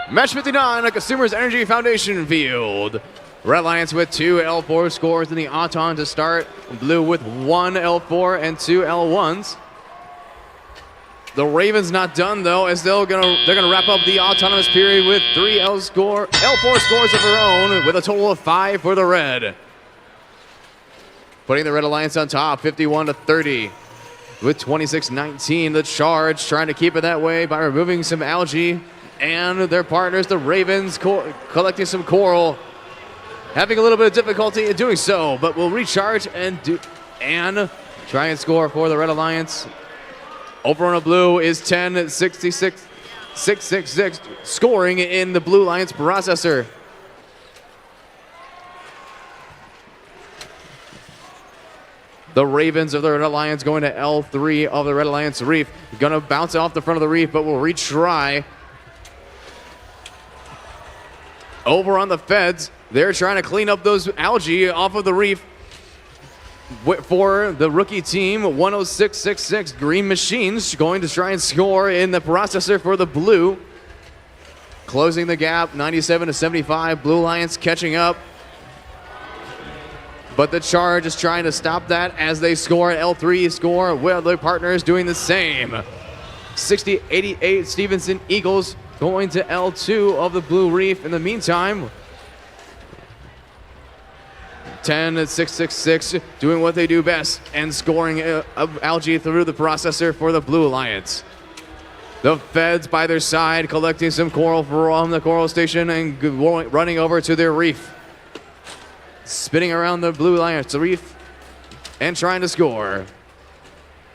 Match 59 at Consumers Energy Foundation Field. Red Alliance with 2 L4 scores in the Auton to start. Blue with 1 L4 and 2 L1s. The Ravens not done though, as they're gonna wrap up the autonomous period with 3 L4 scores of their own, with a total of 5 for the Red. Putting the Red Alliance on top, 51-30. With 26-19, the charge trying to keep it that way by removing some algae, and their partners, the Ravens, collecting some coral, having a little bit of difficulty in doing so, but will recharge and try and score for the Red Alliance. Over on the blue is 10-66-666, scoring in the Blue Alliance processor. The Ravens of the Red Alliance going to L3 of the Red Alliance reef. Gonna bounce off the front of the reef, but will retry. Over on the Feds, they're trying to clean up those algae off of the reef. For the rookie team, 10666 Green Machines going to try and score in the processor for the Blue. Closing the gap, 97-75. Blue Alliance catching up. But the charge is trying to stop that as they score at L3 score, with their partners doing the same. 60-88 Stevenson Eagles going to L2 of the Blue Reef. In the meantime, 10-666 doing what they do best and scoring algae through the processor for the Blue Alliance. The Feds by their side collecting some coral from the coral station and running over to their reef. Spinning around the Blue Alliance reef and trying to score.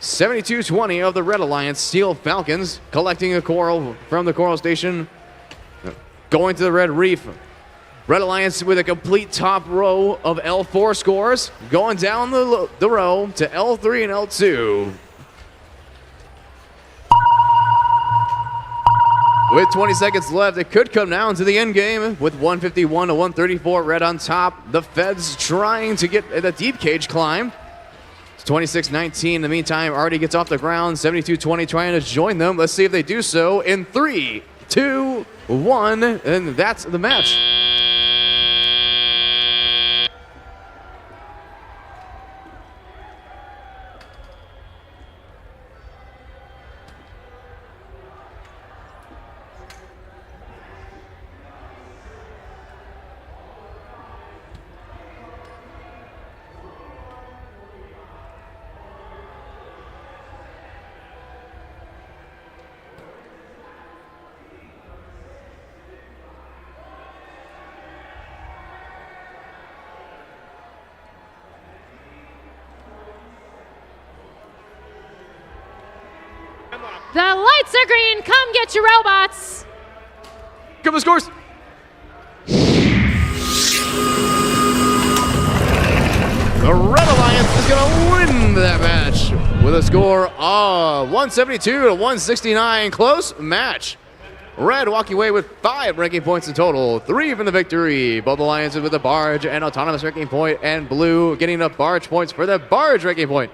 72-20 of the Red Alliance Steel Falcons collecting a coral from the coral station going to the red reef. Red Alliance with a complete top row of L4 scores, going down the row to L3 and L2. With 20 seconds left, it could come down to the end game with 151 to 134, red on top. The Feds trying to get the deep cage climb. It's 26-19. In the meantime, Artie gets off the ground, 72-20, trying to join them. Let's see if they do so in 3, 2, 1, and that's the match. The lights are green. Come get your robots. Come on, scores. The Red Alliance is going to win that match with a score of 172 to 169. Close match. Red walking away with 5 ranking points in total, 3 from the victory. Both alliances with a barge and autonomous ranking point, and blue getting enough barge points for the barge ranking point.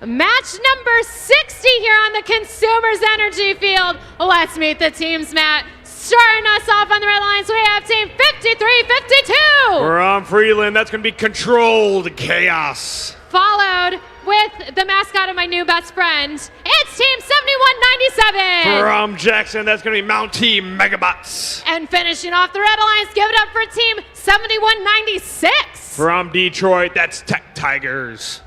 Match number 60 here on the Consumers Energy Field. Let's meet the teams, Matt. Starting us off on the Red Alliance, we have team 5352. From Freeland, that's going to be Controlled Chaos. Followed with the mascot of my new best friend. It's team 7197. From Jackson, that's going to be Mountie Megabots. And finishing off the Red Alliance, give it up for team 7196. From Detroit, that's Tech Tigers.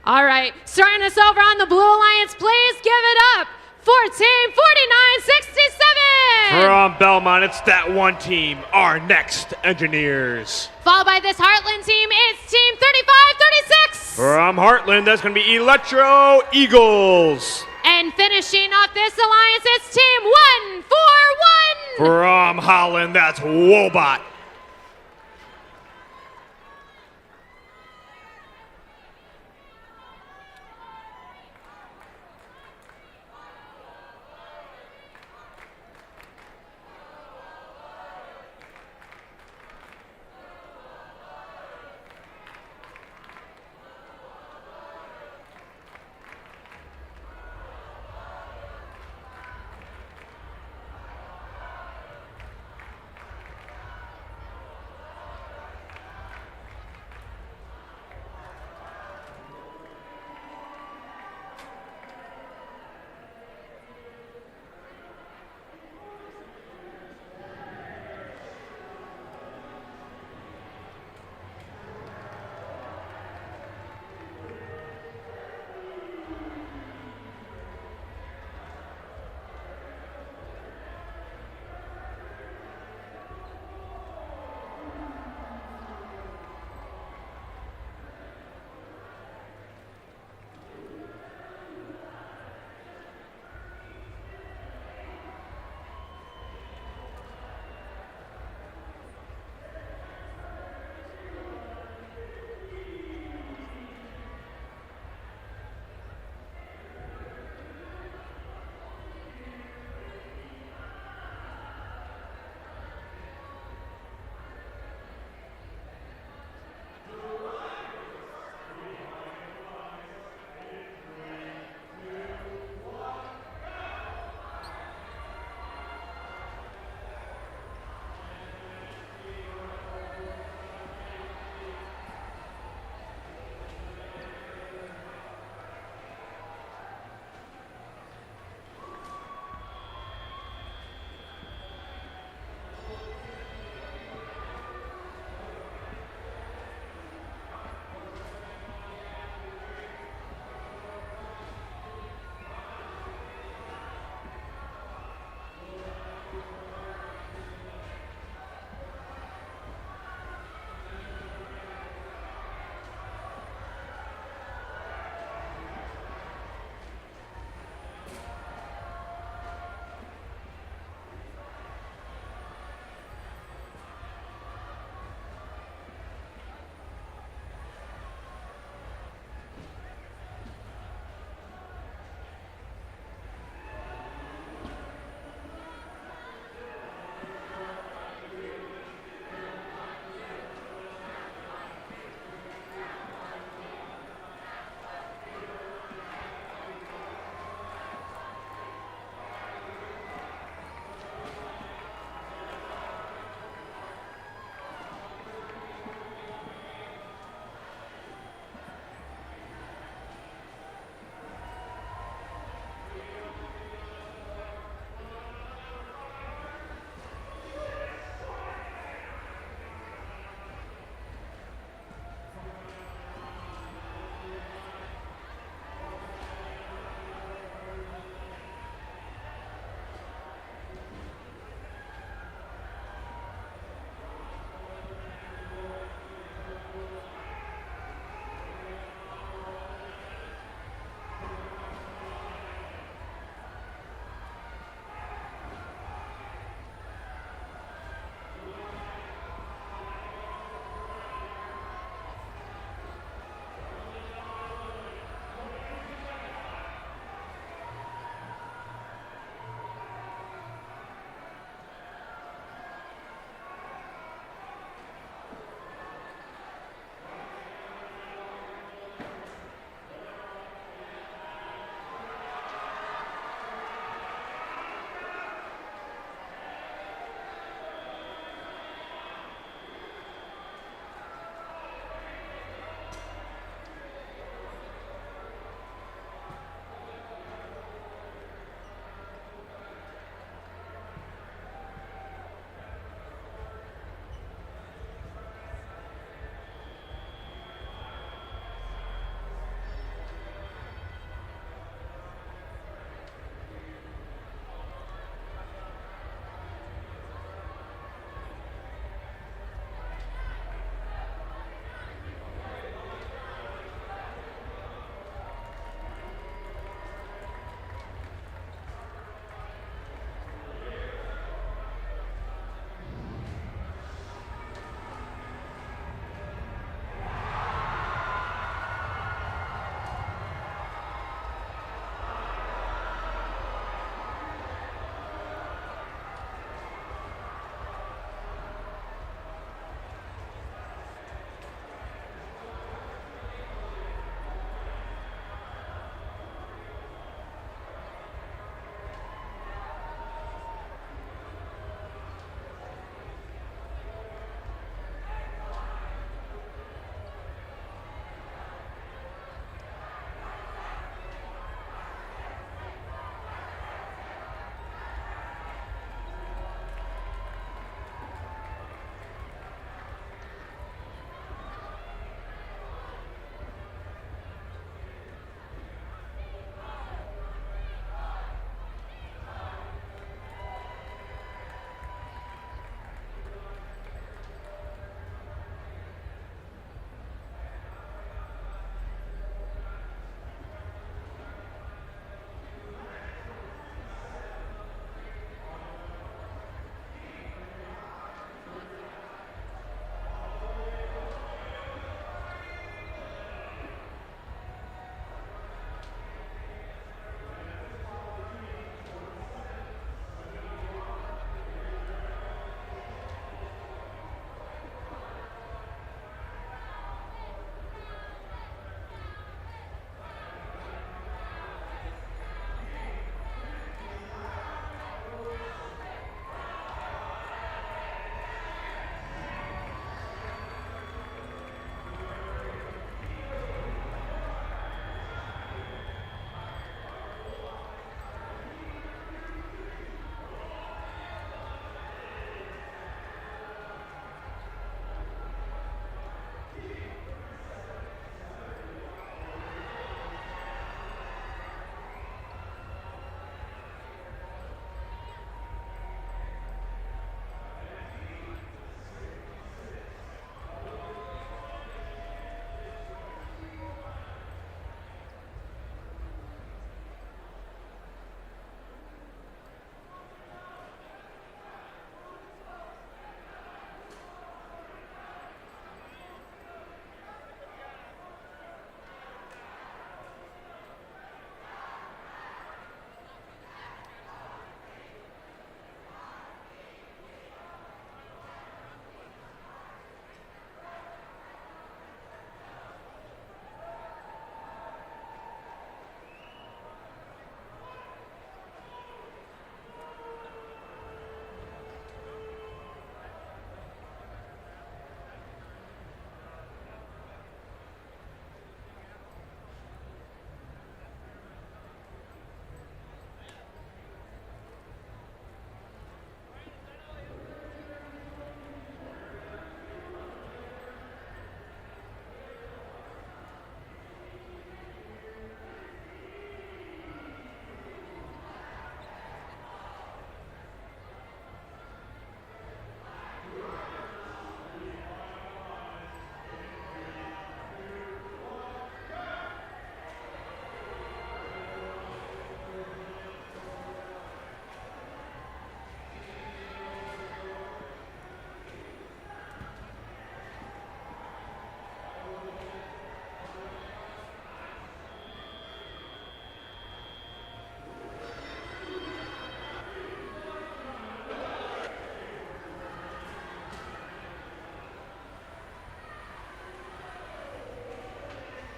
All right, starting us over on the Blue Alliance, please give it up for team 4967. From Belmont, it's that one team, our next Engineers. Followed by this Heartland team, it's team 3536. From Heartland, that's going to be Electro Eagles. And finishing off this alliance, it's team 141. From Holland, that's Wobot.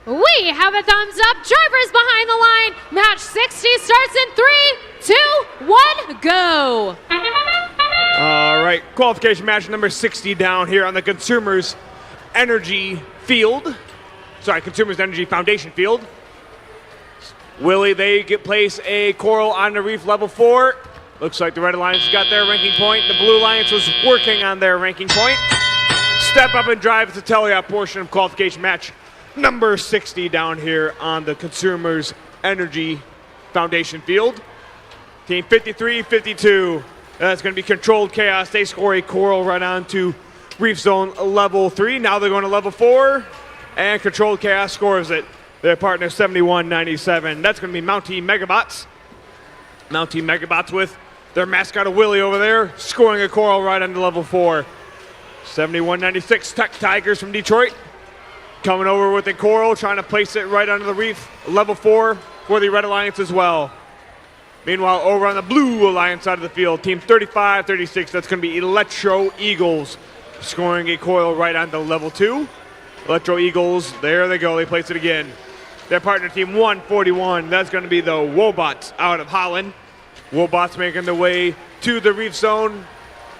We have a thumbs up. Drivers behind the line. Match 60 starts in 3, 2, 1, go. All right, qualification match number 60 down here on the Consumers Energy Field. Sorry, Consumers Energy Foundation Field. Willie, they place a coral on the reef level 4. Looks like the Red Alliance got their ranking point. The Blue Alliance was working on their ranking point. Step up and drive to tele-out portion of qualification match number 60 down here on the Consumers Energy Foundation Field. Team 53-52. That's going to be Controlled Chaos. They score a coral right on to Reef Zone level 3. Now they're going to level 4, and Controlled Chaos scores it. Their partner 71-97. That's going to be Mountie Megabots. Mountie Megabots with their mascot of Willie over there, scoring a coral right onto level 4. 71-96. Tech Tigers from Detroit coming over with a coral, trying to place it right onto the reef. Level 4 for the Red Alliance as well. Meanwhile, over on the Blue Alliance side of the field, team 35-36, that's going to be Electro Eagles, scoring a coil right onto level 2. Electro Eagles, there they go, they place it again. Their partner team 141, that's going to be the Wobots out of Holland. Wobots making their way to the reef zone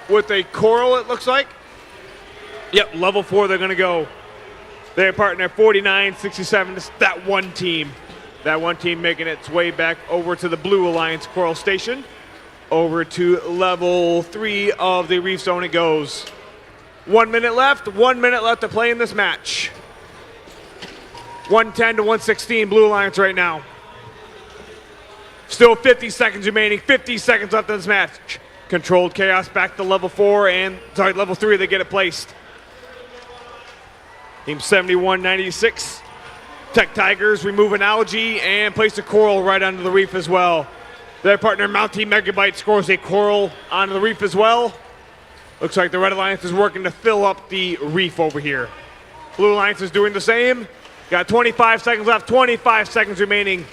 with a coral, it looks like. Yep, level 4 they're going to go. Their partner 49-67, it's that one team. That one team making its way back over to the Blue Alliance Coral Station. Over to level 3 of the reef zone it goes. 1 minute left, 1 minute left to play in this match. 110-116 Blue Alliance right now. Still 50 seconds remaining, 50 seconds left in this match. Controlled Chaos back to level 4 and, sorry, level 3, they get it placed. Team 71-96. Tech Tigers remove an algae and place a coral right onto the reef as well. Their partner Mountie Megabyte scores a coral onto the reef as well. Looks like the Red Alliance is working to fill up the reef over here. Blue Alliance is doing the same. Got 25 seconds left, 25 seconds remaining.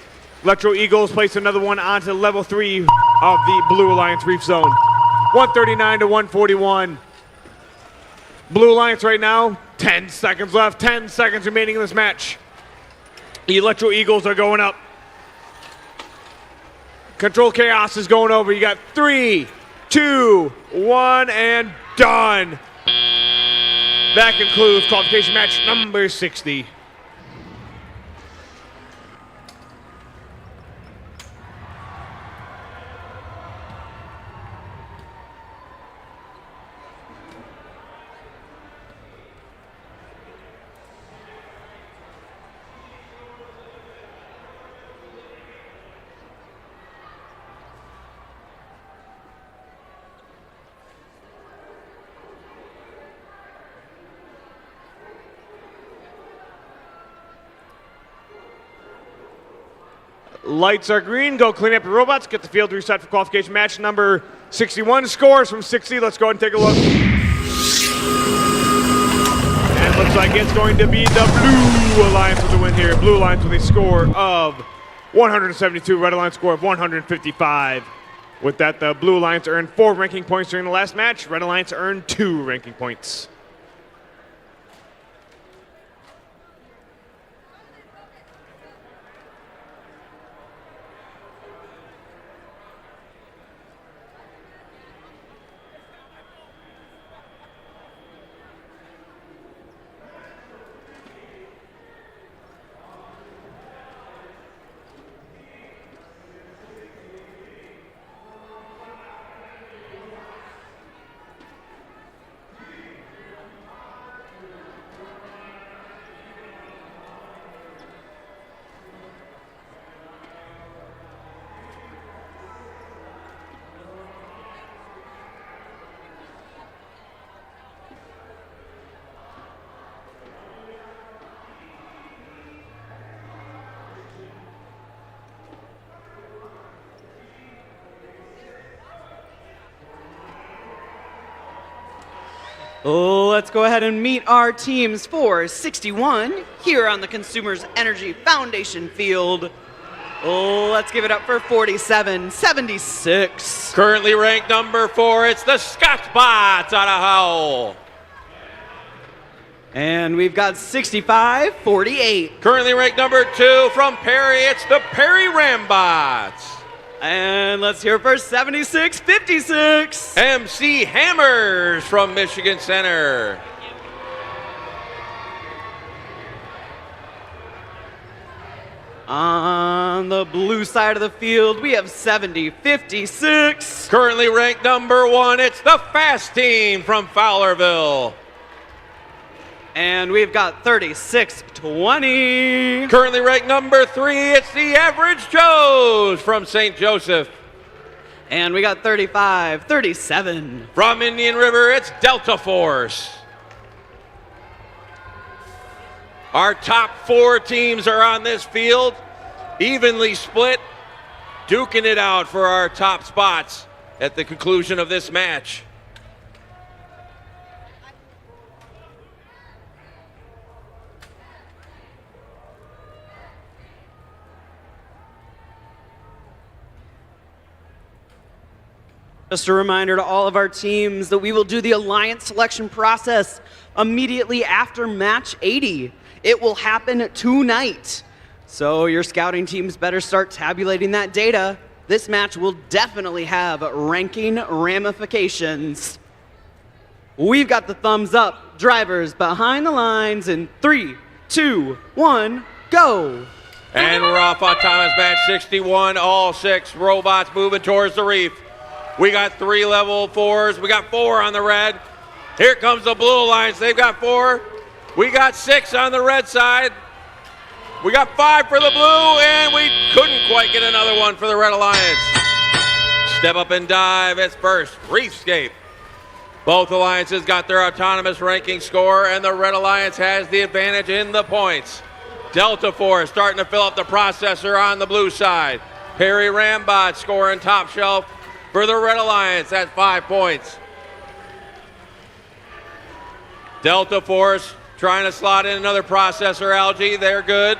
Electro Eagles place another one onto level 3 of the Blue Alliance reef zone. 139-141. Blue Alliance right now, 10 seconds left, 10 seconds remaining in this match. The Electro Eagles are going up. Control Chaos is going over. You got 3, 2, 1, and done. That concludes qualification match number 60. Lights are green. Go clean up your robots. Get the field reset for qualification match number 61. Scores from 60. Let's go ahead and take a look. And it looks like it's going to be the Blue Alliance with the win here. Blue Alliance with a score of 172. Red Alliance score of 155. With that, the Blue Alliance earned 4 ranking points during the last match. Red Alliance earned 2 ranking points. Let's go ahead and meet our teams for 61 here on the Consumers Energy Foundation Field. Let's give it up for 47-76. Currently ranked number 4, it's the Scotchbots out of Howell. And we've got 65-48. Currently ranked number 2 from Perry, it's the Perry Rambots. And let's hear it for 76-56. MC Hammers from Michigan Center. On the blue side of the field, we have 70-56. Currently ranked number 1, it's the Fast Team from Fowlerville. And we've got 36-20. Currently ranked number 3, it's the Average Joes from St. Joseph. And we got 35-37. From Indian River, it's Delta Force. Our top 4 teams are on this field, evenly split, duking it out for our top spots at the conclusion of this match. Just a reminder to all of our teams that we will do the alliance selection process immediately after match 80. It will happen tonight. So your scouting teams better start tabulating that data. This match will definitely have ranking ramifications. We've got the thumbs up. Drivers behind the lines in 3, 2, 1, go. And we're off autonomous match 61. All 6 robots moving towards the reef. We got 3 level 4s. We got 4 on the red. Here comes the Blue Alliance. They've got 4. We got 6 on the red side. We got 5 for the blue, and we couldn't quite get another one for the Red Alliance. Step up and dive. It's first. Reefscape. Both alliances got their autonomous ranking score, and the Red Alliance has the advantage in the points. Delta Force starting to fill up the processor on the blue side. Perry Rambot scoring top shelf for the Red Alliance at 5 points. Delta Force trying to slot in another processor, Algae. They're good.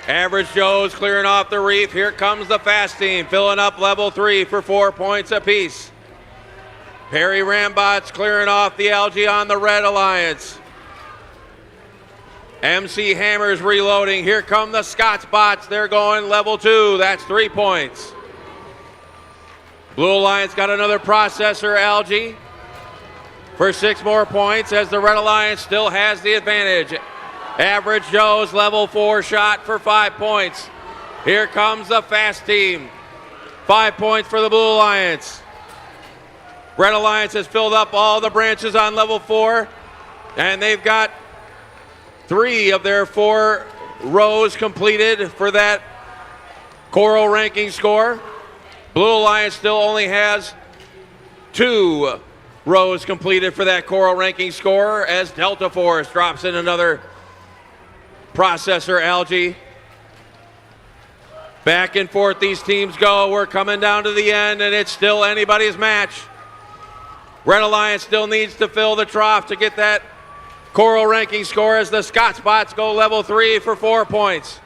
Average Joe's clearing off the reef. Here comes the Fast Team, filling up level 3 for 4 points apiece. Perry Rambot's clearing off the Algae on the Red Alliance. MC Hammer's reloading. Here come the Scots bots. They're going level 2. That's 3 points. Blue Alliance got another processor, Algae, for 6 more points as the Red Alliance still has the advantage. Average Joe's level 4 shot for 5 points. Here comes the Fast Team. 5 points for the Blue Alliance. Red Alliance has filled up all the branches on level 4, and they've got 3 of their 4 rows completed for that Coral ranking score. Blue Alliance still only has 2 rows completed for that Coral ranking score as Delta Force drops in another processor, Algae. Back and forth these teams go. We're coming down to the end, and it's still anybody's match. Red Alliance still needs to fill the trough to get that Coral ranking score as the Scots bots go level 3 for 4 points.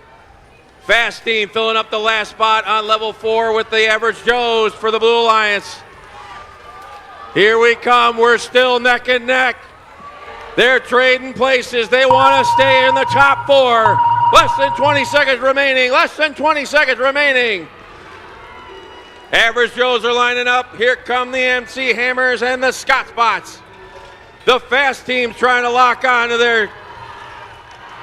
Fast Team filling up the last spot on level 4 with the Average Joes for the Blue Alliance. Here we come. We're still neck and neck. They're trading places. They want to stay in the top 4. Less than 20 seconds remaining. Less than 20 seconds remaining. Average Joes are lining up. Here come the MC Hammers and the Scots bots. The Fast Team's trying to lock on to their...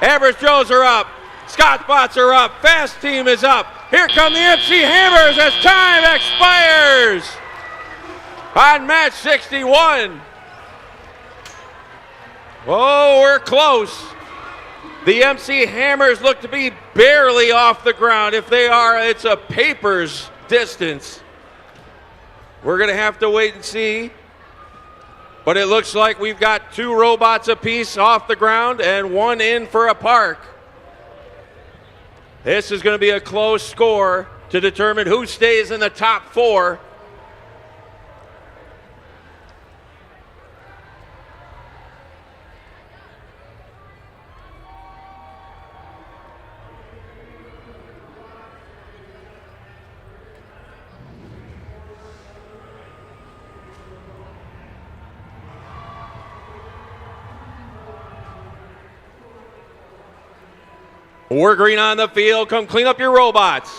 Average Joes are up. Scots bots are up. Fast Team is up. Here come the MC Hammers as time expires on match 61. Oh, we're close. The MC Hammers look to be barely off the ground. If they are, it's a paper's distance. We're going to have to wait and see. But it looks like we've got 2 robots apiece off the ground and 1 in for a park. This is going to be a close score to determine who stays in the top 4. We're green on the field. Come clean up your robots.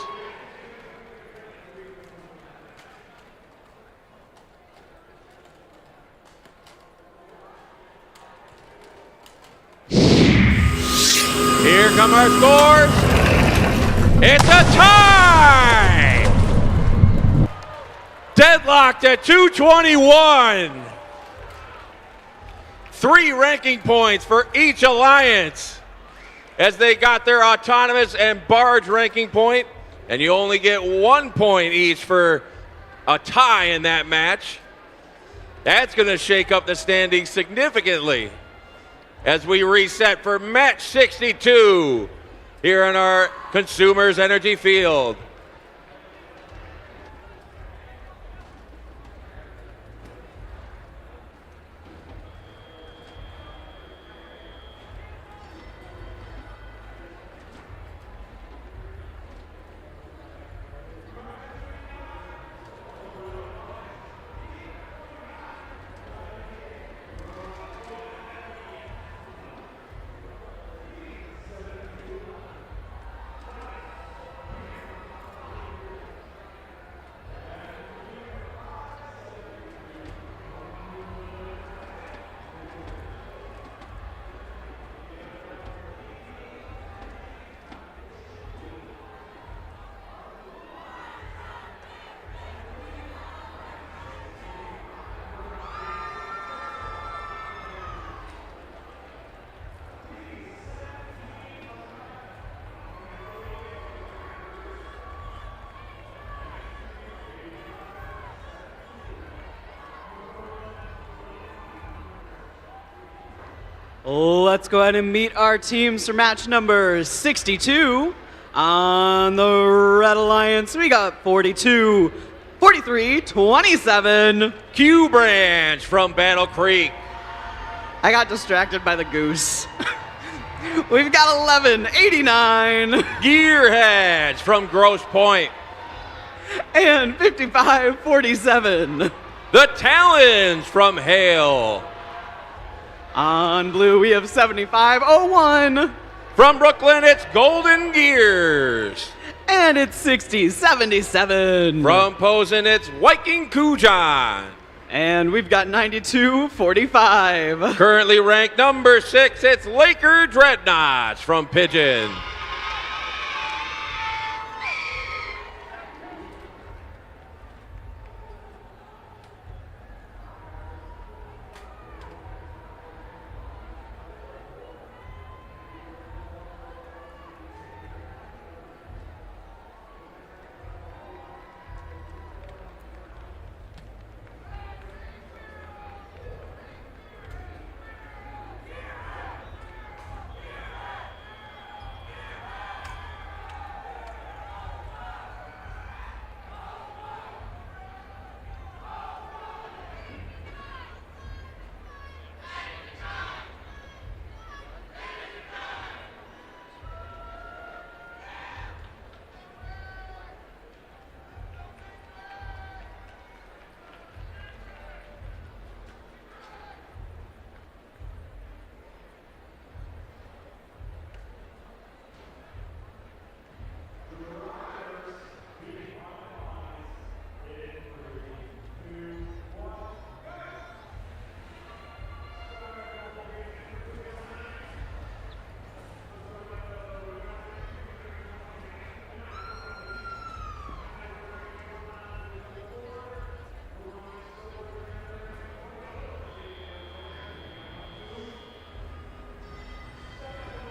Here come our scores. It's a tie! Deadlocked at 221. 3 ranking points for each alliance as they got their autonomous and barge ranking point, and you only get 1 point each for a tie in that match. That's going to shake up the standings significantly as we reset for match 62 here in our Consumers Energy Field. Let's go ahead and meet our teams for match number 62. On the Red Alliance, we got 42, 43, 27. Q Branch from Battle Creek. I got distracted by the goose. We've got 11, 89. Gearheads from Grosse Point. And 55, 47. The Talons from Hale. On blue, we have 7501. From Brooklyn, it's Golden Gears. And it's 6077. From Posen, it's Viking Kujan. And we've got 9245. Currently ranked number 6, it's Laker Dreadnoughts from Pigeon.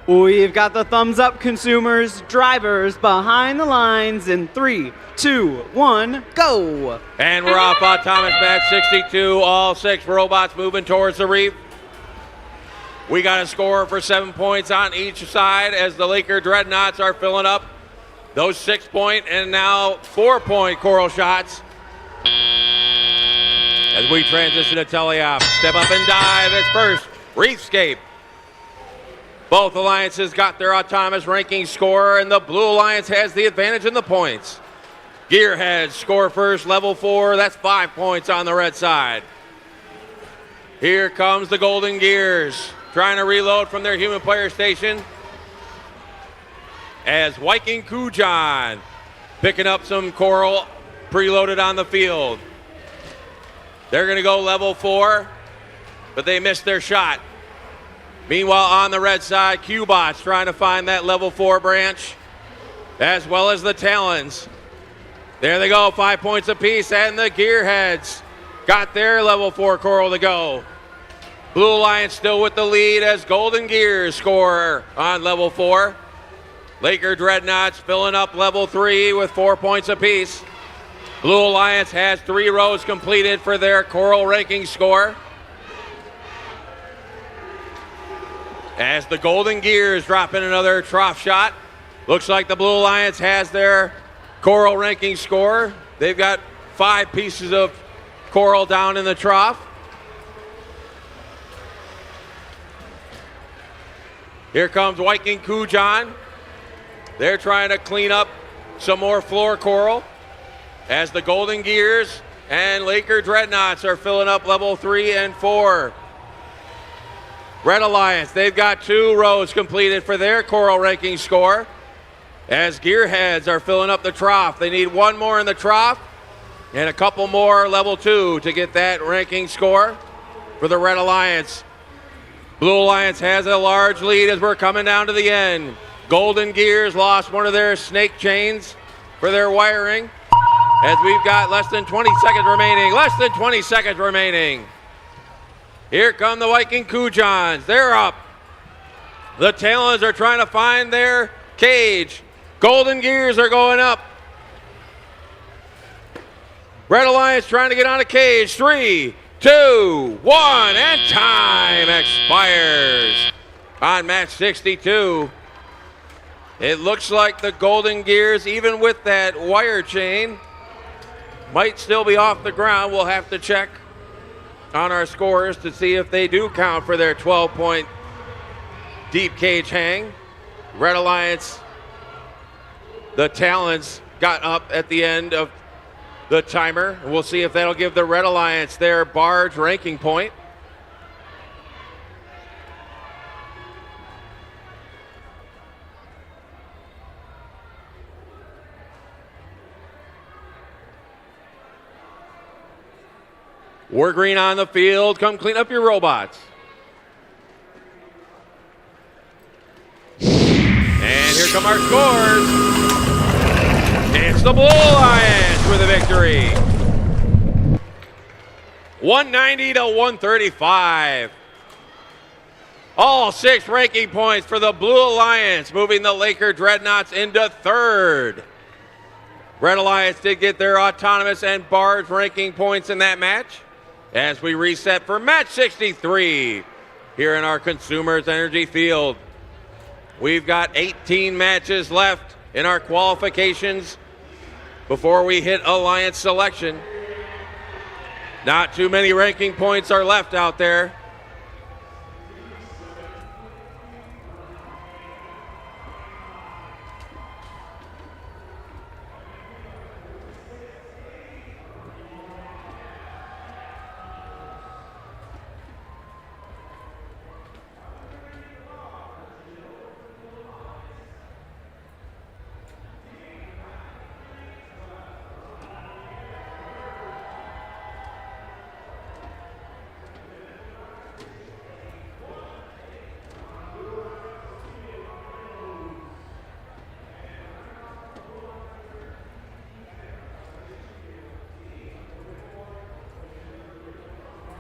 We've got the thumbs up, consumers, drivers behind the lines in 3, 2, 1, go. And we're off autonomous match 62. All 6 robots moving towards the reef. We got a score for 7 points on each side as the Laker Dreadnoughts are filling up those 6-point and now 4-point coral shots. As we transition to teleop, step up and dive as first, Reefscape. Both alliances got their autonomous ranking score, and the Blue Alliance has the advantage in the points. Gearheads score first, level 4. That's 5 points on the red side. Here comes the Golden Gears, trying to reload from their human player station. as Viking Kujan picking up some coral preloaded on the field. They're going to go level 4, but they missed their shot. Meanwhile, on the red side, Q-Bots trying to find that level 4 branch, as well as the Talons. There they go, 5 points apiece, and the Gearheads got their level 4 coral to go. Blue Alliance still with the lead as Golden Gears score on level 4. Laker Dreadnoughts filling up level 3 with 4 points apiece. Blue Alliance has 3 rows completed for their coral ranking score. As the Golden Gears drop in another trough shot. Looks like the Blue Alliance has their coral ranking score. They've got 5 pieces of coral down in the trough. Here comes Viking Kujan. They're trying to clean up some more floor coral as the Golden Gears and Laker Dreadnoughts are filling up level 3 and 4. Red Alliance, they've got 2 rows completed for their coral ranking score as Gearheads are filling up the trough. They need 1 more in the trough and a couple more level 2 to get that ranking score for the Red Alliance. Blue Alliance has a large lead as we're coming down to the end. Golden Gears lost one of their snake chains for their wiring as we've got less than 20 seconds remaining. Less than 20 seconds remaining. Here come the Viking Kujans. They're up. The Talons are trying to find their cage. Golden Gears are going up. Red Alliance trying to get on a cage. 3, 2, 1, and time expires on match 62. It looks like the Golden Gears, even with that wire chain, might still be off the ground. We'll have to check on our scores to see if they do count for their 12-point deep cage hang. Red Alliance, the Talons got up at the end of the timer. We'll see if that'll give the Red Alliance their barge ranking point. We're green on the field. Come clean up your robots. And here come our scores. It's the Blue Alliance with a victory. 190 to 135. All 6 ranking points for the Blue Alliance, moving the Laker Dreadnoughts into 3rd. Red Alliance did get their autonomous and barge ranking points in that match. As we reset for match 63 here in our Consumers Energy Field. We've got 18 matches left in our qualifications before we hit Alliance selection. Not too many ranking points are left out there.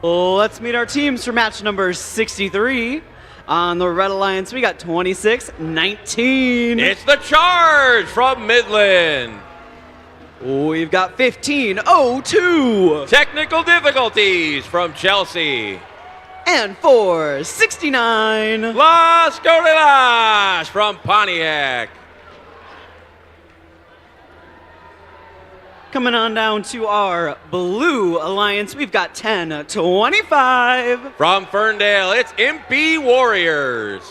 Let's meet our teams for match number 63. On the Red Alliance, we got 26-19. It's the Charge from Midland. We've got 15-02. Technical difficulties from Chelsea. And 4-69. Las Gorillas from Pontiac. Coming on down to our Blue Alliance, we've got 10-25. From Ferndale, it's MP Warriors.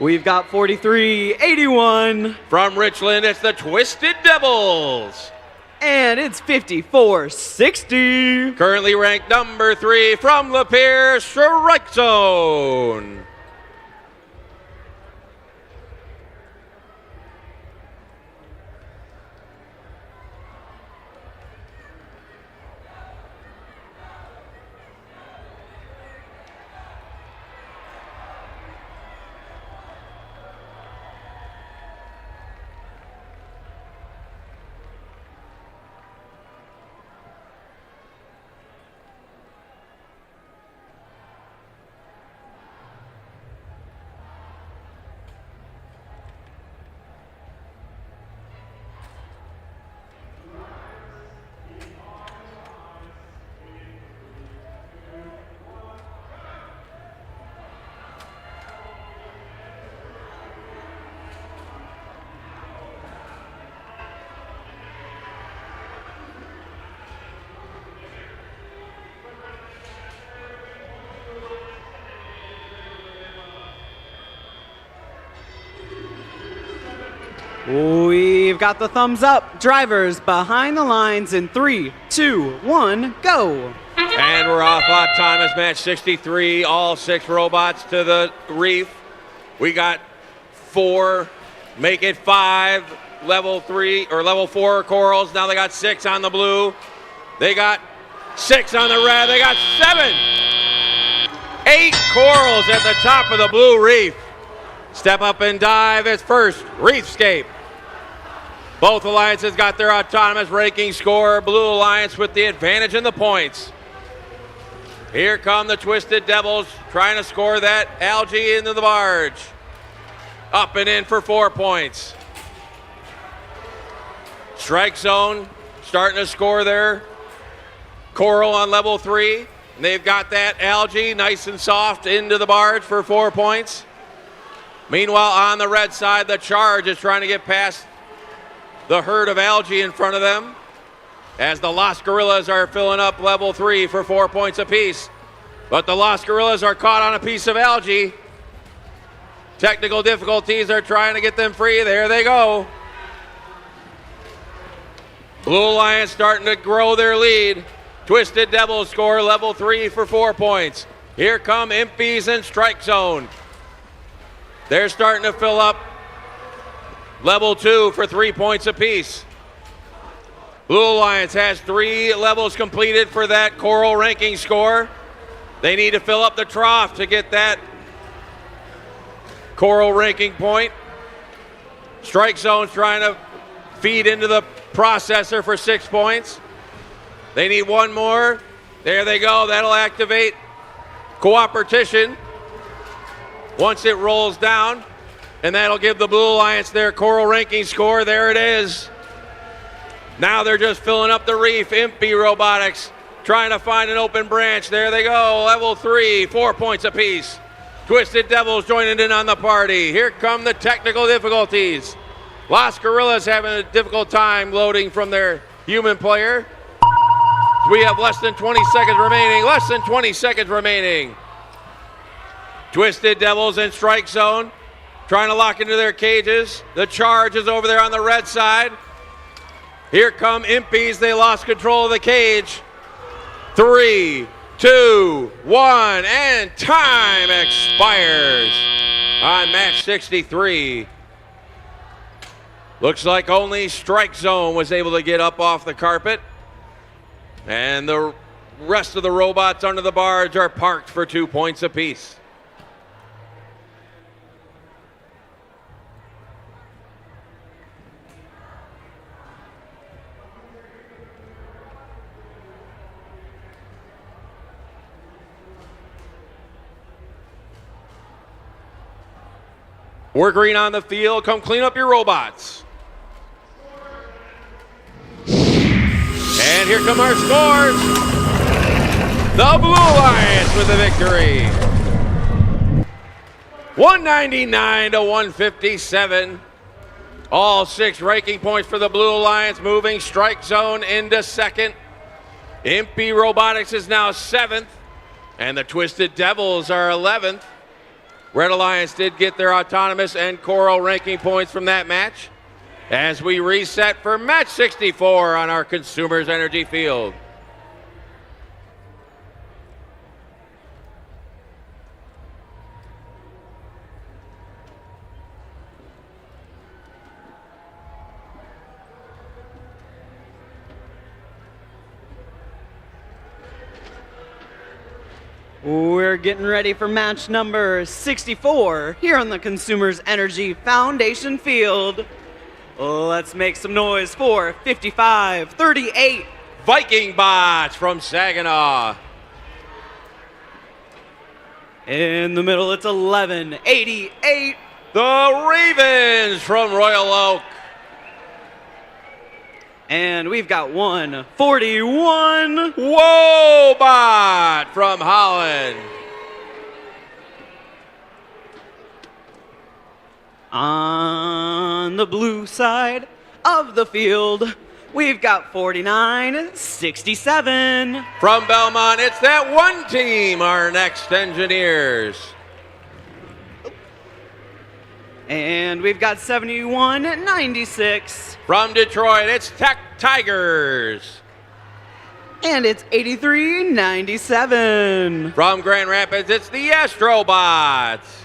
We've got 43-81. From Richland, it's the Twisted Devils. And it's 54-60. Currently ranked number 3 from Lapeer, Strike Zone. We've got the thumbs up. Drivers behind the lines in 3, 2, 1, go. And we're off autonomous match 63. All 6 robots to the reef. We got 4, make it 5 level 3 or level 4 corals. Now they got 6 on the blue. They got 6 on the red. They got 7. 8 corals at the top of the blue reef. Step up and dive is first, Reefscape. Both alliances got their autonomous ranking score. Blue Alliance with the advantage in the points. Here come the Twisted Devils trying to score that algae into the barge. Up and in for 4 points. Strike Zone starting to score their coral on level 3. And they've got that algae nice and soft into the barge for 4 points. Meanwhile, on the red side, the Charge is trying to get past the herd of algae in front of them as the Lost Gorillas are filling up level 3 for 4 points apiece. But the Lost Gorillas are caught on a piece of algae. Technical difficulties are trying to get them free. There they go. Blue Alliance starting to grow their lead. Twisted Devils score level 3 for 4 points. Here come Impies and Strike Zone. They're starting to fill up level 2 for 3 points apiece. Blue Alliance has 3 levels completed for that coral ranking score. They need to fill up the trough to get that coral ranking point. Strike Zone's trying to feed into the processor for 6 points. They need 1 more. There they go. That'll activate Cooperation once it rolls down. And that'll give the Blue Alliance their coral ranking score. There it is. Now they're just filling up the reef. Impy Robotics trying to find an open branch. There they go. Level 3, 4 points apiece. Twisted Devils joining in on the party. Here come the technical difficulties. Lost Gorillas having a difficult time loading from their human player. We have less than 20 seconds remaining. Less than 20 seconds remaining. Twisted Devils in Strike Zone trying to lock into their cages. The Charge is over there on the red side. Here come Impies. They lost control of the cage. 3, 2, 1, and time expires on match 63. Looks like only Strike Zone was able to get up off the carpet. And the rest of the robots under the barge are parked for 2 points apiece. We're green on the field. Come clean up your robots. And here come our scores. The Blue Alliance with the victory. 199 to 157. All 6 ranking points for the Blue Alliance, moving Strike Zone into second. Impy Robotics is now 7th. And the Twisted Devils are 11th. Red Alliance did get their autonomous and coral ranking points from that match as we reset for match 64 on our Consumers Energy field. We're getting ready for match number 64 here on the Consumers Energy Foundation field. Let's make some noise for 55-38. Viking Bots from Saginaw. In the middle, it's 11-88. The Ravens from Royal Oak. And we've got 141. Wobot from Holland. On the blue side of the field, we've got 49-67. From Belmont, it's that one team, our next Engineers. And we've got 71-96. From Detroit, it's Tech Tigers. And it's 83-97. From Grand Rapids, it's the Astrobots.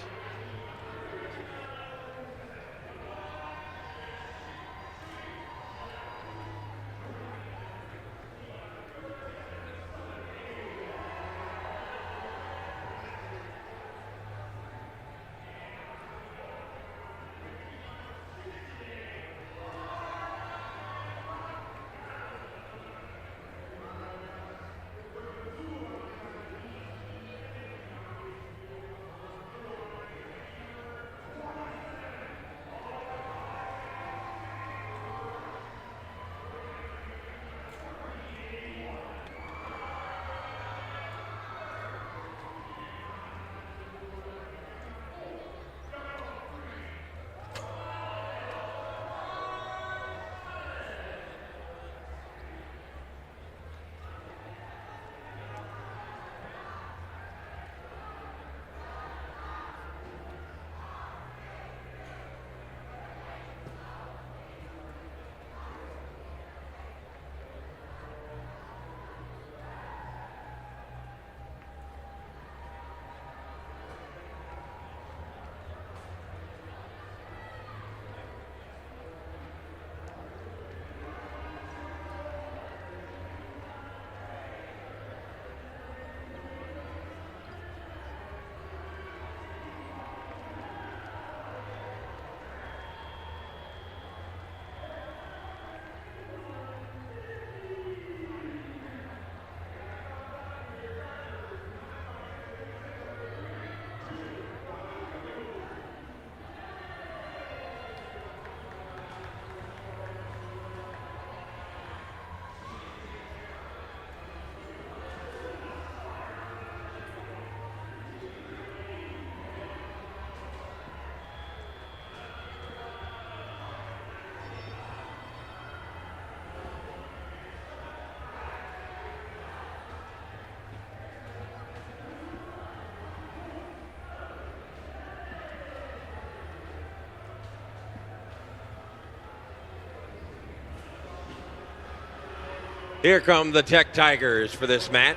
Here come the Tech Tigers for this match.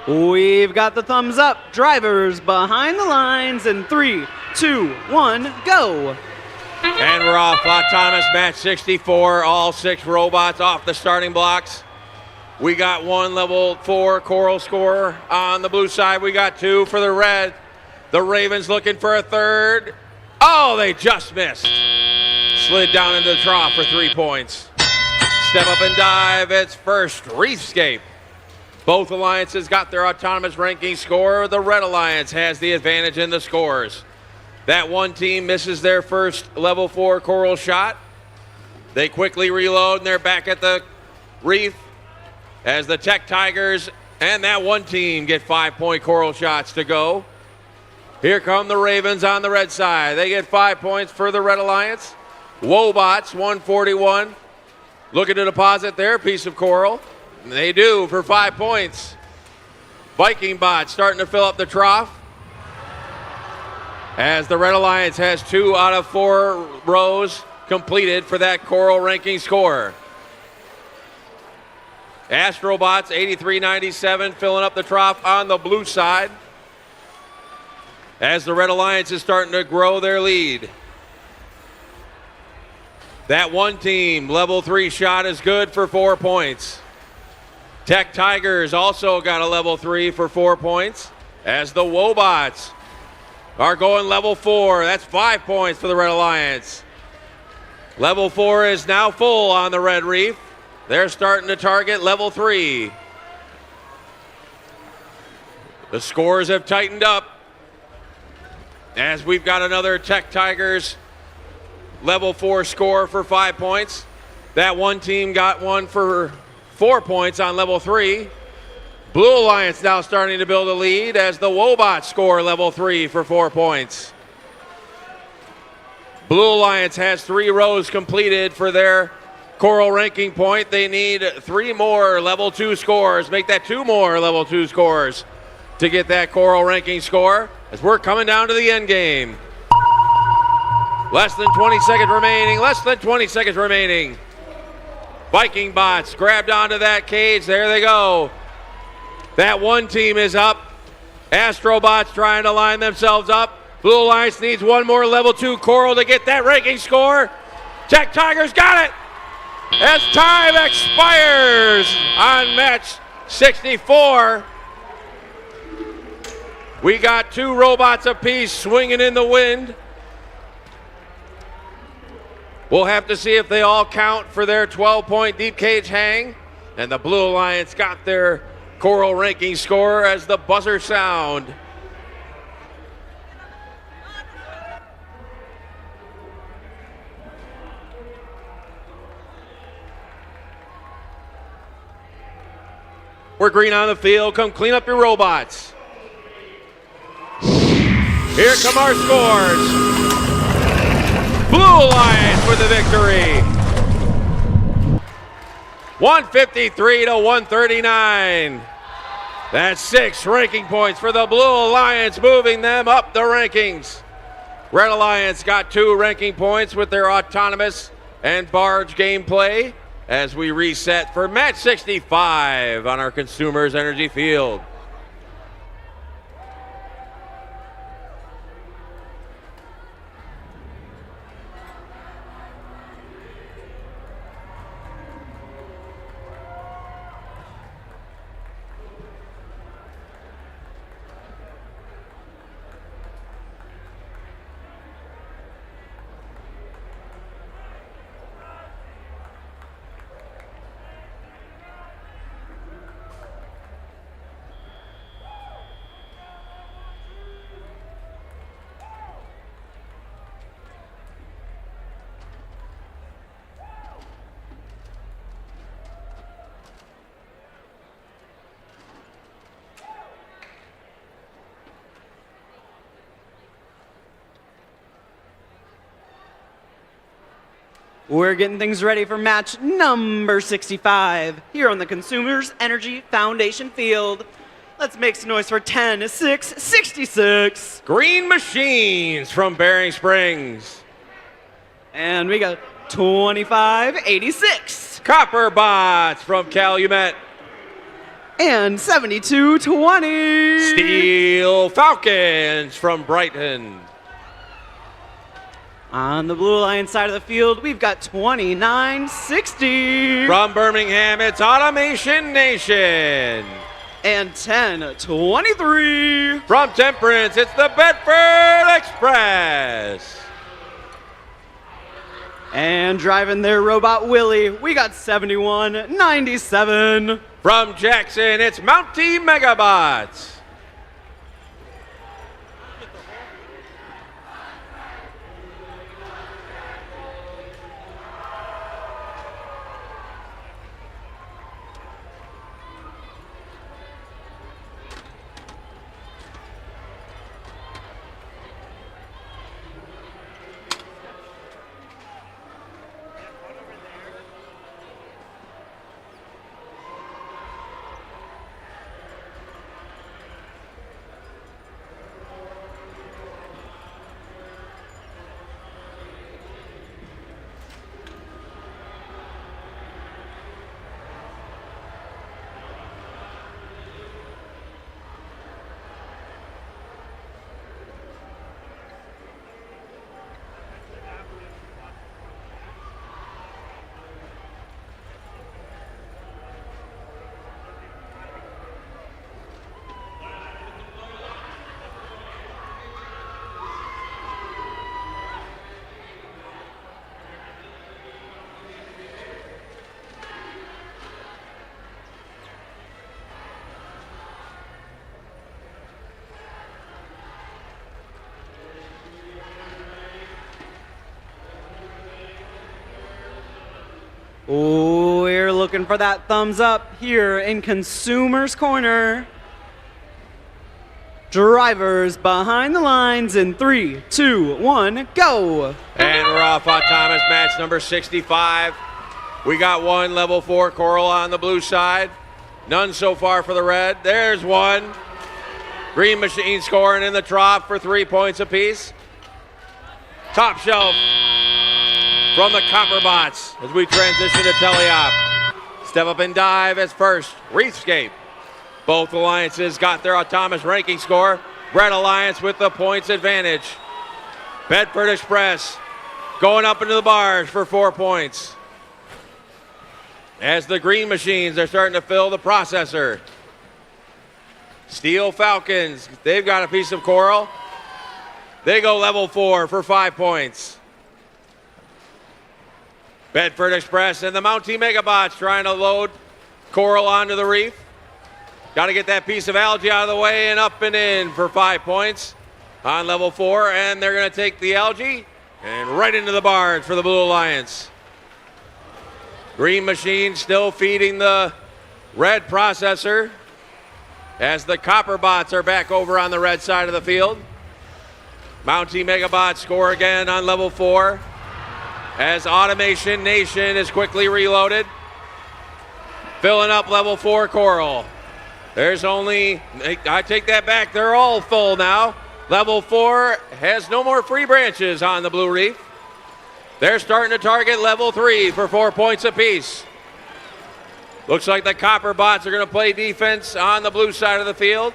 We've got the thumbs up. Drivers behind the lines in 3, 2, 1, go. And we're off. Autonomous match 64. All 6 robots off the starting blocks. We got 1 level 4 coral score on the blue side. We got 2 for the red. The Ravens looking for a 3rd. Oh, they just missed. Slid down into the trough for 3 points. Step up and dive. It's first Reefscape. Both alliances got their autonomous ranking score. The Red Alliance has the advantage in the scores. That one team misses their first level 4 coral shot. They quickly reload and they're back at the reef as the Tech Tigers and that one team get 5-point coral shots to go. Here come the Ravens on the red side. They get 5 points for the Red Alliance. Wobots, 141, looking to deposit their piece of coral. And they do for 5 points. Viking Bots starting to fill up the trough as the Red Alliance has 2 out of 4 rows completed for that coral ranking score. Astrobots, 83-97, filling up the trough on the blue side as the Red Alliance is starting to grow their lead. That one team, level 3 shot is good for 4 points. Tech Tigers also got a level 3 for 4 points as the Wobots are going level 4. That's 5 points for the Red Alliance. Level 4 is now full on the Red Reef. They're starting to target level 3. The scores have tightened up as we've got another Tech Tigers level 4 score for 5 points. That one team got one for 4 points on level 3. Blue Alliance now starting to build a lead as the Wobots score level 3 for 4 points. Blue Alliance has 3 rows completed for their coral ranking point. They need 3 more level 2 scores. Make that 2 more level 2 scores to get that coral ranking score as we're coming down to the end game. Less than 20 seconds remaining. Less than 20 seconds remaining. Viking Bots grabbed onto that cage. There they go. That one team is up. Astrobots trying to line themselves up. Blue Alliance needs 1 more level 2 coral to get that ranking score. Tech Tigers got it. As time expires on match 64. We got 2 robots apiece swinging in the wind. We'll have to see if they all count for their 12-point deep cage hang. And the Blue Alliance got their coral ranking score as the buzzer sound. We're green on the field. Come clean up your robots. Here come our scores. Blue Alliance with the victory. 153 to 139. That's 6 ranking points for the Blue Alliance, moving them up the rankings. Red Alliance got 2 ranking points with their autonomous and barge gameplay as we reset for match 65 on our Consumers Energy Field. We're getting things ready for match number 65 here on the Consumers Energy Foundation field. Let's make some noise for 10-6-66. Green Machines from Bering Springs. And we got 25-86. Copper Bots from Calumet. And 72-20. Steel Falcons from Brighton. On the Blue Alliance side of the field, we've got 29-60. From Birmingham, it's Automation Nation. And 10-23. From Temperance, it's the Bedford Express. And driving their robot Willie, we got 71-97. From Jackson, it's Mountie Megabots. We're looking for that thumbs up here in Consumers Corner. Drivers behind the lines in 3, 2, 1, go. And we're off autonomous match number 65. We got one level 4 coral on the blue side. None so far for the red. There's one. Green machine scoring in the trough for 3 points apiece. Top shelf from the Copper Bots as we transition to teleop. Step up and dive as first. Reefscape. Both alliances got their autonomous ranking score. Red Alliance with the points advantage. Bedford Express going up into the bars for 4 points. As the green machines are starting to fill the processor. Steel Falcons, they've got a piece of coral. They go level 4 for 5 points. Bedford Express and the Mountie Megabots trying to load coral onto the reef. Got to get that piece of algae out of the way and up and in for 5 points on level 4. And they're going to take the algae and right into the bars for the Blue Alliance. Green machine still feeding the red processor as the Copper Bots are back over on the red side of the field. Mountie Megabots score again on level 4 as Automation Nation is quickly reloaded. Filling up level 4 coral. There's only, I take that back, they're all full now. Level 4 has no more free branches on the Blue Reef. They're starting to target level 3 for 4 points apiece. Looks like the Copper Bots are going to play defense on the blue side of the field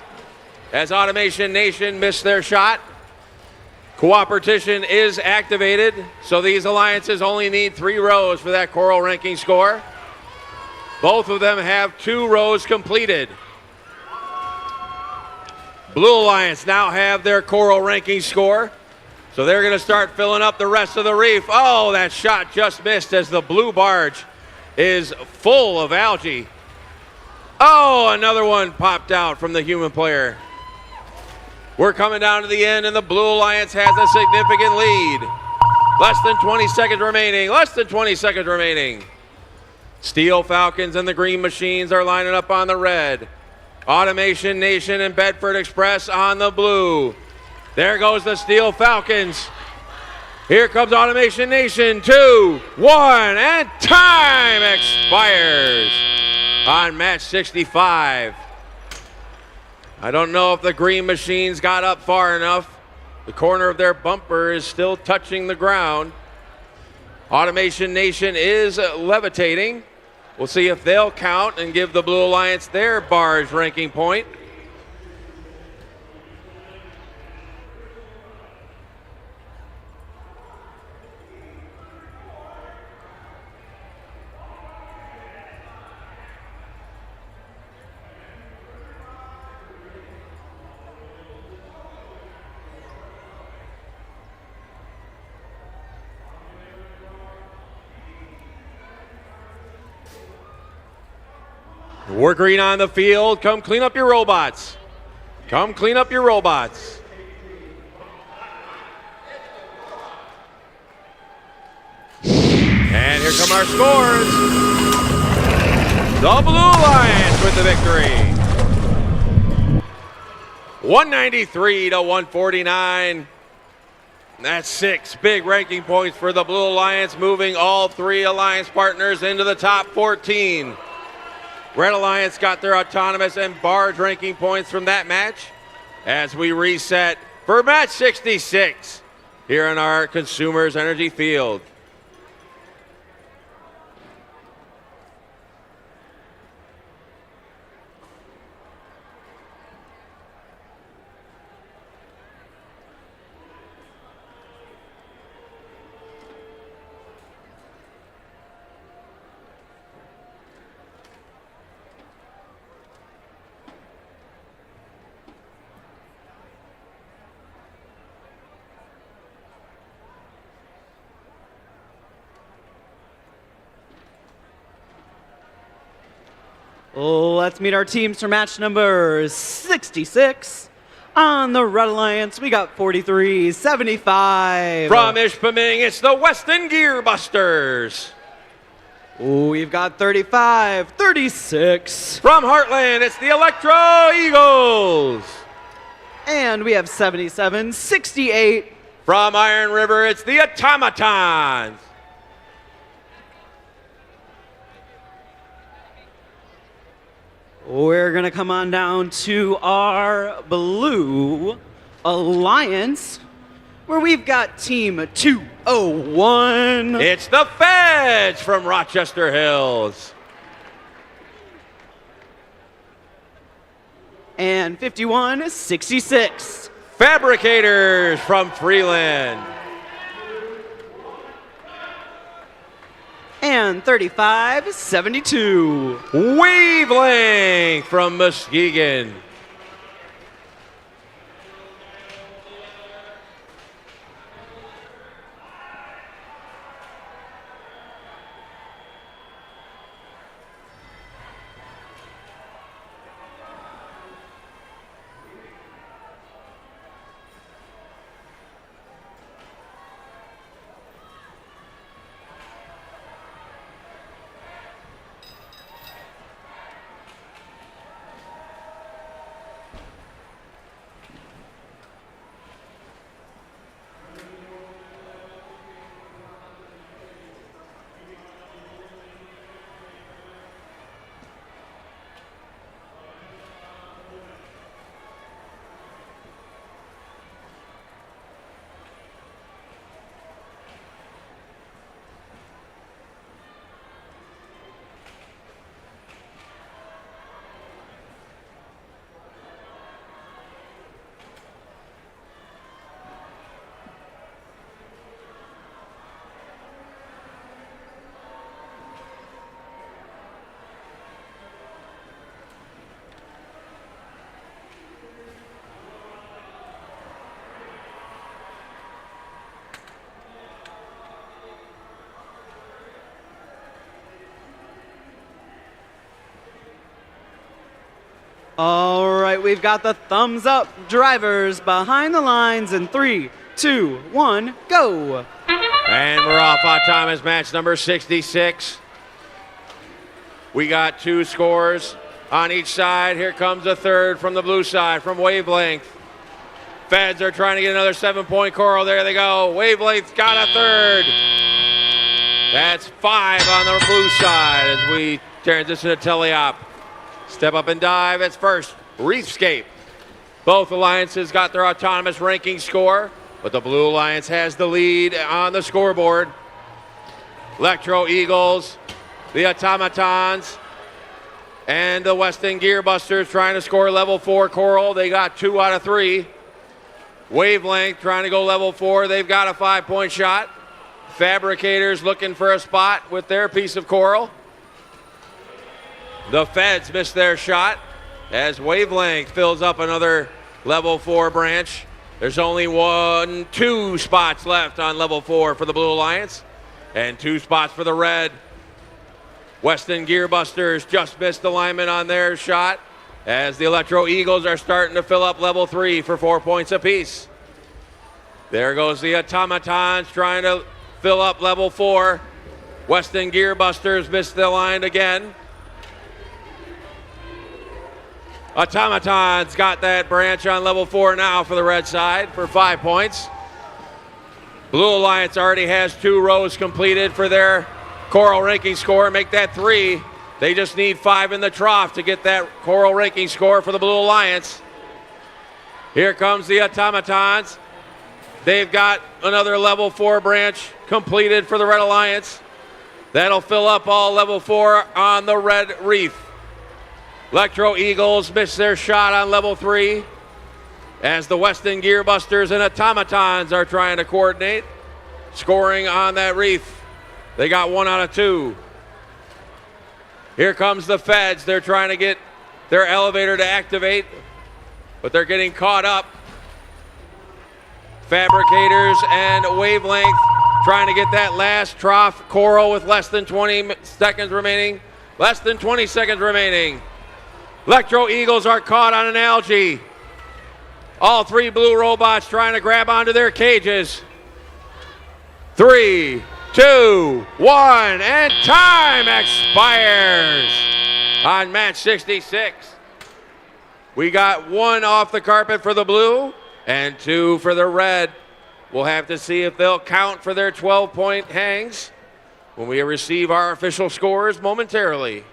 as Automation Nation missed their shot. Cooperation is activated, so these alliances only need 3 rows for that coral ranking score. Both of them have 2 rows completed. Blue Alliance now have their coral ranking score, so they're going to start filling up the rest of the reef. Oh, that shot just missed as the blue barge is full of algae. Oh, another one popped out from the human player. We're coming down to the end, and the Blue Alliance has a significant lead. Less than 20 seconds remaining. Less than 20 seconds remaining. Steel Falcons and the Green Machines are lining up on the red. Automation Nation and Bedford Express on the blue. There goes the Steel Falcons. Here comes Automation Nation. 2, 1, and time expires on match 65. I don't know if the Green Machines got up far enough. The corner of their bumper is still touching the ground. Automation Nation is levitating. We'll see if they'll count and give the Blue Alliance their barge ranking point. We're green on the field. Come clean up your robots. Come clean up your robots. And here come our scores. The Blue Alliance with the victory. 193 to 149. That's 6 big ranking points for the Blue Alliance, moving all 3 alliance partners into the top 14. Red Alliance got their autonomous and barge ranking points from that match as we reset for match 66 here in our Consumers Energy Field. Let's meet our teams for match number 66. On the Red Alliance, we got 43-75. From Ishpeming, it's the Weston Gearbusters. We've got 35, 36. From Heartland, it's the Electro Eagles. And we have 77, 68. From Iron River, it's the Automatons. We're going to come on down to our Blue Alliance, where we've got Team 201. It's the Feds from Rochester Hills. And 51, 66. Fabricators from Freeland. And 35, 72. Wavelength from Muskegon. All right, we've got the thumbs up drivers behind the lines in 3, 2, 1, go. And we're off autonomous match number 66. We got 2 scores on each side. Here comes a third from the blue side from Wavelength. Feds are trying to get another 7-point Coral. There they go. Wavelength's got a third. That's 5 on the blue side as we transition to teleop. Step up and dive. It's first Reefscape. Both alliances got their autonomous ranking score, but the Blue Alliance has the lead on the scoreboard. Electro Eagles, the Automatons, and the Weston Gearbusters trying to score level 4 Coral. They got 2 out of 3. Wavelength trying to go level 4. They've got a 5-point shot. Fabricators looking for a spot with their piece of Coral. The Feds missed their shot as Wavelength fills up another level 4 branch. There's only 2 spots left on level 4 for the Blue Alliance and 2 spots for the Red. Weston Gearbusters just missed alignment on their shot as the Electro Eagles are starting to fill up level 3 for 4 points apiece. There goes the Automatons trying to fill up level 4. Weston Gearbusters missed the line again. Automatons got that branch on level 4 now for the red side for 5 points. Blue Alliance already has 2 rows completed for their Coral ranking score. Make that 3. They just need 5 in the trough to get that Coral ranking score for the Blue Alliance. Here comes the Automatons. They've got another level 4 branch completed for the Red Alliance. That'll fill up all level 4 on the Red Reef. Electro Eagles missed their shot on level 3 as the Weston Gearbusters and Automatons are trying to coordinate scoring on that reef. They got 1 out of 2. Here comes the Feds. They're trying to get their elevator to activate, but they're getting caught up. Fabricators and Wavelength trying to get that last trough Coral with less than 20 seconds remaining. Less than 20 seconds remaining. Electro Eagles are caught on an algae. All 3 blue robots trying to grab onto their cages. 3, 2, 1, and time expires on match 66. We got 1 off the carpet for the blue and 2 for the red. We'll have to see if they'll count for their 12-point hangs when we receive our official scores momentarily.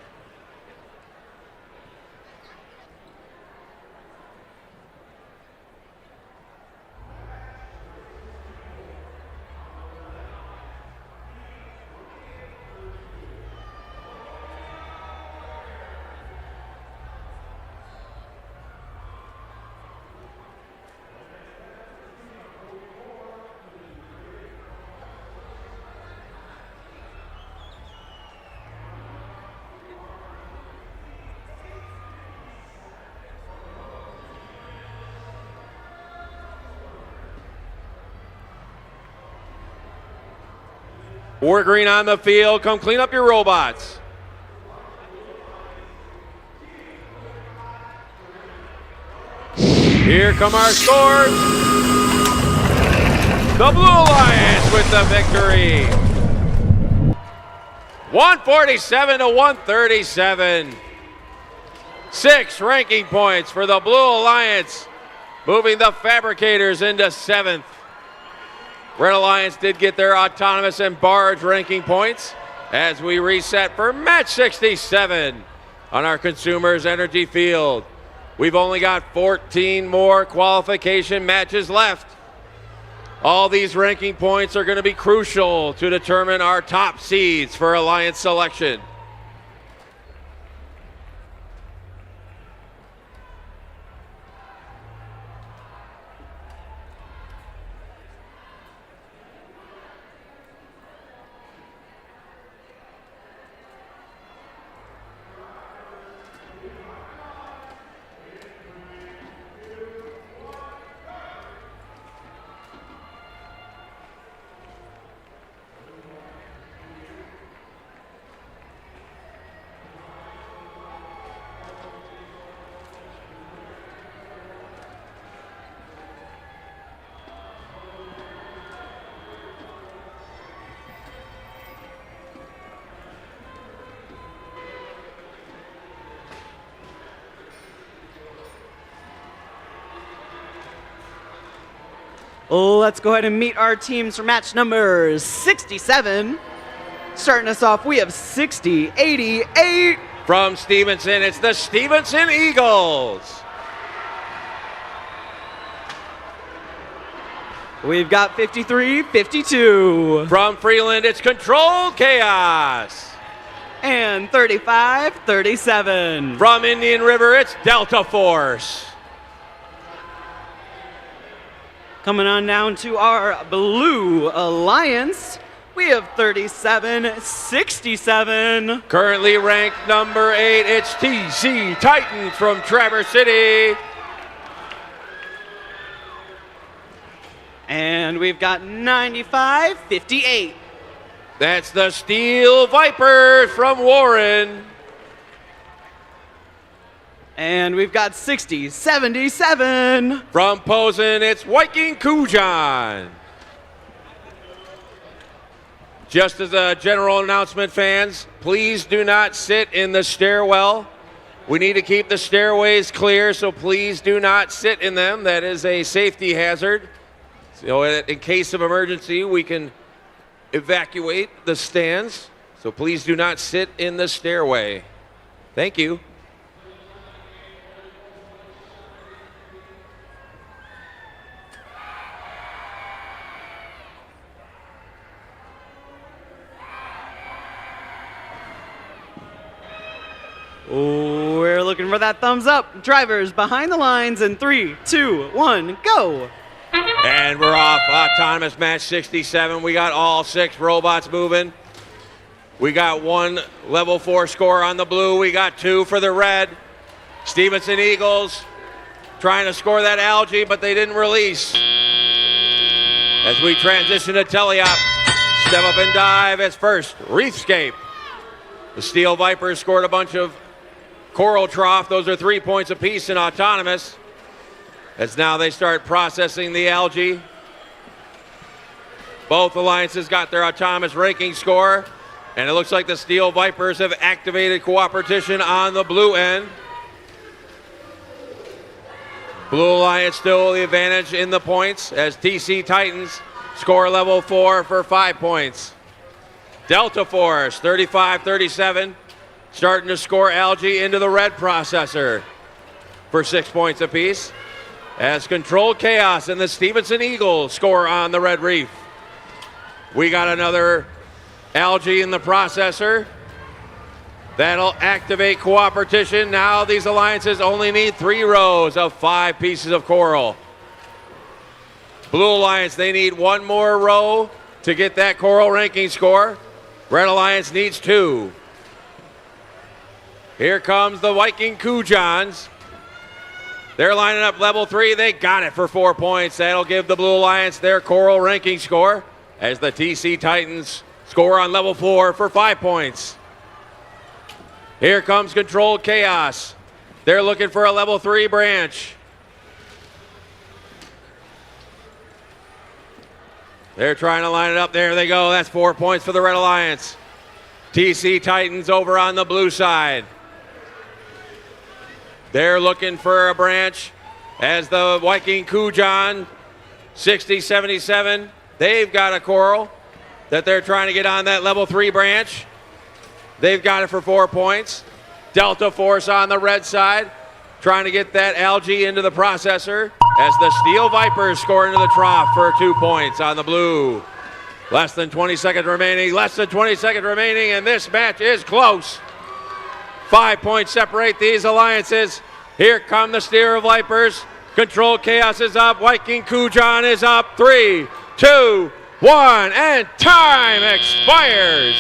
War green on the field. Come clean up your robots. Here come our scores. The Blue Alliance with the victory. 147 to 137. 6 ranking points for the Blue Alliance, moving the Fabricators into 7th. Red Alliance did get their autonomous and barge ranking points as we reset for match 67 on our Consumers Energy field. We've only got 14 more qualification matches left. All these ranking points are going to be crucial to determine our top seeds for Alliance selection. Let's go ahead and meet our teams for match number 67. Starting us off, we have 60-88. From Stevenson, it's the Stevenson Eagles. We've got 53-52. From Freeland, it's Controlled Chaos. And 35-37. From Indian River, it's Delta Force. Coming on down to our Blue Alliance, we have 37-67. Currently ranked number 8, it's TC Titan from Traverse City. And we've got 95-58. That's the Steel Vipers from Warren. And we've got 60-77. From Posen, it's Viking Kujan. Just as a general announcement, fans, please do not sit in the stairwell. We need to keep the stairways clear, so please do not sit in them. That is a safety hazard. So in case of emergency, we can evacuate the stands. So please do not sit in the stairway. Thank you. We're looking for that thumbs up. Drivers behind the lines in 3, 2, 1, go. And we're off. Autonomous match 67. We got all 6 robots moving. We got 1 level 4 score on the blue. We got 2 for the red. Stevenson Eagles trying to score that algae, but they didn't release. As we transition to Teleop, step up and dive as first, Reefscape. The Steel Vipers scored a bunch of Coral Trough. Those are 3 points apiece in autonomous. As now they start processing the algae. Both alliances got their autonomous ranking score, and it looks like the Steel Vipers have activated cooperation on the blue end. Blue Alliance still the advantage in the points as TC Titans score level 4 for 5 points. Delta Force 35-37, starting to score algae into the red processor for 6 points apiece. As Controlled Chaos and the Stevenson Eagles score on the red reef. We got another algae in the processor. That'll activate cooperation. Now these alliances only need 3 rows of 5 pieces of coral. Blue Alliance, they need 1 more row to get that coral ranking score. Red Alliance needs 2. Here comes the Viking Kujans. They're lining up level 3. They got it for 4 points. That'll give the Blue Alliance their coral ranking score as the TC Titans score on level 4 for 5 points. Here comes Controlled Chaos. They're looking for a level 3 branch. They're trying to line it up. There they go. That's 4 points for the Red Alliance. TC Titans over on the blue side. They're looking for a branch as the Viking Kujan 60-77. They've got a coral that they're trying to get on that level 3 branch. They've got it for 4 points. Delta Force on the red side, trying to get that algae into the processor as the Steel Vipers score into the trough for 2 points on the blue. Less than 20 seconds remaining, and this match is close. 5 points separate these alliances. Here come the Steel Vipers. Controlled Chaos is up. Viking Kujan is up. 3, 2, 1, and time expires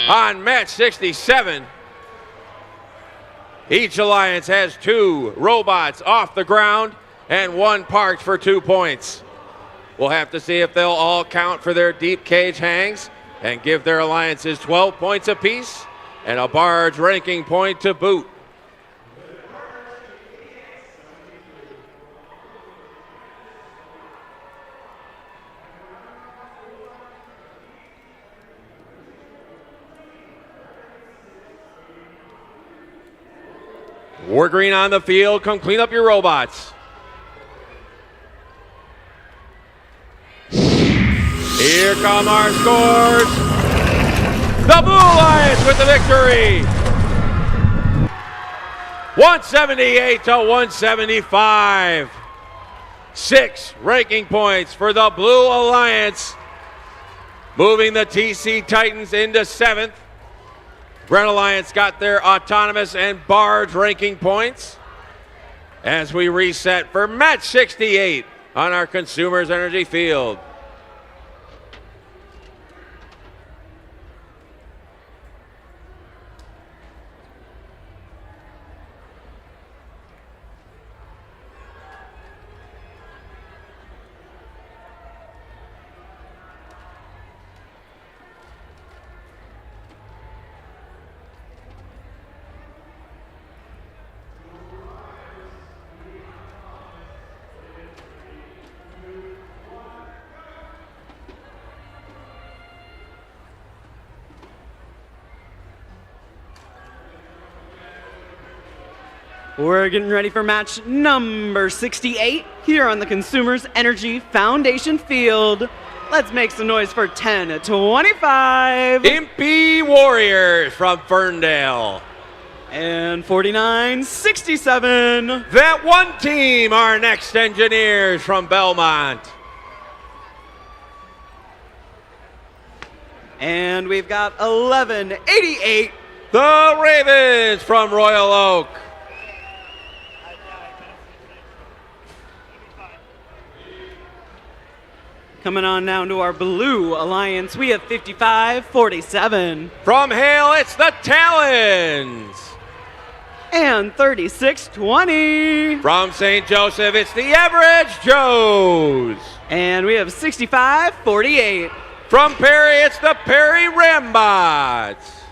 on match 67. Each alliance has 2 robots off the ground and 1 parked for 2 points. We'll have to see if they'll all count for their deep cage hangs and give their alliances 12 points apiece and a barge ranking point to boot. War Green on the field. Come clean up your robots. Here come our scores. The Blue Alliance with the victory. 178 to 175. 6 ranking points for the Blue Alliance, moving the TC Titans into 7th. Red Alliance got their autonomous and barge ranking points as we reset for match 68 on our Consumers Energy field. We're getting ready for match number 68 here on the Consumers Energy Foundation field. Let's make some noise for 10-25. Impy Warriors from Ferndale. And 49-67. That one team, our next Engineers from Belmont. And we've got 11-88. The Ravens from Royal Oak. Coming on now to our Blue Alliance, we have 55-47. From Hale, it's the Talons. And 36-20. From St. Joseph, it's the Average Joes. And we have 65-48. From Perry, it's the Perry Rambots.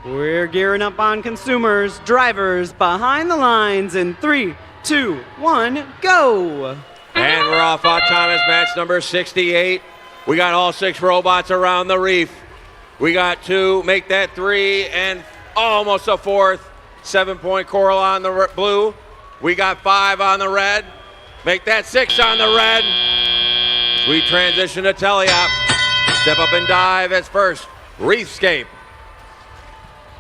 We're gearing up on consumers, drivers behind the lines in 3, 2, 1, go! And we're off autonomous match number 68. We got all 6 robots around the reef. We got 2, make that 3, and almost a 4th. 7-point coral on the blue. We got 5 on the red. Make that 6 on the red. As we transition to teleop. Step up and dive as first. Reefscape.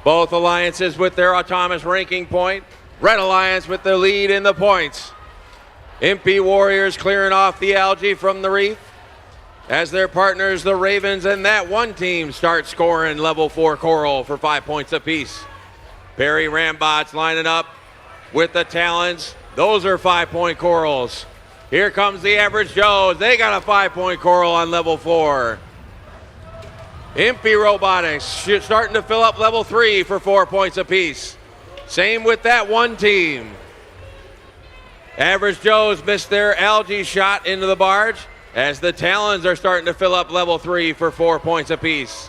Both alliances with their autonomous ranking point. Red Alliance with the lead in the points. MP Warriors clearing off the algae from the reef as their partners, the Ravens, and that one team start scoring level 4 coral for 5 points apiece. Perry Rambots lining up with the Talons. Those are 5-point corals. Here comes the Average Joes. They got a 5-point coral on level 4. Impy Robotics starting to fill up level 3 for 4 points apiece. Same with that one team. Average Joes missed their algae shot into the barge as the Talons are starting to fill up level 3 for 4 points apiece.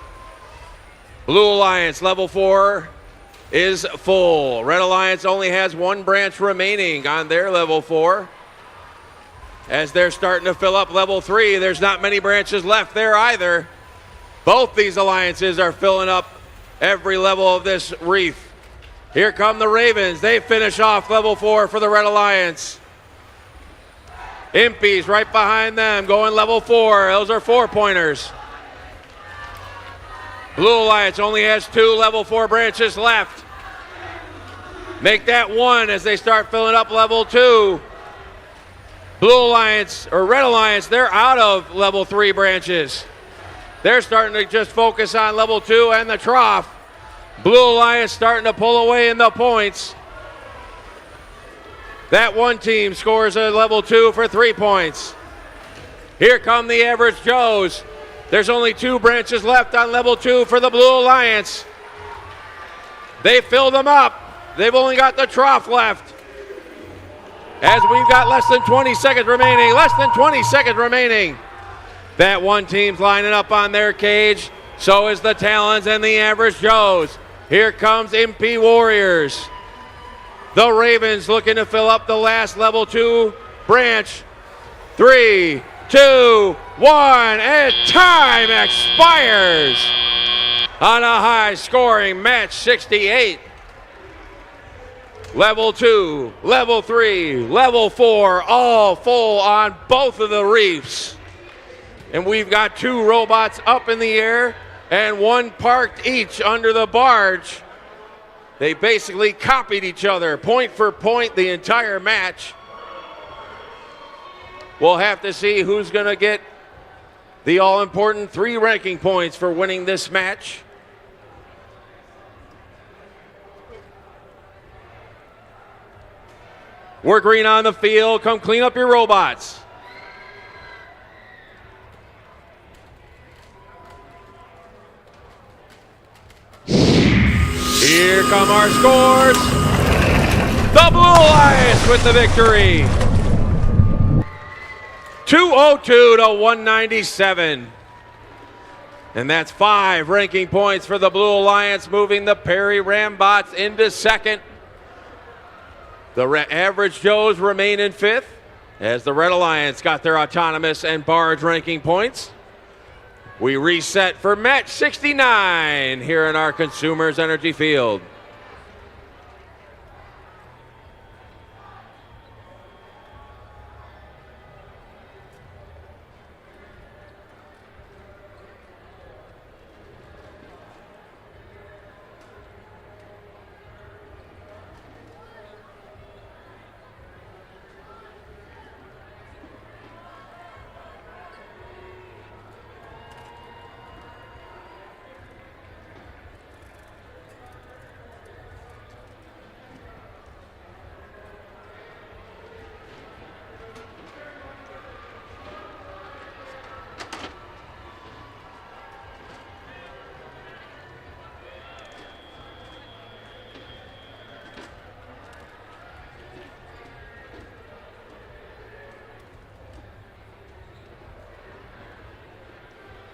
Blue Alliance level 4 is full. Red Alliance only has 1 branch remaining on their level 4. As they're starting to fill up level 3, there's not many branches left there either. Both these alliances are filling up every level of this reef. Here come the Ravens. They finish off level 4 for the Red Alliance. Impies right behind them going level 4. Those are 4-pointers. Blue Alliance only has 2 level 4 branches left. Make that 1 as they start filling up level 2. Blue Alliance, or Red Alliance, they're out of level 3 branches. They're starting to just focus on level 2 and the trough. Blue Alliance starting to pull away in the points. That one team scores a level 2 for 3 points. Here come the Average Joes. There's only 2 branches left on level 2 for the Blue Alliance. They filled them up. They've only got the trough left. As we've got less than 20 seconds remaining. Less than 20 seconds remaining. That one team's lining up on their cage. So is the Talons and the Average Joes. Here comes MP Warriors. The Ravens looking to fill up the last level 2 branch. 3, 2, 1, and time expires on a high scoring match 68. Level 2, level 3, level 4, all full on both of the reefs. And we've got 2 robots up in the air and 1 parked each under the barge. They basically copied each other point for point the entire match. We'll have to see who's going to get the all-important 3 ranking points for winning this match. We're green on the field. Come clean up your robots. Here come our scores. The Blue Alliance with the victory. 202 to 197. And that's 5 ranking points for the Blue Alliance, moving the Perry Rambots into second. The Average Joes remain in 5th as the Red Alliance got their autonomous and barge ranking points. We reset for match 69 here in our Consumers Energy Field.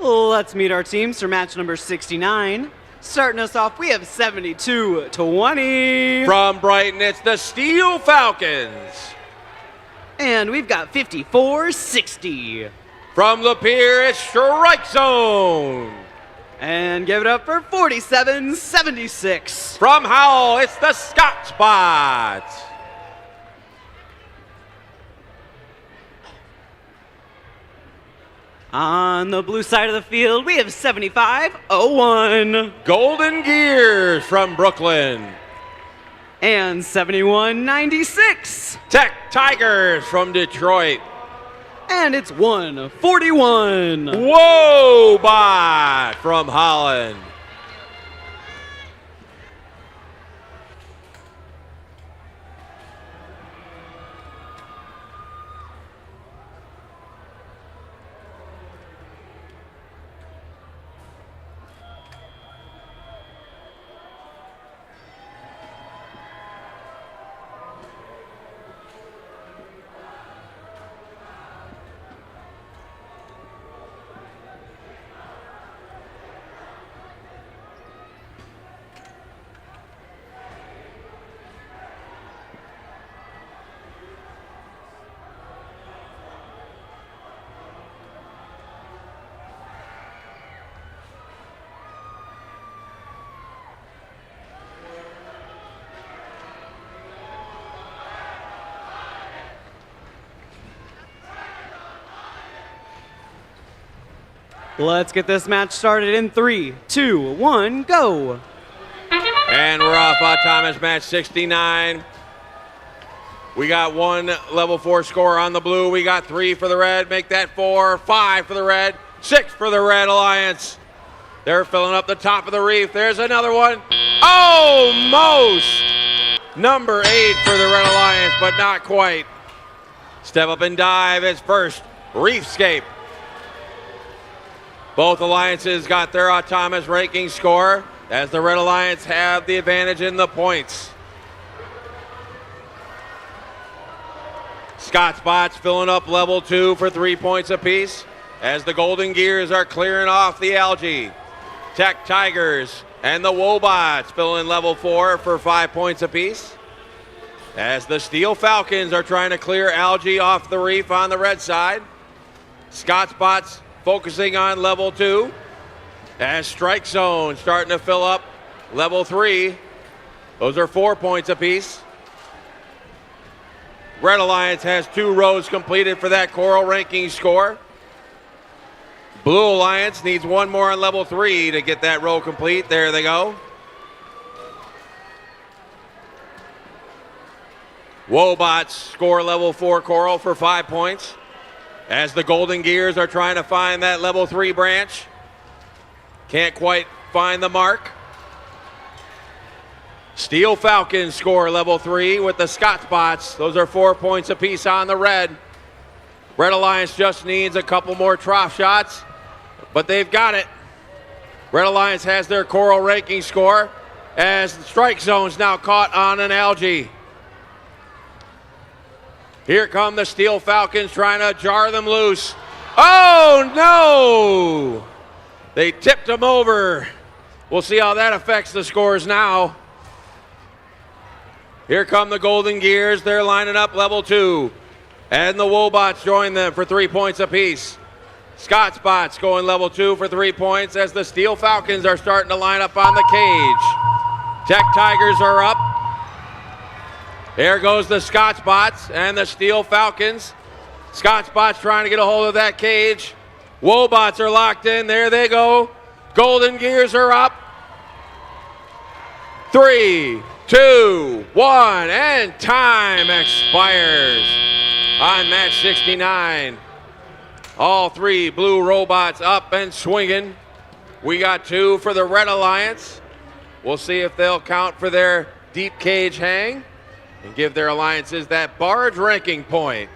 Let's meet our teams for match number 69. Starting us off, we have 72-20. From Brighton, it's the Steel Falcons. And we've got 54-60. From Lapeer, it's Strike Zone. And give it up for 47-76. From Howell, it's the Scott Spots. On the blue side of the field, we have 75-01. Golden Gears from Brooklyn. And 71-96. Tech Tigers from Detroit. And it's 141. Wobot from Holland. Let's get this match started in 3, 2, 1, go. And we're off autonomous match 69. We got one level 4 score on the blue. We got 3 for the red. Make that 4, 5 for the red, 6 for the Red Alliance. They're filling up the top of the reef. There's another one. Almost! Number 8 for the Red Alliance, but not quite. Step up and dive is first. Reefscape. Both alliances got their autonomous ranking score, as the Red Alliance have the advantage in the points. Scott Spots filling up level 2 for 3 points apiece, as the Golden Gears are clearing off the algae. Tech Tigers and the Wobots filling level 4 for 5 points apiece, as the Steel Falcons are trying to clear algae off the reef on the red side. Scott Spots focusing on level 2, as Strike Zone starting to fill up level 3. Those are 4 points apiece. Red Alliance has 2 rows completed for that coral ranking score. Blue Alliance needs 1 more on level 3 to get that row complete. There they go. Wobots score level 4 coral for 5 points, as the Golden Gears are trying to find that level 3 branch. Can't quite find the mark. Steel Falcons score level 3 with the Scott Spots. Those are 4 points apiece on the red. Red Alliance just needs a couple more trough shots, but they've got it. Red Alliance has their coral ranking score, as the Strike Zone's now caught on an algae. Here come the Steel Falcons trying to jar them loose. Oh no! They tipped them over. We'll see how that affects the scores now. Here come the Golden Gears. They're lining up level 2. And the Wobots join them for 3 points apiece. Scott Spots going level 2 for 3 points, as the Steel Falcons are starting to line up on the cage. Tech Tigers are up. There goes the Scott Spots and the Steel Falcons. Scott Spots trying to get a hold of that cage. Wobots are locked in. There they go. Golden Gears are up. 3, 2, 1, and time expires on match 69. All 3 blue robots up and swinging. We got 2 for the Red Alliance. We'll see if they'll count for their deep cage hang and give their alliances that barge ranking point.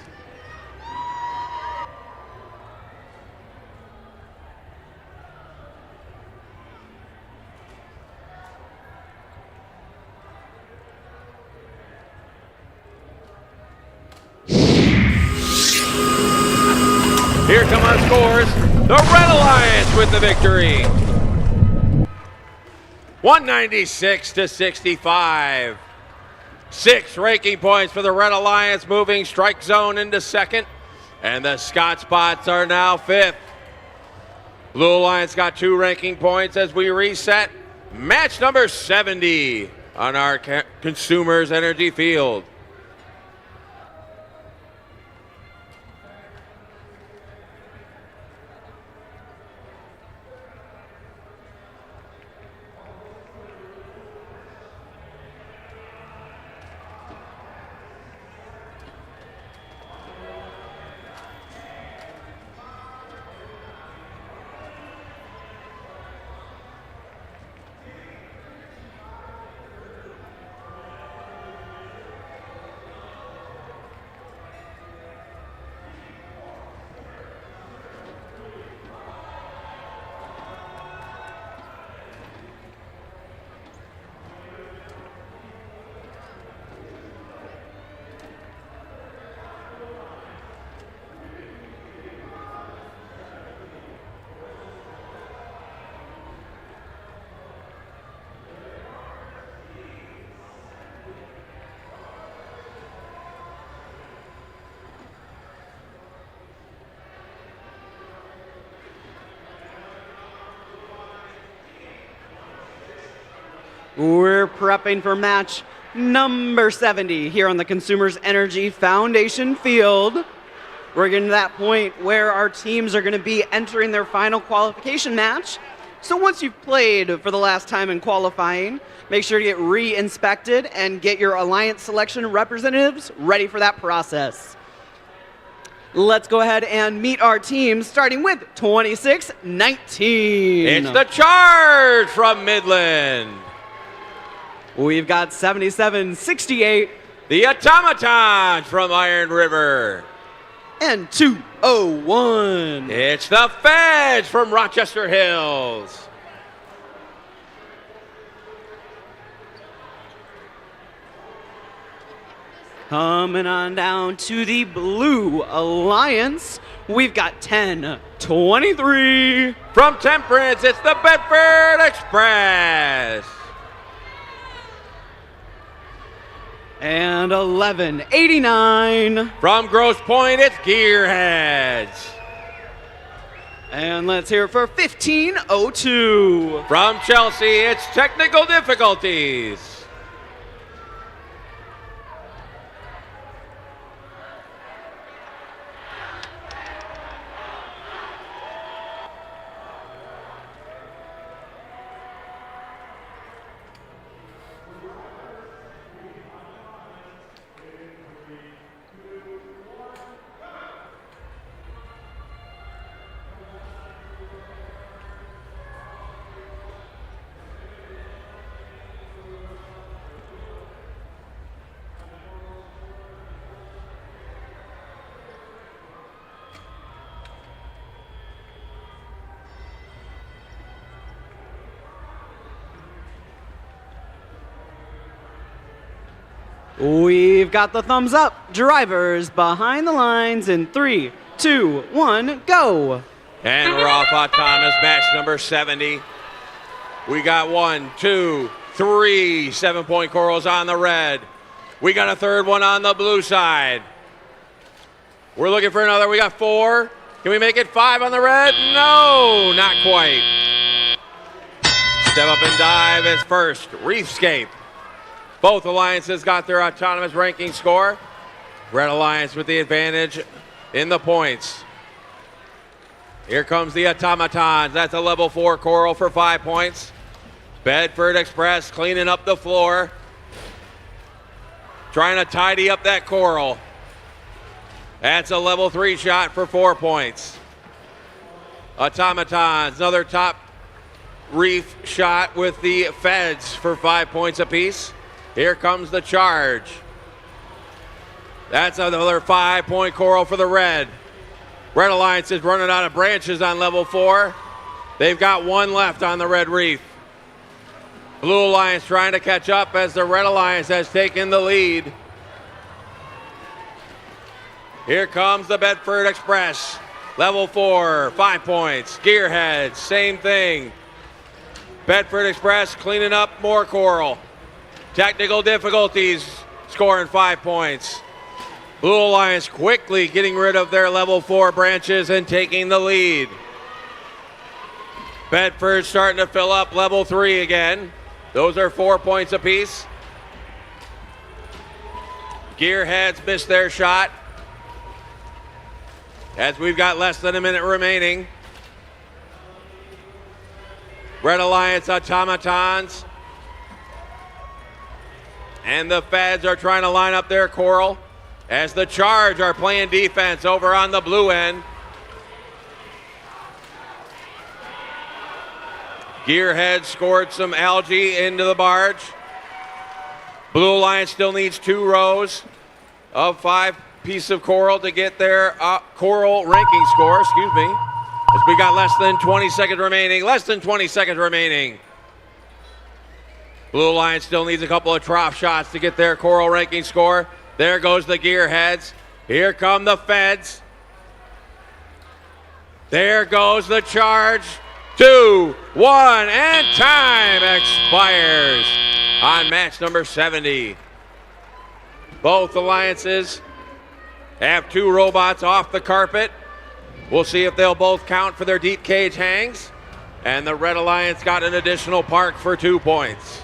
Here come our scores. The Red Alliance with the victory. 196 to 65. 6 ranking points for the Red Alliance, moving strike zone into second. And the Scott Spots are now 5th. Blue Alliance got 2 ranking points as we reset match number 70 on our Consumers Energy Field. We're prepping for match number 70 here on the Consumers Energy Foundation Field. We're getting to that point where our teams are going to be entering their final qualification match. So once you've played for the last time in qualifying, make sure to get re-inspected and get your Alliance selection representatives ready for that process. Let's go ahead and meet our teams, starting with 26-19. It's the Charge from Midland. We've got 77-68. The Automatons from Iron River. And 201. It's the Feds from Rochester Hills. Coming on down to the Blue Alliance, we've got 10-23. From Temperance, it's the Bedford Express. And 11-89. From Grosse Pointe, it's Gearheads. And let's hear it for 15-02. From Chelsea, it's Technical Difficulties. We've got the thumbs up. Drivers behind the lines in 3, 2, 1, go. And we're off autonomous match number 70. We got 1, 2, 3 7-point corals on the red. We got a third one on the blue side. We're looking for another. We got 4. Can we make it 5 on the red? No, not quite. Step up and dive is first. Reefscape. Both alliances got their autonomous ranking score. Red Alliance with the advantage in the points. Here comes the Automatons. That's a level 4 coral for 5 points. Bedford Express cleaning up the floor. Trying to tidy up that coral. That's a level 3 shot for 4 points. Automatons, another top reef shot with the Feds for 5 points apiece. Here comes the Charge. That's another 5-point coral for the red. Red Alliance is running out of branches on level 4. They've got 1 left on the red reef. Blue Alliance trying to catch up as the Red Alliance has taken the lead. Here comes the Bedford Express. Level 4, 5 points. Gearheads, same thing. Bedford Express cleaning up more coral. Technical difficulties, scoring 5 points. Blue Alliance quickly getting rid of their level 4 branches and taking the lead. Bedford starting to fill up level 3 again. Those are 4 points apiece. Gearheads missed their shot. As we've got less than a minute remaining. Red Alliance automatons and the Feds are trying to line up their coral as the Charge are playing defense over on the blue end. Gearhead scored some algae into the barge. Blue Alliance still needs 2 rows of 5 pieces of coral to get their coral ranking score, excuse me. As we got less than 20 seconds remaining, Blue Alliance still needs a couple of trough shots to get their coral ranking score. There goes the Gearheads. Here come the Feds. There goes the Charge. 2, 1, and time expires on match number 70. Both alliances have 2 robots off the carpet. We'll see if they'll both count for their deep cage hangs. And the Red Alliance got an additional park for 2 points.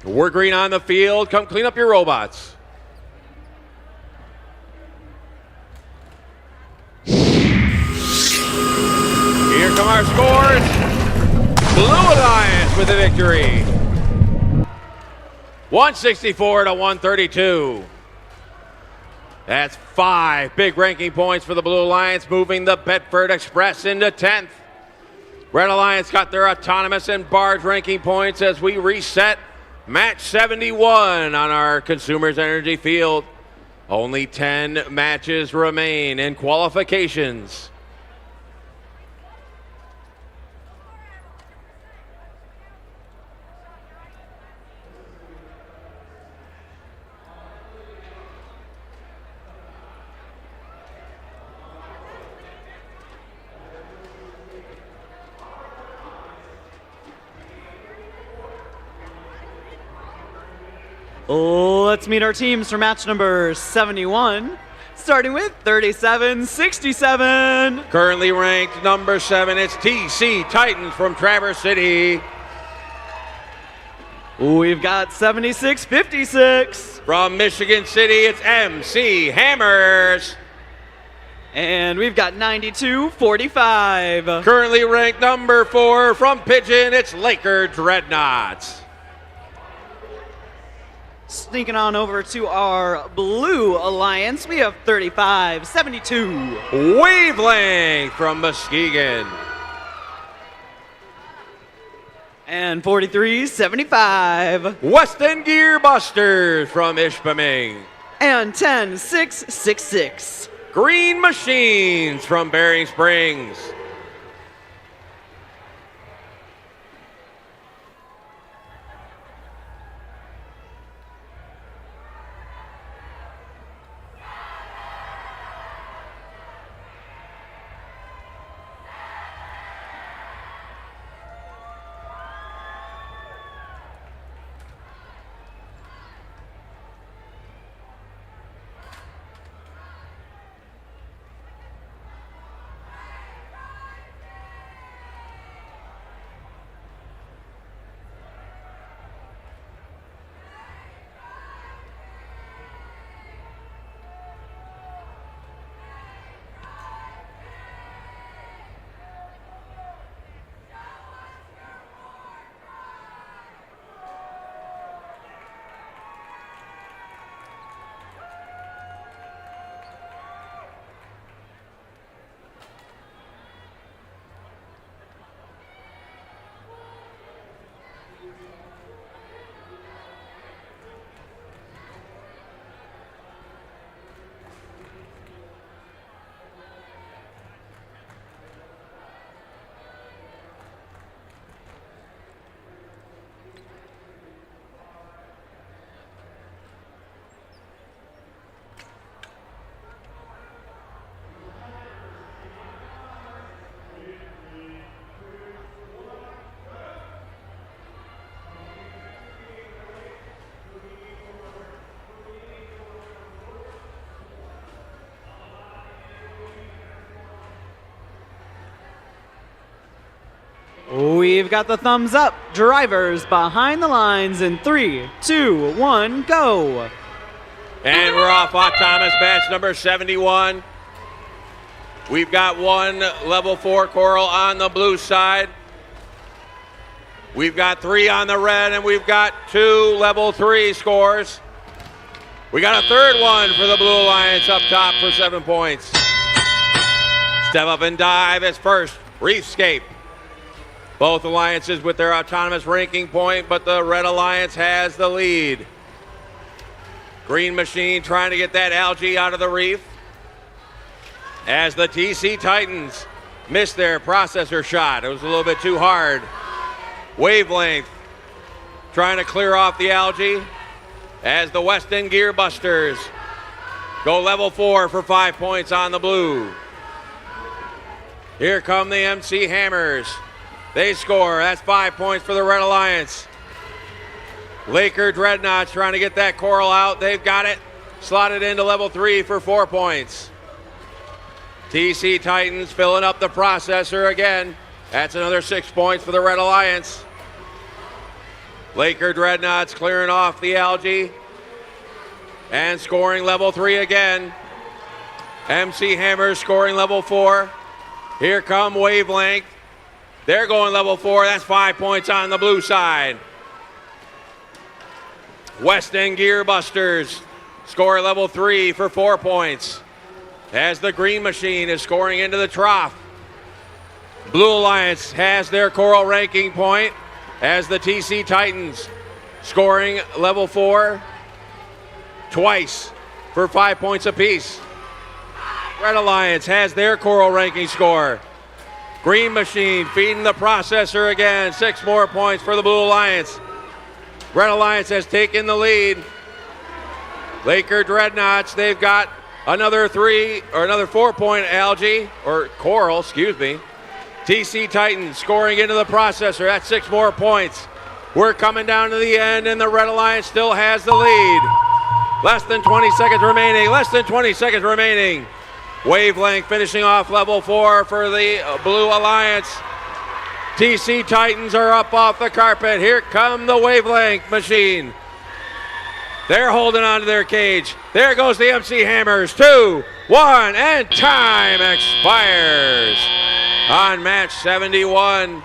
We're green on the field. Come clean up your robots. Here come our scores. Blue Alliance with the victory. 164 to 132. That's 5 big ranking points for the Blue Alliance, moving the Bedford Express into 10th. Red Alliance got their autonomous and barge ranking points as we reset match 71 on our Consumers Energy field. Only 10 matches remain in qualifications. Let's meet our teams for match number 71, starting with 37-67. Currently ranked number 7, it's TC Titans from Traverse City. We've got 76-56. From Michigan City, it's MC Hammers. And we've got 92-45. Currently ranked number 4 from Pigeon, it's Laker Dreadnoughts. Sneaking on over to our Blue Alliance, we have 35-72. Wavelength from Muskegon. And 43-75. Weston Gearbusters from Ishpeming. And 10-6-6-6. Green Machines from Bering Springs. We've got the thumbs up. Drivers behind the lines in 3, 2, 1, go. And we're off autonomous match number 71. We've got one level 4 coral on the blue side. We've got 3 on the red, and we've got 2 level 3 scores. We got a third one for the Blue Alliance up top for 7 points. Step up and dive is first. Reefscape. Both alliances with their autonomous ranking point, but the Red Alliance has the lead. Green Machine trying to get that algae out of the reef. As the TC Titans missed their processor shot. It was a little bit too hard. Wavelength trying to clear off the algae as the Weston Gear Busters go level 4 for 5 points on the blue. Here come the MC Hammers. They score. That's 5 points for the Red Alliance. Laker Dreadnoughts trying to get that coral out. They've got it. Slotted into level 3 for 4 points. TC Titans filling up the processor again. That's another 6 points for the Red Alliance. Laker Dreadnoughts clearing off the algae and scoring level 3 again. MC Hammers scoring level 4. Here come Wavelength. They're going level 4. That's 5 points on the blue side. West End Gear Busters score level 3 for 4 points. As the Green Machine is scoring into the trough. Blue Alliance has their coral ranking point as the TC Titans scoring level 4 twice for 5 points apiece. Red Alliance has their coral ranking score. Green Machine feeding the processor again. 6 more points for the Blue Alliance. Red Alliance has taken the lead. Laker Dreadnoughts, they've got another 4-point algae, or coral, excuse me. TC Titans scoring into the processor. That's 6 more points. We're coming down to the end, and the Red Alliance still has the lead. Less than 20 seconds remaining. Less than 20 seconds remaining. Wavelength finishing off level 4 for the Blue Alliance. TC Titans are up off the carpet. Here come the Wavelength Machine. They're holding on to their cage. There goes the MC Hammers. 2, 1, and time expires on match 71.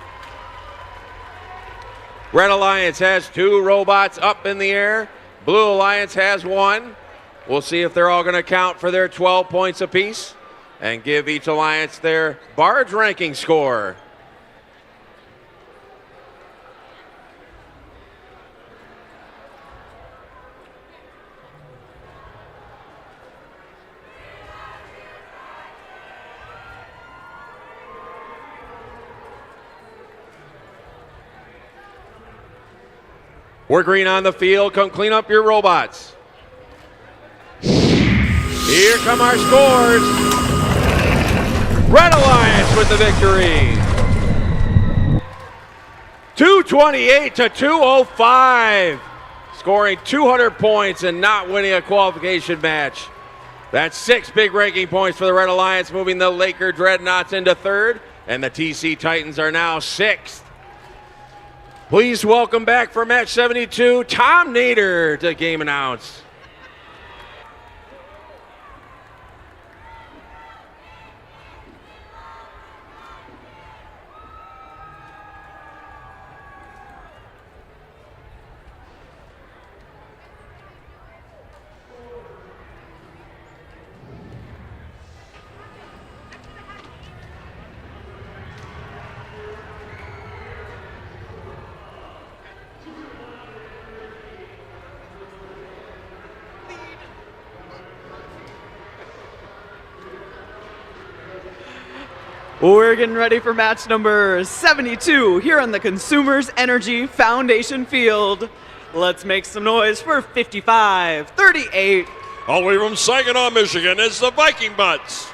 Red Alliance has 2 robots up in the air. Blue Alliance has 1. We'll see if they're all going to count for their 12 points apiece and give each alliance their barge ranking score. We're green on the field. Come clean up your robots. Here come our scores. Red Alliance with the victory. 228 to 205. Scoring 200 points and not winning a qualification match. That's 6 big ranking points for the Red Alliance, moving the Laker Dreadnoughts into 3rd, and the TC Titans are now 6th. Please welcome back for match 72, Tom Nader to game announce. We're getting ready for match number 72 here on the Consumers Energy Foundation field. Let's make some noise for 55-38. All the way from Saginaw, Michigan, it's the Viking Butts.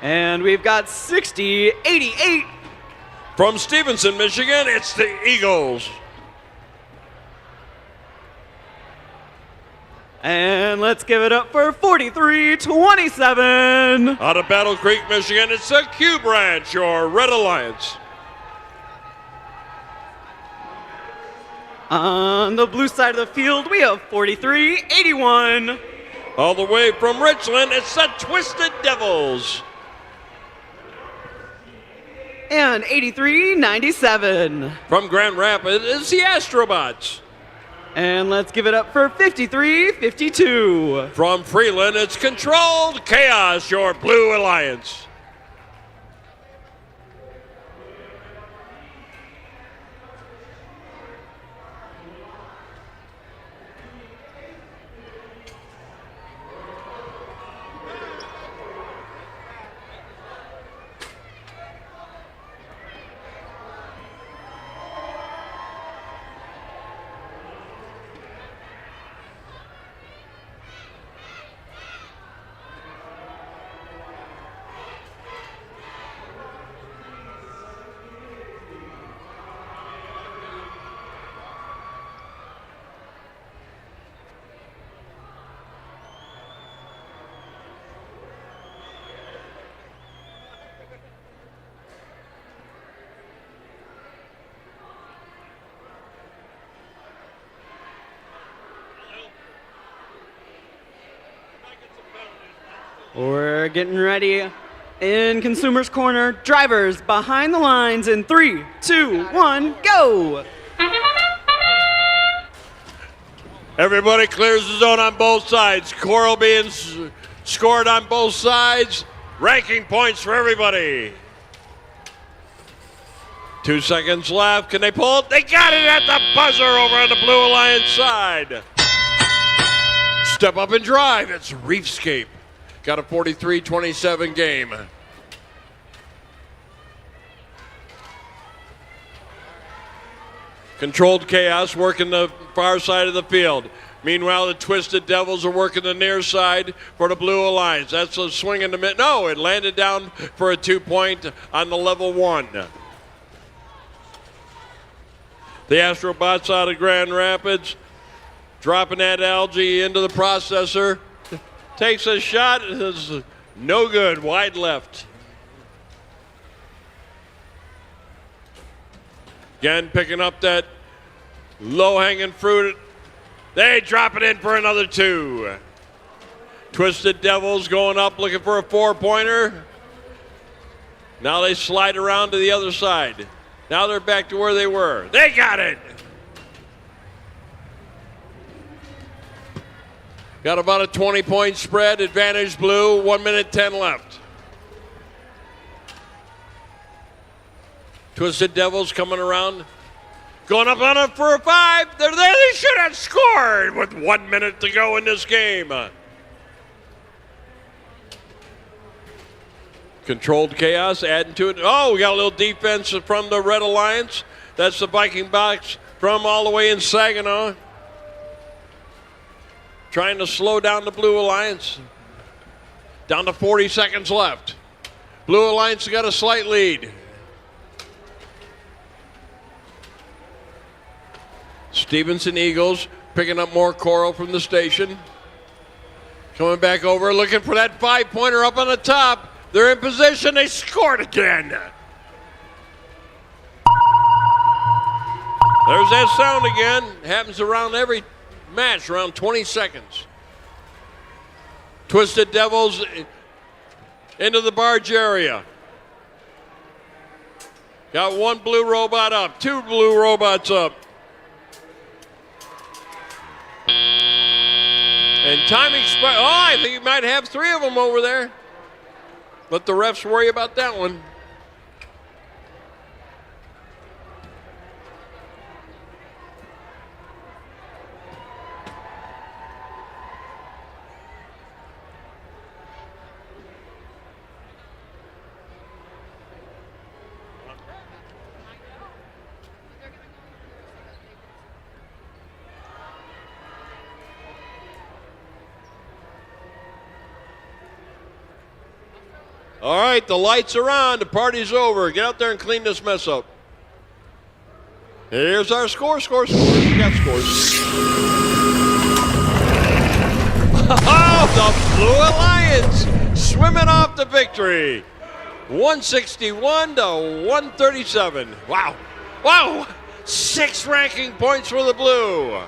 And we've got 60-88. From Stevenson, Michigan, it's the Eagles. And let's give it up for 43-27. Out of Battle Creek, Michigan, it's the Q Branch, your Red Alliance. On the blue side of the field, we have 43-81. All the way from Richland, it's the Twisted Devils. And 83-97. From Grand Rapids, it's the Astrobots. And let's give it up for 53-52. From Freeland, it's Controlled Chaos, your Blue Alliance. We're getting ready in Consumers Corner. Drivers behind the lines in 3, 2, 1, go! Everybody clears the zone on both sides. Coral being scored on both sides. Ranking points for everybody. 2 seconds left. Can they pull it? They got it at the buzzer over on the Blue Alliance side. Step up and drive. It's Reefscape. Got a 43-27 game. Controlled Chaos working the far side of the field. Meanwhile, the Twisted Devils are working the near side for the Blue Alliance. That's a swing in the mid. No, it landed down for a 2-point on the level 1. The Astrobots out of Grand Rapids dropping that algae into the processor. Takes a shot, is no good, wide left. Again, picking up that low-hanging fruit. They drop it in for another 2. Twisted Devils going up looking for a 4-pointer. Now they slide around to the other side. Now they're back to where they were. They got it! Got about a 20-point spread, advantage Blue, 1 minute 10 left. Twisted Devils coming around, going up on it for a 5. They're there, they should have scored with 1 minute to go in this game. Controlled Chaos adding to it. Oh, we got a little defense from the Red Alliance. That's the Viking box from all the way in Saginaw. Trying to slow down the Blue Alliance. Down to 40 seconds left. Blue Alliance got a slight lead. Stevenson Eagles picking up more coral from the station. Coming back over, looking for that 5-pointer up on the top. They're in position, they scored again. There's that sound again. Happens around every match, around 20 seconds. Twisted Devils into the barge area. Got 1 blue robot up, 2 blue robots up. And time expired. Oh, I think you might have 3 of them over there. Let the refs worry about that one. All right, the lights are on. The party's over. Get out there and clean this mess up. Here's our score. We got scores. Oh, the Blue Alliance swimming off to victory. 161 to 137. Wow. Wow. 6 ranking points for the Blue.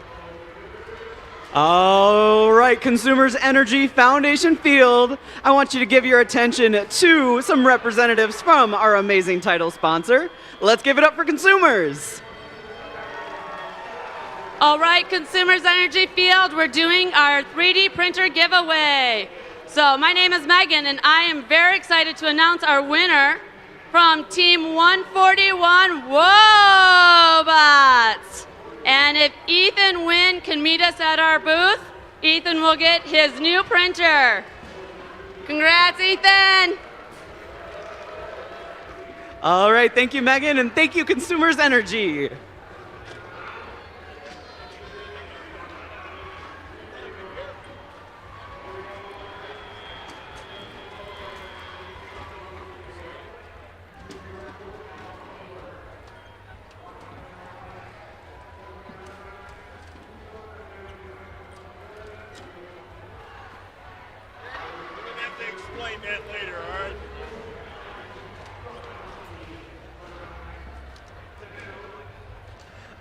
All right, Consumers Energy Foundation Field, I want you to give your attention to some representatives from our amazing title sponsor. Let's give it up for consumers. All right, Consumers Energy Field, we're doing our 3D printer giveaway. So my name is Megan, and I am very excited to announce our winner from Team 141 Wobots. And if Ethan Wynn can meet us at our booth, Ethan will get his new printer. Congrats, Ethan! All right, thank you, Megan, and thank you, Consumers Energy.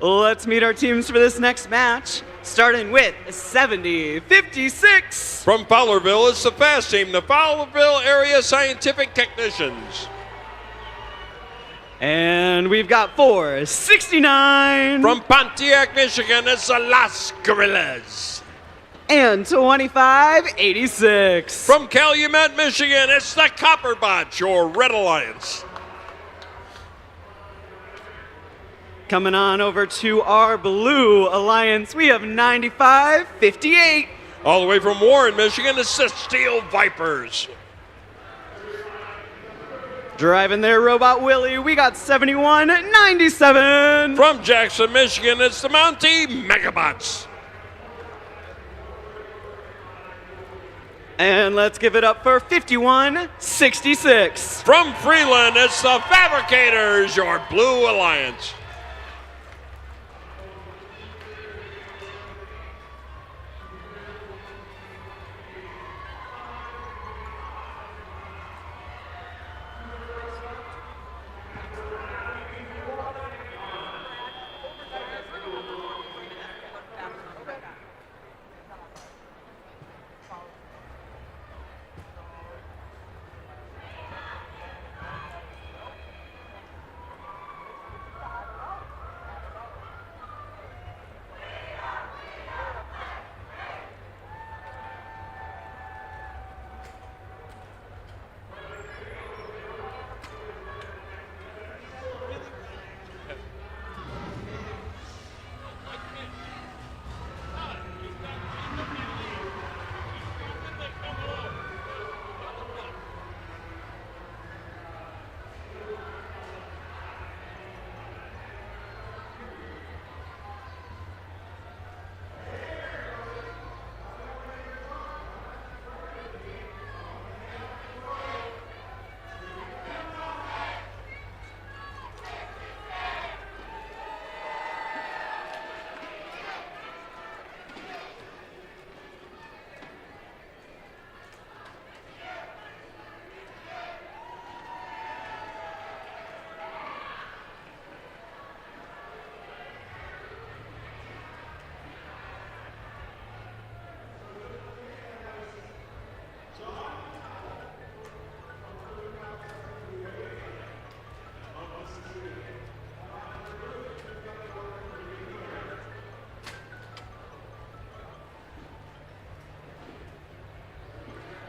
Let's meet our teams for this next match, starting with 70-56. From Fowlerville, it's the fast team, the Fowlerville Area Scientific Technicians. And we've got 469. From Pontiac, Michigan, it's the Las Gorillas. And 25-86. From Calumet, Michigan, it's the Copperbotch, or Red Alliance. Coming on over to our Blue Alliance, we have 95-58. All the way from Warren, Michigan, it's the Steel Vipers. Driving their Robot Willie, we got 71-97. From Jackson, Michigan, it's the Mountie Megabots. And let's give it up for 51-66. From Freeland, it's the Fabricators, your Blue Alliance.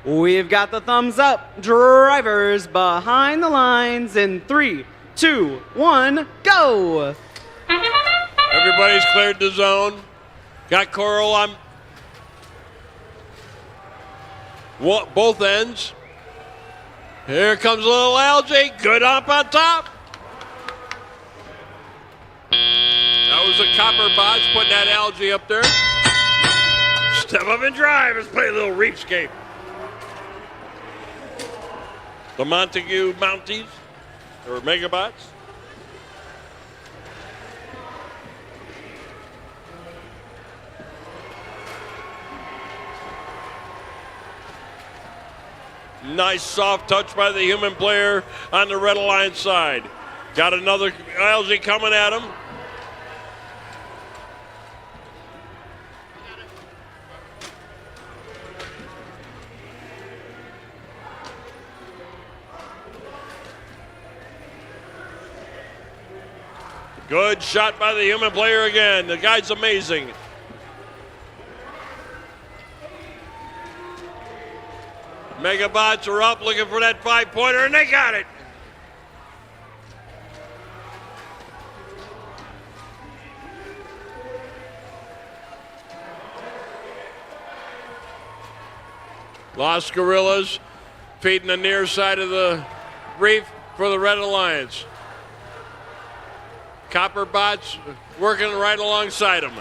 We've got the thumbs up. Drivers behind the lines in 3, 2, 1, go. Everybody's cleared the zone. Got Coral on both ends. Here comes a little algae. Good up on top. That was a copper box putting that algae up there. Step up and drive. Let's play a little reefscape. The Montague Mounties, or Megabots. Nice soft touch by the human player on the Red Alliance side. Got another LG coming at him. Good shot by the human player again. The guy's amazing. Megabots are up looking for that 5-pointer, and they got it. Lost Gorillas feeding the near side of the reef for the Red Alliance. Copper bots working right alongside them.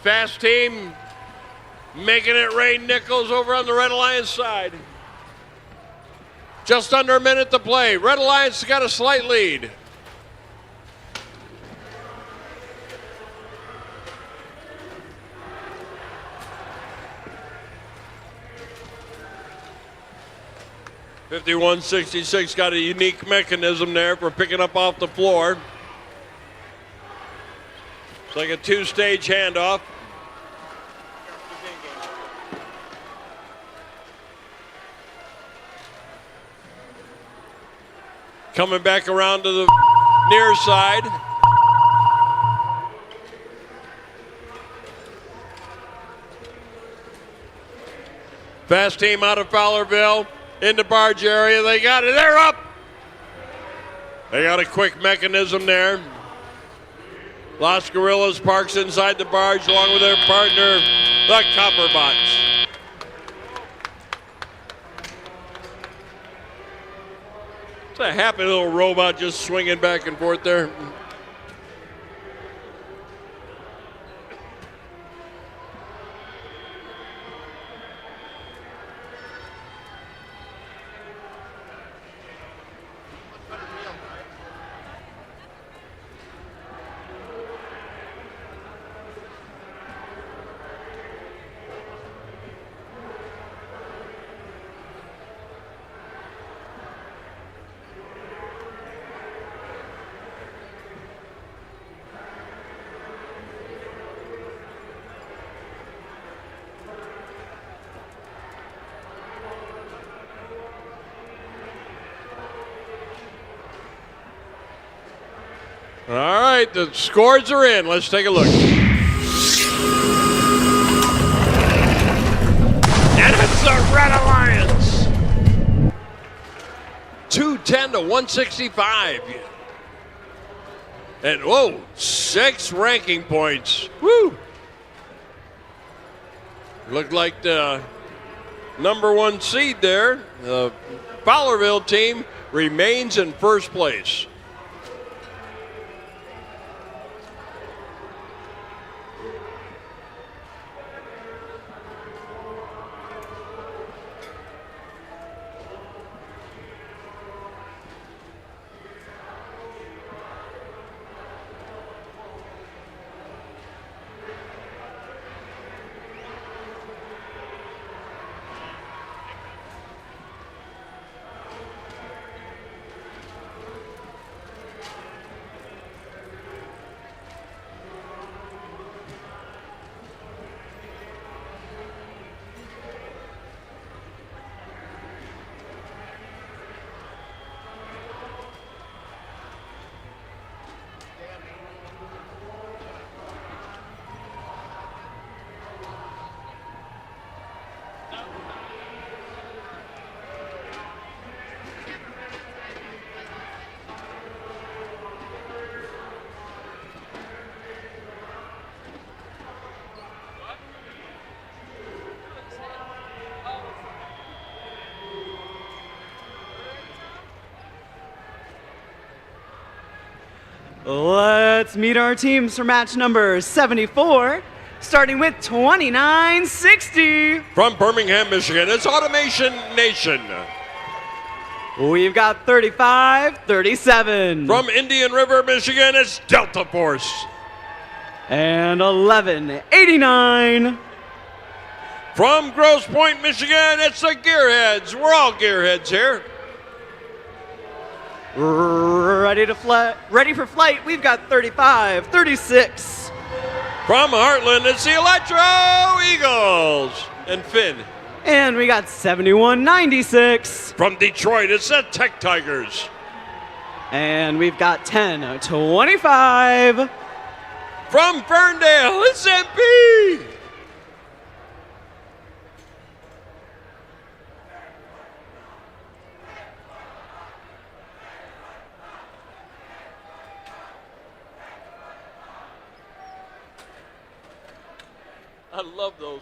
Fast team making it rain nickels over on the Red Alliance side. Just under a minute to play. Red Alliance got a slight lead. .51-66 got a unique mechanism there for picking up off the floor. It's like a two-stage handoff. Coming back around to the near side. Fast team out of Fowlerville in the barge area. They got it. They're up. They got a quick mechanism there. Los Gorillas parks inside the barge along with their partner, the Copperbots. It's a happy little robot just swinging back and forth there. All right, the scores are in. Let's take a look. And it's the Red Alliance. 210 to 165. And, whoa, 6 ranking points. Woo! Looked like the #1 seed there. The Fowlerville team remains in first place. Let's meet our teams for match number 74, starting with 2960. From Birmingham, Michigan, it's Automation Nation. We've got 35-37. From Indian River, Michigan, it's Delta Force. And 1189. From Grosse Pointe, Michigan, it's the Gearheads. We're all Gearheads here. Ready for flight. We've got 35, 36. From Heartland, it's the Electro Eagles and Finn. And we got 71, 96. From Detroit, it's the Tech Tigers. And we've got 10, 25. From Ferndale, it's MP. I love those.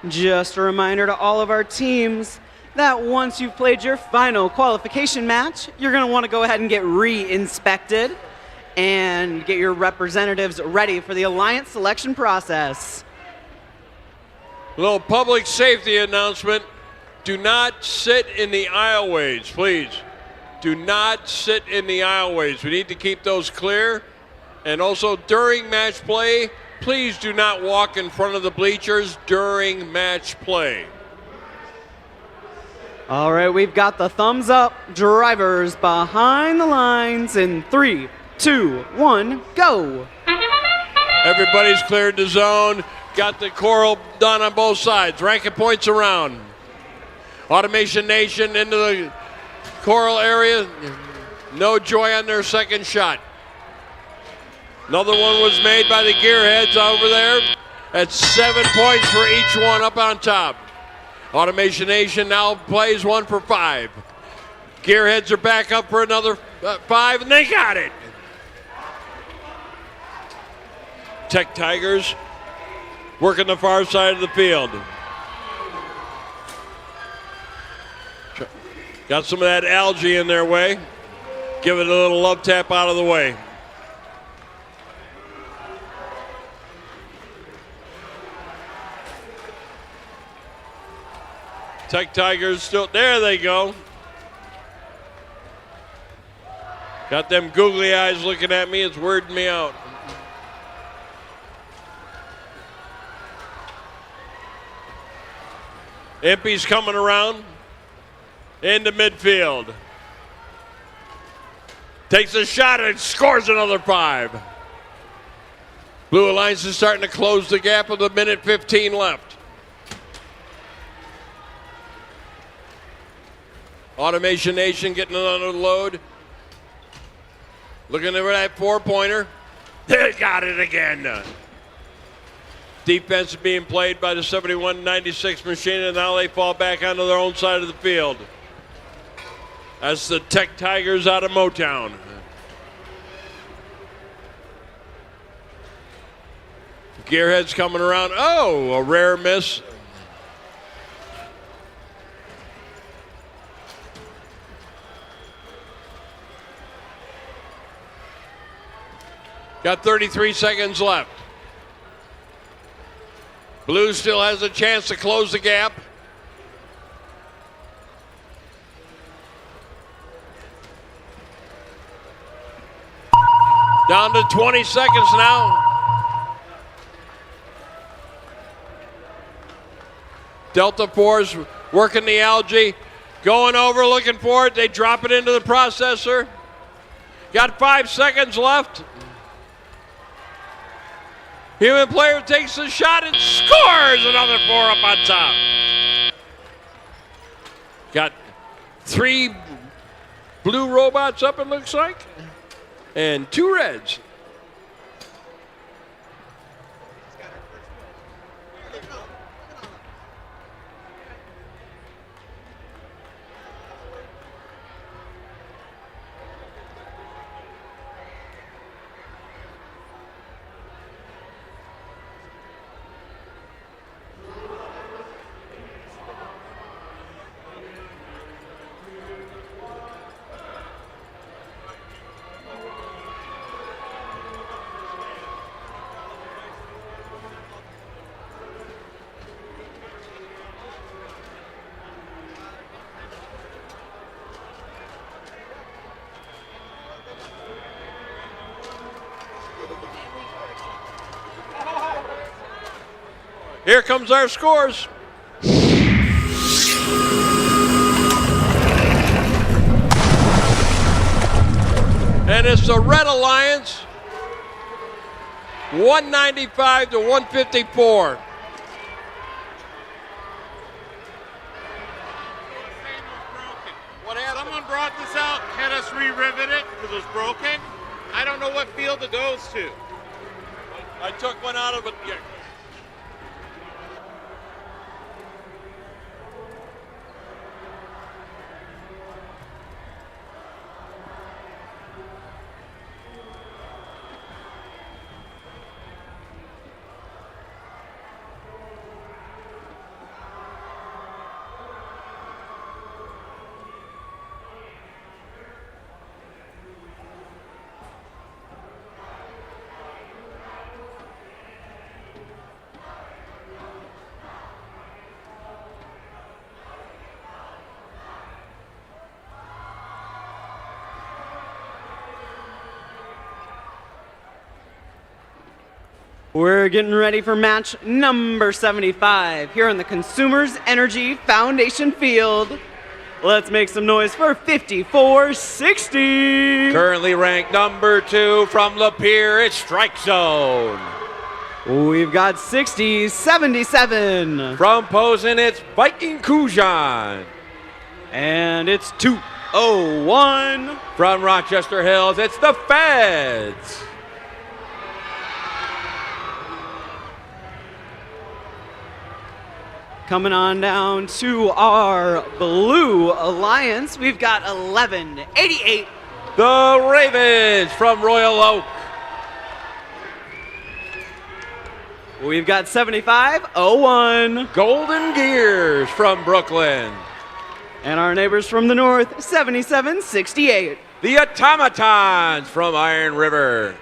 Just a reminder to all of our teams that once you've played your final qualification match, you're going to want to go ahead and get re-inspected and get your representatives ready for the Alliance selection process. A little public safety announcement. Do not sit in the aisleways, please. Do not sit in the aisleways. We need to keep those clear. And also during match play, please do not walk in front of the bleachers during match play. All right, we've got the thumbs up. Drivers behind the lines in 3, 2, 1, go. Everybody's cleared the zone. Got the coral done on both sides. Ranking points around. Automation Nation into the coral area. No joy on their second shot. Another one was made by the Gearheads over there. That's 7 points for each one up on top. Automation Nation now plays 1 for 5. Gearheads are back up for another 5, and they got it. Tech Tigers working the far side of the field. Got some of that algae in their way. Give it a little love tap out of the way. Tech Tigers still, there they go. Got them googly eyes looking at me, it's weirding me out. Impy's coming around into midfield. Takes a shot and scores another 5. Blue Alliance is starting to close the gap with 1:15 left. Automation Nation getting another load. Looking over that 4-pointer. They got it again. Defense is being played by the 71-96 machine, and now they fall back onto their own side of the field. That's the Tech Tigers out of Motown. Gearheads coming around. Oh, a rare miss. Got 33 seconds left. Blue still has a chance to close the gap. Down to 20 seconds now. Delta Force working the algae. Going over, looking for it. They drop it into the processor. Got 5 seconds left. Human player takes the shot and scores another 4 up on top. Got 3 blue robots up, it looks like, and 2 reds. Here comes our scores. And it's the Red Alliance, 195 to 154. Someone brought this out, had us re-rivet it because it was broken. I don't know what field it goes to. I took one out of it. Yeah. We're getting ready for match number 75 here on the Consumers Energy Foundation field. Let's make some noise for 54-60. Currently ranked number 2 from Lapeer, it's Strike Zone. We've got 60-77. From Posen, it's Viking Kujan. And it's 201. From Rochester Hills, it's the Feds. Coming on down to our Blue Alliance, we've got 1188. The Ravens from Royal Oak. We've got 7501. Golden Gears from Brooklyn. And our neighbors from the north, 7768. The Automatons from Iron River.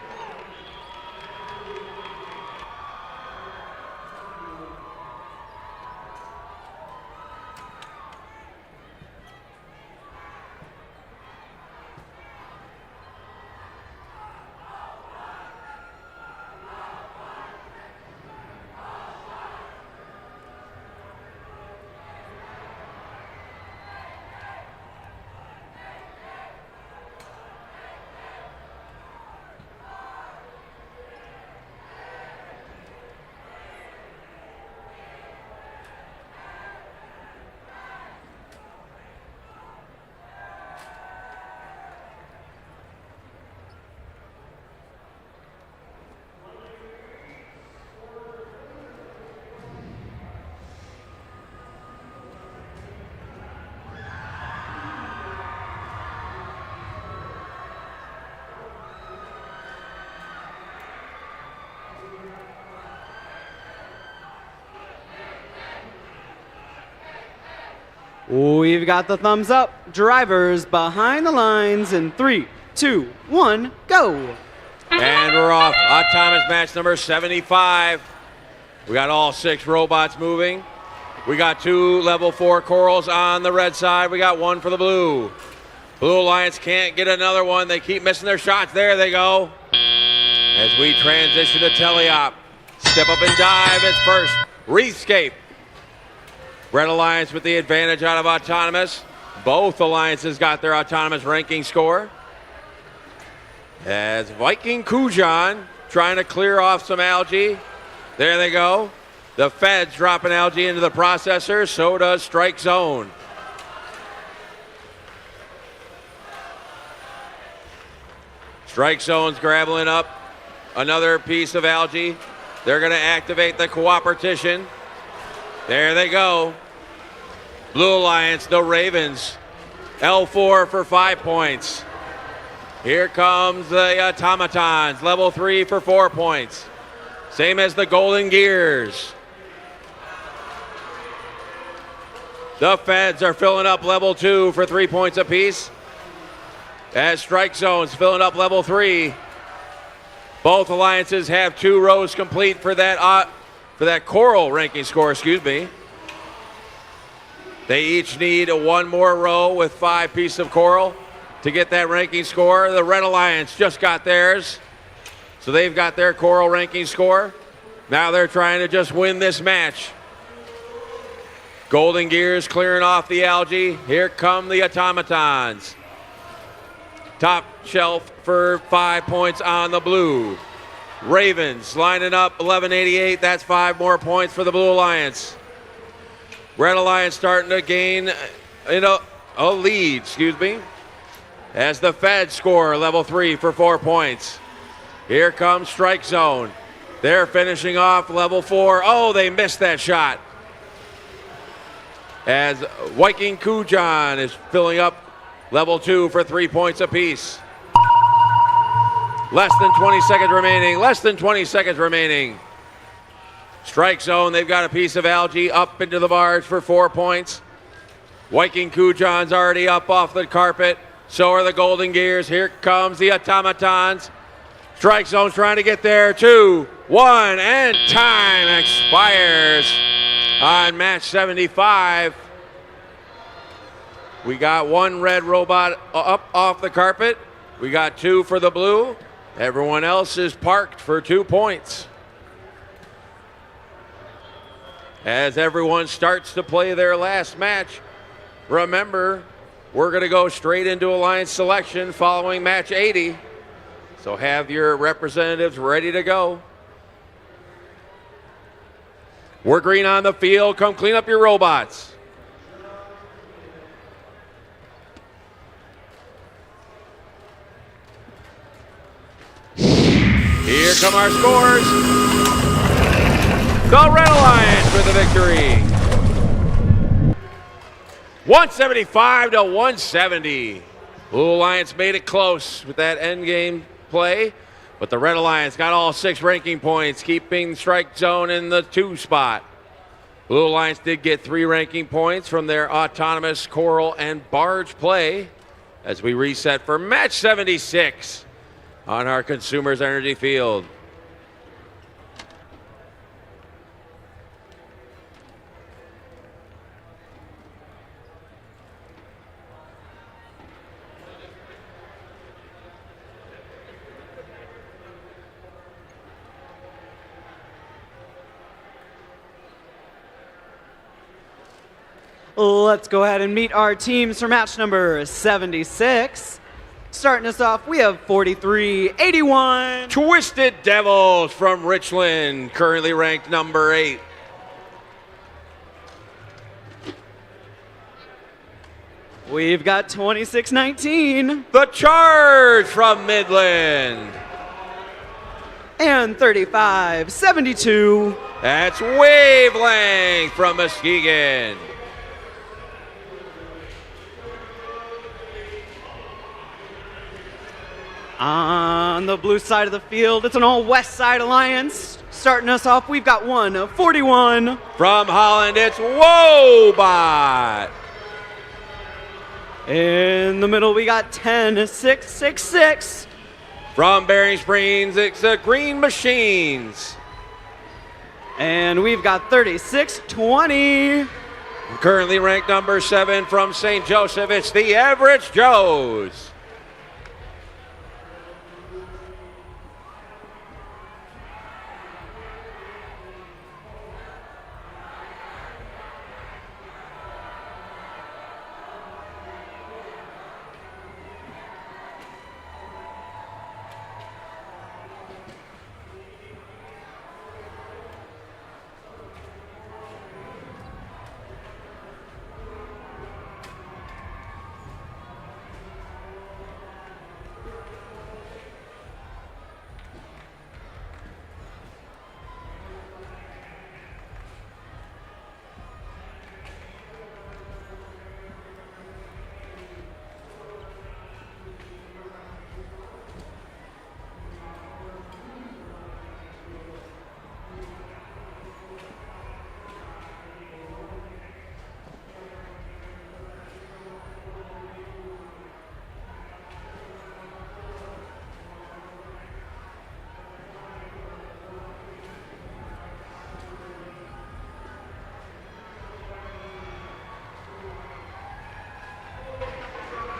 We've got the thumbs up. Drivers behind the lines in 3, 2, 1, go. And we're off. Autonomous match number 75. We got all 6 robots moving. We got 2 level 4 corals on the red side. We got 1 for the blue. Blue Alliance can't get another one. They keep missing their shots. There they go. As we transition to teleop. Step up and dive is first. Wreathscape. Red Alliance with the advantage out of Autonomous. Both alliances got their Autonomous ranking score. As Viking Kujan trying to clear off some algae. There they go. The Feds dropping algae into the processor. So does Strike Zone. Strike Zone's grabbing up another piece of algae. They're going to activate the cooperation. There they go. Blue Alliance, the Ravens. L4 for 5 points. Here comes the Automatons, level 3 for 4 points. Same as the Golden Gears. The Feds are filling up level 2 for 3 points apiece. As Strike Zone's filling up level 3. Both alliances have 2 rows complete for that coral ranking score, excuse me. They each need 1 more row with 5 pieces of coral to get that ranking score. The Red Alliance just got theirs, so they've got their coral ranking score. Now they're trying to just win this match. Golden Gears clearing off the algae. Here come the automatons. Top shelf for 5 points on the blue. Ravens lining up 1188. That's 5 more points for the Blue Alliance. Red Alliance starting to gain a lead, as the Feds score level 3 for 4 points. Here comes Strike Zone. They're finishing off level 4. Oh, they missed that shot. As Viking Kujan is filling up level 2 for 3 points apiece. Less than 20 seconds remaining. Strike Zone, they've got a piece of algae up into the bars for 4 points. Viking Kujan's already up off the carpet. So are the Golden Gears. Here comes the automatons. Strike Zone's trying to get there. 2, 1, and time expires on match 75. We got 1 red robot up off the carpet. We got 2 for the blue. Everyone else is parked for 2 points. As everyone starts to play their last match, remember, we're going to go straight into Alliance selection following match 80. So have your representatives ready to go. We're green on the field. Come clean up your robots. Here come our scores. The Red Alliance for the victory. 175 to 170. Blue Alliance made it close with that end game play, but the Red Alliance got all 6 ranking points, keeping Strike Zone in the 2 spot. Blue Alliance did get 3 ranking points from their autonomous coral and barge play as we reset for match 76 on our Consumers Energy field. Let's go ahead and meet our teams for match number 76. Starting us off, we have 4381. Twisted Devils from Richland, currently ranked number 8. We've got 2619. The Charge from Midland. And 3572. That's Wavelength from Muskegon. On the blue side of the field, it's an all West Side Alliance. Starting us off, we've got 141. From Holland, it's Wobot. In the middle, we got 10666. From Bering Springs, it's the Green Machines. And we've got 3620. Currently ranked number 7 from St. Joseph, it's the Average Joes.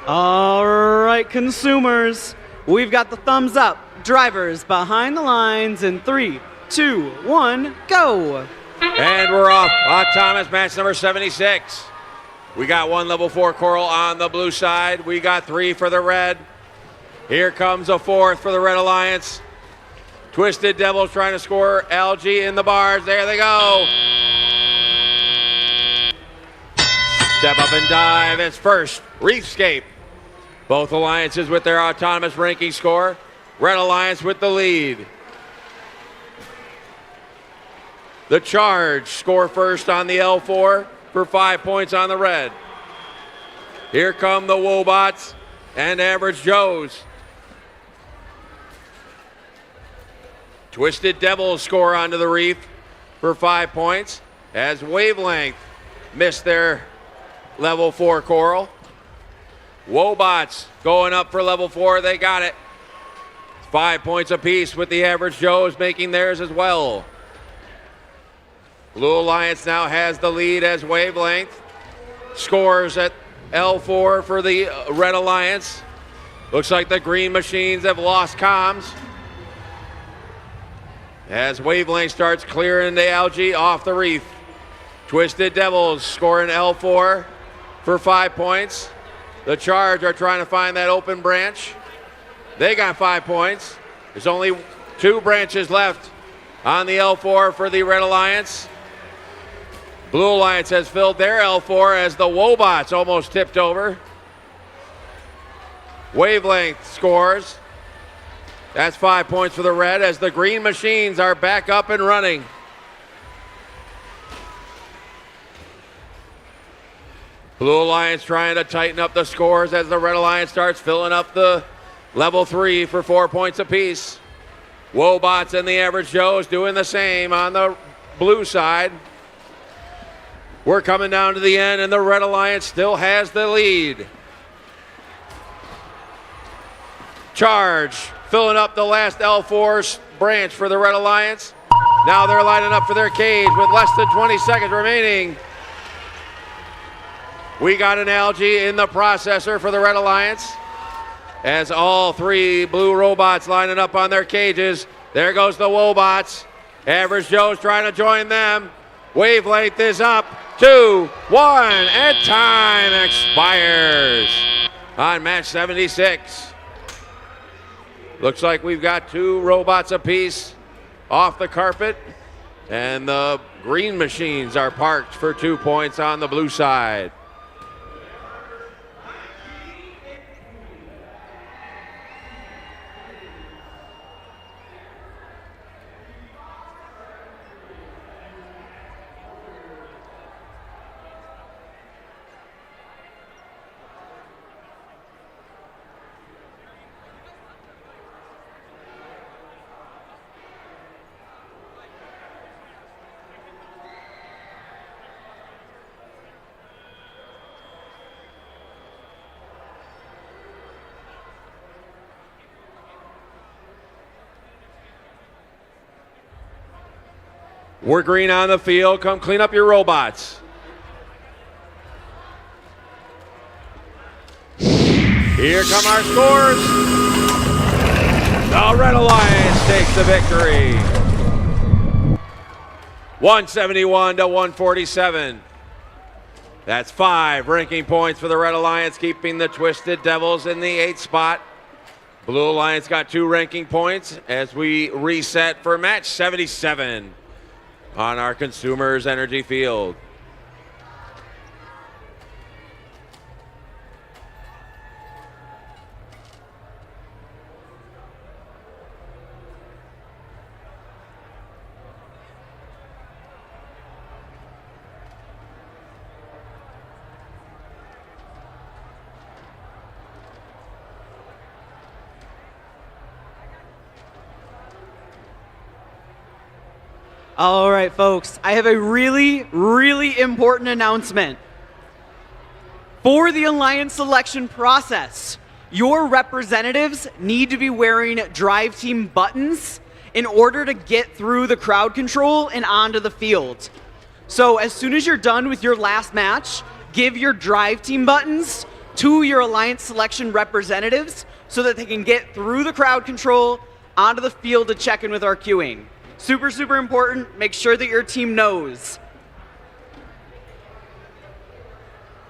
All right, consumers, we've got the thumbs up. Drivers behind the lines in 3, 2, 1, go. And we're off. Autonomous match number 76. We got 1 level 4 coral on the blue side. We got 3 for the red. Here comes a 4th for the Red Alliance. Twisted Devils trying to score algae in the bars. There they go. Step up and dive. It's first. Reefscape. Both alliances with their autonomous ranking score. Red Alliance with the lead. The Charge score first on the L4 for 5 points on the red. Here come the Wobots and Average Joes. Twisted Devils score onto the reef for 5 points as Wavelength missed their level 4 coral. Wobots going up for level 4. They got it. 5 points apiece with the Average Joes making theirs as well. Blue Alliance now has the lead as Wavelength scores at L4 for the Red Alliance. Looks like the Green Machines have lost comms as Wavelength starts clearing the algae off the reef. Twisted Devils scoring L4 for 5 points. The Charge are trying to find that open branch. They got 5 points. There's only 2 branches left on the L4 for the Red Alliance. Blue Alliance has filled their L4 as the Wobots almost tipped over. Wavelength scores. That's 5 points for the red as the Green Machines are back up and running. Blue Alliance trying to tighten up the scores as the Red Alliance starts filling up the level 3 for 4 points apiece. Wobots and the Average Joes doing the same on the blue side. We're coming down to the end, and the Red Alliance still has the lead. Charge filling up the last L4 branch for the Red Alliance. Now they're lining up for their cage with less than 20 seconds remaining. We got an algae in the processor for the Red Alliance as all 3 blue robots lining up on their cages. There goes the Wobots. Average Joe's trying to join them. Wavelength is up. 2, 1, and time expires on match 76. Looks like we've got 2 robots apiece off the carpet, and the Green Machines are parked for 2 points on the blue side. We're green on the field. Come clean up your robots. Here come our scores. The Red Alliance takes the victory. 171 to 147. That's 5 ranking points for the Red Alliance, keeping the Twisted Devils in the 8th spot. Blue Alliance got 2 ranking points as we reset for match 77 on our Consumers Energy Field. All right, folks, I have a really important announcement. For the Alliance selection process, your representatives need to be wearing Drive Team buttons in order to get through the crowd control and onto the field. So as soon as you're done with your last match, give your Drive Team buttons to your Alliance selection representatives so that they can get through the crowd control onto the field to check in with our queuing. Super, super important. Make sure that your team knows.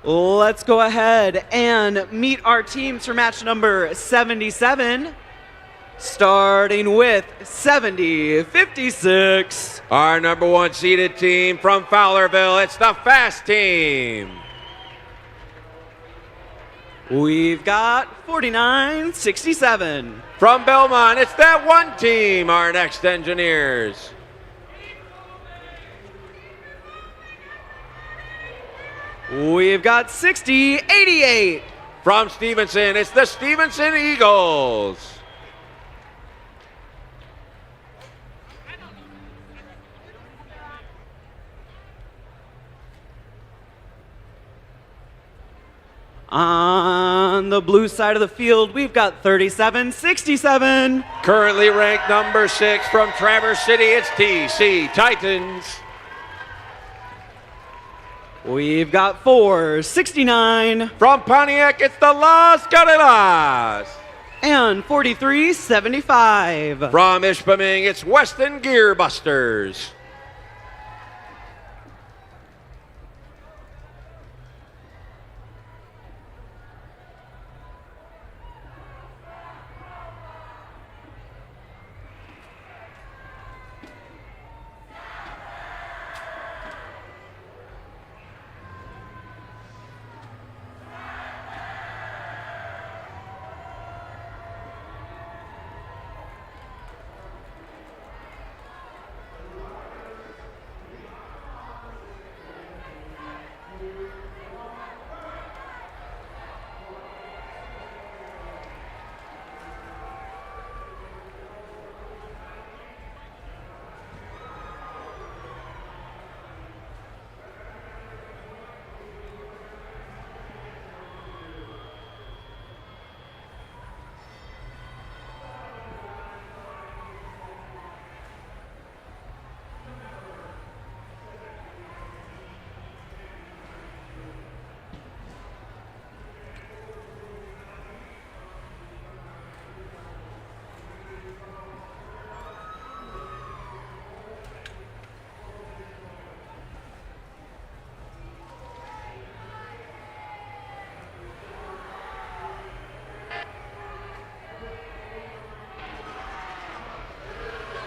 Let's go ahead and meet our teams for match number 77. Starting with 70-56. Our number 1 seeded team from Fowlerville, it's the Fast Team. We've got 49-67. From Belmont, it's that 1 team, our next Engineers. We've got 60-88. From Stevenson, it's the Stevenson Eagles. On the blue side of the field, we've got 37-67. Currently ranked number 6 from Traverse City, it's TC Titans. We've got 4-69. From Pontiac, it's the Las Guerrillas. And 43-75. From Ishpeming, it's Weston Gearbusters.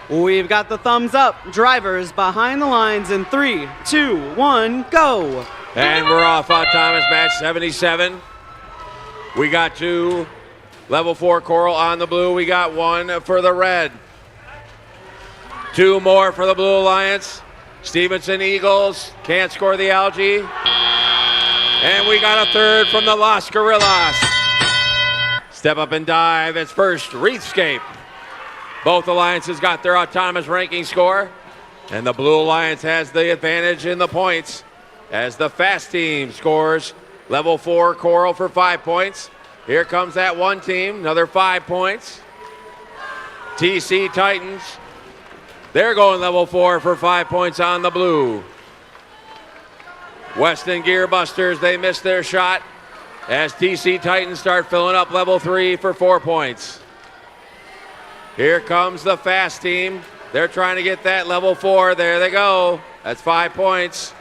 We've got the thumbs up. Drivers behind the lines in 3, 2, 1, go. And we're off on Thomas match 77. We got 2 level 4 coral on the blue. We got 1 for the red. 2 more for the Blue Alliance. Stevenson Eagles can't score the algae. And we got a 3rd from the Las Guerrillas. Step up and dive. It's first Wreathscape. Both alliances got their autonomous ranking score, and the Blue Alliance has the advantage in the points as the Fast Team scores level 4 coral for 5 points. Here comes that 1 team, another 5 points. TC Titans, they're going level 4 for 5 points on the blue. Weston Gearbusters, they missed their shot as TC Titans start filling up level 3 for 4 points. Here comes the Fast Team. They're trying to get that level 4. There they go. That's 5 points.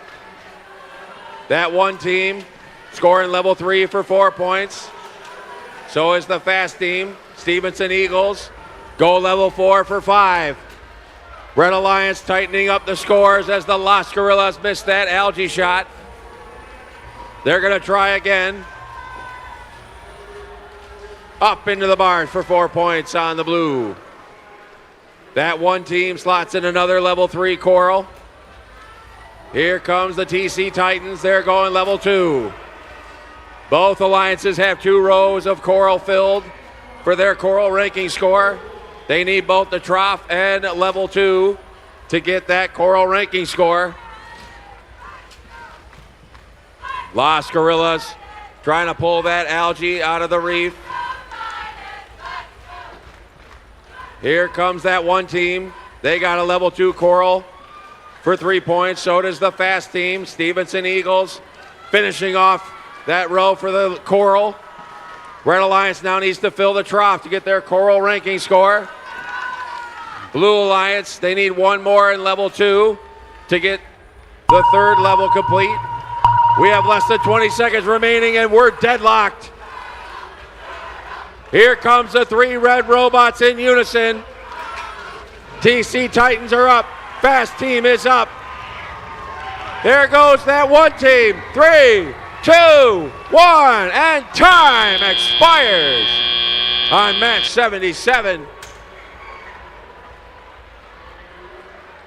That 1 team scoring level 3 for 4 points. So is the Fast Team. Stevenson Eagles go level 4 for 5. Red Alliance tightening up the scores as the Las Guerrillas missed that algae shot. They're going to try again. Up into the bars for 4 points on the blue. That 1 team slots in another level 3 coral. Here comes the TC Titans. They're going level 2. Both alliances have 2 rows of coral filled for their coral ranking score. They need both the trough and level 2 to get that coral ranking score. Las Guerrillas trying to pull that algae out of the reef. Here comes that 1 team. They got a level 2 coral for 3 points. So does the Fast Team. Stevenson Eagles finishing off that row for the coral. Red Alliance now needs to fill the trough to get their coral ranking score. Blue Alliance, they need one more in level 2 to get the third level complete. We have less than 20 seconds remaining and we're deadlocked. Here comes the 3 red robots in unison. TC Titans are up. Fast team is up. There goes that one team. 3, 2, 1, and time expires on match 77.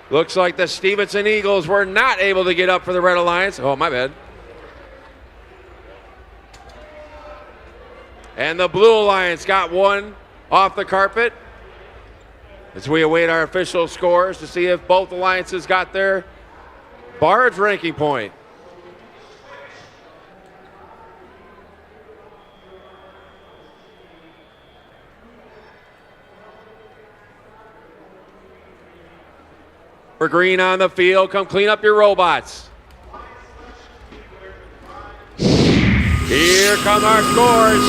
Looks like the Stevenson Eagles were not able to get up for the Red Alliance. Oh, my bad. And the Blue Alliance got one off the carpet as we await our official scores to see if both alliances got their barge ranking point. For green on the field, come clean up your robots. Here come our scores.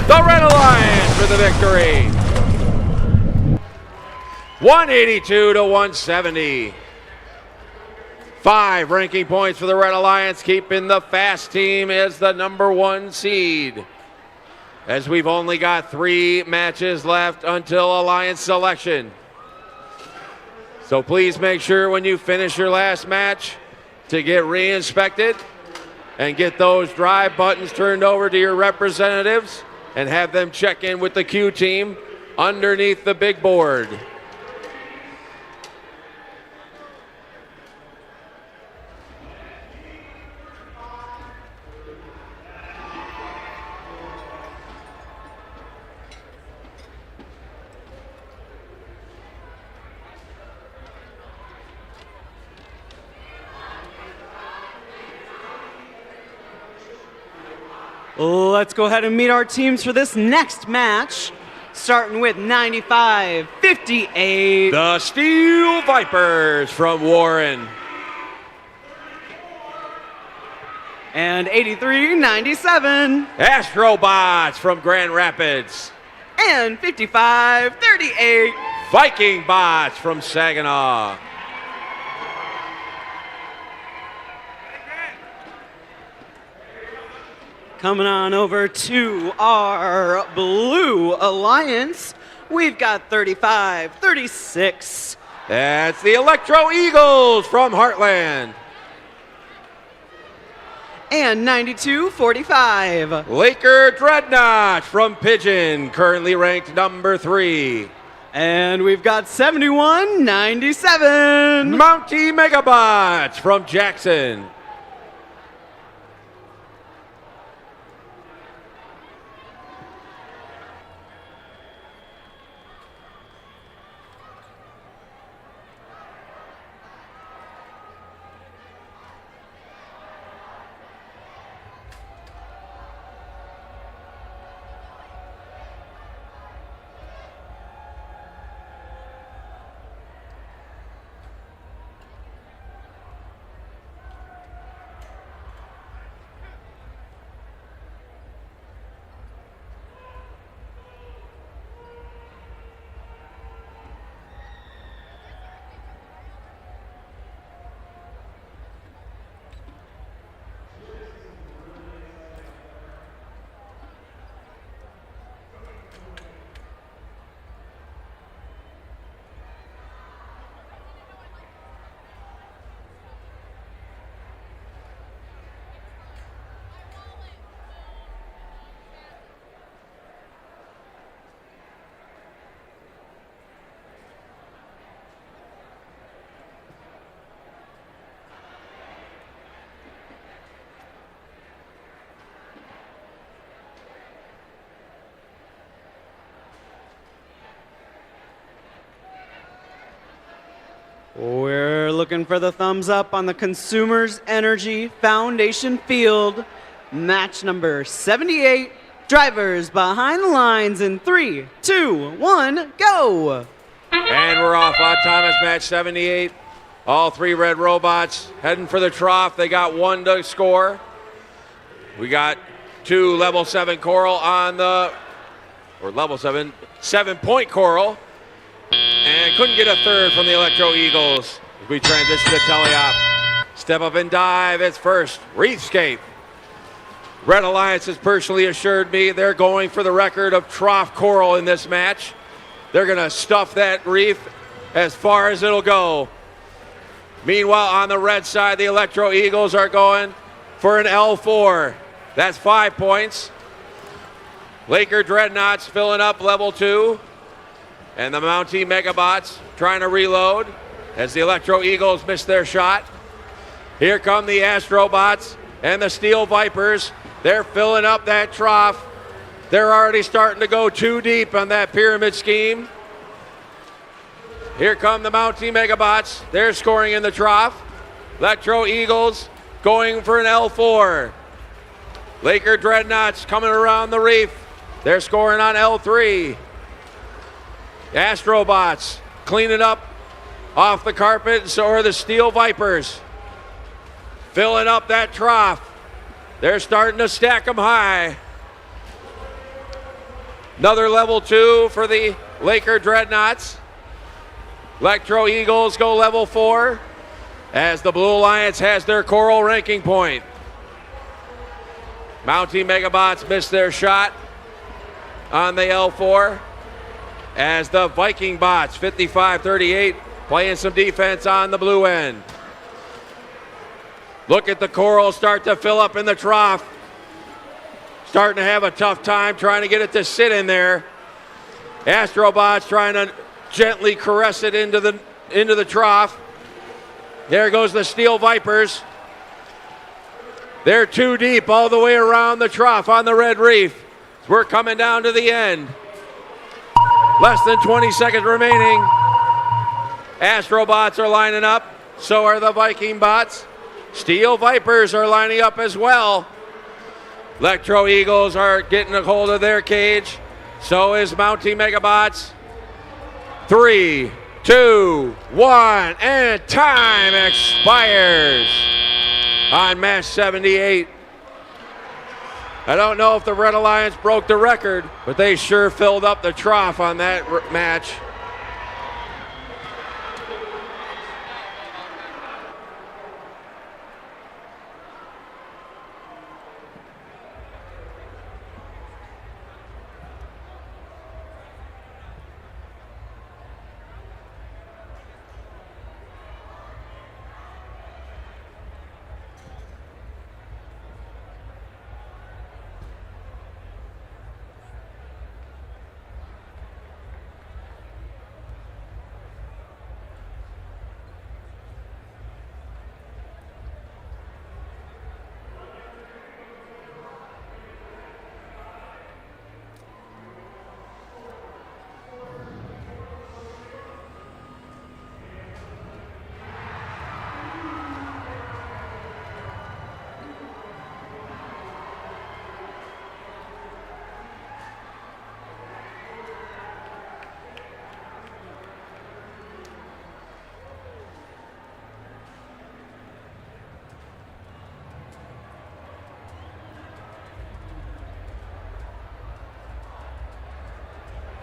The Red Alliance for the victory. 182 to 170. 5 ranking points for the Red Alliance, keeping the fast team as the #1 seed. As we've only got 3 matches left until Alliance selection. So please make sure when you finish your last match to get re-inspected and get those drive buttons turned over to your representatives and have them check in with the Q team underneath the big board. Let's go ahead and meet our teams for this next match. Starting with 95-58. The Steel Vipers from Warren. And 83-97. Astrobots from Grand Rapids. And 55-38. Viking Bots from Saginaw. Coming on over to our Blue Alliance, we've got 35-36. That's the Electro Eagles from Heartland. And 92-45. Laker Dreadnought from Pigeon, currently ranked #3. And we've got 71-97. Mountie Megabots from Jackson. We're looking for the thumbs up on the Consumers Energy Foundation field. Match number 78. Drivers behind the lines in 3, 2, 1, go! And we're off on Thomas match 78. All 3 red robots heading for the trough. They got 1 to score. We got 2 level 7 coral on the, or level 7, 7-point coral. And couldn't get a third from the Electro Eagles. As we transition to teleop. Step up and dive. It's first. Wreathscape. Red Alliance has personally assured me they're going for the record of trough coral in this match. They're going to stuff that reef as far as it'll go. Meanwhile, on the red side, the Electro Eagles are going for an L4. That's 5 points. Laker Dreadnoughts filling up level 2. And the Mountie Megabots trying to reload as the Electro Eagles miss their shot. Here come the Astrobots and the Steel Vipers. They're filling up that trough. They're already starting to go too deep on that pyramid scheme. Here come the Mountie Megabots. They're scoring in the trough. Electro Eagles going for an L4. Laker Dreadnoughts coming around the reef. They're scoring on L3. Astrobots cleaning up off the carpet, and so are the Steel Vipers. Filling up that trough. They're starting to stack them high. Another level 2 for the Laker Dreadnoughts. Electro Eagles go level 4 as the Blue Alliance has their coral ranking point. Mountie Megabots missed their shot on the L4 as the Viking Bots, 55-38, playing some defense on the blue end. Look at the coral start to fill up in the trough. Starting to have a tough time trying to get it to sit in there. Astrobots trying to gently caress it into the trough. There goes the Steel Vipers. They're too deep all the way around the trough on the red reef. We're coming down to the end. Less than 20 seconds remaining. Astrobots are lining up. So are the Viking Bots. Steel Vipers are lining up as well. Electro Eagles are getting a hold of their cage. So is Mountie Megabots. 3, 2, 1, and time expires on match 78. I don't know if the Red Alliance broke the record, but they sure filled up the trough on that match.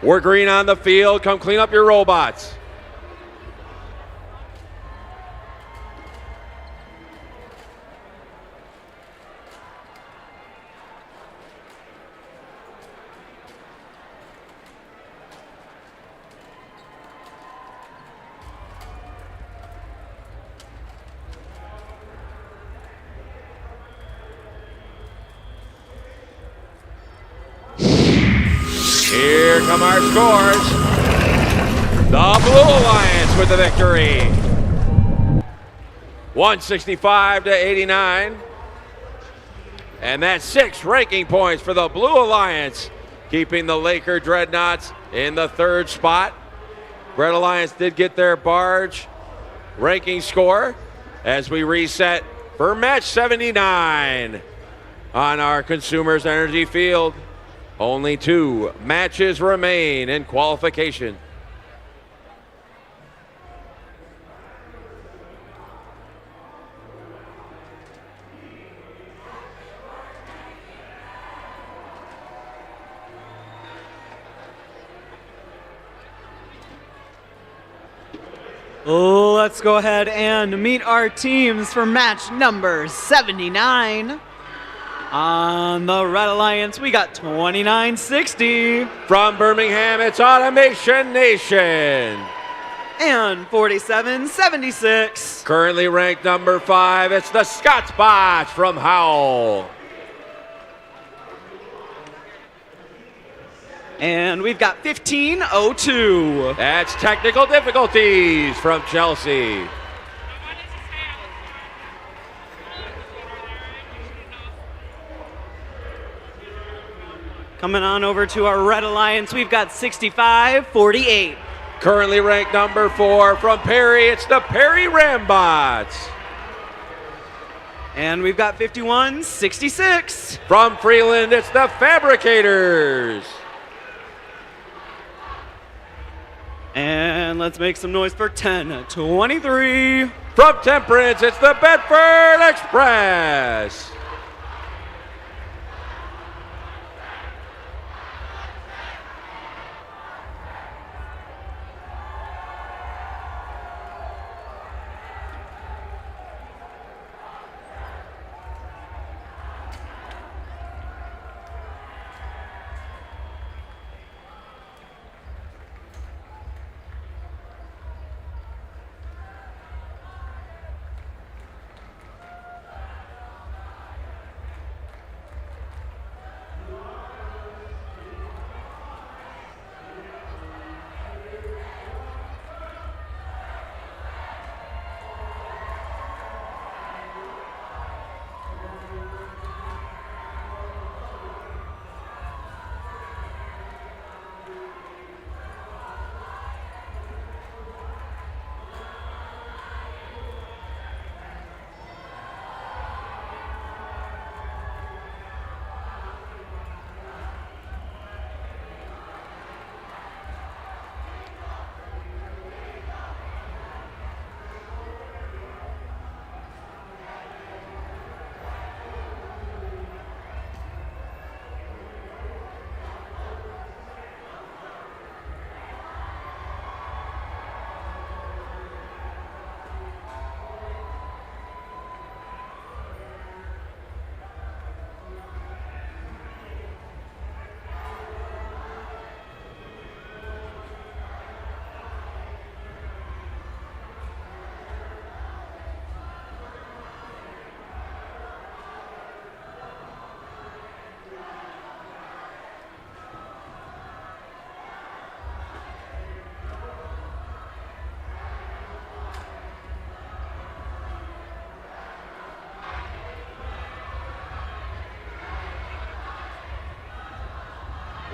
We're green on the field. Come clean up your robots. Here come our scores. The Blue Alliance with the victory. 165-89. And that's 6 ranking points for the Blue Alliance, keeping the Laker Dreadnoughts in the 3rd spot. Red Alliance did get their barge ranking score as we reset for match 79 on our Consumers Energy Field. Only 2 matches remain in qualification. Let's go ahead and meet our teams for match number 79. On the Red Alliance, we got 2960. From Birmingham, it's Automation Nation. And 4776. Currently ranked number 5, it's the Scotsbots from Howell. And we've got 1502. That's Technical Difficulties from Chelsea. Coming on over to our Red Alliance, we've got 6548. Currently ranked number 4 from Perry, it's the Perry Rambots. And we've got 5166. From Freeland, it's the Fabricators. And let's make some noise for 1023. From Temperance, it's the Bedford Express.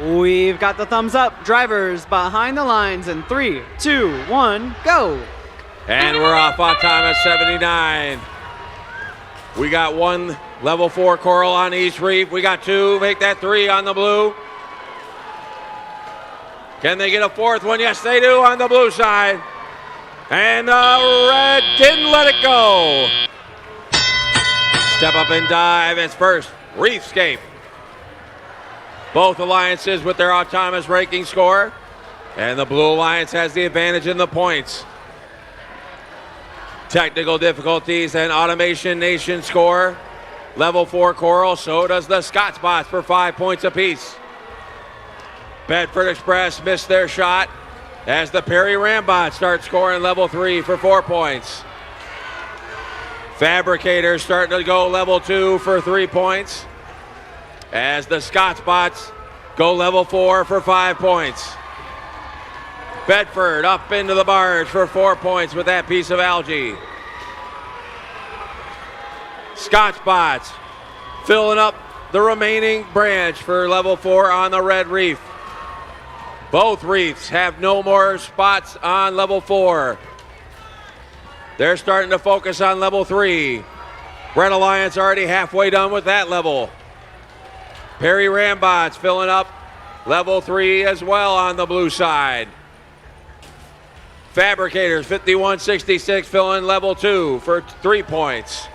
We've got the thumbs up. Drivers behind the lines in 3, 2, 1, go. And we're off on time at 79. We got 1 level 4 coral on East Reef. We got 2, make that 3 on the blue. Can they get a 4th one? Yes, they do on the blue side. And the red didn't let it go. Step up and dive. It's first, Reefscape. Both alliances with their autonomous ranking score. And the blue alliance has the advantage in the points. Technical difficulties and Automation Nation score. Level 4 coral, so does the Scotsbots for 5 points apiece. Bedford Express missed their shot as the Perry Rambots start scoring level 3 for 4 points. Fabricators starting to go level 2 for 3 points as the Scotsbots go level 4 for 5 points. Bedford up into the barge for 4 points with that piece of algae. Scotsbots filling up the remaining branch for level 4 on the red reef. Both reefs have no more spots on level 4. They're starting to focus on level 3. Red Alliance already halfway done with that level. Perry Rambots filling up level 3 as well on the blue side. Fabricators 5166 filling level 2 for 3 points.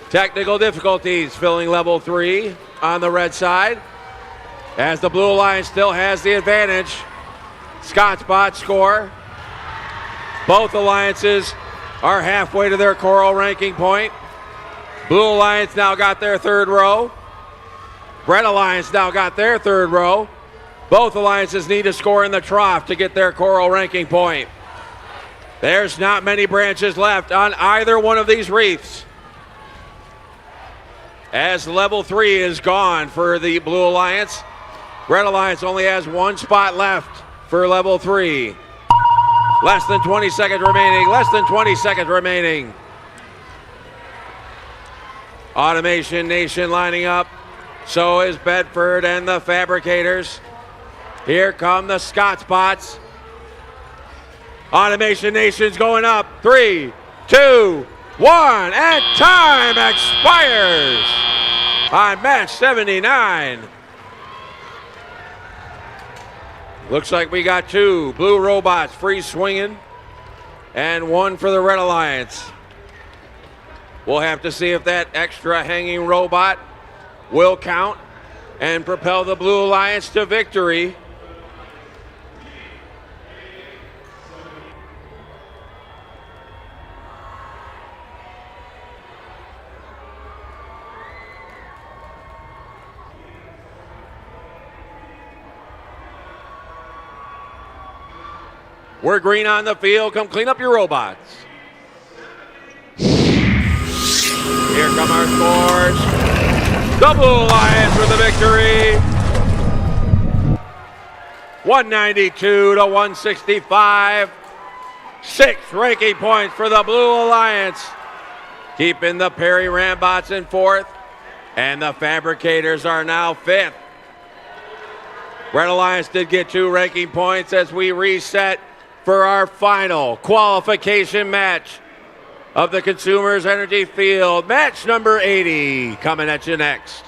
Technical difficulties filling level 3 on the red side. As the blue alliance still has the advantage. Scotsbots score. Both alliances are halfway to their choral ranking point. Blue Alliance now got their third row. Red Alliance now got their third row. Both alliances need to score in the trough to get their choral ranking point. There's not many branches left on either one of these wreaths, as level 3 is gone for the Blue Alliance. Red Alliance only has one spot left for level 3. Less than 20 seconds remaining, less than 20 seconds remaining. Automation Nation lining up. So is Bedford and the Fabricators. Here come the Scott Spots. Automation Nation's going up. 3, 2, 1, and time expires on match 79. Looks like we got 2 blue robots free swinging and 1 for the Red Alliance. We'll have to see if that extra hanging robot will count and propel the Blue Alliance to victory. We're green on the field. Come clean up your robots. Here come our scores. The Blue Alliance with the victory. 192 to 165. 6 ranking points for the Blue Alliance. Keeping the Perry Rambots in 4th. And the Fabricators are now 5th. Red Alliance did get 2 ranking points as we reset for our final qualification match of the Consumers Energy Field. Match number 80 coming at you next.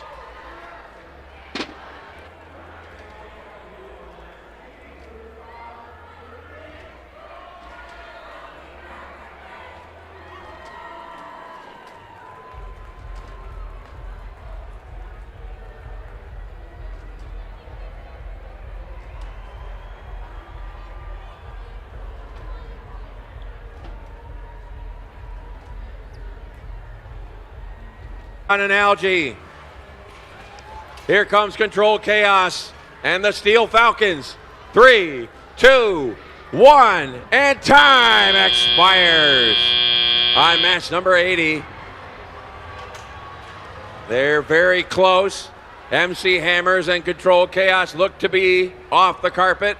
On an algae. Here comes Control Chaos and the Steel Falcons. 3, 2, 1, and time expires on match number 80. They're very close. MC Hammers and Control Chaos look to be off the carpet.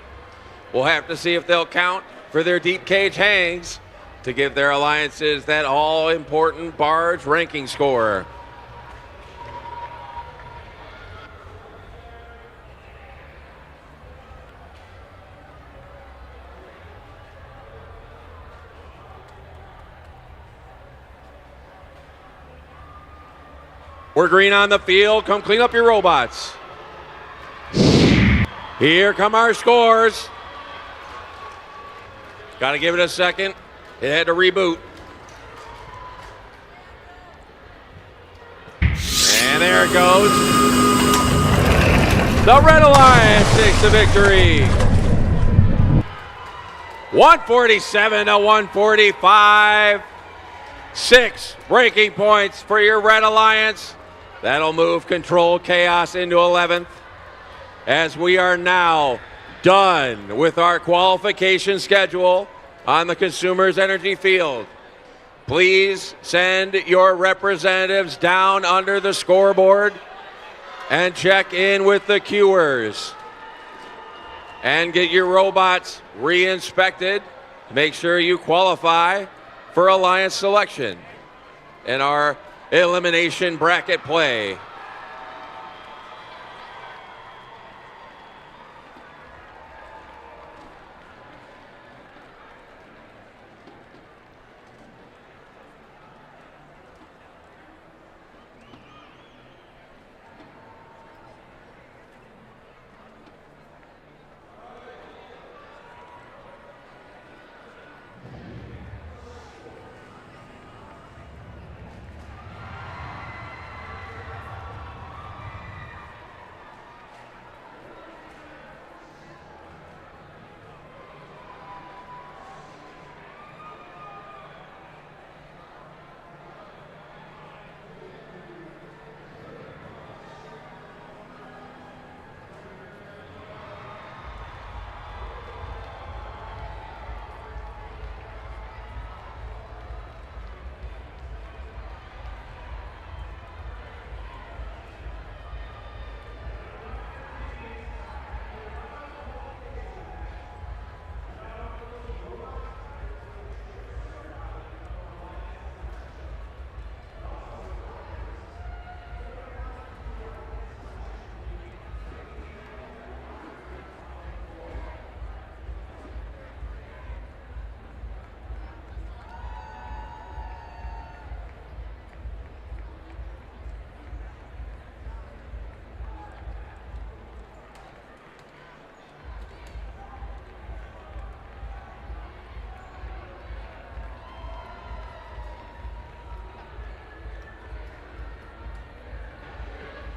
We'll have to see if they'll count for their deep cage hangs to give their alliances that all-important barge ranking score. We're green on the field. Come clean up your robots. Here come our scores. Got to give it a second. It had to reboot. And there it goes. The Red Alliance takes the victory. 147 to 145. 6 ranking points for your Red Alliance. That'll move Control Chaos into 11th, as we are now done with our qualification schedule on the Consumers Energy Field. Please send your representatives down under the scoreboard and check in with the queuers. And get your robots re-inspected. Make sure you qualify for Alliance selection in our elimination bracket play.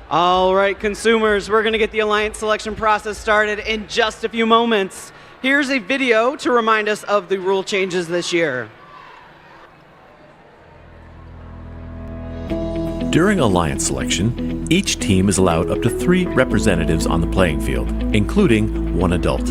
All right, consumers, we're going to get the alliance selection process started in just a few moments. Here's a video to remind us of the rule changes this year. During alliance selection, each team is allowed up to 3 representatives on the playing field, including 1 adult.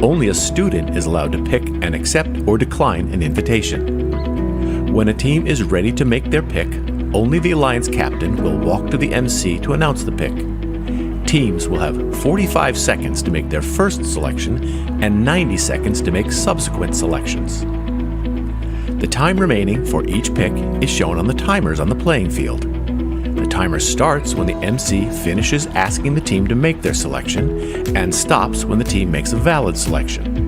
Only a student is allowed to pick and accept or decline an invitation. When a team is ready to make their pick, only the alliance captain will walk to the MC to announce the pick. Teams will have 45 seconds to make their first selection and 90 seconds to make subsequent selections. The time remaining for each pick is shown on the timers on the playing field. The timer starts when the MC finishes asking the team to make their selection and stops when the team makes a valid selection.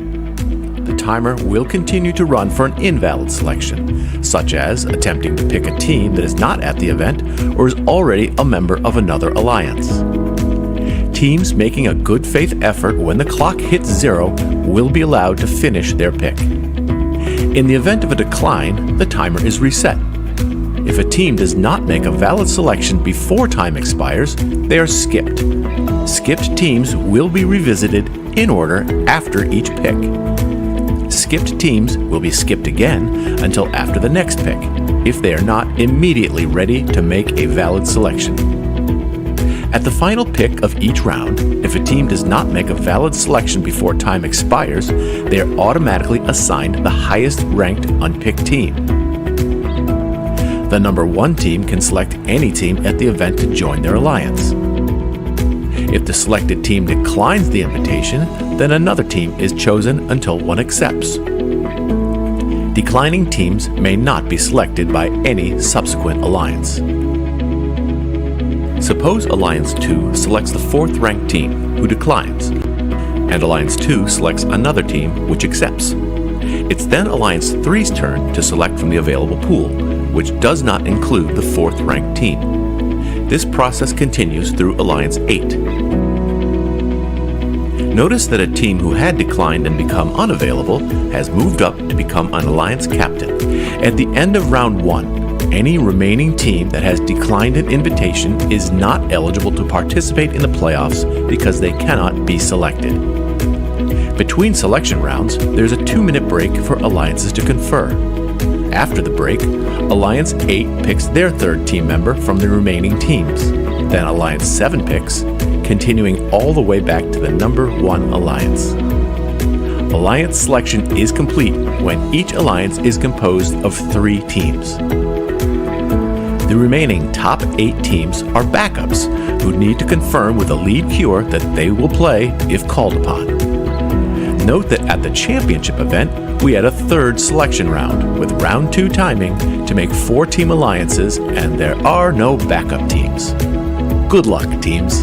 The timer will continue to run for an invalid selection, such as attempting to pick a team that is not at the event or is already a member of another alliance. Teams making a good faith effort when the clock hits 0 will be allowed to finish their pick. In the event of a decline, the timer is reset. If a team does not make a valid selection before time expires, they are skipped. Skipped teams will be revisited in order after each pick. Skipped teams will be skipped again until after the next pick, if they are not immediately ready to make a valid selection. At the final pick of each round, if a team does not make a valid selection before time expires, they are automatically assigned the highest ranked unpicked team. The number 1 team can select any team at the event to join their alliance. If the selected team declines the invitation, then another team is chosen until one accepts. Declining teams may not be selected by any subsequent alliance. Suppose Alliance 2 selects the 4th ranked team, who declines, and Alliance 2 selects another team, which accepts. It's then Alliance 3's turn to select from the available pool, which does not include the 4th ranked team. This process continues through Alliance 8. Notice that a team who had declined and become unavailable has moved up to become an alliance captain. At the end of round 1, any remaining team that has declined an invitation is not eligible to participate in the playoffs because they cannot be selected. Between selection rounds, there's a 2-minute break for alliances to confer. After the break, Alliance 8 picks their 3rd team member from the remaining teams. Then Alliance 7 picks, continuing all the way back to the number 1 alliance. Alliance selection is complete when each alliance is composed of 3 teams. The remaining top 8 teams are backups who need to confirm with a lead queuer that they will play if called upon. Note that at the championship event, we had a 3rd selection round with round 2 timing to make 4-team alliances, and there are no backup teams. Good luck, teams.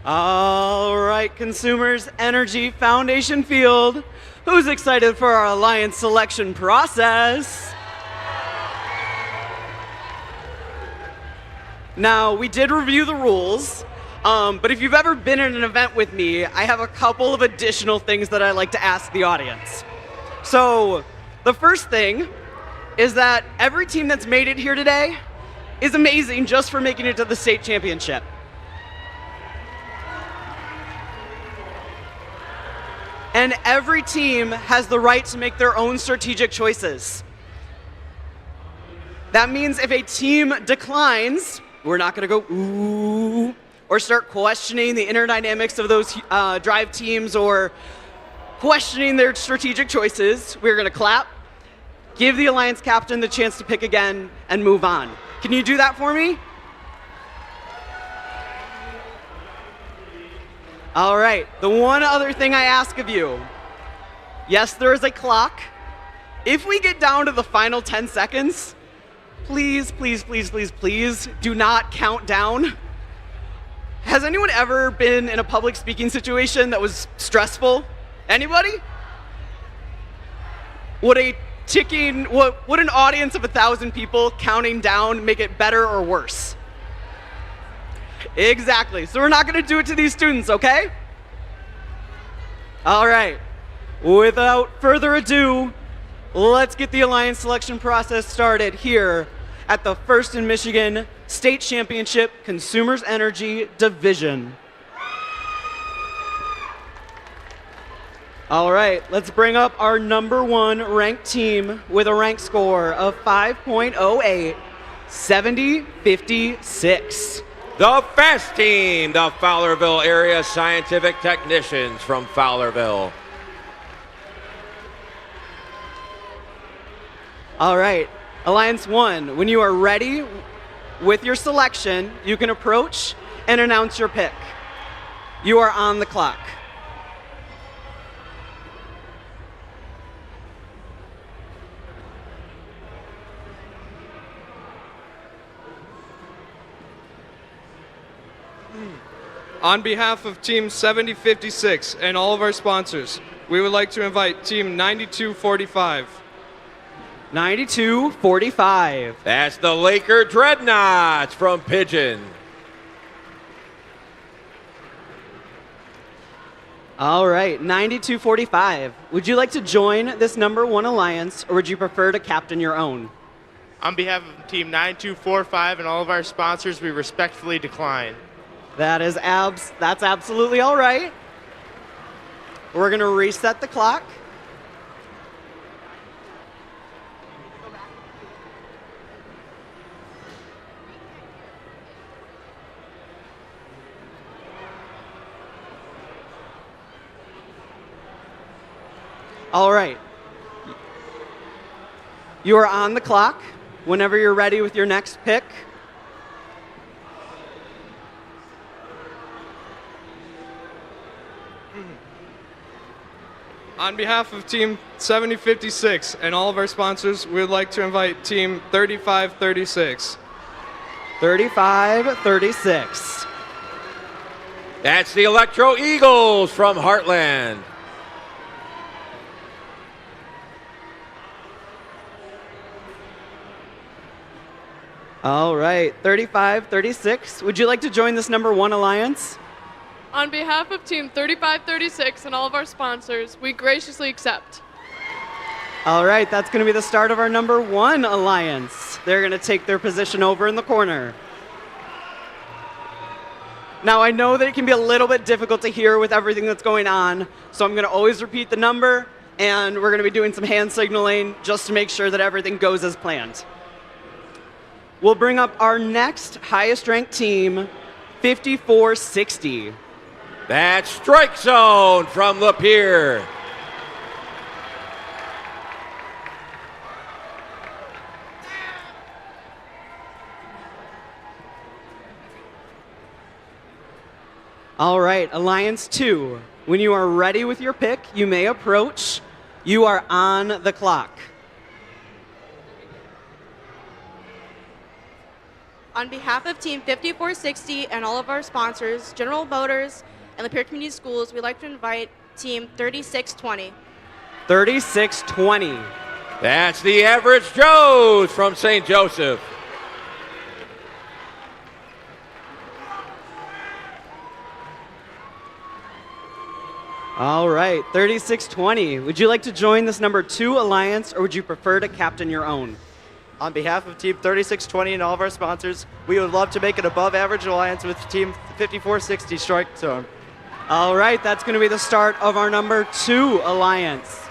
All right, Consumers Energy Foundation Field. Who's excited for our alliance selection process? Now, we did review the rules, but if you've ever been in an event with me, I have a couple of additional things that I like to ask the audience. So, the first thing is that every team that's made it here today is amazing just for making it to the state championship. And every team has the right to make their own strategic choices. That means if a team declines, we're not going to go ooh or start questioning the inner dynamics of those drive teams or questioning their strategic choices. We're going to clap, give the alliance captain the chance to pick again, and move on. Can you do that for me? All right, the one other thing I ask of you, yes, there is a clock. If we get down to the final 10 seconds, please, please, please, please, please do not count down. Has anyone ever been in a public speaking situation that was stressful? Anybody? Would an audience of 1,000 people counting down make it better or worse? Exactly. So we're not going to do it to these students, okay? All right. Without further ado, let's get the alliance selection process started here at the First in Michigan State Championship Consumers Energy Division. All right, let's bring up our #1 ranked team with a rank score of 5.08, 70-56. The fast team, the Fowlerville Area Scientific Technicians from Fowlerville. All right, Alliance 1, when you are ready with your selection, you can approach and announce your pick. You are on the clock. On behalf of Team 7056 and all of our sponsors, we would like to invite Team 9245. 9245. That's the Laker Dreadnoughts from Pigeon. All right, 9245. Would you like to join this #1 alliance, or would you prefer to captain your own? On behalf of Team 9245 and all of our sponsors, we respectfully decline. That's absolutely all right. We're going to reset the clock. All right. You are on the clock whenever you're ready with your next pick. On behalf of Team 7056 and all of our sponsors, we would like to invite Team 3536. 3536. That's the Electro Eagles from Heartland. All right, 3536. Would you like to join this #1 alliance? On behalf of Team 3536 and all of our sponsors, we graciously accept. All right, that's going to be the start of our #1 alliance. They're going to take their position over in the corner. Now, I know that it can be a little bit difficult to hear with everything that's going on, so I'm going to always repeat the number, and we're going to be doing some hand signaling just to make sure that everything goes as planned. We'll bring up our next highest ranked team, 5460. That's Strike Zone from Lapeer. All right, Alliance 2. When you are ready with your pick, you may approach. You are on the clock. On behalf of Team 5460 and all of our sponsors, General Motors and the Lapeer Community Schools, we'd like to invite Team 3620. 3620. That's the Average Joes from St. Joseph. All right, 3620. Would you like to join this number 2 alliance, or would you prefer to captain your own? On behalf of Team 3620 and all of our sponsors, we would love to make an above-average alliance with Team 5460 Strike Zone. All right, that's going to be the start of our number 2 alliance.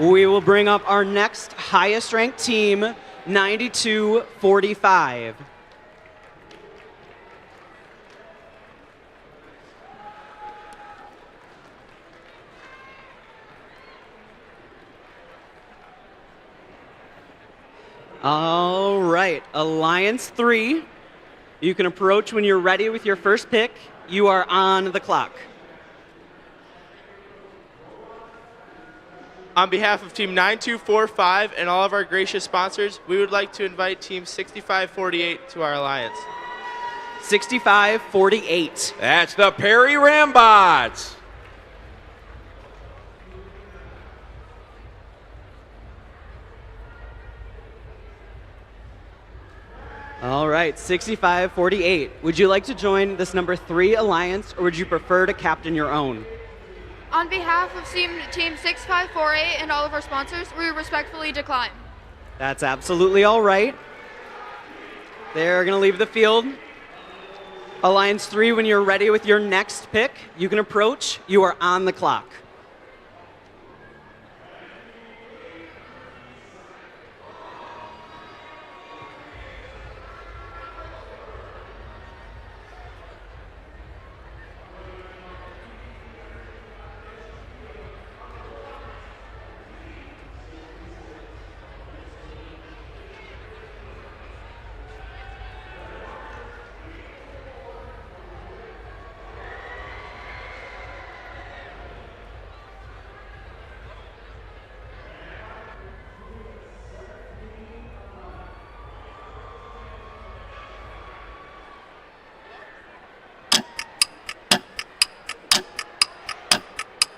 We will bring up our next highest ranked team, 9245. All right, Alliance 3. You can approach when you're ready with your first pick. You are on the clock. On behalf of Team 9245 and all of our gracious sponsors, we would like to invite Team 6548 to our alliance. 6548. That's the Perry Rambots. All right, 6548. Would you like to join this number 3 alliance, or would you prefer to captain your own? On behalf of Team 6548 and all of our sponsors, we respectfully decline. That's absolutely all right. They're going to leave the field. Alliance 3, when you're ready with your next pick, you can approach. You are on the clock.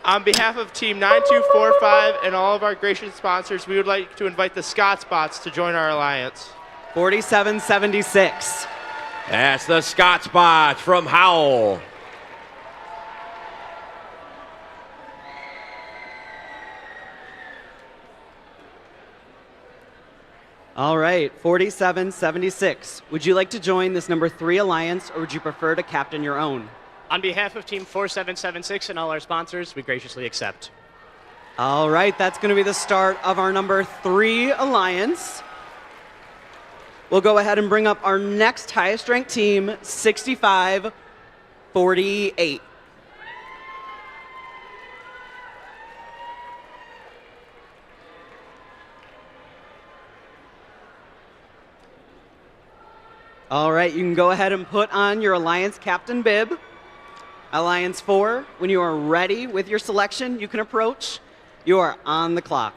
On behalf of Team 9245 and all of our gracious sponsors, we would like to invite the Scott Spots to join our alliance. 4776. That's the Scott Spots from Howell. All right, 4776. Would you like to join this number 3 alliance, or would you prefer to captain your own? On behalf of Team 4776 and all our sponsors, we graciously accept. All right, that's going to be the start of our number 3 alliance. We'll go ahead and bring up our next highest ranked team, 6548. All right, you can go ahead and put on your alliance captain bib. Alliance 4, when you are ready with your selection, you can approach. You are on the clock.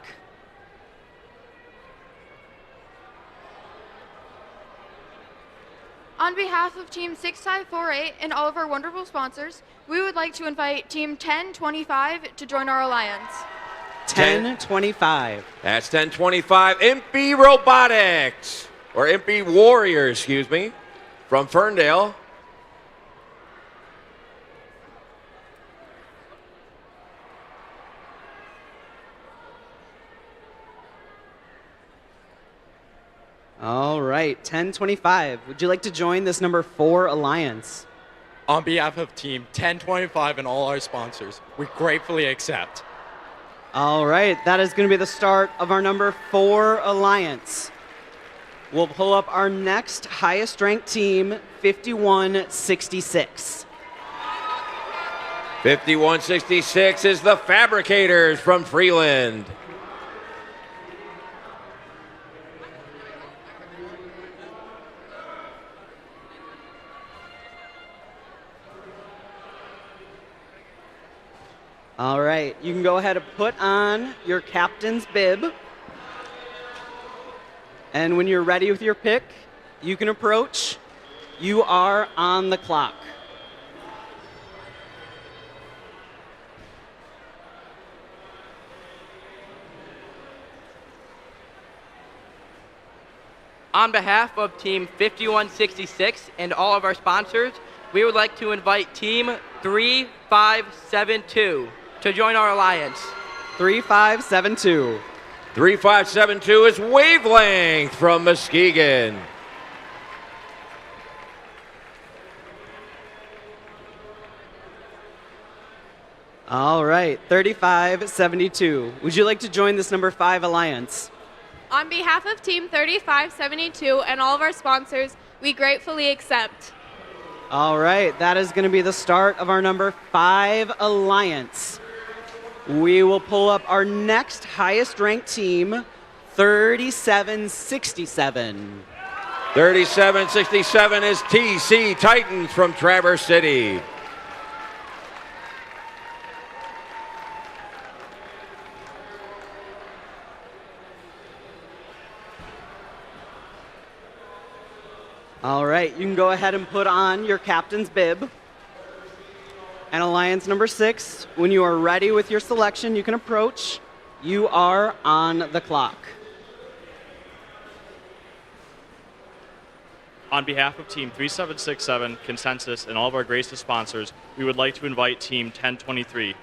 On behalf of Team 6548 and all of our wonderful sponsors, we would like to invite Team 1025 to join our alliance. 1025. That's 1025. Impy Robotics, or Impy Warriors, excuse me, from Ferndale. All right, 1025. Would you like to join this number 4 alliance? On behalf of Team 1025 and all our sponsors, we gratefully accept. All right, that is going to be the start of our number 4 alliance. We'll pull up our next highest ranked team, 5166. 5166 is the Fabricators from Freeland. All right, you can go ahead and put on your captain's bib. And when you're ready with your pick, you can approach. You are on the clock. On behalf of Team 5166 and all of our sponsors, we would like to invite Team 3572 to join our alliance. 3572. 3572 is Wavelength from Muskegon. All right, 3572. Would you like to join this number 5 alliance? On behalf of Team 3572 and all of our sponsors, we gratefully accept. All right, that is going to be the start of our number 5 alliance. We will pull up our next highest ranked team, 3767. 3767 is TC Titans from Traverse City. All right, you can go ahead and put on your captain's bib. And alliance number 6, when you are ready with your selection, you can approach. You are on the clock. On behalf of Team 3767, Consensus, and all of our gracious sponsors, we would like to invite Team 1023.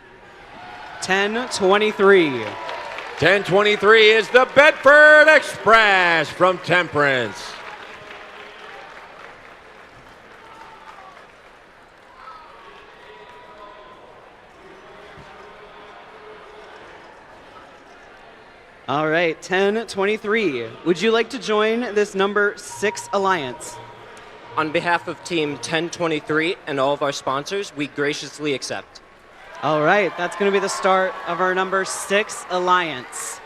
1023. 1023 is the Bedford Express from Temperance. All right, 1023. Would you like to join this number 6 alliance? On behalf of Team 1023 and all of our sponsors, we graciously accept. All right, that's going to be the start of our number 6 alliance.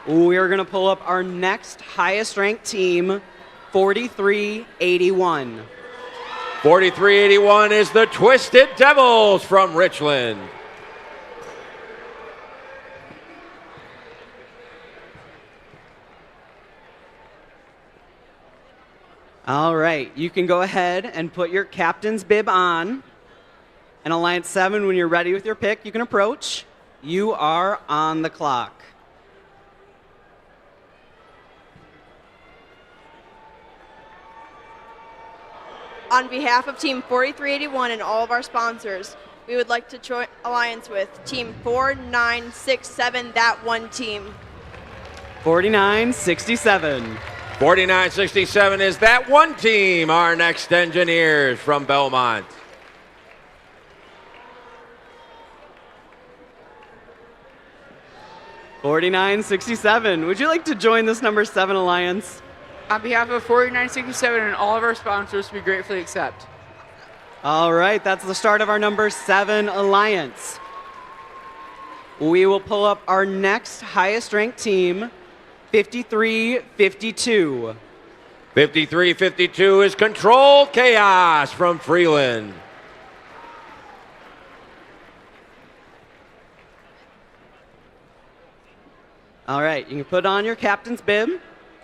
We are going to pull up our next highest ranked team, 4381. 4381 is the Twisted Devils from Richland. All right, you can go ahead and put your captain's bib on. And Alliance 7, when you're ready with your pick, you can approach. You are on the clock. On behalf of Team 4381 and all of our sponsors, we would like to join alliance with Team 4967, that one team. 4967. 4967 is that one team, our next engineers from Belmont. $49.67. Would you like to join this number 7 alliance? On behalf of 4967 and all of our sponsors, we gratefully accept. All right, that's the start of our number 7 alliance. We will pull up our next highest ranked team, 5352. 5352 is Control Chaos from Freeland. All right, you can put on your captain's bib.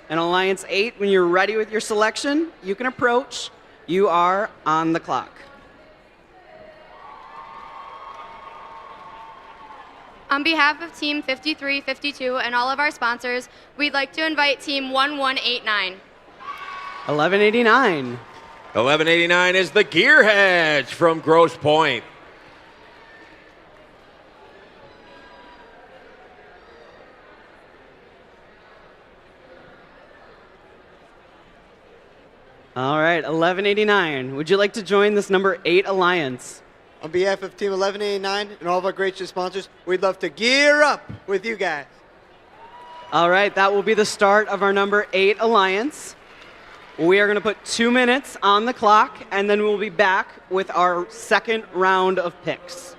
And Alliance 8, when you're ready with your selection, you can approach. You are on the clock. On behalf of Team 5352 and all of our sponsors, we'd like to invite Team 1189. 1189. 1189 is the Gearheads from Grosse Pointe. All right, 1189. Would you like to join this number 8 alliance? On behalf of Team 1189 and all of our gracious sponsors, we'd love to gear up with you guys. All right, that will be the start of our number 8 alliance. We are going to put 2 minutes on the clock, and then we'll be back with our second round of picks.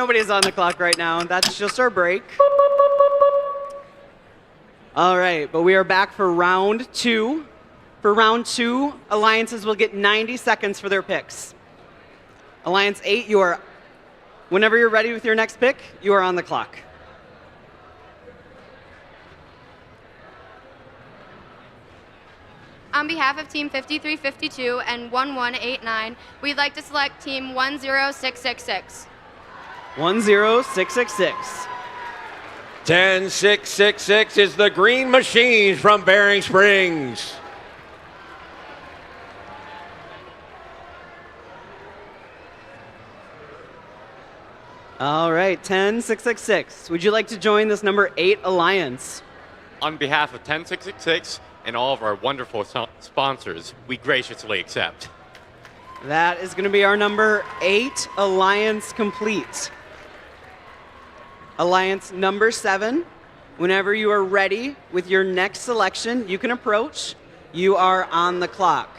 Nobody's on the clock right now. That's just our break. All right, but we are back for round 2. For round 2, alliances will get 90 seconds for their picks. Alliance 8, whenever you're ready with your next pick, you are on the clock. On behalf of Team 5352 and 1189, we'd like to select Team 10666. 10666. 10666 is the Green Machines from Bering Springs. All right, 10666. Would you like to join this number 8 alliance? On behalf of 10666 and all of our wonderful sponsors, we graciously accept. That is going to be our number 8 alliance complete. Alliance number 7. Whenever you are ready with your next selection, you can approach. You are on the clock.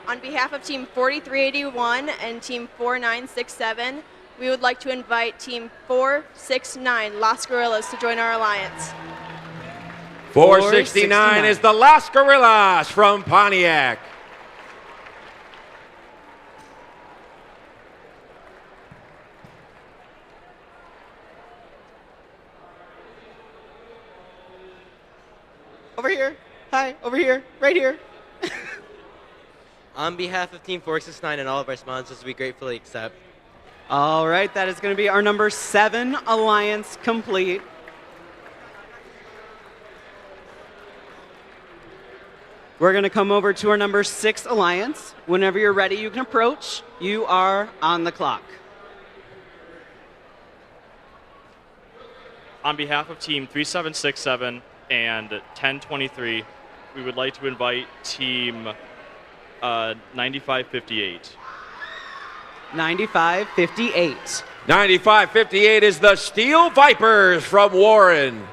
On behalf of Team 4381 and Team 4967, we would like to invite Team 469, Las Gorillas, to join our alliance. 469 is the Las Gorillas from Pontiac. Over here. Hi, over here. Right here. On behalf of Team 469 and all of our sponsors, we gratefully accept. All right, that is going to be our number 7 alliance complete. We're going to come over to our number 6 alliance. Whenever you're ready, you can approach. You are on the clock. On behalf of Team 3767 and 1023, we would like to invite Team 9558. 9558. 9558 is the Steel Vipers from Warren.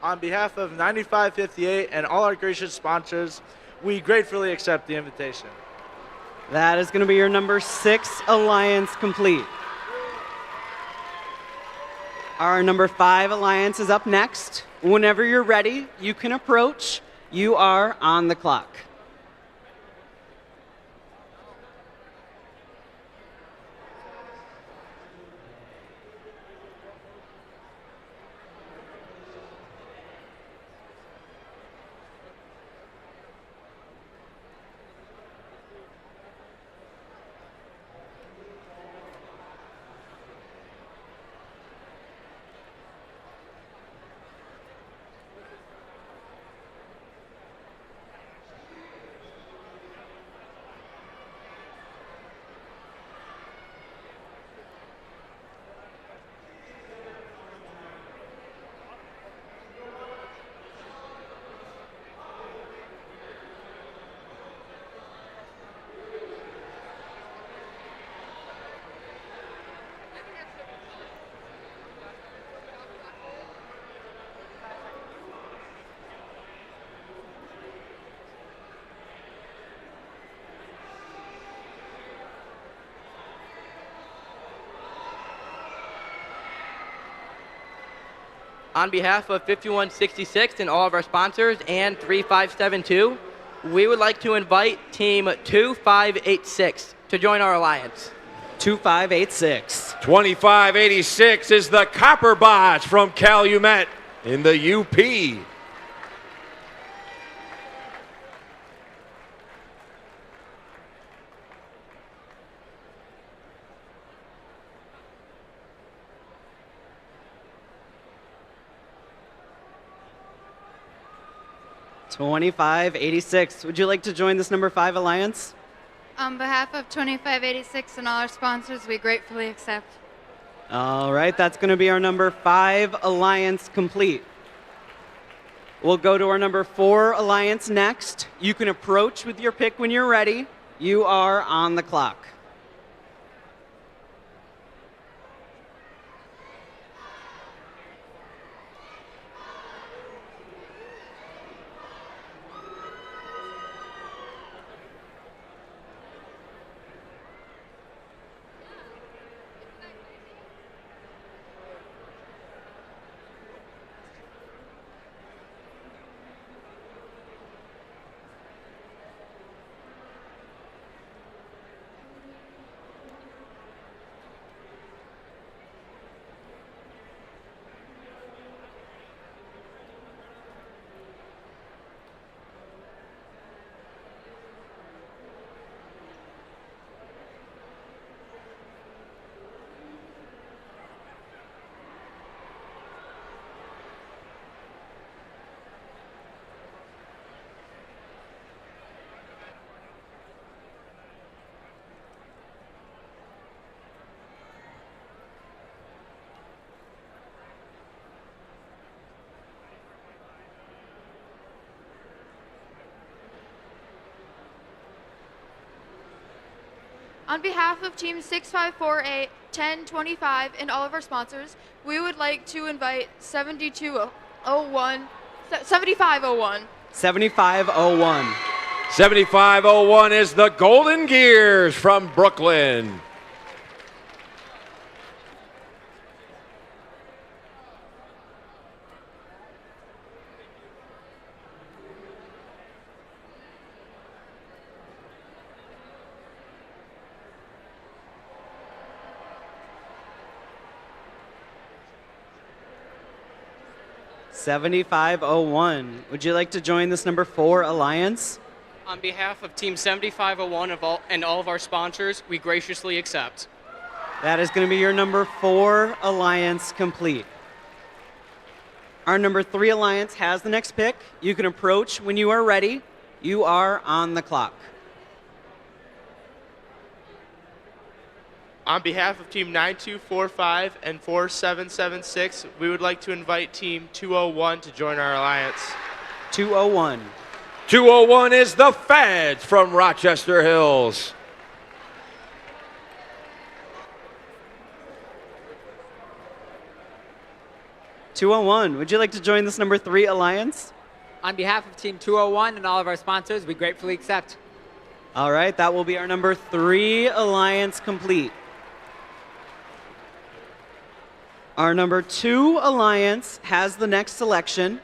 On behalf of 9558 and all our gracious sponsors, we gratefully accept the invitation. That is going to be your number 6 alliance complete. Our number 5 alliance is up next. Whenever you're ready, you can approach. You are on the clock. On behalf of 5166 and all of our sponsors and 3572, we would like to invite Team 2586 to join our alliance. 2586. 2586 is the Copper Bots from Calumet in the UP. $25.86. Would you like to join this number 5 alliance? On behalf of 2586 and all our sponsors, we gratefully accept. All right, that's going to be our number 5 alliance complete. We'll go to our number 4 alliance next. You can approach with your pick when you're ready. You are on the clock. On behalf of Team 6548, 1025, and all of our sponsors, we would like to invite 7501. 7501. 7501 is the Golden Gears from Brooklyn. $75.01. Would you like to join this number 4 alliance? On behalf of Team 7501 and all of our sponsors, we graciously accept. That is going to be your number 4 alliance complete. Our number 3 alliance has the next pick. You can approach when you are ready. You are on the clock. On behalf of Team 9245 and 4776, we would like to invite Team 201 to join our alliance. 201. 201 is the Fads from Rochester Hills. $201. Would you like to join this number 3 alliance? On behalf of Team 201 and all of our sponsors, we gratefully accept. All right, that will be our number 3 alliance complete. Our number 2 alliance has the next selection.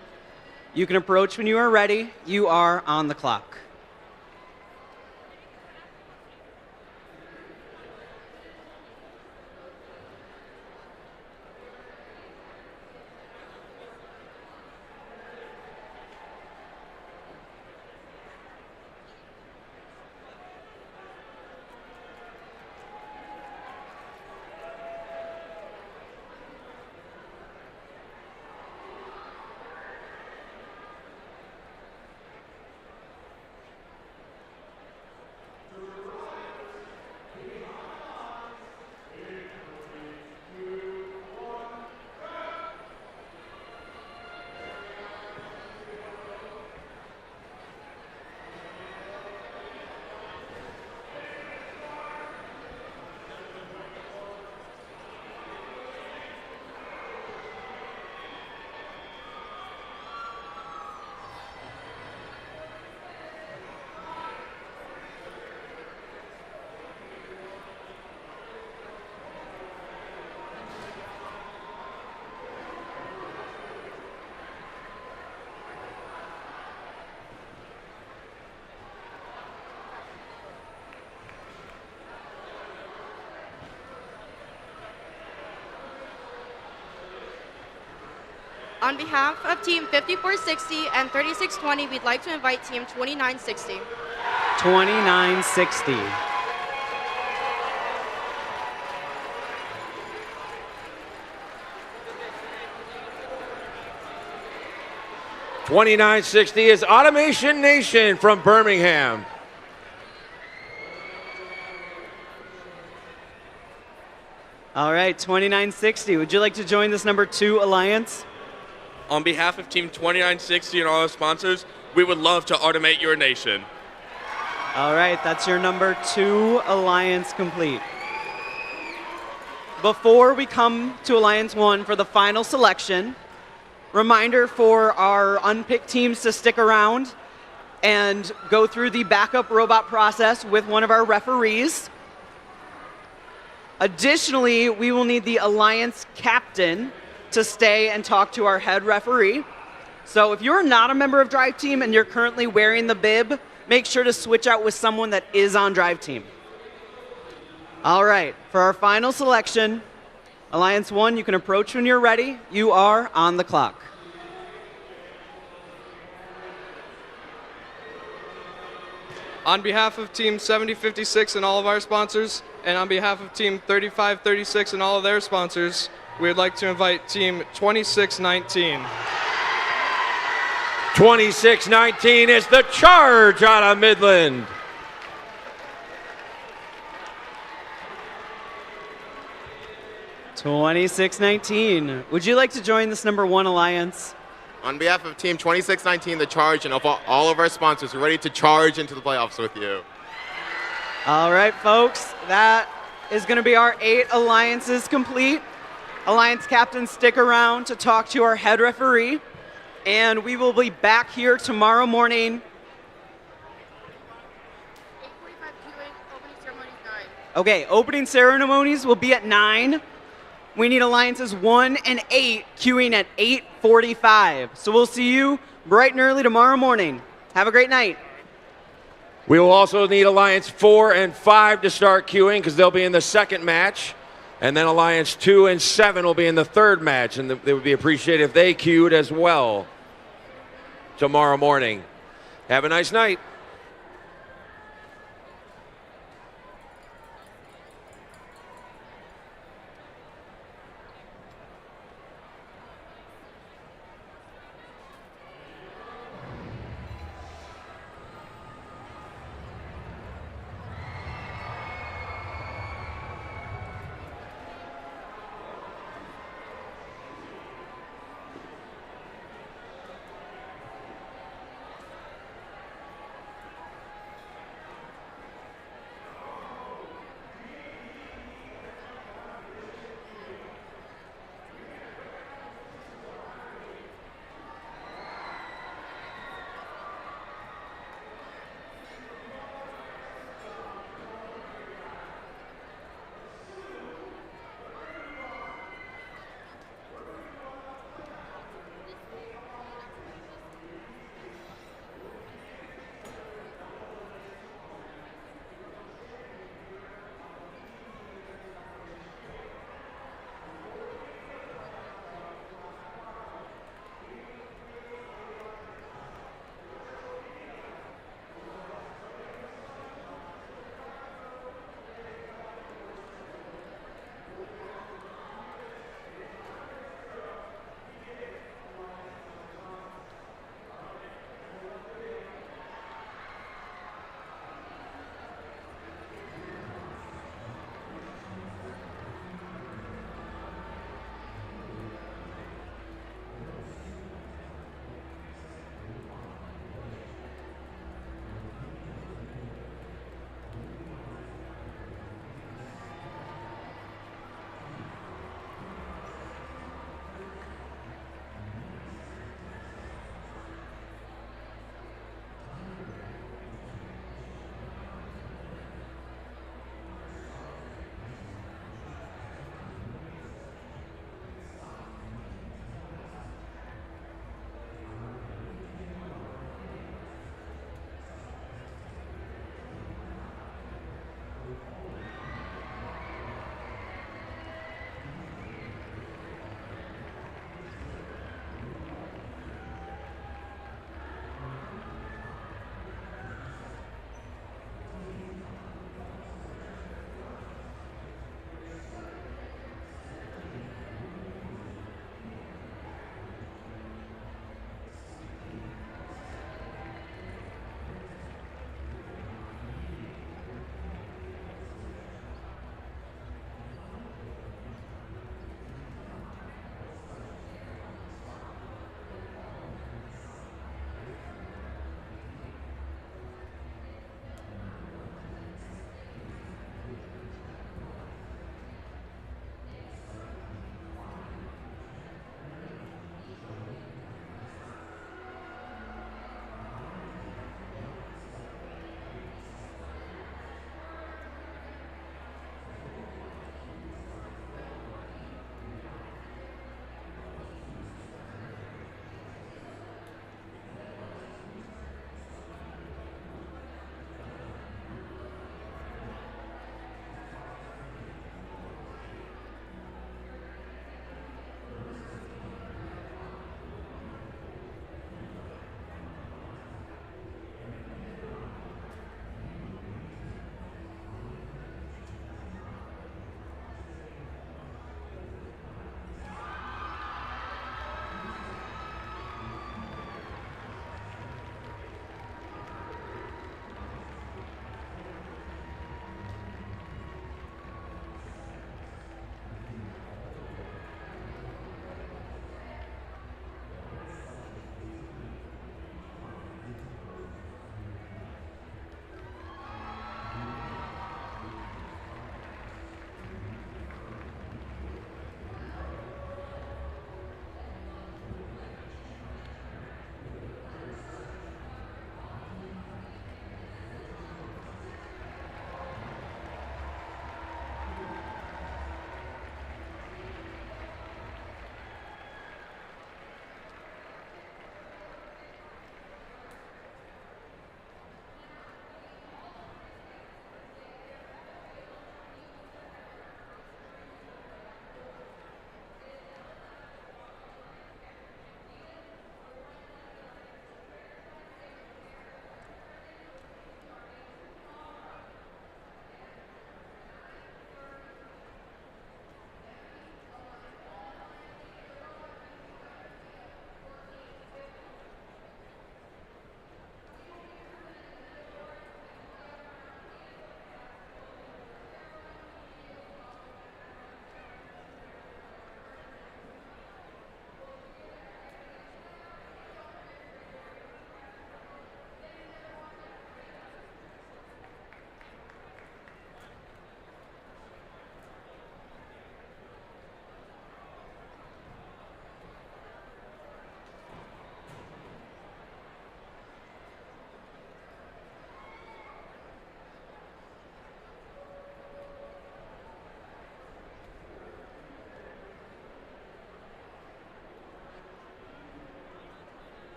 You can approach when you are ready. You are on the clock. On behalf of Team 5460 and 3620, we'd like to invite Team 2960. 2960. $29.60 is Automation Nation from Birmingham. All right, 2960. Would you like to join this number 2 alliance? On behalf of Team 2960 and all our sponsors, we would love to automate your nation. All right, that's your number 2 alliance complete. Before we come to Alliance 1 for the final selection, reminder for our unpicked teams to stick around and go through the backup robot process with one of our referees. Additionally, we will need the Alliance captain to stay and talk to our head referee. So if you're not a member of Drive Team and you're currently wearing the bib, make sure to switch out with someone that is on Drive Team. All right, for our final selection, Alliance 1, you can approach when you're ready. You are on the clock. On behalf of Team 7056 and all of our sponsors, and on behalf of Team 3536 and all of their sponsors, we would like to invite Team 2619. 2619 is the charge out of Midland. $26.19. Would you like to join this number 1 alliance? On behalf of Team 2619, the charge, and of all of our sponsors, we're ready to charge into the playoffs with you. All right, folks, that is going to be our 8 alliances complete. Alliance captains, stick around to talk to our head referee, and we will be back here tomorrow morning. Okay, opening ceremonies will be at 9. We need alliances 1 and 8 queuing at 8:45. So we'll see you bright and early tomorrow morning. Have a great night. We will also need Alliance 4 and 5 to start queuing because they'll be in the second match. And then Alliance 2 and 7 will be in the third match. And they would be appreciated if they queued as well tomorrow morning. Have a nice night.